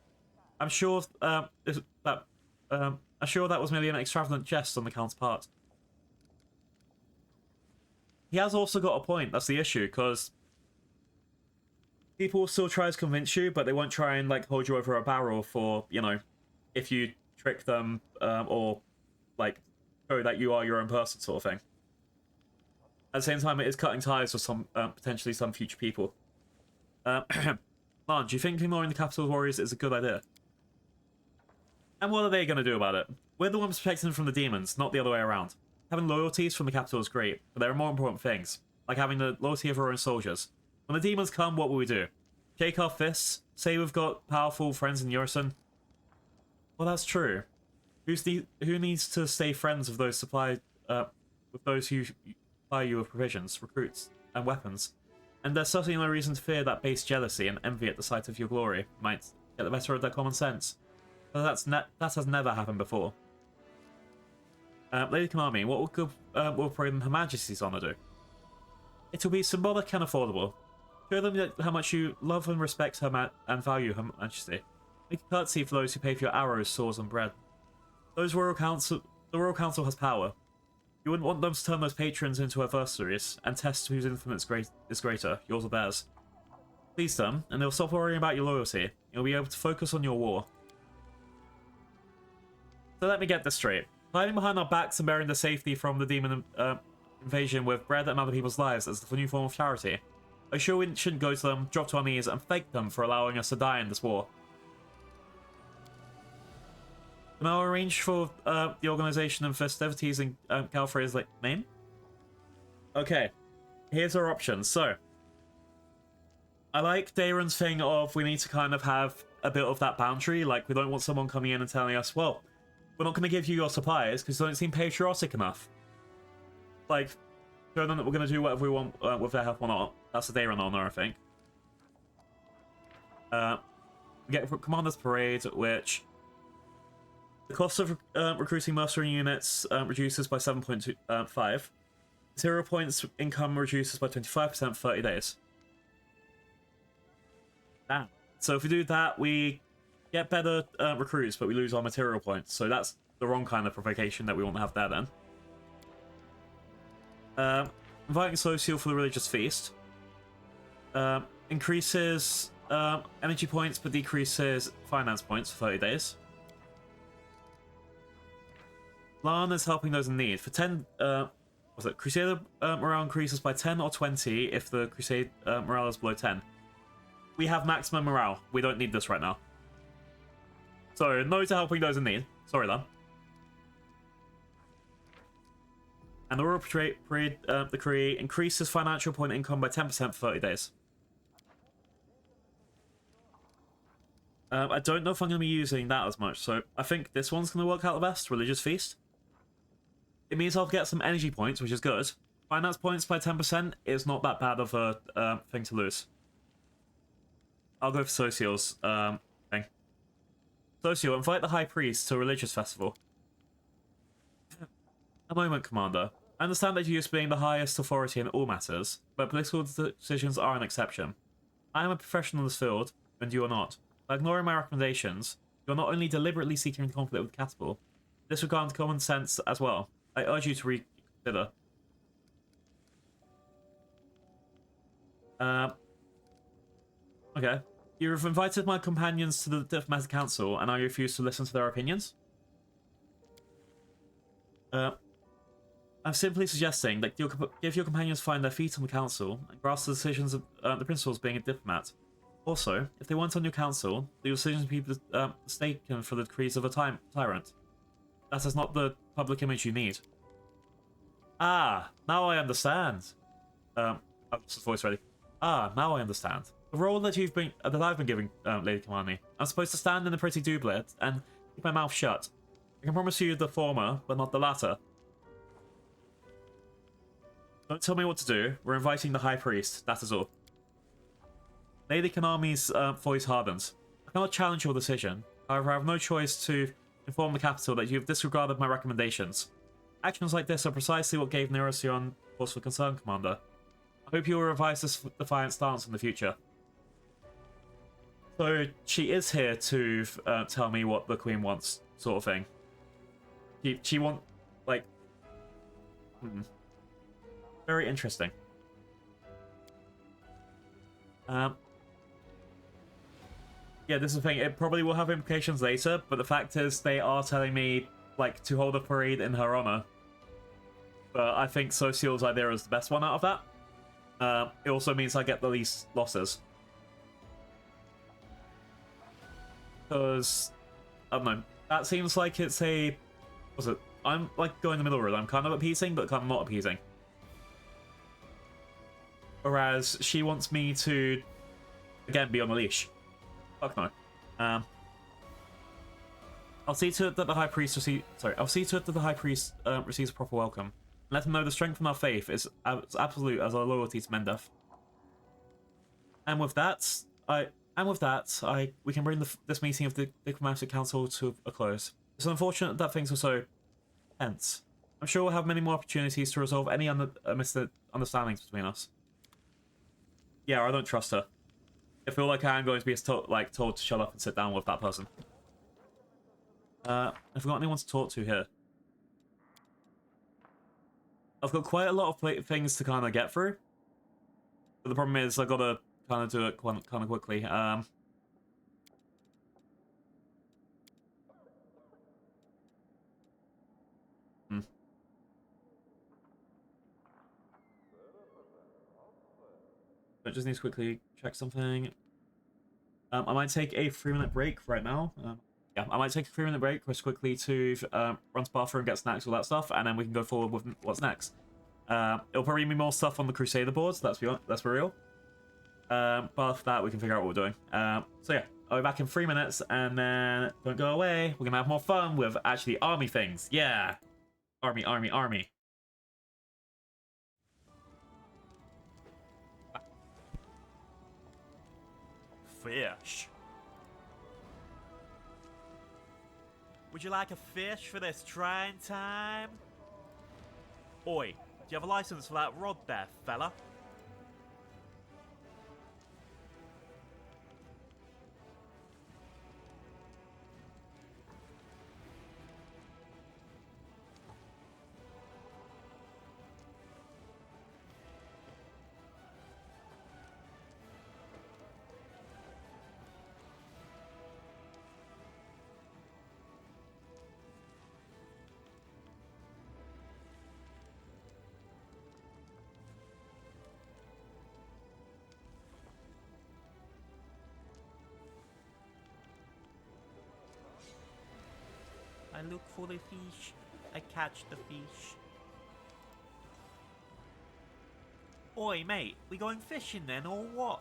I'm sure that was merely an extravagant jest on the Count's part. He has also got a point. That's the issue, because people will still try to convince you, but they won't try and like hold you over a barrel for, you know, if you trick them or like show that you are your own person, sort of thing. At the same time, it is cutting ties with some potentially some future people. Lan, do you think ignoring the capital's warriors is a good idea? And what are they going to do about it? We're the ones protecting them from the demons, not the other way around. Having loyalties from the capital is great, but there are more important things. like having the loyalty of our own soldiers. When the demons come, what will we do? Shake our fists? Say we've got powerful friends in unison? Well, that's true. Who needs to stay friends with those with those who supply you with provisions, recruits, and weapons? And there's certainly no reason to fear that base jealousy and envy at the sight of your glory might get the better of their common sense. But that has never happened before. Lady Konami, what will Parade Her Majesty's honor do? It will be symbolic and affordable. Show them how much you love and respect and value Her Majesty. Make a curtsy for those who pay for your arrows, swords, and bread. The Royal Council has power. You wouldn't want them to turn those patrons into adversaries and test whose influence is greater, yours or theirs. Please them, and they'll stop worrying about your loyalty. You'll be able to focus on your war. So let me get this straight. Hiding behind our backs and bearing the safety from the demon invasion with bread and other people's lives is the new form of charity. Are you sure we shouldn't go to them, drop to our knees, and thank them for allowing us to die in this war? Can I arrange for the organization and festivities in Galfrey's name? Okay, here's our options. So, I like Daron's thing of we need to kind of have a bit of that boundary. Like, we don't want someone coming in and telling us, well, we're not going to give you your supplies because you don't seem patriotic enough. Like, show them that we're going to do whatever we want with their help or not. That's the Daron honor, I think. We get Commander's Parade, which the cost of recruiting mercenary units reduces by 7.5. 0 points income reduces by 25% for 30 days. Damn. So if we do that, we get better recruits, but we lose our material points. So that's the wrong kind of provocation that we want to have there then. Inviting Social for the religious feast. Increases energy points, but decreases finance points for 30 days. Lan is helping those in need. For 10, Crusader morale increases by 10 or 20 if the Crusade morale is below 10. We have maximum morale. We don't need this right now. So, no to helping those in need. Sorry, Lan. And the Royal Parade decree increases financial point income by 10% for 30 days. I don't know if I'm going to be using that as much, so I think this one's going to work out the best. Religious Feast. It means I'll get some energy points, which is good. Finance points by 10% is not that bad of a thing to lose. I'll go for Social's thing. Social, invite the High Priest to a religious festival. A moment, Commander. I understand that you being the highest authority in all matters, but political decisions are an exception. I am a professional in this field, and you are not. By ignoring my recommendations, you are not only deliberately seeking conflict with Catapult, disregarding common sense as well. I urge you to reconsider. Okay. You have invited my companions to the Diplomatic Council, and I refuse to listen to their opinions? I'm simply suggesting that give your companions find their feet on the council and grasp the decisions of the principles being a diplomat. Also, if they weren't on your council, the decisions would be mistaken for the decrees of a tyrant. That is not the public image you need. Ah, now I understand. I've lost the voice ready. Ah, now I understand. The role that I've been giving Lady Kamani. I'm supposed to stand in the pretty doublet and keep my mouth shut. I can promise you the former, but not the latter. Don't tell me what to do. We're inviting the High Priest, that is all. Lady Kanami's voice hardens. I cannot challenge your decision. However, I have no choice to inform the capital that you have disregarded my recommendations. Actions like this are precisely what gave Nerocion cause for concern, Commander. I hope you will revise this defiant stance in the future. So, she is here to tell me what the Queen wants, sort of thing. She want, like... Very interesting. Yeah, this is the thing. It probably will have implications later, but the fact is they are telling me, like, to hold a parade in her honor. But I think Social's idea is the best one out of that. It also means I get the least losses. Because, I don't know. That seems like it's a... I'm, like, going the middle road. I'm kind of appeasing, but kind of not appeasing. Whereas she wants me to, again, be on a leash. Fuck no. I'll see to it that the High Priest I'll see to it that the High Priest receives a proper welcome. Let him know the strength in our faith is as absolute as our loyalty to Mendef. And with that, we can bring this meeting of the Diplomatic Council to a close. It's unfortunate that things were so tense. I'm sure we'll have many more opportunities to resolve any misunderstandings between us. Yeah, I don't trust her. I feel like I am going to be told to shut up and sit down with that person. I've got anyone to talk to here. I've got quite a lot of things to kind of get through. But the problem is I've got to kind of do it kind of quickly. I just need to quickly check something. I might take a 3-minute break right now. Yeah, I might take a 3-minute break just quickly to run to the bathroom, get snacks, all that stuff, and then we can go forward with what's next. It'll probably be more stuff on the Crusader boards, that's for real. But after that, we can figure out what we're doing. So yeah, I'll be back in 3 minutes, and then don't go away. We're gonna have more fun with actually army things. Yeah, army. Fish. Would you like a fish for this trying time? Oi, do you have a license for that rod there, fella? I look for the fish, I catch the fish. Oi, mate, we going fishing then, or what?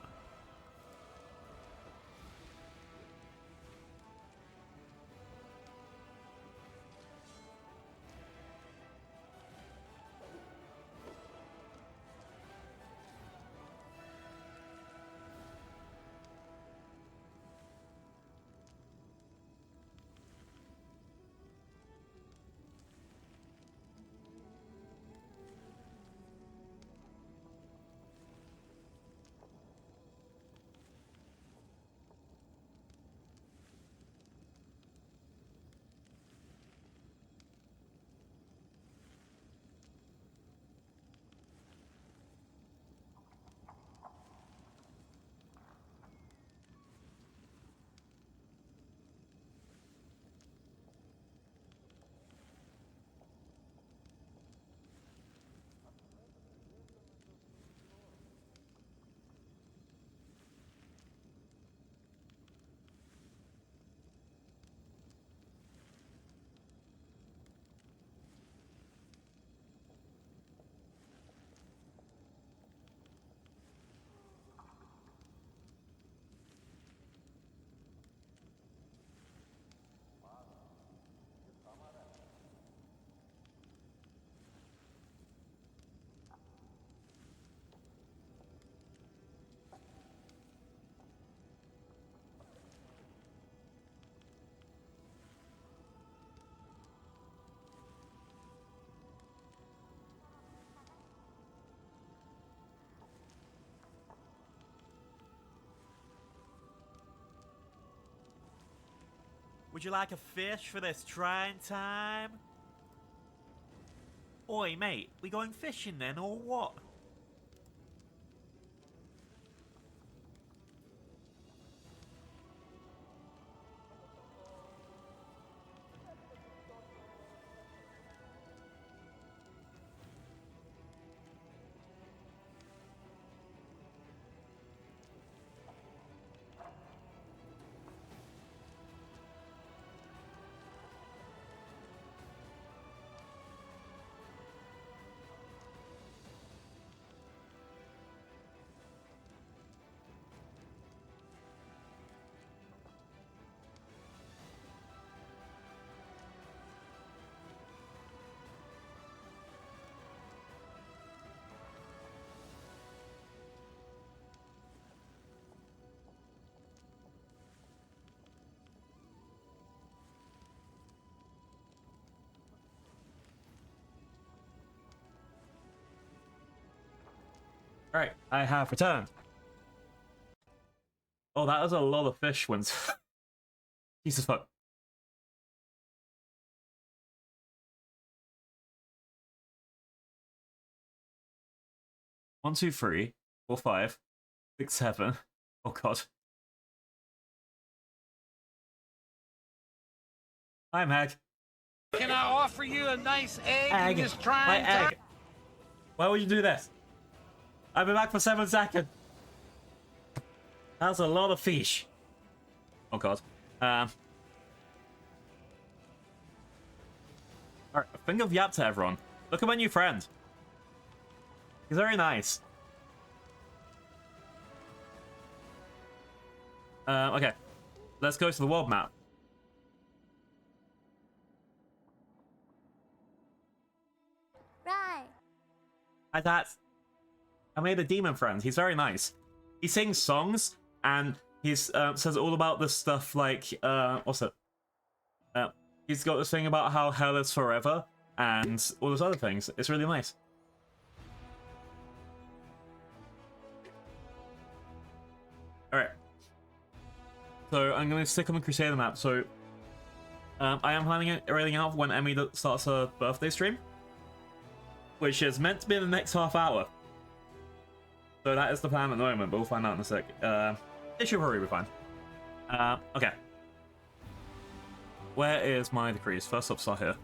Would you like a fish for this trying time? Oi, mate, we going fishing then, or what? Alright, I have returned. Oh, that was a lot of fish once. Jesus fuck. One, two, three, 4, 5, 6, 7. Oh god. Hi, Meg. Can I offer you a nice egg, Egg. in this My trying time? egg. Why would you do this? I've been back for 7 seconds. That's a lot of fish. Oh god. Alright, I think I've yapped to everyone. Look at my new friend. He's very nice. Okay. Let's go to the world map. Right. Hi, Tat. I made a demon friend. He's very nice. He sings songs, and he's says all about this stuff like, what's it? He's got this thing about how hell is forever, and all those other things. It's really nice. Alright. So, I'm going to stick on the Crusader map. So, I am planning it everything out when Emmy starts her birthday stream, which is meant to be in the next half hour. So that is the plan at the moment, but we'll find out in a sec. It should probably be fine. Okay. Where is my decrees? First up, start here.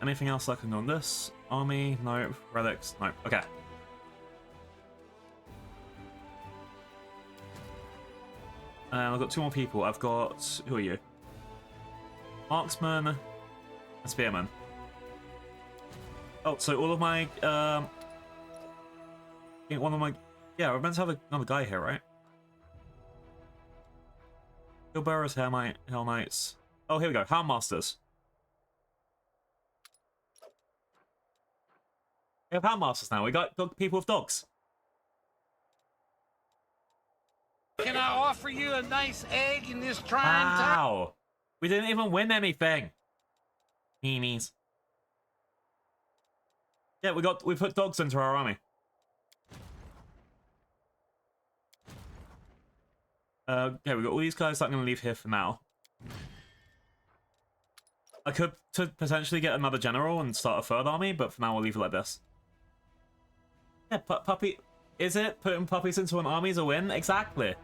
Anything else I can do on this? Army? No. Relics? No. Okay. I've got 2 more people. I've got... Who are you? Marksman and Spearman. Oh, so all of my... I think one of my... Yeah, we're meant to have another guy here, right? Hillbearers, Hell Knights. Oh, here we go. Houndmasters. We have Houndmasters now. We got people with dogs. Can I offer you a nice egg in this trying time? Wow. We didn't even win anything. Meanies. Yeah, we put dogs into our army. Okay, we got all these guys that I'm going to leave here for now. I could potentially get another general and start a third army, but for now we'll leave it like this. Yeah, puppy... Is it? Putting puppies into an army is a win? Exactly.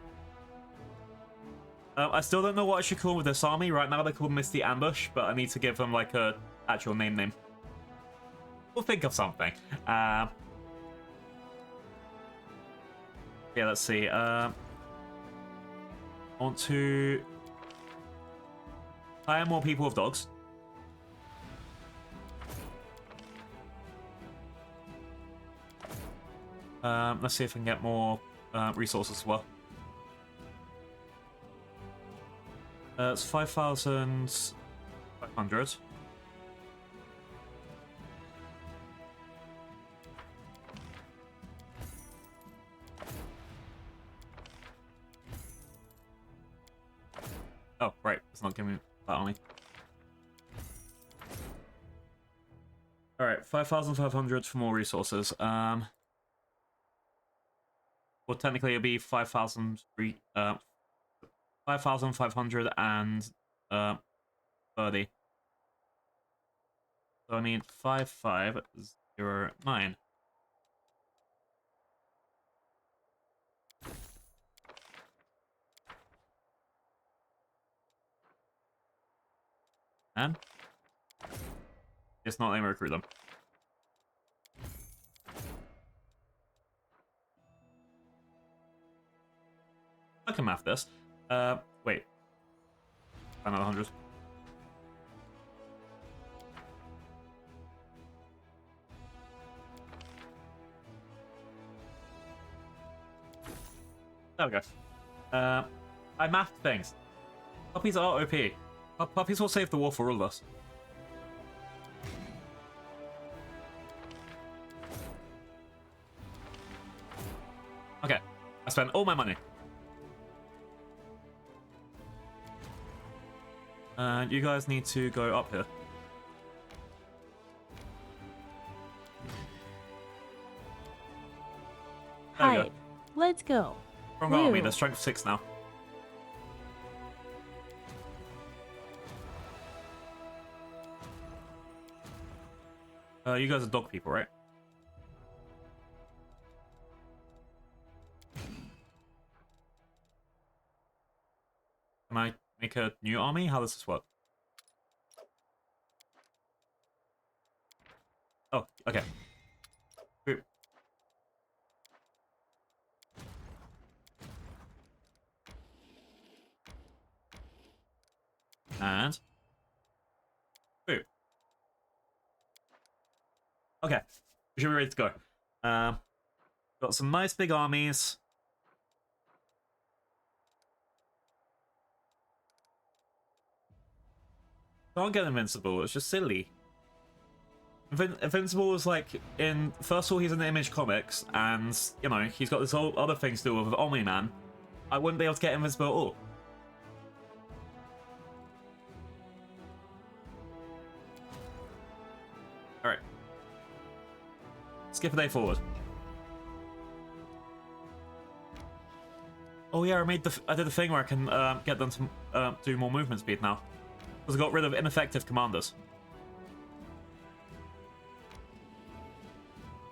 I still don't know what I should call with this army. Right now they're called Misty Ambush, but I need to give them like a actual name. We'll think of something. Yeah, let's see. I want to hire more people with dogs. Let's see if I can get more resources as well. It's 5,500. Oh, right. It's not giving me that on me. Alright, 5,500 for more resources. Well, technically it'll be 5,530. So I need 5509. And it's not letting me recruit them. I can math this. Wait. Another 100. There we go. I mathed things. Puppies are OP. Puppies will save the war for all of us. Okay. I spent all my money. You guys need to go up here. go. Strong army, Woo. they're strength 6 now. You guys are dog people, right? Can I make a new army? How does this work? Oh, okay. Group. And boop. Okay, we should be ready to go. Got some nice big armies. Can't get invincible. It's just silly. Invincible is like in first of all he's in the Image comics, and you know he's got this whole other things to do with Omni-Man. I wouldn't be able to get invincible at all. Alright. Skip a day forward. Oh yeah, I did a thing where I can get them to do more movement speed now. Because I got rid of ineffective commanders.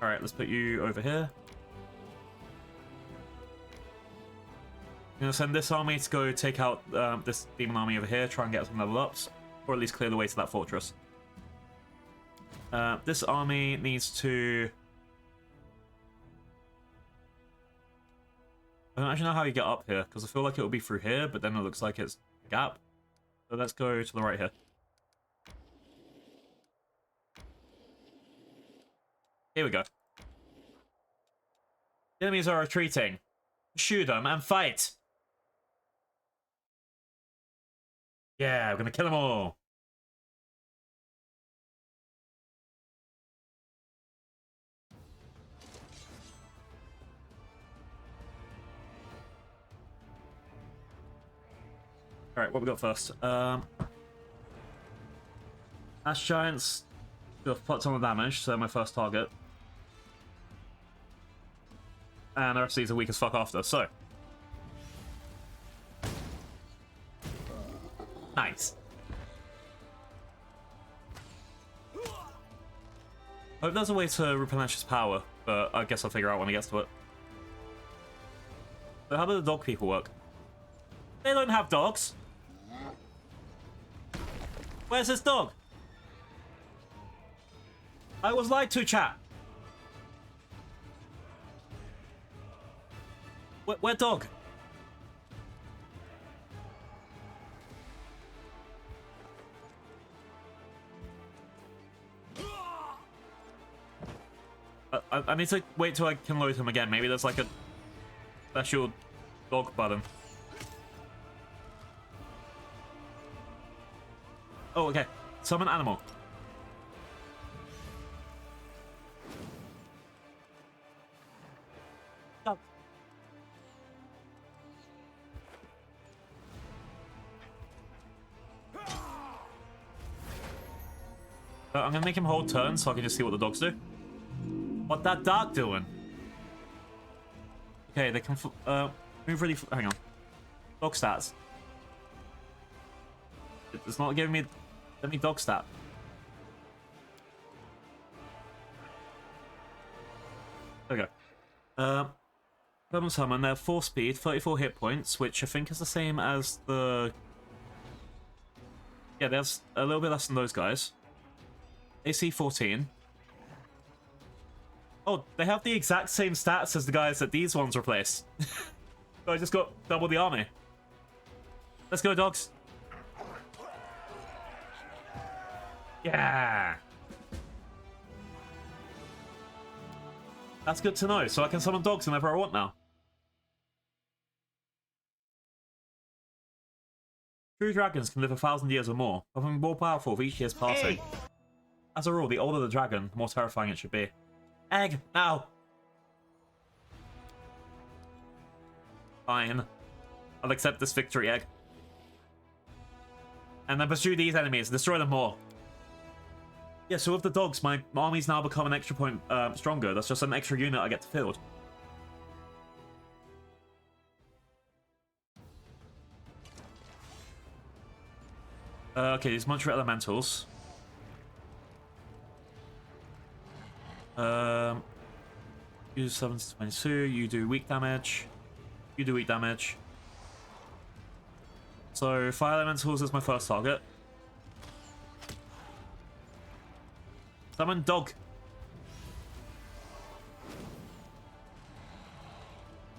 Alright, let's put you over here. I'm gonna send this army to go take out this demon army over here, try and get some level ups, or at least clear the way to that fortress. This army needs to... I don't actually know how you get up here, because I feel like it will be through here, but then it looks like it's a gap. So let's go to the right here. Here we go. The enemies are retreating. Shoot them and fight! Yeah, we're gonna kill them all! Alright, what we got first? Ash Giants do a +1 of damage, so they're my first target. And the rest of these are weak as fuck after, so. Nice. Hope there's a way to replenish his power, but I guess I'll figure out when he gets to it. So how do the dog people work? They don't have dogs. Where's this dog? I was lied to, chat. Where dog? I need to wait till I can load him again. Maybe there's like a special dog button. Oh, okay. Summon animal. Dog. I'm gonna make him hold turn so I can just see what the dogs do. What that dog doing? Okay, they can move really. Hang on. Dog stats. It's not giving me. Let me dog stat. There we go. Problem summon. They have 4 speed, 34 hit points, which I think is the same as the. Yeah, there's a little bit less than those guys. AC 14. Oh, they have the exact same stats as the guys that these ones replace. So I just got double the army. Let's go, dogs. Yeah. That's good to know, so I can summon dogs whenever I want now. True dragons can live 1,000 years or more, becoming more powerful with each year's passing. As a rule, the older the dragon, the more terrifying it should be. Egg! Now! Fine. I'll accept this victory egg. And then pursue these enemies, destroy them more. Yeah, so with the dogs, my army's now become an extra point stronger. That's just an extra unit I get to field. Okay, these monster elementals. You 7 to 22. You do weak damage. You do weak damage. So fire elementals is my first target. Summon dog.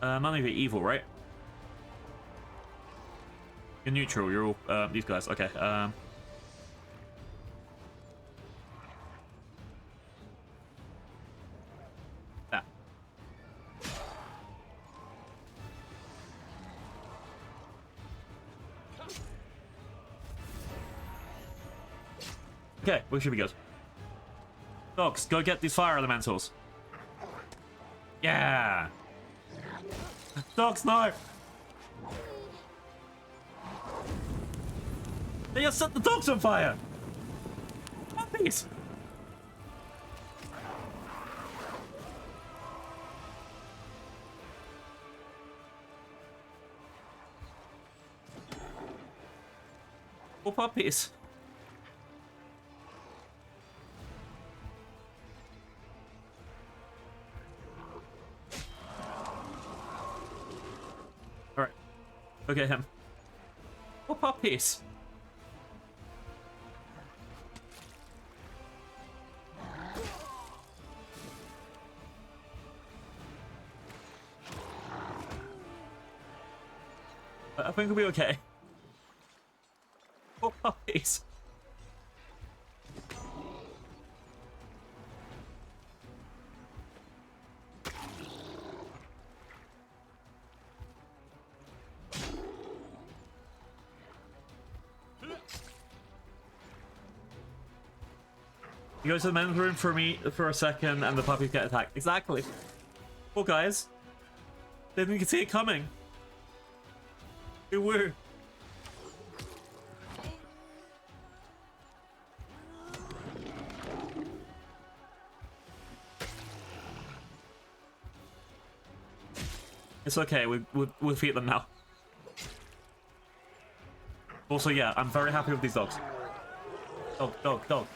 None of you are evil, right? You're neutral. You're all these guys. Okay. Yeah. Okay, we should be good. Dogs, go get these fire elementals. Yeah. Dogs, no. They just set the dogs on fire. Puppies. Poor puppies. Alright. Look at him. Poor puppies. I think we'll be okay. Poor puppies. You go to the men's room for a second and the puppies get attacked. Exactly. Poor guys. They didn't see it coming. Woo. It's okay, we'll defeat them now. Also, yeah, I'm very happy with these dogs. Dog.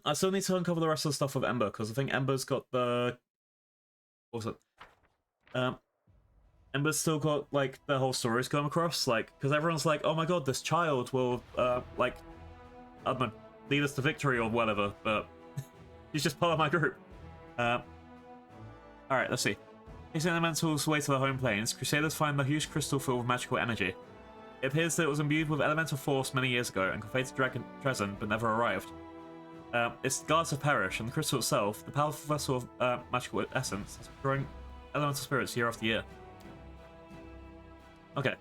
I still need to uncover the rest of the stuff with Ember, because I think Ember's got the... Also, Ember's still got, like, the whole stories come across, like, because everyone's like, oh my god, this child will, like, I don't know, lead us to victory or whatever, but he's just part of my group. Alright, let's see. Chasing elementals way to the home plains, Crusaders find the huge crystal filled with magical energy. It appears that it was imbued with elemental force many years ago and conveyed to Dragon Trezon, but never arrived. Its guards have perished, and the crystal itself, the powerful vessel of magical essence, is growing elemental spirits year after year. Okay.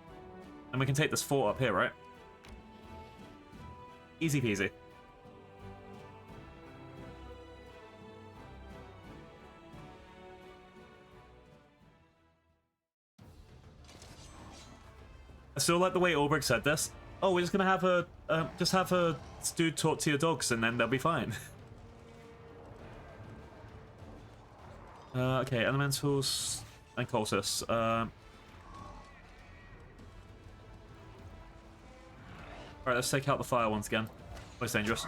And we can take this fort up here, right? Easy peasy. I still like the way Ulbrich said this. Oh, we're just gonna have a just have a dude talk to your dogs and then they'll be fine. Okay, elementals and cultists. Alright, let's take out the fire once again. Most dangerous.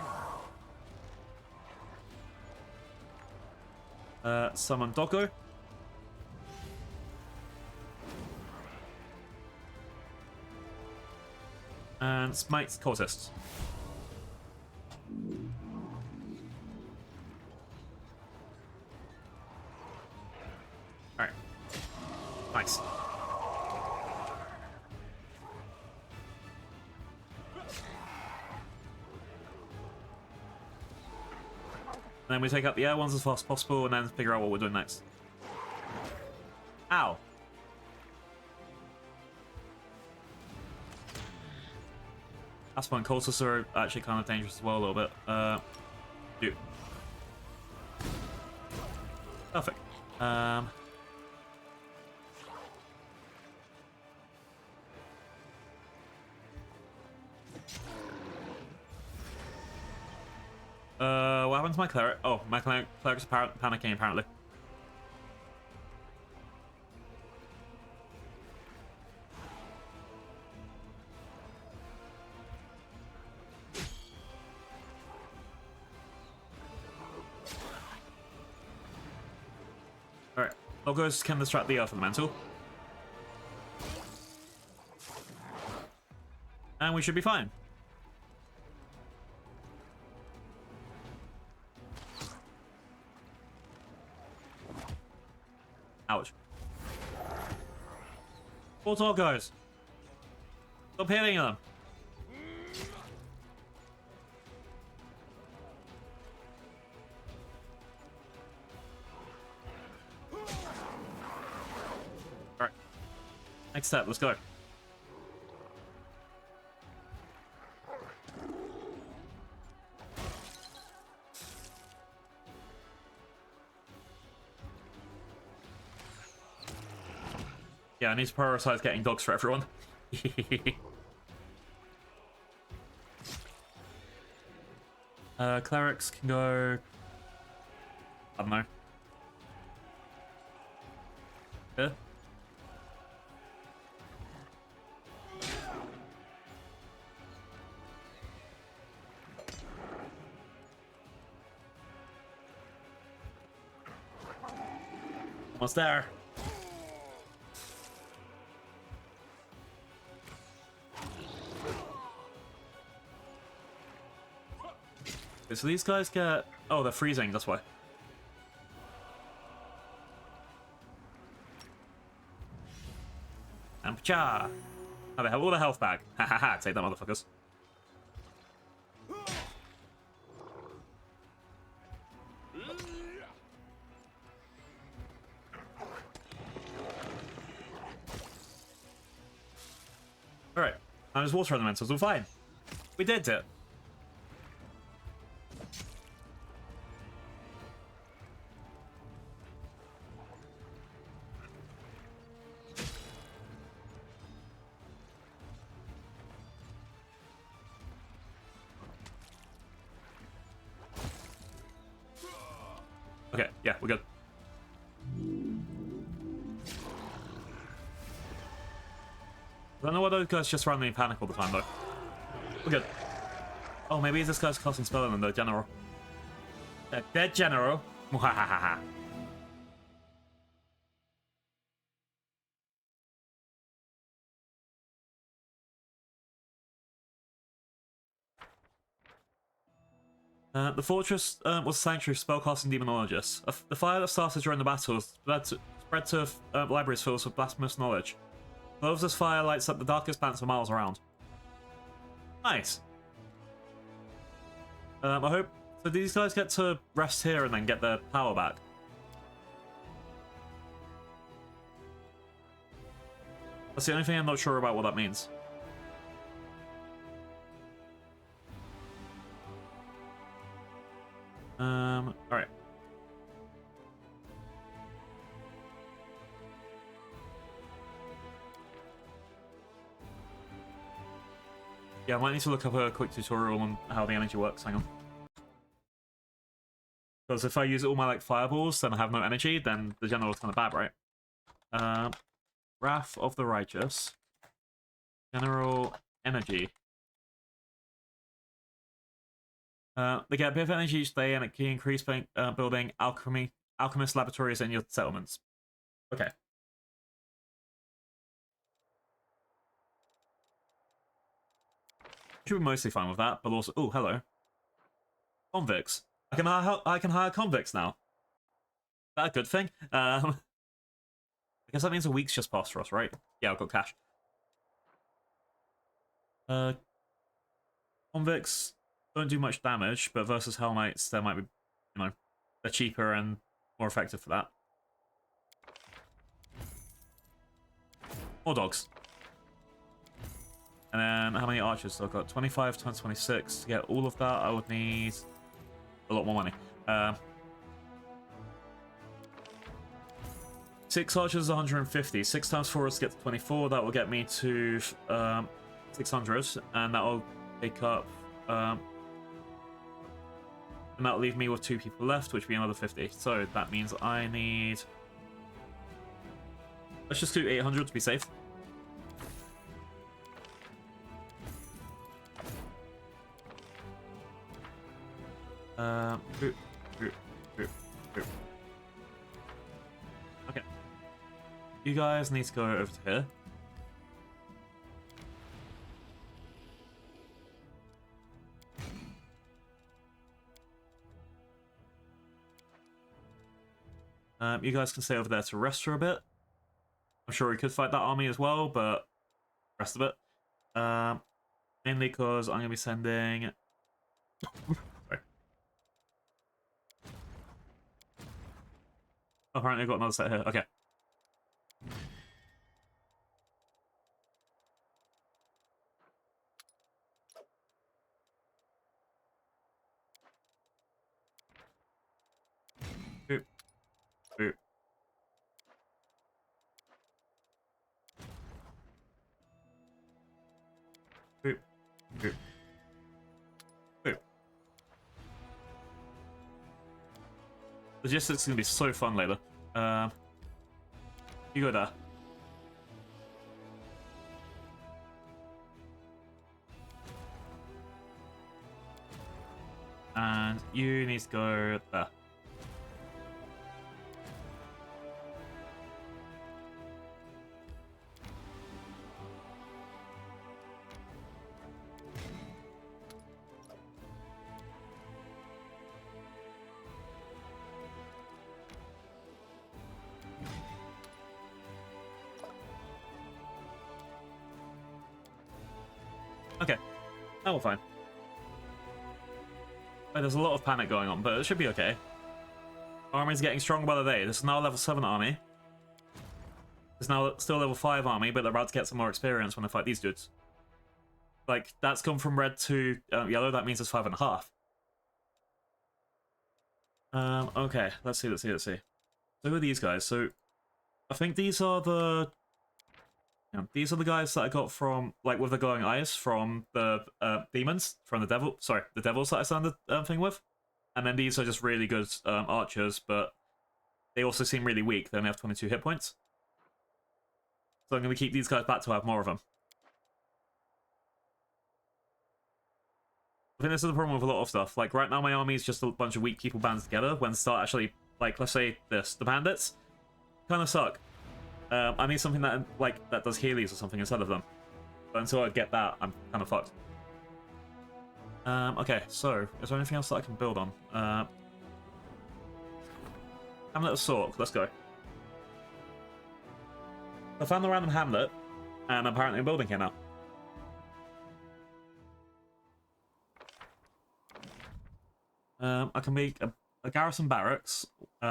Summon Doggo. And smite cultists. Alright. Nice. And then we take out the air ones as fast as possible and then figure out what we're doing next. Ow. That's fun. Cultists are actually kind of dangerous as well a little bit. Dude. Perfect. What happened to my cleric? Oh, my cleric's panicking apparently. Alright. Logos can distract the Earth Elemental. And we should be fine. Ouch. Poor Toggos. Stop hitting them. Alright. Next step, let's go. Yeah, I need to prioritize getting dogs for everyone. Clerics can go... I don't know. Yeah. Almost there. Okay, so these guys get... Oh, they're freezing, that's why. And pacha! Oh, they have all the health back. Ha ha ha, take that, motherfuckers. Alright, now there's water elementals, we're fine. We did it. Okay, yeah, we're good. I don't know why those guys just randomly panic all the time, though. We're good. Oh, maybe this guy's casting spell on the general. Dead general. Mwahahaha. The fortress was a sanctuary of spellcasting demonologists. The fire that started during the battle spread to libraries filled with blasphemous knowledge. All of this fire lights up the darkest planets for miles around. Nice. I hope... So these guys get to rest here and then get their power back. That's the only thing I'm not sure about what that means. Alright. Yeah, I might need to look up a quick tutorial on how the energy works. Hang on. Because if I use all my like fireballs, then I have no energy, then the general's kind of bad, right? Wrath of the Righteous. General energy. They get a bit of energy each day, and it can increase building alchemist laboratories in your settlements. Okay. Should be mostly fine with that, but also... Oh, hello. Convicts. I can hire convicts now. Is that a good thing? I guess that means a week's just passed for us, right? Yeah, I've got cash. Convicts don't do much damage, but versus Hell Knights, they might be, you know, they're cheaper and more effective for that. More dogs. And then, how many archers? So I've got 25 times 26. To get all of that, I would need a lot more money. 6 archers is 150. 6 times 4 is to get to 24. That will get me to 600. And that will take up... and that'll leave me with 2 people left, which will be another 50. So that means I need... Let's just do 800 to be safe. you guys need to go over to here. You guys can stay over there to rest for a bit. I'm sure we could fight that army as well, but rest of it. Mainly because I'm going to be sending... Sorry. Apparently I've got another set here. Okay. Boop. Boop. Boop. Boop. Boop. Logistics is going to be so fun later. You go there. And you need to go there. Okay, that will fine. Wait, there's a lot of panic going on, but it should be okay. Army's getting stronger by the day. This is now a level 7 army. It's now still level 5 army, but they're about to get some more experience when they fight these dudes. Like, that's gone from red to yellow, that means it's 5.5. Okay, let's see. So who are these guys? So, I think these are the... these are the guys that I got from, like, with the glowing eyes from the demons, from the devil. Sorry, the devils that I signed the thing with. And then these are just really good archers, but they also seem really weak. They only have 22 hit points. So I'm going to keep these guys back to have more of them. I think this is the problem with a lot of stuff. Like, right now my army is just a bunch of weak people banded together. When they start actually, like, let's say this, the bandits kind of suck. I need something that that does healies or something instead of them. But until I get that, I'm kind of fucked. Okay, so is there anything else that I can build on? Hamlet of Sork, let's go. I found the random hamlet, and apparently I'm building here now. I can make a garrison barracks. Do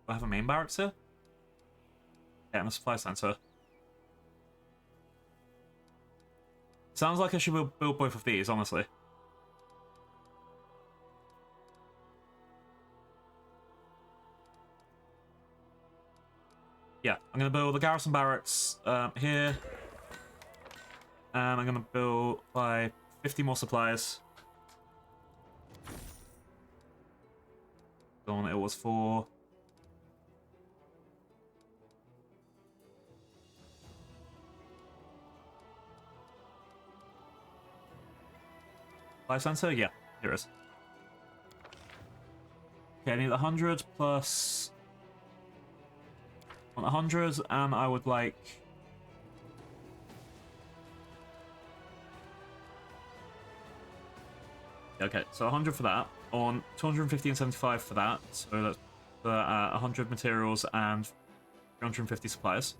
I have a main barracks here? Yeah, and a supply center. Sounds like I should build both of these, honestly. Yeah, I'm going to build the garrison barracks here. And I'm going to build by 50 more supplies. The one it was for. Supply center? Yeah, here it is. Okay, I need 100 plus 100, and I would like... Okay, so 100 for that, on 250 and 75 for that, so that's 100 materials and 350 supplies.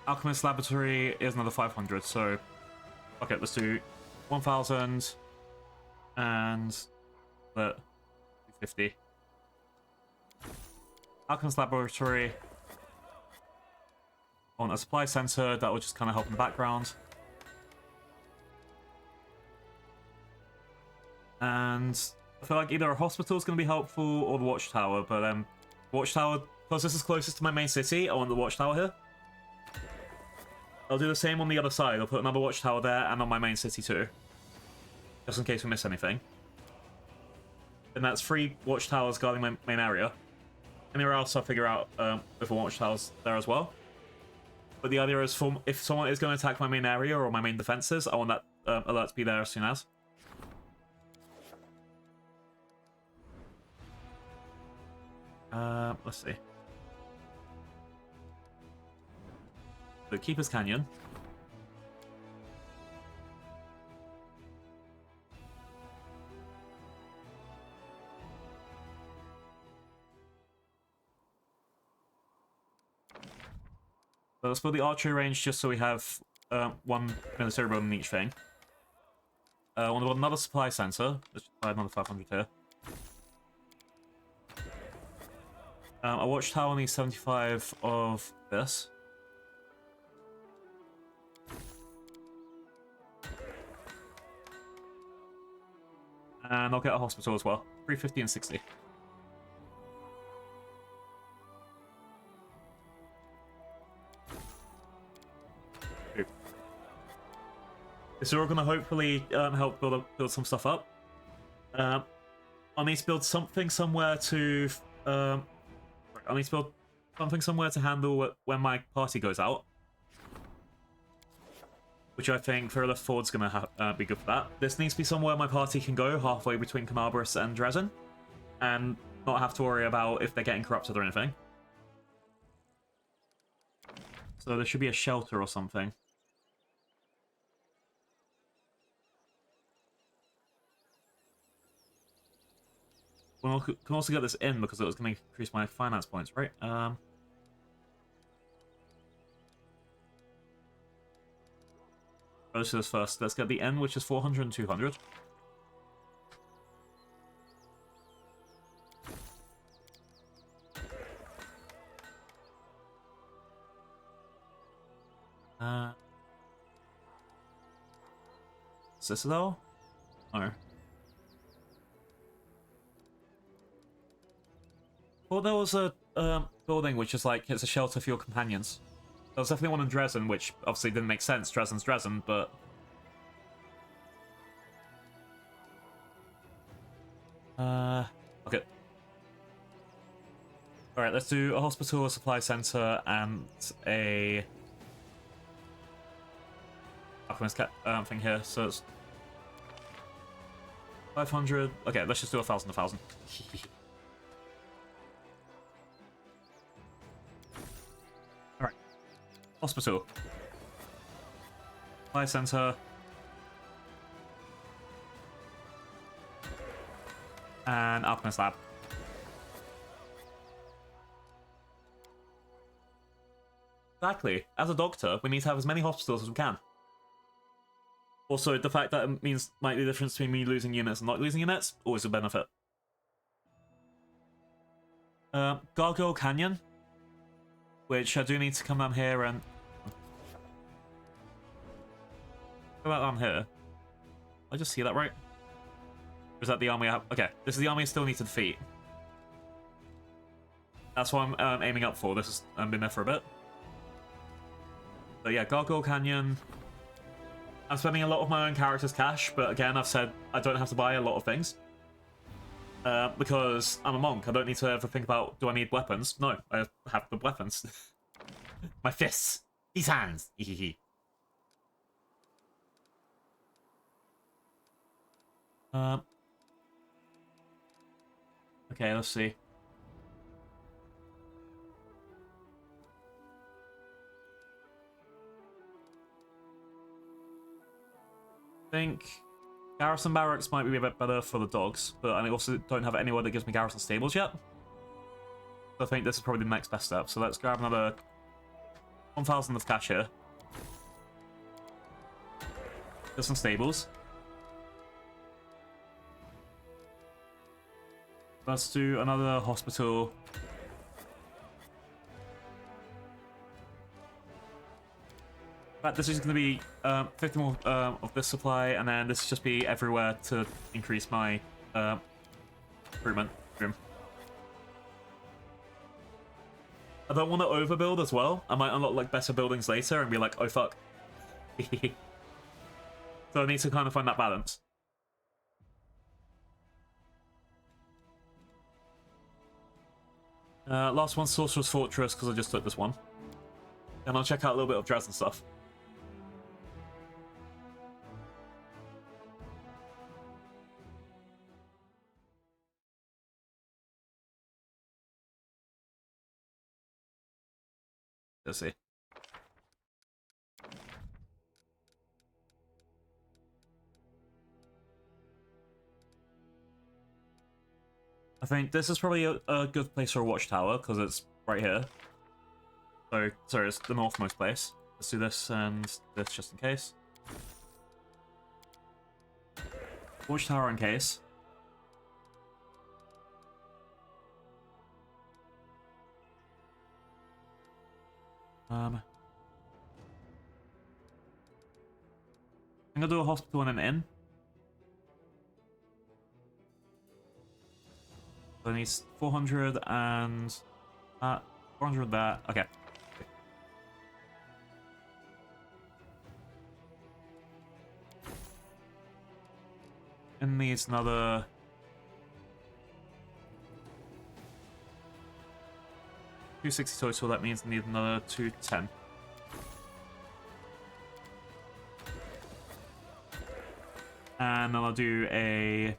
Alchemist Laboratory is another 500, so... Okay, let's do 1,000 and... 250. Alchemist Laboratory... on a supply center that will just kind of help in the background. And I feel like either a hospital is going to be helpful or the watchtower, but watchtower, because this is closest to my main city, I want the watchtower here. I'll do the same on the other side. I'll put another watchtower there and on my main city too, just in case we miss anything. And that's 3 watchtowers guarding my main area. Anywhere else I'll figure out with the watchtowers there as well. But the idea is, if someone is going to attack my main area or my main defenses, I want that alert to be there as soon as. Let's see. So Keeper's Canyon. So let's build the archery range just so we have one military building in each thing. I want to build another supply center. Let's just buy another 500 here. I watched how I need 75 of this. And I'll get a hospital as well. 350 and 60. This is all going to hopefully help build some stuff up. I need to build something somewhere to... I need to build something somewhere to handle when my party goes out. Which I think Further Ford's going to be good for that. This needs to be somewhere my party can go halfway between Canabris and Dresden. And not have to worry about if they're getting corrupted or anything. So there should be a shelter or something. Well, I can also get this in because it was going to increase my finance points, right? Let's do this first. Let's get the N, which is 400 and 200. Citadel? No. Well, there was a building which is like, it's a shelter for your companions. There was definitely one in Dresden, which obviously didn't make sense. Dresden's Dresden, but... okay. Alright, let's do a hospital, a supply center, and a... alchemist thing here, so it's... 500... okay, let's just do 1,000. Alright. Hospital. Supply center. And alchemist lab. Exactly. As a doctor, we need to have as many hospitals as we can. Also, the fact that it means might be the difference between me losing units and not losing units, always a benefit. Gargoyle Canyon, which I do need to come down here and... Go about down here. I just see that right? Or is that the army I have? Okay, this is the army I still need to defeat. That's what I'm aiming up for. This has been there for a bit. But yeah, Gargoyle Canyon. I'm spending a lot of my own character's cash, but again, I've said I don't have to buy a lot of things. Because I'm a monk, I don't need to ever think about, do I need weapons? No, I have the weapons. My fists. These hands. Okay, let's see. I think Garrison Barracks might be a bit better for the dogs, but I also don't have anywhere that gives me Garrison Stables yet. So I think this is probably the next best step. So let's grab another 1,000 of cash here. Get some stables. Let's do another hospital. But this is going to be 50 more of this supply, and then this will just be everywhere to increase my recruitment room. I don't want to overbuild as well. I might unlock like better buildings later and be like, oh fuck. So I need to kind of find that balance. Last one, Sorcerer's Fortress, because I just took this one. and I'll check out a little bit of Dresden stuff. Let's see. I think this is probably a good place for a watchtower, because it's right here. So, sorry, it's the northmost place. Let's do this and this just in case. Watchtower in case. I'm gonna do a hospital and an inn. So it needs 400 and 400 that. Okay. And needs another 260 total. That means I need another 210. And then I'll do a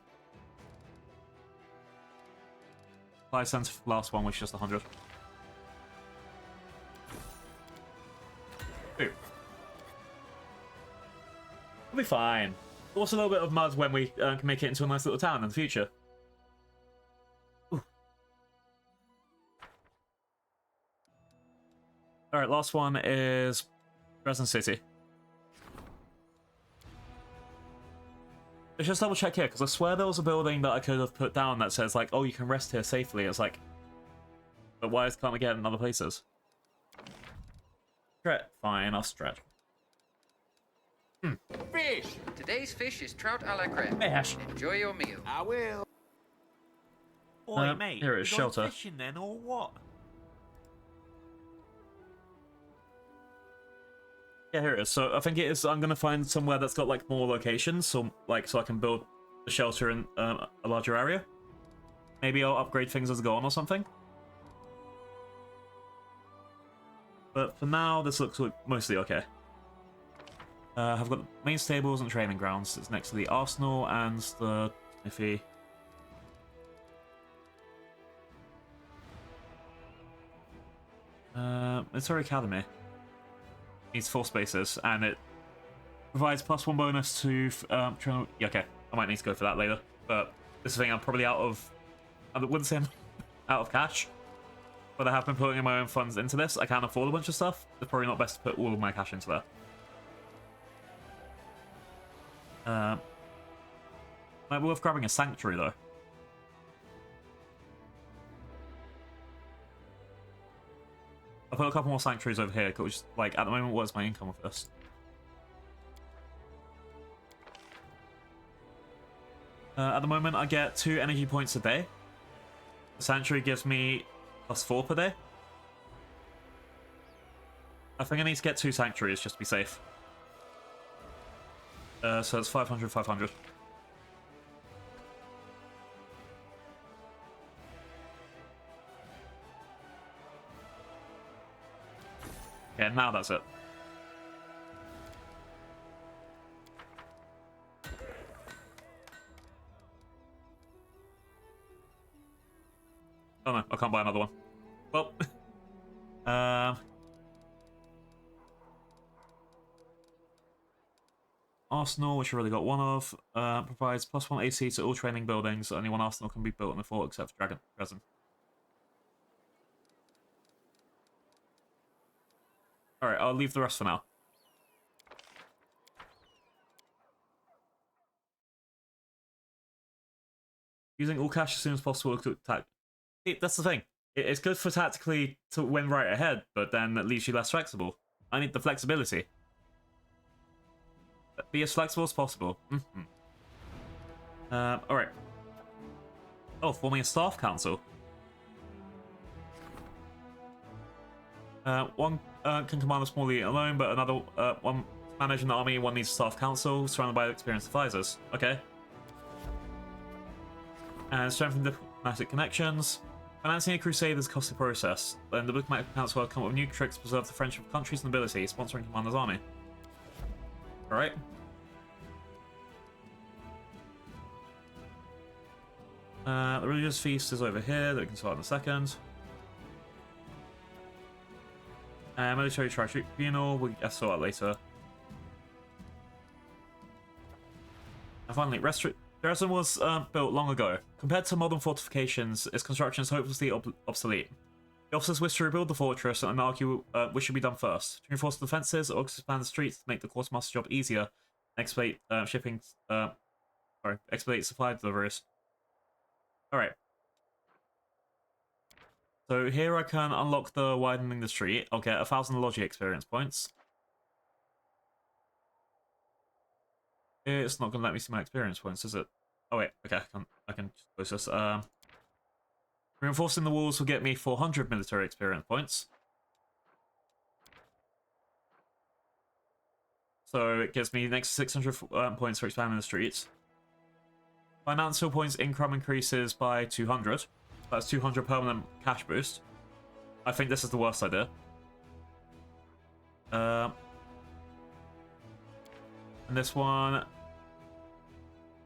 supply center for the last one, which is just 100. Ooh. We'll be fine. Also a little bit of mud when we can make it into a nice little town in the future. Alright, last one is Dresden City. Let's just double check here, because I swear there was a building that I could have put down that says, like, oh, you can rest here safely. It's like, but why can't we get it in other places? Fine, I'll stretch. Fish! Today's fish is trout a la creme. Fish. Enjoy your meal. I will. Oi, mate. Here it is, you going shelter. fishing then, or what? Yeah, here it is. So I think it is. I'm gonna find somewhere that's got like more locations, so I can build a shelter in a larger area. Maybe I'll upgrade things as I go on or something. But for now, this looks mostly okay. I've got the main stables and training grounds. It's next to the arsenal and the smithy. Military academy. Needs 4 spaces, and it provides +1 bonus to yeah, okay, I might need to go for that later, but this thing I'm probably out of, I wouldn't say I'm out of cash, but I have been putting in my own funds into this. I can't afford a bunch of stuff. It's probably not best to put all of my cash into there. Might be worth grabbing a sanctuary though. I'll put a couple more sanctuaries over here, because, like, at the moment, what's my income of this? At the moment, I get 2 energy points a day. The sanctuary gives me +4 per day. I think I need to get 2 sanctuaries just to be safe. So it's 500, 500. Yeah, now that's it. Oh no, I can't buy another one. Well, Arsenal, which I already got one of, provides +1 AC to all training buildings. Only one Arsenal can be built in the fort except for Dresden. Alright, I'll leave the rest for now. Using all cash as soon as possible to attack. That's the thing. It's good for tactically to win right ahead, but then it leaves you less flexible. I need the flexibility. Be as flexible as possible. Alright. Oh, forming a staff council. One can command a small unit alone, but another one managing the army. One needs a staff council surrounded by experienced advisors. Okay. And strengthen diplomatic connections. Financing a crusade is a costly process. Then the Diplomatic Council will come up with new tricks to preserve the friendship of countries and nobility, sponsoring Commander's army. Alright. The religious feast is over here that we can start in a second. Military tribunal, we'll sort out later. And finally, Dresden was built long ago. Compared to modern fortifications, its construction is hopelessly obsolete. The officers wish to rebuild the fortress and argue which should be done first. To reinforce the defences or expand the streets to make the quartermaster's job easier and expedite supply deliveries. Alright. So here I can unlock the widening the street. I'll get 1,000 logic experience points. It's not going to let me see my experience points, is it? Oh wait, okay, I can close this. Reinforcing the walls will get me 400 military experience points. So it gives me next 600 points for expanding the streets. Financial points income increases by 200. That's 200 permanent cash boost. I think this is the worst idea. And this one,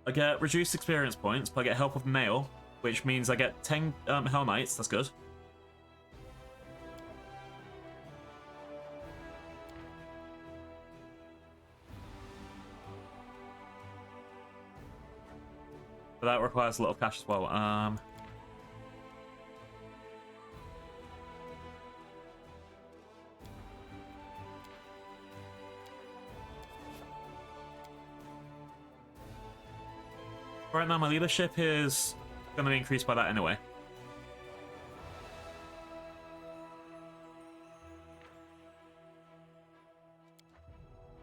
I get reduced experience points, but I get help of nail, which means I get 10 Hell Knights. That's good. But that requires a lot of cash as well. Right now, my leadership is going to be increased by that anyway.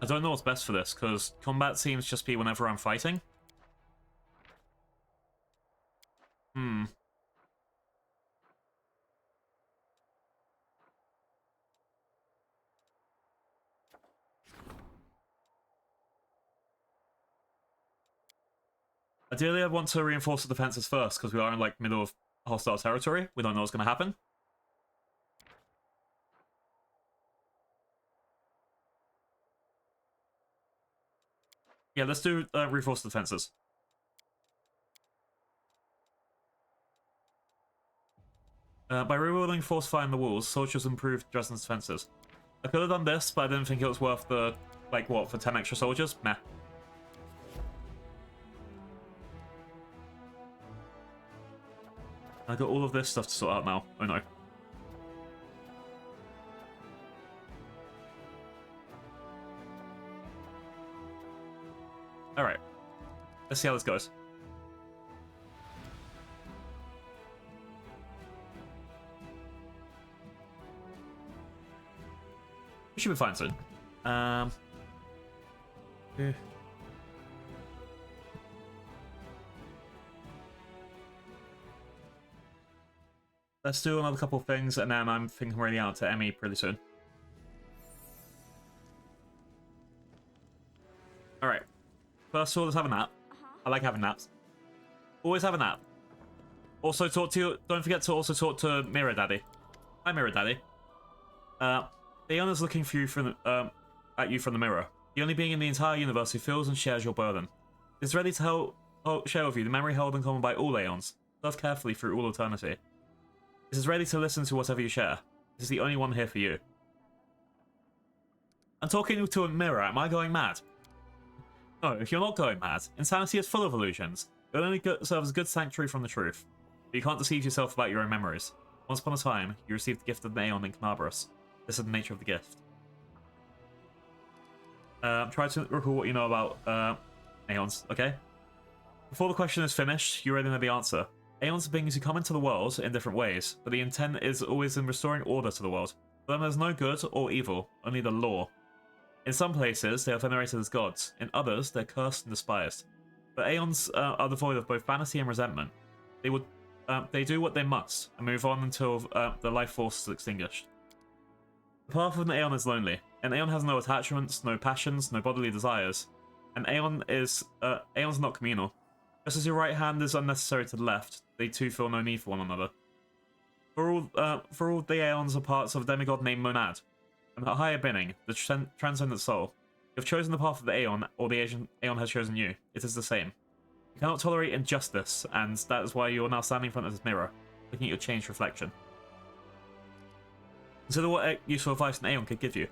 I don't know what's best for this, because combat seems just be whenever I'm fighting. Ideally, I'd want to reinforce the defenses first, because we are in, like, middle of hostile territory. We don't know what's going to happen. Yeah, let's do reinforce the defenses. By rebuilding fortifying the walls, soldiers improved Dresden's defenses. I could have done this, but I didn't think it was worth the, like, what, for 10 extra soldiers? Meh. I got all of this stuff to sort out now. Oh no. Alright. Let's see how this goes. We should be fine soon. Yeah. Let's do another couple of things, and then I'm thinking we're ready out to Emmy pretty soon. Alright. First of all, let's have a nap. I like having naps. Always have a nap. Also talk to... Don't forget to also talk to Mirror Daddy. Hi, Mirror Daddy. Leon is looking for you from at you from the mirror. The only being in the entire universe who feels and shares your burden. It's ready to share with you the memory held in common by all Aeons. Love carefully through all eternity. It is ready to listen to whatever you share. It is the only one here for you. I'm talking to a mirror. Am I going mad? No, if you're not going mad. Insanity is full of illusions. It will only serve as a good sanctuary from the truth. But you can't deceive yourself about your own memories. Once upon a time, you received the gift of an Aeon in Canabrus. This is the nature of the gift. Try to recall what you know about Aeons, okay? Before the question is finished, you already know the answer. Aeons are beings who come into the world in different ways, but the intent is always in restoring order to the world. For them there's no good or evil, only the law. In some places, they are venerated as gods. In others, they're cursed and despised. But Aeons are devoid of both vanity and resentment. They do what they must, and move on until the life force is extinguished. The path of an Aeon is lonely. An Aeon has no attachments, no passions, no bodily desires. An Aeon is Aeon's not communal. Just as your right hand is unnecessary to the left, they too feel no need for one another. For all the Aeons are parts of a demigod named Monad, and the higher being, the transcendent soul. You have chosen the path of the Aeon, or the Aeon has chosen you. It is the same. You cannot tolerate injustice, and that is why you are now standing in front of this mirror, looking at your changed reflection. Consider what useful advice an Aeon could give you.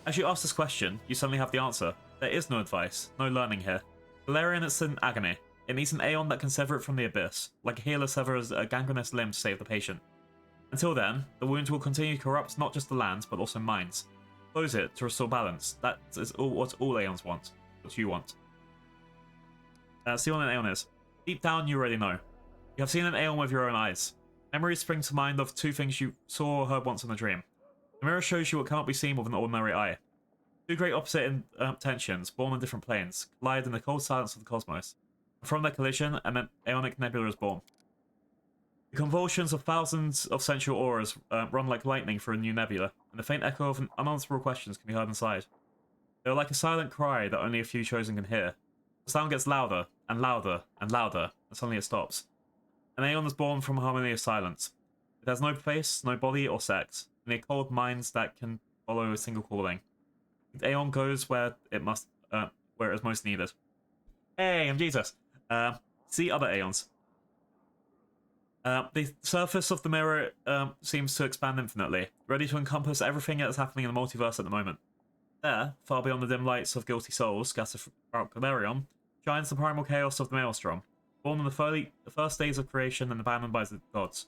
As you ask this question, you suddenly have the answer. There is no advice, no learning here. Valerian is in agony. It needs an Aeon that can sever it from the abyss, like a healer severs a gangrenous limb to save the patient. Until then, the wound will continue to corrupt not just the land, but also minds. Close it to restore balance. That is what all Aeons want. What you want. See what an Aeon is. Deep down, you already know. You have seen an Aeon with your own eyes. Memories spring to mind of two things you saw or heard once in a dream. The mirror shows you what cannot be seen with an ordinary eye. Two great opposite intentions, born on different planes, collide in the cold silence of the cosmos. From their collision, an Aeonic nebula is born. The convulsions of thousands of sensual auras run like lightning through a new nebula, and the faint echo of unanswerable questions can be heard inside. They are like a silent cry that only a few chosen can hear. The sound gets louder, and louder, and louder, and suddenly it stops. An Aeon is born from harmonious silence. It has no face, no body or sex, only cold minds that can follow a single calling. The Aeon goes where it is most needed. Hey, I'm Jesus. See other Aeons. The surface of the mirror seems to expand infinitely, ready to encompass everything that is happening in the multiverse at the moment. There, far beyond the dim lights of guilty souls scattered throughout Galerion, shines the primal chaos of the Maelstrom, born in the first days of creation and abandoned by the gods.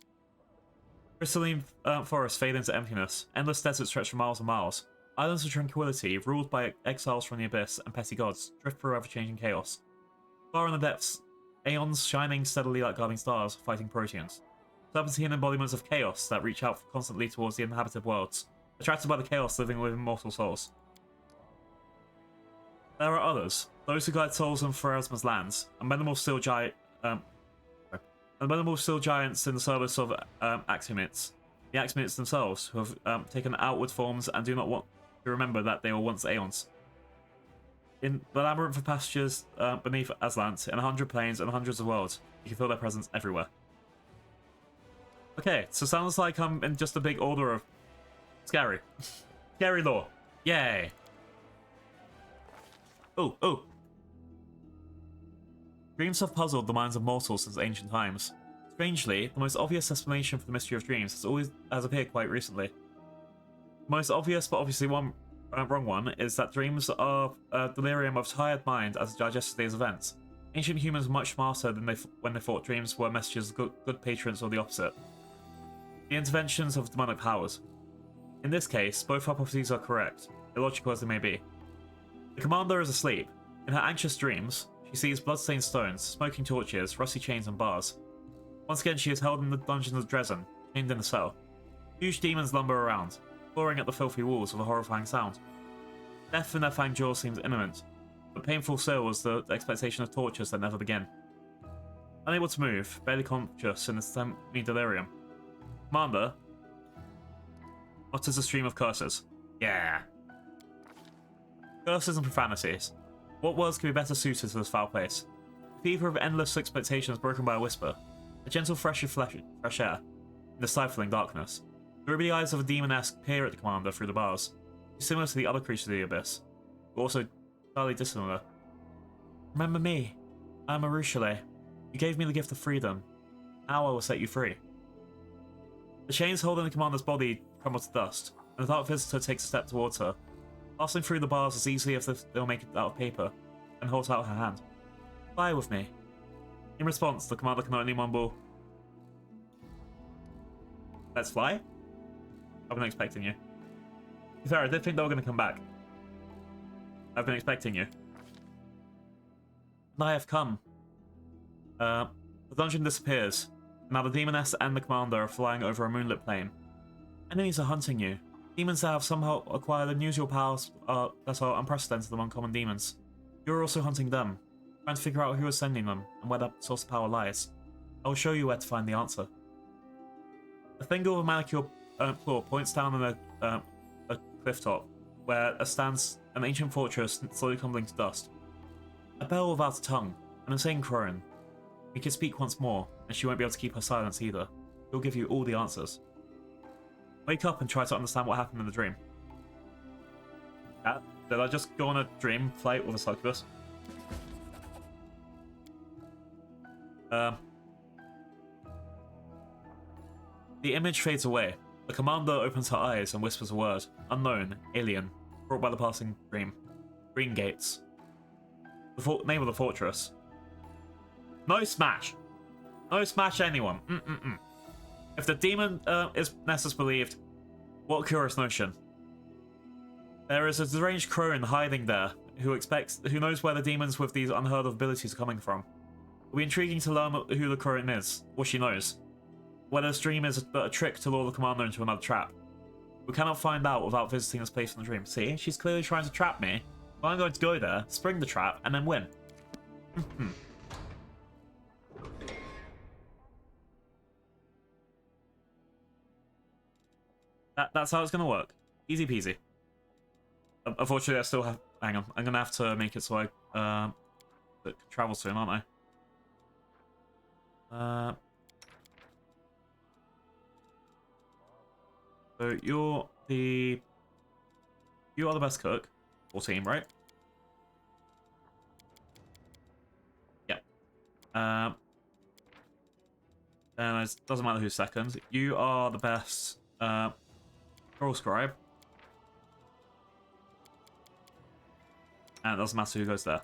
Crystalline forests fade into emptiness, endless deserts stretch for miles and miles. Islands of tranquility, ruled by exiles from the abyss and petty gods, drift through ever-changing chaos. Far in the depths, Aeons shining steadily like guarding stars, fighting Proteans. Serpentine embodiments of chaos that reach out constantly towards the inhabited worlds, attracted by the chaos living within mortal souls. There are others, those who guide souls in Pharasma's lands, unbendable steel giants in the service of Axiomites. The Axiomites themselves, who have taken outward forms and do not want to remember that they were once Aeons. In the labyrinth of passages beneath Aslant, in 100 planes and hundreds of worlds, you can feel their presence everywhere. Okay, so sounds like I'm in just a big order of scary. Scary lore. Yay! Oh. Dreams have puzzled the minds of mortals since ancient times. Strangely, the most obvious explanation for the mystery of dreams has appeared quite recently. The most obvious, but obviously wrong one, is that dreams are a delirium of tired mind as it digests today's events. Ancient humans were much smarter than when they thought dreams were messages of good patrons or the opposite. The interventions of demonic powers. In this case, both hypotheses are correct, illogical as they may be. The commander is asleep. In her anxious dreams, she sees blood-stained stones, smoking torches, rusty chains and bars. Once again, she is held in the dungeons of Dresden, chained in a cell. Huge demons lumber around, clawing at the filthy walls with a horrifying sound. Death in their fanged jaws seems imminent, but painful still was the expectation of tortures that never begin. Unable to move, barely conscious in a semi-delirium, Commander utters a stream of curses. Yeah. Curses and profanities. What words could be better suited to this foul place? A fever of endless expectations broken by a whisper. A gentle fresh air in the stifling darkness. The ruby eyes of a demoness peer at the commander through the bars. She's similar to the other creatures of the abyss, but also entirely dissimilar. Remember me. I am Arushale. You gave me the gift of freedom. Now I will set you free. The chains holding the commander's body crumble to dust, and the dark visitor takes a step towards her, passing through the bars as easily as if they'll make it out of paper, and holds out her hand. Fly with me. In response, the commander can only mumble, "Let's fly?" I've been expecting you. Fair, I did think they were going to come back. I've been expecting you. And I have come. The dungeon disappears. Now the demoness and the commander are flying over a moonlit plain. Enemies are hunting you. Demons that have somehow acquired unusual powers that are unprecedented among common demons. You're also hunting them, trying to figure out who is sending them and where that source of power lies. I will show you where to find the answer. A finger with a manicured claw points down on a cliff top, where stands an ancient fortress slowly crumbling to dust. A bell without a tongue, an insane crone. We can speak once more, and she won't be able to keep her silence either. He'll give you all the answers. Wake up and try to understand what happened in the dream. Did I just go on a dream flight with a succubus? The image fades away. The commander opens her eyes and whispers a word. Unknown, alien, brought by the passing dream. Green Gates. The name of the fortress. No smash! No smash anyone. If the demon is Nessus believed, what a curious notion. There is a deranged crone hiding there who knows where the demons with these unheard of abilities are coming from. It'll be intriguing to learn who the crone is, what she knows. Whether this dream is but a trick to lure the commander into another trap. We cannot find out without visiting this place in the dream. See, she's clearly trying to trap me. But I'm going to go there, spring the trap, and then win. That's how it's going to work. Easy peasy. Unfortunately, I still have... Hang on. I'm going to have to make it so I travel soon, aren't I? So you are the best cook. 14, right? Yeah. And it doesn't matter who's second. You are the best scroll scribe. And it doesn't matter who goes there.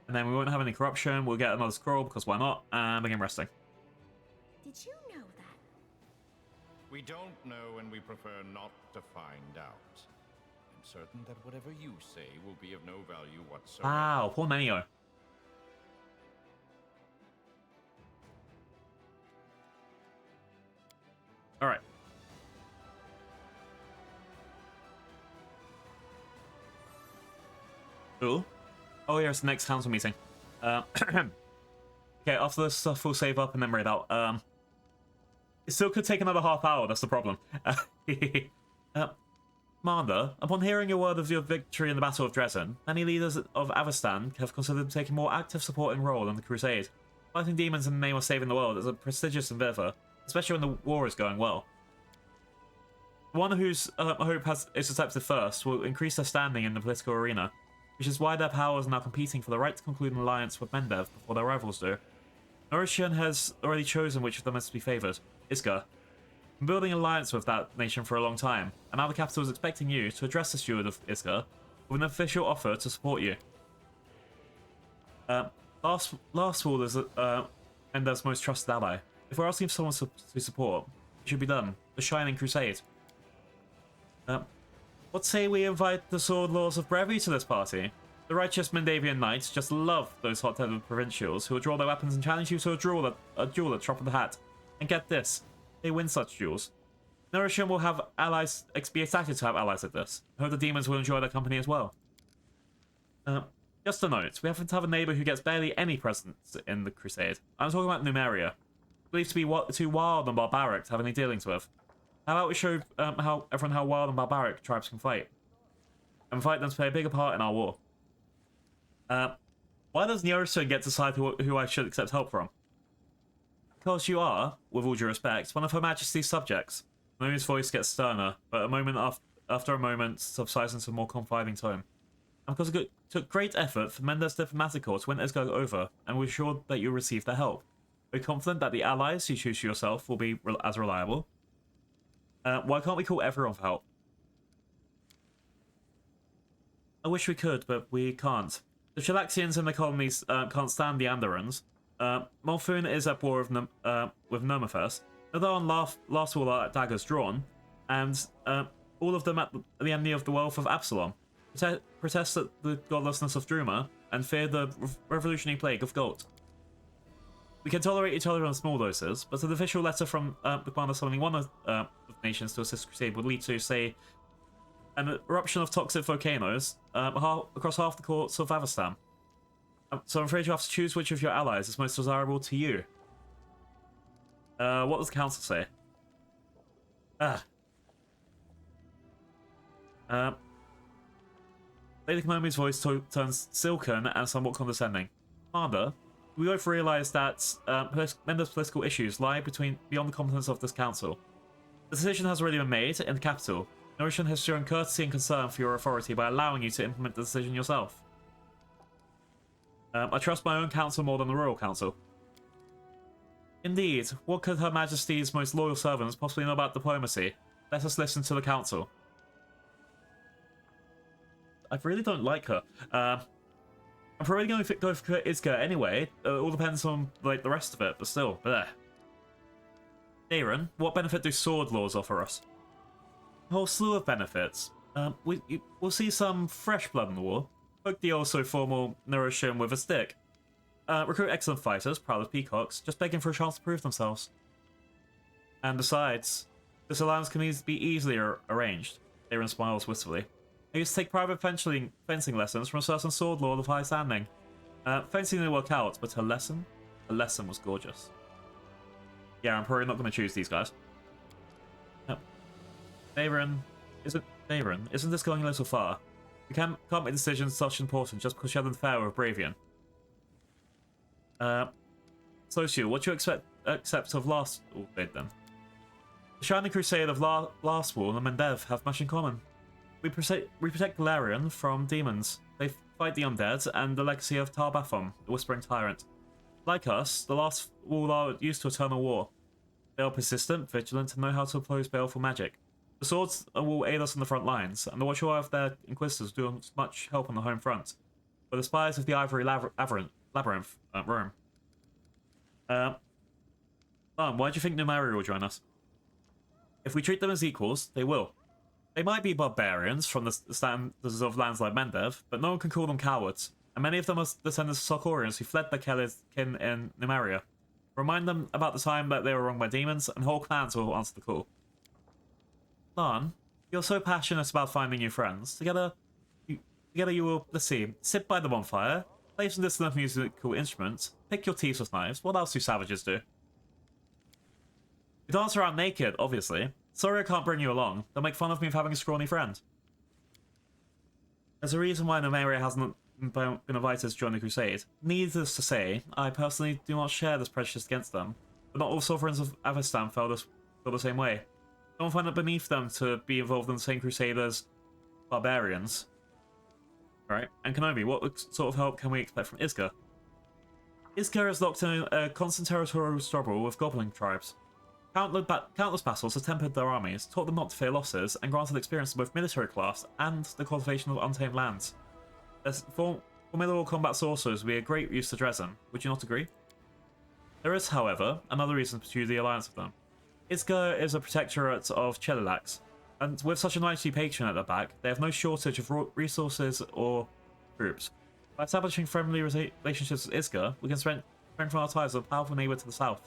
And then we won't have any corruption. We'll get another scroll because why not? And begin resting. Did you know that? We don't know and we prefer not to find out. I'm certain that whatever you say will be of no value whatsoever. Wow, poor Menio. Alright. Cool. Oh yeah, it's the next council meeting. Okay, after this stuff we'll save up and then raid out. It still could take another half hour, that's the problem. Commander, upon hearing your word of your victory in the Battle of Dresden, many leaders of Avestan have considered taking a more active supporting role in the crusade. Fighting demons in the name of saving the world is a prestigious endeavor, especially when the war is going well. The one whose hope is accepted first will increase their standing in the political arena, which is why their powers are now competing for the right to conclude an alliance with Mendev before their rivals do. Norishian has already chosen which of them is to be favoured. Isgar. Been building an alliance with that nation for a long time, and now the capital is expecting you to address the steward of Isgar with an official offer to support you. Last Wall is Mendev's most trusted ally. If we're asking for someone to support, it should be done. The Shining Crusade. What say we invite the Sword Lords of Brevi to this party? The righteous Mendavian knights just love those hot-headed provincials who will draw their weapons and challenge you to a duel at drop of the hat. And get this, they win such duels. Norishian will have allies, be excited to have allies like this. I hope the demons will enjoy their company as well. Just a note, we happen to have a neighbour who gets barely any presence in the crusade. I'm talking about Numeria. Believed to be too wild and barbaric to have any dealings with. How about we show everyone how wild and barbaric tribes can fight? And invite them to play a bigger part in our war. Why does Norishian get to decide who I should accept help from? Because you are, with all due respect, one of Her Majesty's subjects. Nomi's voice gets sterner, but a moment after a moment subsides into a more confiding tone. And because it took great effort for Mendes diplomatic corps to win Isgar over, and we're sure that you'll receive their help. We're confident that the allies you choose for yourself will be as reliable. Why can't we call everyone for help? I wish we could, but we can't. The Chilaxians and the colonies can't stand the Andorans. Molfun is at war with Nomafest. They're on last wall are daggers drawn, and all of them at the enemy of the wealth of Absalom. Protest at the godlessness of Druma, and fear the revolutionary plague of Gold. We can tolerate each other in small doses, but an official letter from the commander summoning one of the nations to assist Crusade would lead to, say, an eruption of toxic volcanoes across half the courts of Avestan. So I'm afraid you have to choose which of your allies is most desirable to you. What does the council say? Lady Konomi's voice turns silken and somewhat condescending. Commander, we both realize that Mender's political issues lie beyond the competence of this council. The decision has already been made in the capital. Notion has shown courtesy and concern for your authority by allowing you to implement the decision yourself. I trust my own council more than the royal council. Indeed, what could Her Majesty's most loyal servants possibly know about diplomacy? Let us listen to the council. I really don't like her. I'm probably going to go for Isga anyway. It all depends on like the rest of it, but still. Bleh. Darren, what benefit do sword laws offer us? A whole slew of benefits. We'll see some fresh blood in the war. Poke the also formal Naroshin with a stick. Recruit excellent fighters, proud as peacocks, just begging for a chance to prove themselves. And besides, this alliance can be easily arranged. Darren smiles wistfully. I used to take private fencing lessons from a certain sword lord of high standing. Fencing didn't work out, but her lesson was gorgeous. Yeah, I'm probably not going to choose these guys. Darren, isn't this going a little far? You can't make decisions such important just because you had an affair with Bravian. Socio, what do you accept of last bid then? The Shining Crusade of Last Wall and Mendev have much in common. We protect Galarian from demons. They fight the undead and the legacy of Tarbathom, the Whispering Tyrant. Like us, the Last Wall are used to eternal war. They are persistent, vigilant, and know how to oppose baleful magic. The swords will aid us on the front lines, and the watchful eye of their inquisitors do much help on the home front. But the spies of the Ivory Labyrinth roam. Why do you think Numeria will join us? If we treat them as equals, they will. They might be barbarians from the standards of lands like Mendev, but no one can call them cowards, and many of them are descendants of Sarkorians who fled their kin in Numeria. Remind them about the time that they were wronged by demons, and whole clans will answer the call. Lan, you're so passionate about finding new friends. Together you will, let's see, sit by the bonfire, play some distant musical instruments, pick your teeth with knives. What else do savages do? You dance around naked, obviously. Sorry I can't bring you along. They'll make fun of me for having a scrawny friend. There's a reason why Numeria hasn't been invited to join the Crusade. Needless to say, I personally do not share this prejudice against them, but not all sovereigns of Avestan feel the same way. Don't find it beneath them to be involved in the same crusade as barbarians. Right? And Kenobi, what sort of help can we expect from Isga? Isga is locked in a constant territorial struggle with goblin tribes. Countless battles have tempered their armies, taught them not to fear losses, and granted experience in both military class and the cultivation of untamed lands. As formidable combat sorcerers would be a great use to Dresden. Would you not agree? There is, however, another reason to pursue the alliance with them. Isga is a protectorate of Chelilax, and with such a mighty patron at their back, they have no shortage of resources or troops. By establishing friendly relationships with Isga, we can strengthen our ties with a powerful neighbour to the south.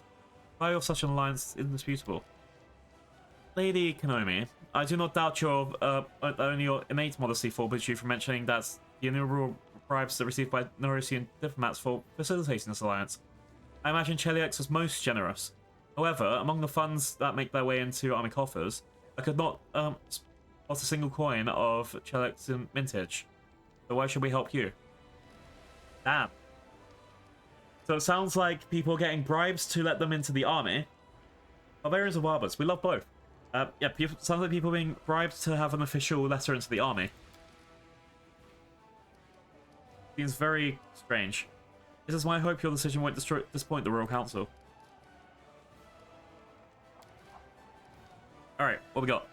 The value of such an alliance is indisputable. Lady Kenomi, I do not doubt only your innate modesty forbids you from mentioning that the innumerable bribes that received by Norosian diplomats for facilitating this alliance. I imagine Cheliax was most generous. However, among the funds that make their way into army coffers, I could not spot a single coin of Cheliax mintage. So why should we help you? Damn. So it sounds like people are getting bribes to let them into the army. Barbarians or barbars, we love both. Yeah, sounds like people being bribed to have an official letter into the army. Seems very strange. This is why I hope your decision won't disappoint the Royal Council. Alright, what we got?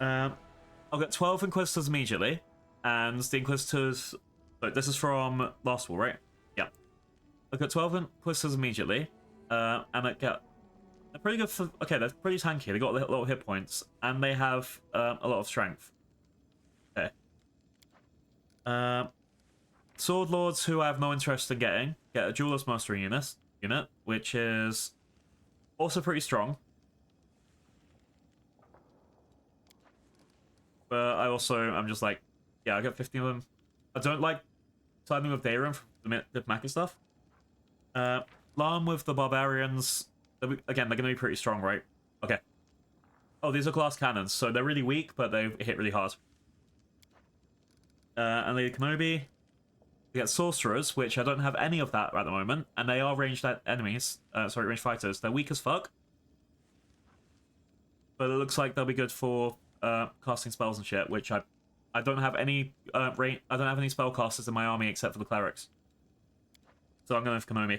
I'll get 12 Inquisitors immediately. And the Inquisitors... So this is from Last War, right? Yeah. I'll get 12 Inquisitors immediately. And I get... They're pretty good for... Okay, they're pretty tanky. They got a lot of hit points. And they have a lot of strength. Okay. Sword Lords, who I have no interest in getting, get a Duelist Mercenary unit, which is also pretty strong. But I'm just like, yeah, I got 15 of them. I don't like siding with Dayron for the Maka stuff. Larm with the Barbarians. Again, they're going to be pretty strong, right? Okay. Oh, these are glass cannons, so they're really weak, but they hit really hard. And Lady Kenobi. We get sorcerers, which I don't have any of that at the moment, and they are ranged enemies. Ranged fighters. They're weak as fuck, but it looks like they'll be good for casting spells and shit. Which I don't have any I don't have any spellcasters in my army except for the clerics, so I'm going with Konomi.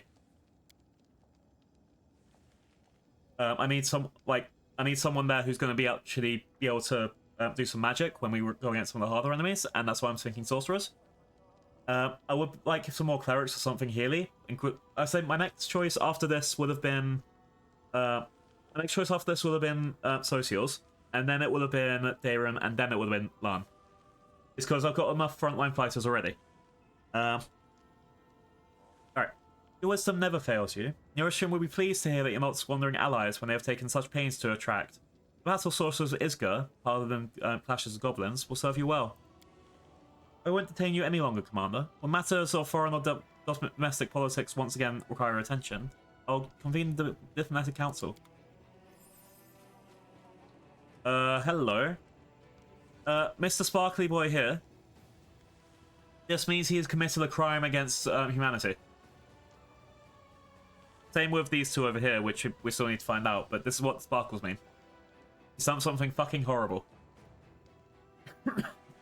I need someone there who's going to actually be able to do some magic when we go against some of the harder enemies, and that's why I'm thinking sorcerers. I would like some more clerics or something Healy. I say my next choice after this would have been Socials, and then it would have been Darren, and then it would have been Lan. It's because I've got enough frontline fighters already. Alright. Your wisdom never fails you. Yorishim will be pleased to hear that you're not squandering allies when they have taken such pains to attract. The battle sorcerers of Isga, rather than clashes of goblins, will serve you well. I won't detain you any longer, Commander. When matters of foreign or domestic politics once again require your attention, I'll convene the diplomatic council. Hello. Mr. Sparkly Boy here. This means he has committed a crime against humanity. Same with these two over here, which we still need to find out, but this is what sparkles mean. He's done something fucking horrible.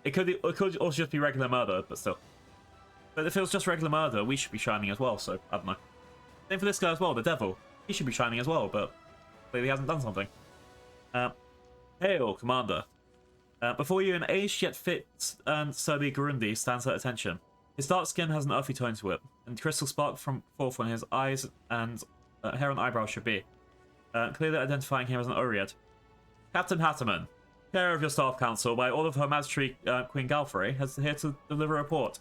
It could also just be regular murder, but still. But if it was just regular murder, we should be shining as well, so I don't know. Same for this guy as well, the devil. He should be shining as well, but clearly he hasn't done something. Hail, Commander. Before you, an aged yet fit and sturdy Gurundi stands at attention. His dark skin has an earthy tone to it, and crystal spark from forth when his eyes and hair and eyebrows should be, clearly identifying him as an Oread. Captain Hatterman, chair of your staff council, by order of Her Majesty Queen Galfrey, has here to deliver a report.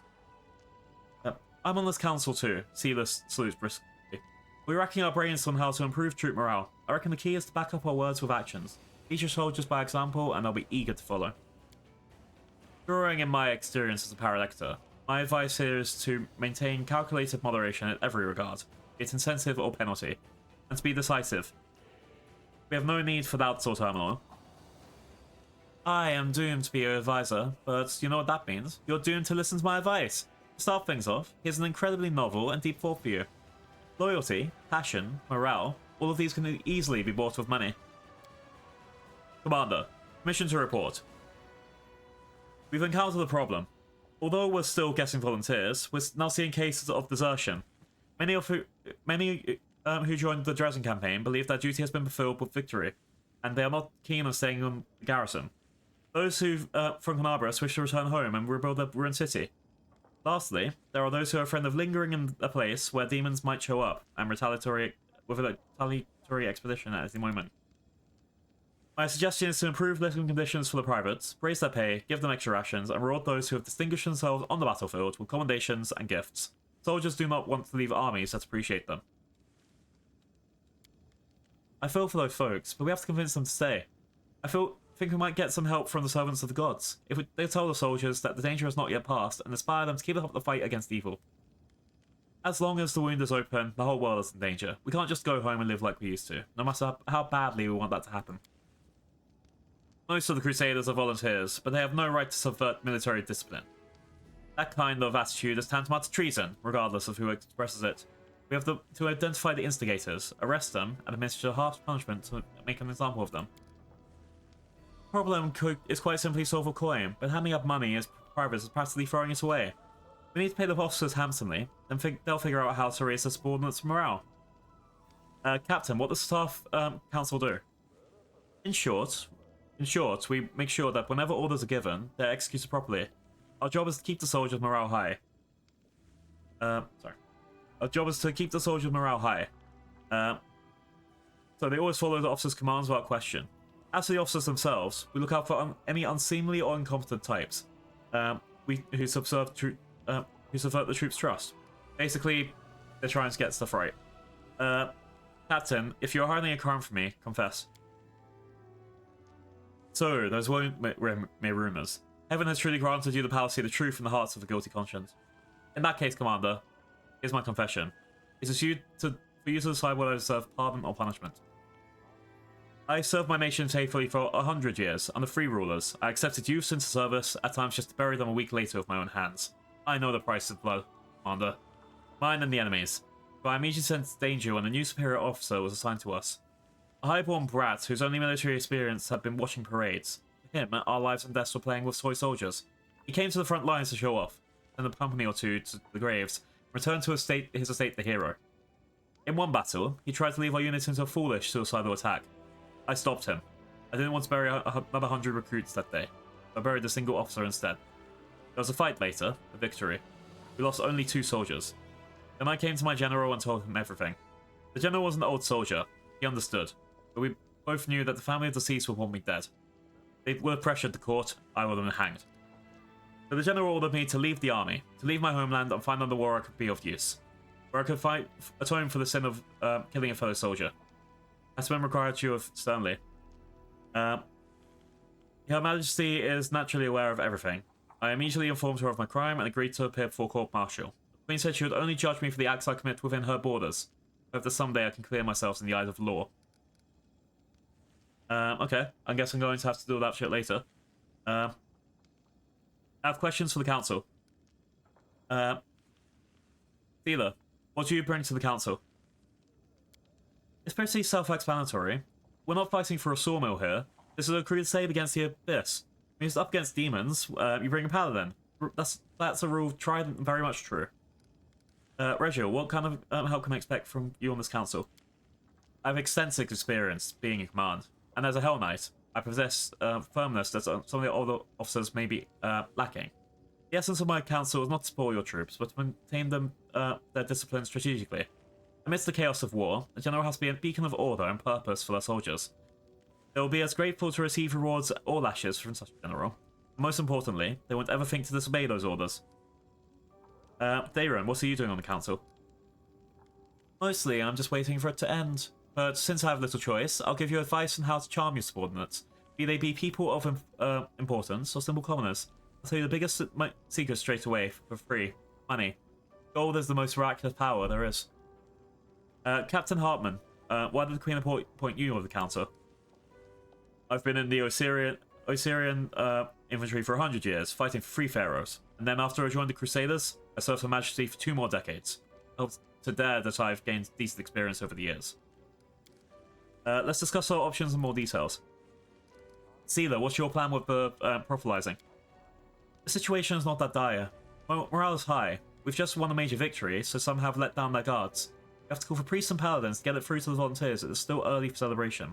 I'm on this council too. Sealess salutes briskly. We're racking our brains on how to improve troop morale. I reckon the key is to back up our words with actions. Teach your soldiers by example, and they'll be eager to follow. Drawing in my experience as a paralector, my advice here is to maintain calculated moderation in every regard, be it incentive or penalty, and to be decisive. We have no need for doubts or turmoil. I am doomed to be your advisor, but you know what that means. You're doomed to listen to my advice. To start things off, here's an incredibly novel and deep thought for you. Loyalty, passion, morale, all of these can easily be bought with money. Commander, mission to report. We've encountered a problem. Although we're still getting volunteers, we're now seeing cases of desertion. Many who joined the Dresden campaign believe their duty has been fulfilled with victory, and they are not keen on staying on the garrison. Those who from Canabras wish to return home and rebuild their ruined city. Lastly, there are those who are afraid of lingering in a place where demons might show up and with a retaliatory expedition at any moment. My suggestion is to improve living conditions for the privates, raise their pay, give them extra rations, and reward those who have distinguished themselves on the battlefield with commendations and gifts. Soldiers do not want to leave armies that appreciate them. I feel for those folks, but we have to convince them to stay. I think we might get some help from the servants of the gods, if they tell the soldiers that the danger has not yet passed, and inspire them to keep up the fight against evil. As long as the wound is open, the whole world is in danger. We can't just go home and live like we used to, no matter how badly we want that to happen. Most of the Crusaders are volunteers, but they have no right to subvert military discipline. That kind of attitude is tantamount to treason, regardless of who expresses it. We have to identify the instigators, arrest them, and administer harsh punishment to make an example of them. The problem is quite simply solve a coin, but handing up money as privates is practically throwing it away. We need to pay the officers handsomely, then they'll figure out how to raise their subordinates' morale. Captain, what does staff council do? In short, we make sure that whenever orders are given, they're executed properly. Our job is to keep the soldiers' morale high. Our job is to keep the soldiers' morale high. So they always follow the officers' commands without question. As for the officers themselves, we look out for any unseemly or incompetent types who subvert the troops' trust. Basically, they're trying to get stuff right. Captain, if you're hiding a crime from me, confess. So, those weren't mere rumors. Heaven has truly granted you the power to see the truth in the hearts of the guilty conscience. In that case, Commander, here's my confession. It is for you to decide whether I deserve pardon or punishment. I served my nation faithfully for 100 years under free rulers. I accepted youths into service, at times just to bury them a week later with my own hands. I know the price of blood. Commander. Mine and the enemy's. But I immediately sensed danger when a new superior officer was assigned to us. A highborn brat whose only military experience had been watching parades. For him, our lives and deaths were playing with toy soldiers. He came to the front lines to show off, send a company or two to the graves, and returned to his estate the hero. In one battle, he tried to leave our units into a foolish suicidal attack. I stopped him. I didn't want to bury another 100 recruits that day. I buried a single officer instead. There was a fight later, a victory. We lost only 2 soldiers. Then I came to my general and told him everything. The general was an old soldier. He understood. But we both knew that the family of the deceased would want me dead. They would have pressured the court. I would have been hanged. So the general ordered me to leave the army, to leave my homeland and find another war I could be of use. Where I could atone for the sin of killing a fellow soldier. That's been required you of sternly. Her Majesty is naturally aware of everything. I immediately informed her of my crime and agreed to appear before court-martial. The Queen said she would only judge me for the acts I commit within her borders. Hope that someday I can clear myself in the eyes of the law. Okay, I guess I'm going to have to do that shit later. I have questions for the council. Thela, what do you bring to the council? It's pretty self-explanatory. We're not fighting for a sawmill here. This is a crusade against the abyss. I mean, it's up against demons. You bring a paladin. That's a rule tried and very much true. Reggio, what kind of help can I expect from you on this council? I have extensive experience being in command, and as a Hell Knight, I possess firmness that some of the older officers may be lacking. The essence of my council is not to spoil your troops, but to maintain them their discipline strategically. Amidst the chaos of war, a general has to be a beacon of order and purpose for their soldiers. They will be as grateful to receive rewards or lashes from such a general. Most importantly, they won't ever think to disobey those orders. Dayron, what are you doing on the council? Mostly, I'm just waiting for it to end. But since I have little choice, I'll give you advice on how to charm your subordinates. Be they people of importance or simple commoners. I'll tell you the biggest secret straight away for free. Money. Gold is the most miraculous power there is. Captain Hartman, why did the Queen appoint you on the council? I've been in the Osirian infantry for 100 years, fighting for 3 pharaohs. And then after I joined the Crusaders, I served Her Majesty for 2 more decades. Helped to dare that I've gained decent experience over the years. Let's discuss our options in more details. Seela, what's your plan with the prophylaxing? The situation is not that dire. Morale is high. We've just won a major victory, so some have let down their guards. We have to call for priests and paladins to get it through to the volunteers. It is still early for celebration.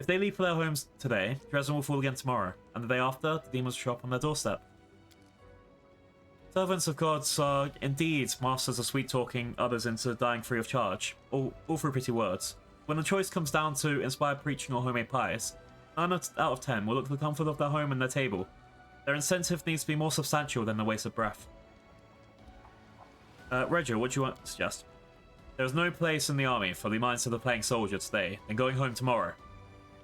If they leave for their homes today, Dresden will fall again tomorrow, and the day after, the demons will show up on their doorstep. Servants of gods are indeed masters of sweet-talking others into dying free of charge, all through pretty words. When the choice comes down to inspired preaching or homemade pies, 9 out of 10 will look for the comfort of their home and their table. Their incentive needs to be more substantial than the waste of breath. Reggio, what do you want to suggest? There is no place in the army for the mindset of playing soldier today and going home tomorrow.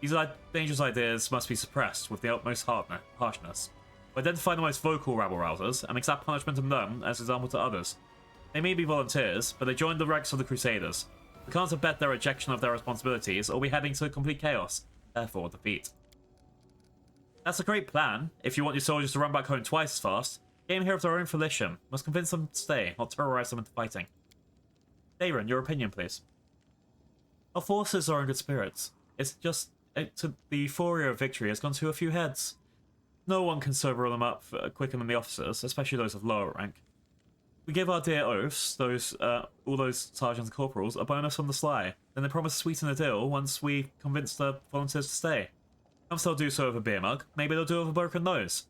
These dangerous ideas must be suppressed with the utmost harshness. We identify the most vocal rabble-rousers and exact punishment on them as example to others. They may be volunteers, but they joined the ranks of the Crusaders. We can't abet their rejection of their responsibilities or we're heading to complete chaos, therefore defeat. That's a great plan, if you want your soldiers to run back home twice as fast. Came here of their own volition. Must convince them to stay, not terrorize them into fighting. Dayron, your opinion, please. Our forces are in good spirits. It's just the euphoria of victory has gone to a few heads. No one can sober them up quicker than the officers, especially those of lower rank. We give our dear oaths, all those sergeants and corporals, a bonus on the sly. Then they promise to sweeten the deal once we convince the volunteers to stay. Once they'll do so with a beer mug, maybe they'll do it with a broken nose.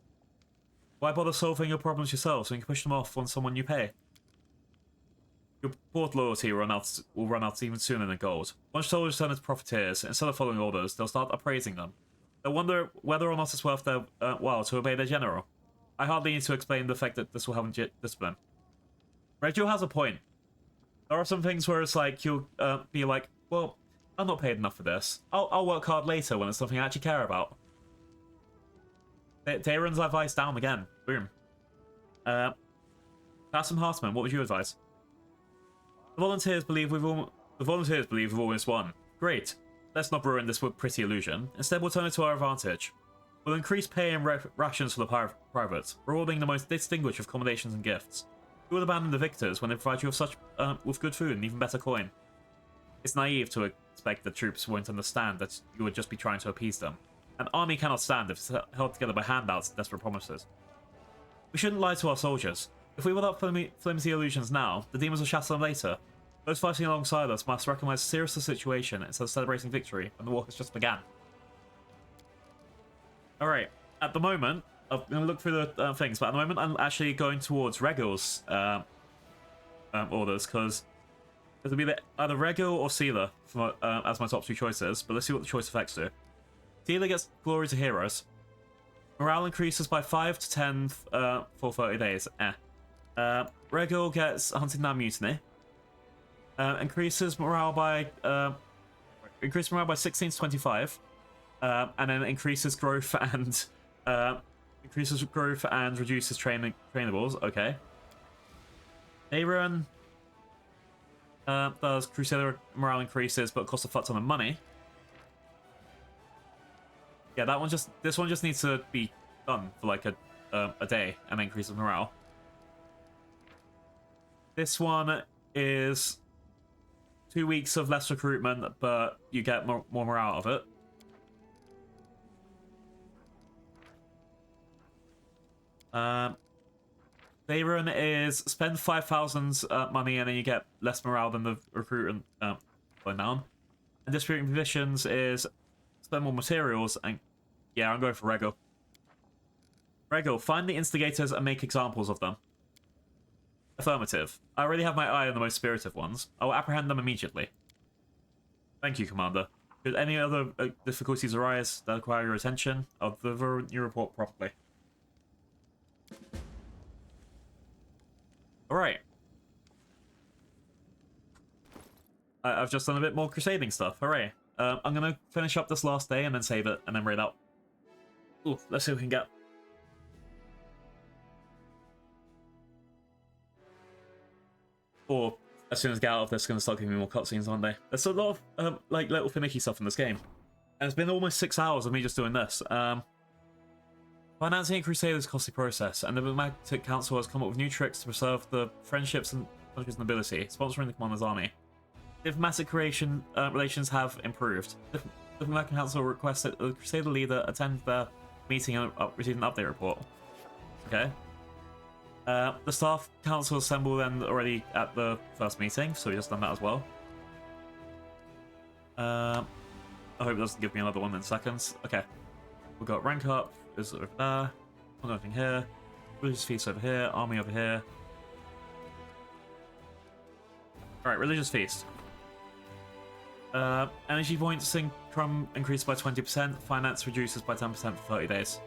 Why bother solving your problems yourselves when you can push them off on someone you pay? Your board loyalty will run out even sooner than gold. Once soldiers turn into profiteers, instead of following orders, they'll start appraising them. They'll wonder whether or not it's worth their while to obey their general. I hardly need to explain the fact that this will help discipline. Reggio has a point. There are some things where it's like, you'll be like, well, I'm not paid enough for this. I'll work hard later when it's something I actually care about. Dayron's advice down again. Boom. Captain Hartman, what would you advise? The volunteers believe we've almost won. Great. Let's not ruin this pretty illusion. Instead, we'll turn it to our advantage. We'll increase pay and rations for the privates, rewarding the most distinguished of commendations and gifts. Who would abandon the victors when they provide you with such with good food and even better coin? It's naive to expect the troops won't understand that you would just be trying to appease them. An army cannot stand if it's held together by handouts and desperate promises. We shouldn't lie to our soldiers. If we without flimsy illusions now, the demons will shatter them later. Those fighting alongside us must recognize the seriousness of the situation instead of celebrating victory when the war has just begun. Alright, at the moment, I'm going to look through the things, but at the moment I'm actually going towards Regal's orders, because it'll be either Regal or Sealer as my top two choices, but let's see what the choice effects do. Sealer gets Glory to Heroes. Morale increases by 5 to 10 for 30 days. Regal gets Hunted Now Mutiny. Increases morale by 16 to 25. And then increases growth and reduces trainables. Okay. Aaron does Crusader morale increases, but costs a fuck ton of money. Yeah, this one just needs to be done for like a day and increases morale. This one is 2 weeks of less recruitment, but you get more morale out of it. Bayron is spend 5,000 money and then you get less morale than the recruit going down. And distributing positions is spend more materials and yeah, I'm going for Regal. Regal, find the instigators and make examples of them. Affirmative. I already have my eye on the most spirited ones. I will apprehend them immediately. Thank you, Commander. Should any other difficulties arise that require your attention, I'll deliver your report properly. Alright. I've just done a bit more crusading stuff. Hooray. I'm going to finish up this last day and then save it and then raid out. Ooh, let's see what we can get. Or as soon as I get out of this, it's going to start giving me more cutscenes, aren't they? There's a lot of like little finicky stuff in this game. And it's been almost 6 hours of me just doing this. Financing a crusade is a costly process, and the Diplomatic Council has come up with new tricks to preserve the friendships and country's nobility, sponsoring the Commander's army. Diplomatic relations have improved. The Diplomatic Council requests that the Crusader leader attend their meeting and receive an update report. Okay. The staff council assembled then already at the first meeting, so we just done that as well. I hope it doesn't give me another one in seconds. Okay. We've got rank up, is over there. Nothing here. Religious feast over here, army over here. Alright, religious feast. Energy points income increased by 20%, finance reduces by 10% for 30 days.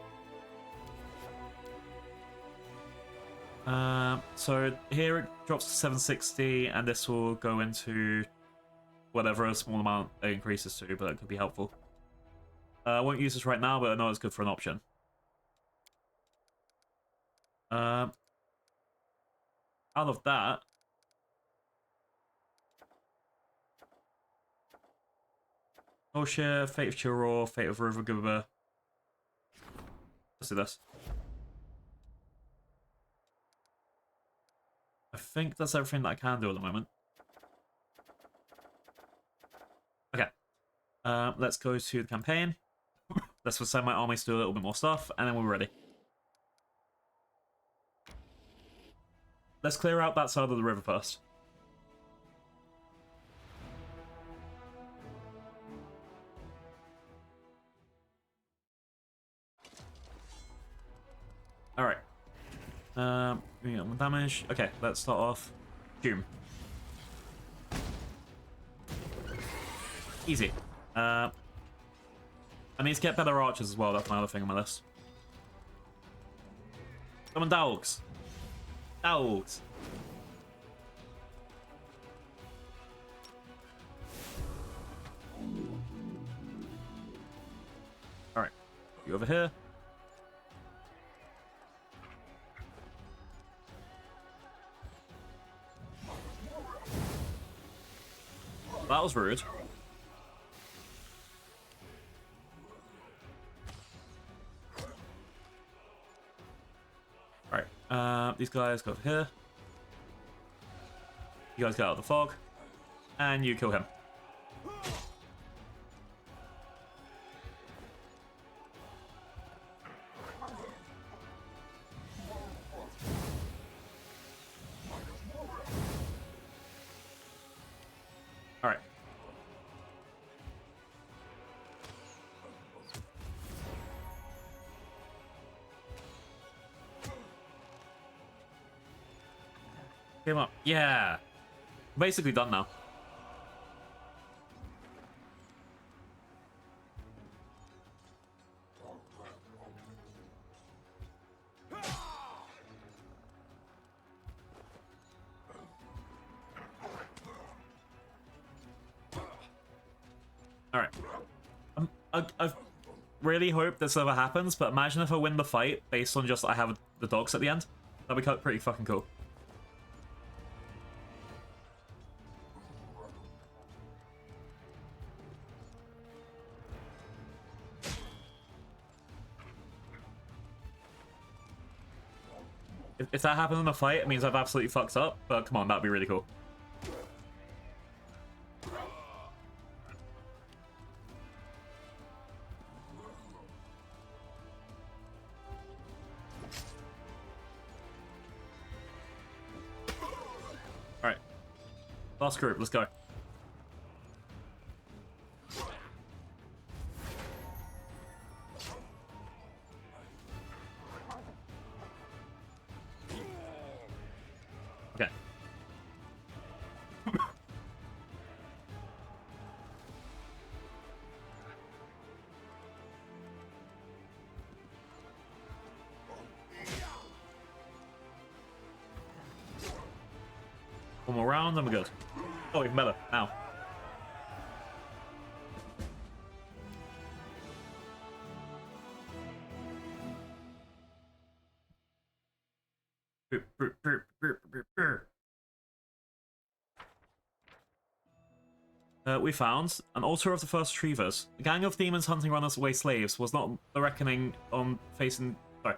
So here it drops to 760, and this will go into whatever a small amount it increases to, but it could be helpful. I won't use this right now, but I know it's good for an option. Out of that, Oshir, Fate of Chiror, Fate of River Gubba. Let's do this. I think that's everything that I can do at the moment. Okay. Let's go to the campaign. Let's send my armies to do a little bit more stuff, and then we're ready. Let's clear out that side of the river first. Alright. We got more damage. Okay, let's start off. Doom. Easy. I need to get better archers as well. That's my other thing on my list. Come on, dogs. Dogs. Alright. You over here. That was rude. Alright, these guys go over here. You guys get out of the fog. And you kill him. Alright. Come up. Yeah. Basically done now. Alright. I really hope this ever happens, but imagine if I win the fight based on just I have the dogs at the end. That'd be pretty fucking cool. If that happens in a fight, it means I've absolutely fucked up, but come on, that'd be really cool. Alright. Last group, let's go. Okay. One more round, then we're good. Oh, even better. Now. We found an altar of the first retrievers. A gang of demons hunting runaway slaves was not the reckoning on facing. Sorry.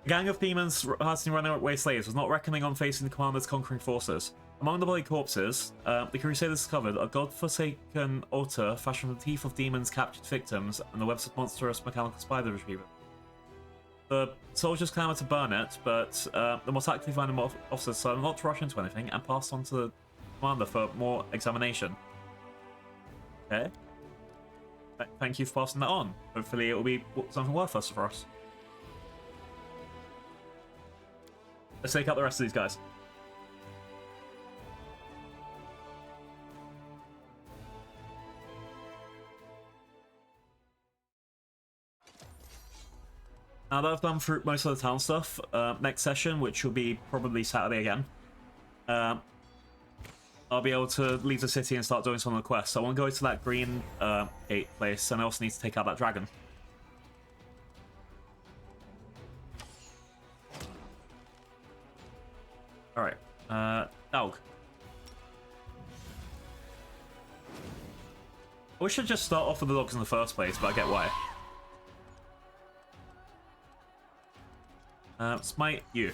A gang of demons hunting runaway slaves was not reckoning on facing the commander's conquering forces. Among the bloody corpses, the Crusaders discovered a godforsaken altar fashioned from the teeth of demons' captured victims and the webs of monstrous mechanical spider retriever. The soldiers clamored to burn it, but the more tactically minded officers decided not to rush into anything and passed on to the commander for more examination. Okay. Thank you for passing that on. Hopefully it will be something worth us for us. Let's take out the rest of these guys. Now that I've gone through most of the town stuff, next session, which will be probably Saturday again, I'll be able to leave the city and start doing some of the quests. So I want to go to that green gate place, and I also need to take out that dragon. Alright, dog. We should just start off with the dogs in the first place, but I get why. Smite you.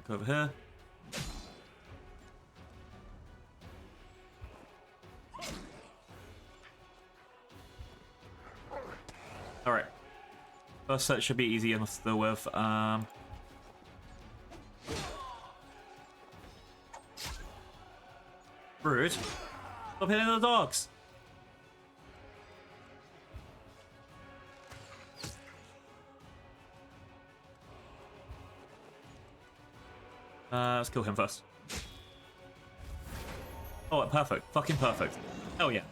Go over here. Alright. First set should be easy enough to deal with. Rude. Stop hitting the dogs! Let's kill him first. Oh, perfect. Fucking perfect. Oh, yeah.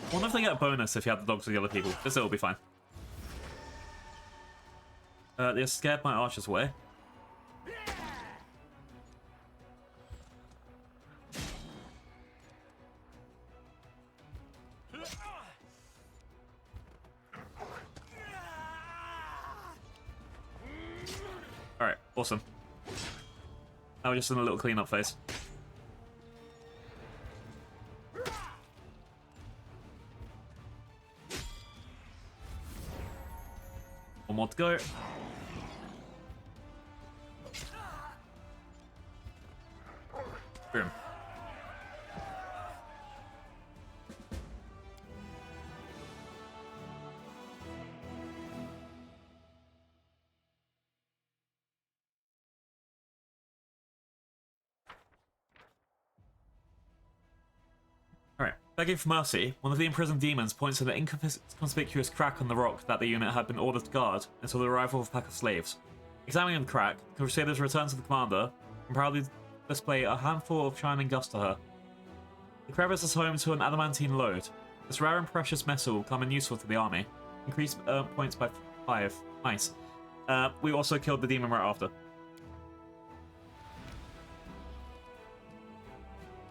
I wonder if they get a bonus if you have the dogs with the other people. This will be fine. They scared my archers away. Alright, awesome. Now we're just in a little cleanup phase. One more to go. Boom. Alright, begging for mercy, one of the imprisoned demons points to the inconspicuous crack on the rock that the unit had been ordered to guard until the arrival of a pack of slaves. Examining the crack, the Crusaders return to the commander and proudly display a handful of shining dust to her. The crevice is home to an adamantine load. This rare and precious metal will come in useful to the army. Increase points by 5. Nice. We also killed the demon right after.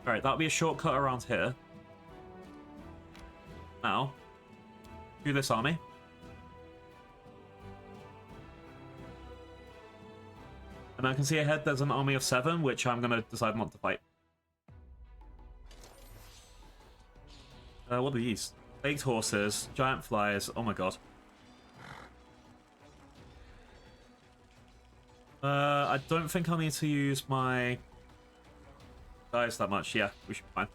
Alright, that'll be a shortcut around here. Now, through this army. And I can see ahead there's an army of 7, which I'm going to decide not to fight. What are these? Baked horses, giant flies, oh my god. I don't think I'll need to use my guys that much. Yeah, we should be fine.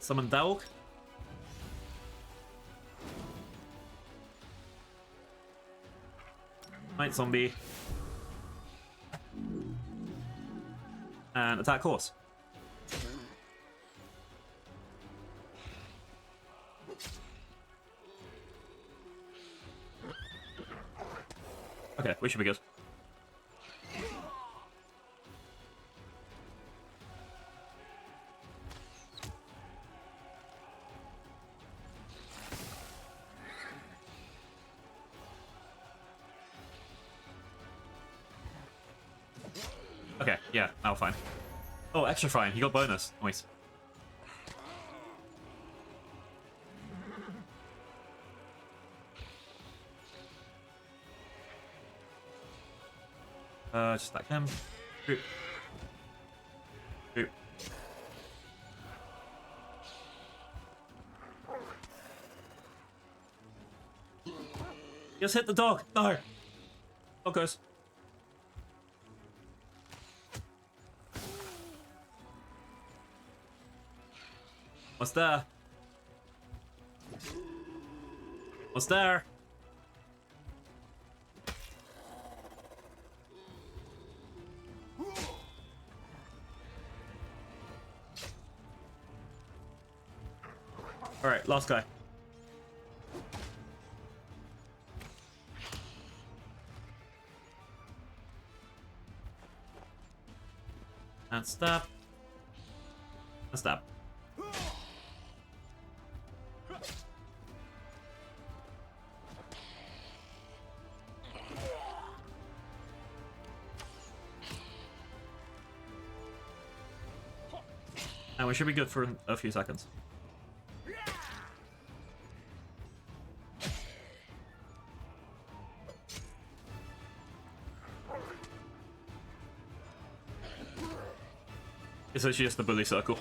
Summon Delg. Night zombie. And attack horse. Okay, we should be good. Okay, yeah, now fine. Oh, extra fine. He got bonus. Nice. Just stack him. Boop. Boop. Just hit the dog. No. Dog goes. What's there? What's there? Alright, last guy. And stab. And stab. And we should be good for a few seconds. It's actually just the bully circle.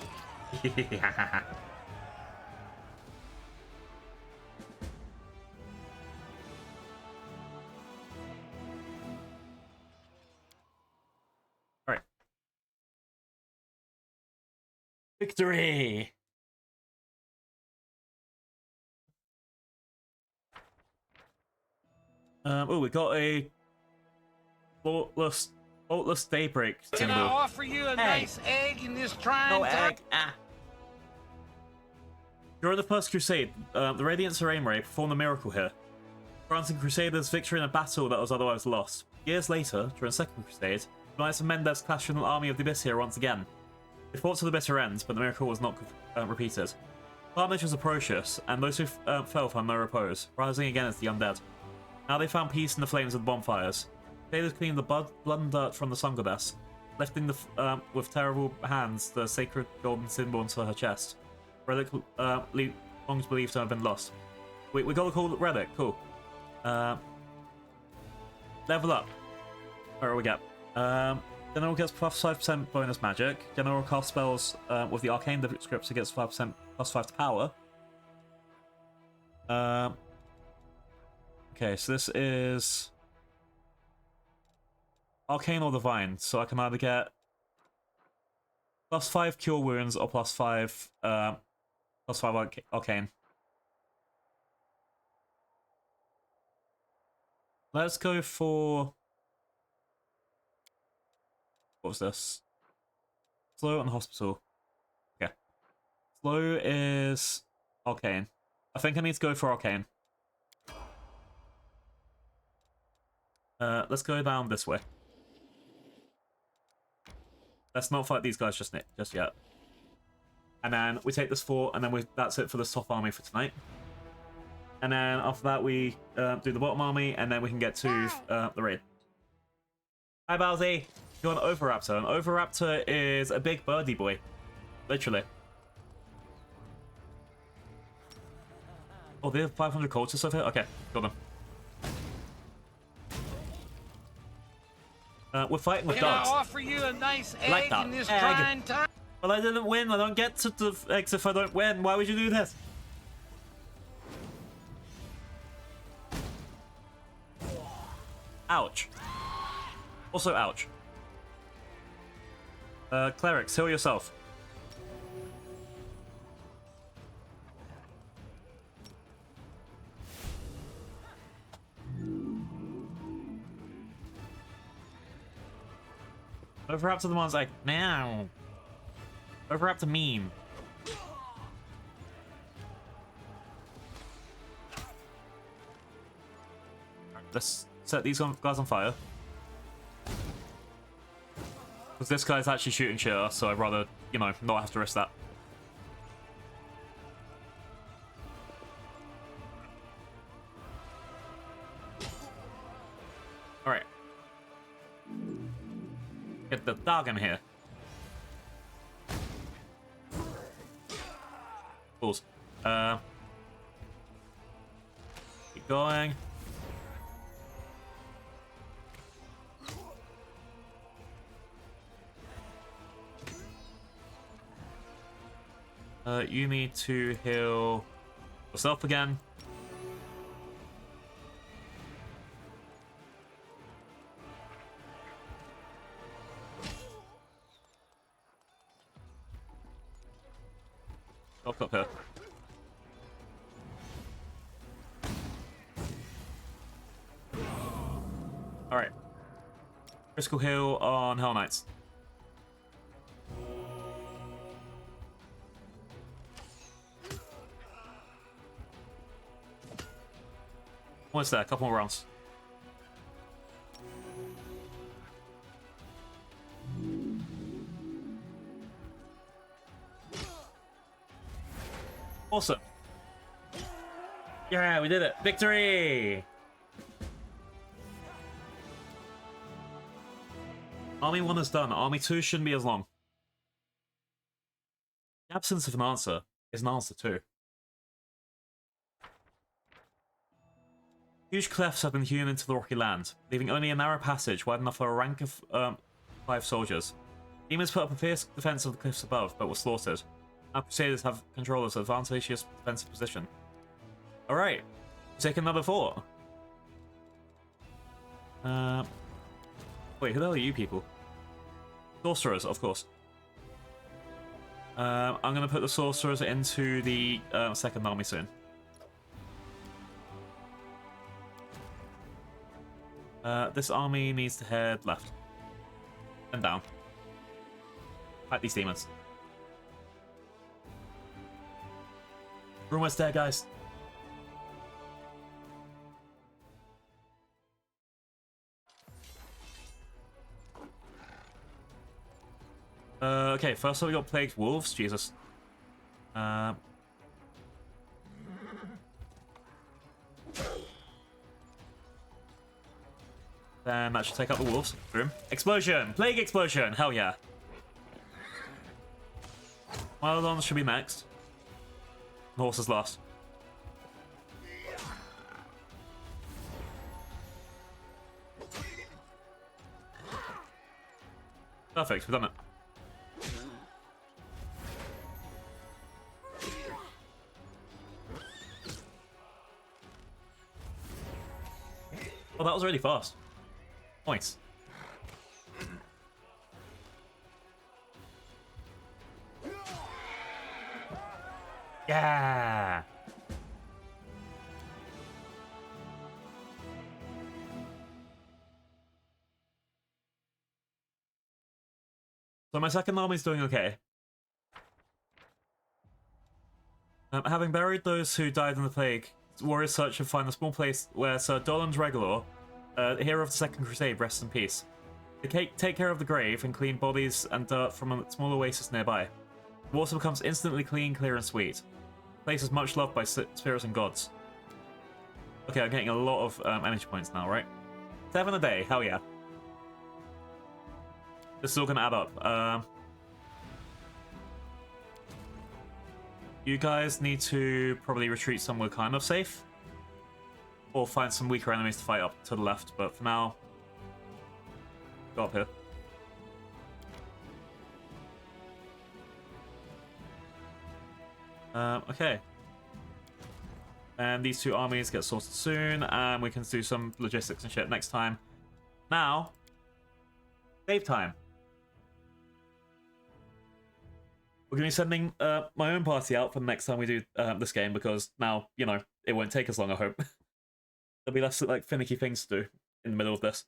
Alright. Victory! Oh, we got a faultless daybreak Can I symbol. offer you a nice egg in this trying No time? egg. Ah. During the First Crusade, the Radiant Serene Ray performed a miracle here, granting Crusaders victory in a battle that was otherwise lost. Years later, during the Second Crusade, the Knights of Mendes clashed with an army of the Abyss here once again. They fought to the bitter end, but the miracle was not repeated. Carnage was atrocious, and those who fell found no repose, rising again as the undead. Now they found peace in the flames of the bonfires. Crusaders cleaned the blood and dirt from the sun goddess, lifting with terrible hands the sacred golden symbol onto her chest. Relic long believed to have been lost. We got the cool relic. Cool. Level up. Where are we get? General gets plus 5% bonus magic. General cast spells with the arcane descriptor gets 5% plus 5 to power. Okay, so this is arcane or divine. So I can either get plus 5 cure wounds or plus 5 arcane. Let's go for... What was this? Slow and hospital. Okay. Slow is arcane. I think I need to go for arcane. Let's go down this way. Let's not fight these guys just yet. And then we take this fort, and then that's it for the top army for tonight. And then after that we do the bottom army, and then we can get to the raid. Hi Bowsy! You're an Oviraptor. An Oviraptor is a big birdie boy. Literally. Oh, they have 500 cultists over here? Okay, got them. We're fighting with dogs. Can I offer you a nice egg Like that. in this Egg. trying time? Well, I didn't win. I don't get to the eggs if I don't win. Why would you do this? Ouch. Also, ouch. Clerics, heal yourself. Overraptor the one's like, meow. Overraptor meme. Let's set these guys on fire. Because this guy's actually shooting shit, so I'd rather, you know, not have to risk that. Alright. Get the dog in here. Balls. Keep going. You need to heal yourself again. Up here. Alright. Critical heal on Hell Knights. Almost there, a couple more rounds. Awesome. Yeah, we did it. Victory! Army 1 is done. Army 2 shouldn't be as long. The absence of an answer is an answer too. Huge clefts have been hewn into the rocky land, leaving only a narrow passage wide enough for a rank of 5 soldiers. Demons put up a fierce defense of the cliffs above, but were slaughtered. Now Crusaders have control of this advantageous defensive position. Alright, take another fort. Wait, who the hell are you people? Sorcerers, of course. I'm going to put the sorcerers into the second army soon. This army needs to head left. And down. Fight these demons. We're almost there, guys. Okay, first we got plagued wolves. Jesus. Then that should take out the wolves. Boom. Explosion! Plague explosion! Hell yeah. Mylodons should be next. Horses last. Perfect, we've done it. Oh, that was really fast. Nice. Yeah. So my second army's doing okay. Having buried those who died in the plague, warriors search and find a small place where Sir Dolan Regulor, hero of the Second Crusade, rests in peace. They take care of the grave and clean bodies and dirt from a small oasis nearby. The water becomes instantly clean, clear, and sweet. The place is much loved by spirits and gods. Okay, I'm getting a lot of energy points now, right? 7 a day, hell yeah. This is all gonna add up. You guys need to probably retreat somewhere kind of safe. Or find some weaker enemies to fight up to the left, but for now, go up here. Okay. And these two armies get sorted soon, and we can do some logistics and shit next time. Now, save time. We're going to be sending my own party out for the next time we do this game, because now, you know, it won't take as long, I hope. There'll be less, like, finicky things to do in the middle of this.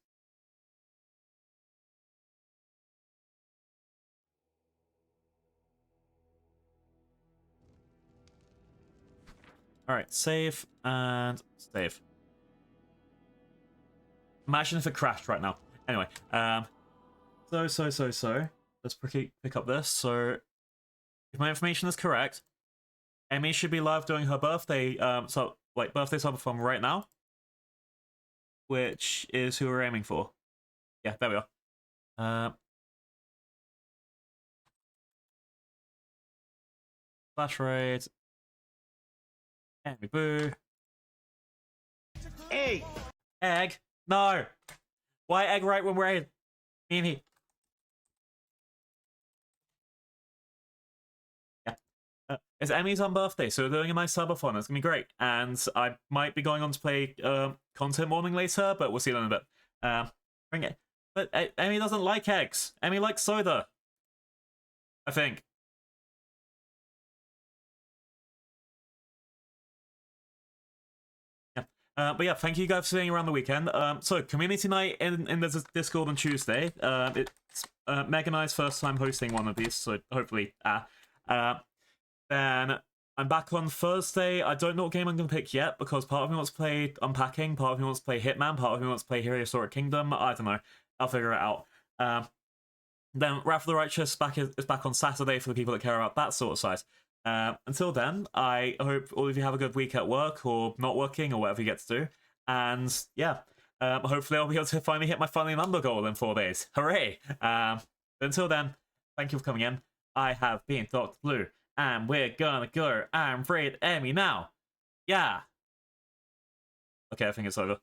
Alright, save and save. Imagine if it crashed right now. Anyway, so. Let's pick up this. So, if my information is correct, Emmy should be live doing her birthday, birthday subathon right now. Which is who we're aiming for. Yeah, there we are. Flash raid. Emmy boo. Hey! Egg? No! Why egg right when we're in? Emmy. It's Emmy's on birthday, so we're doing a nice subathon. It's gonna be great, and I might be going on to play content morning later, but we'll see that in a bit. Bring it. But Emmy doesn't like eggs. Emmy likes soda, I think. Yeah. But yeah, thank you guys for staying around the weekend. So community night in the Discord on Tuesday. It's Meg and I's first time hosting one of these, so hopefully, then I'm back on Thursday. I don't know what game I'm going to pick yet, because part of me wants to play Unpacking, part of me wants to play Hitman, part of me wants to play Historic Kingdom. I don't know. I'll figure it out. Then Wrath of the Righteous is back on Saturday for the people that care about that sort of size. Until then, I hope all of you have a good week at work, or not working, or whatever you get to do. And yeah, hopefully I'll be able to finally hit my funny number goal in 4 days. Hooray! Until then, thank you for coming in. I have been Dr. Blue. And we're gonna go and raid Emmy now. Yeah. Okay, I think it's over.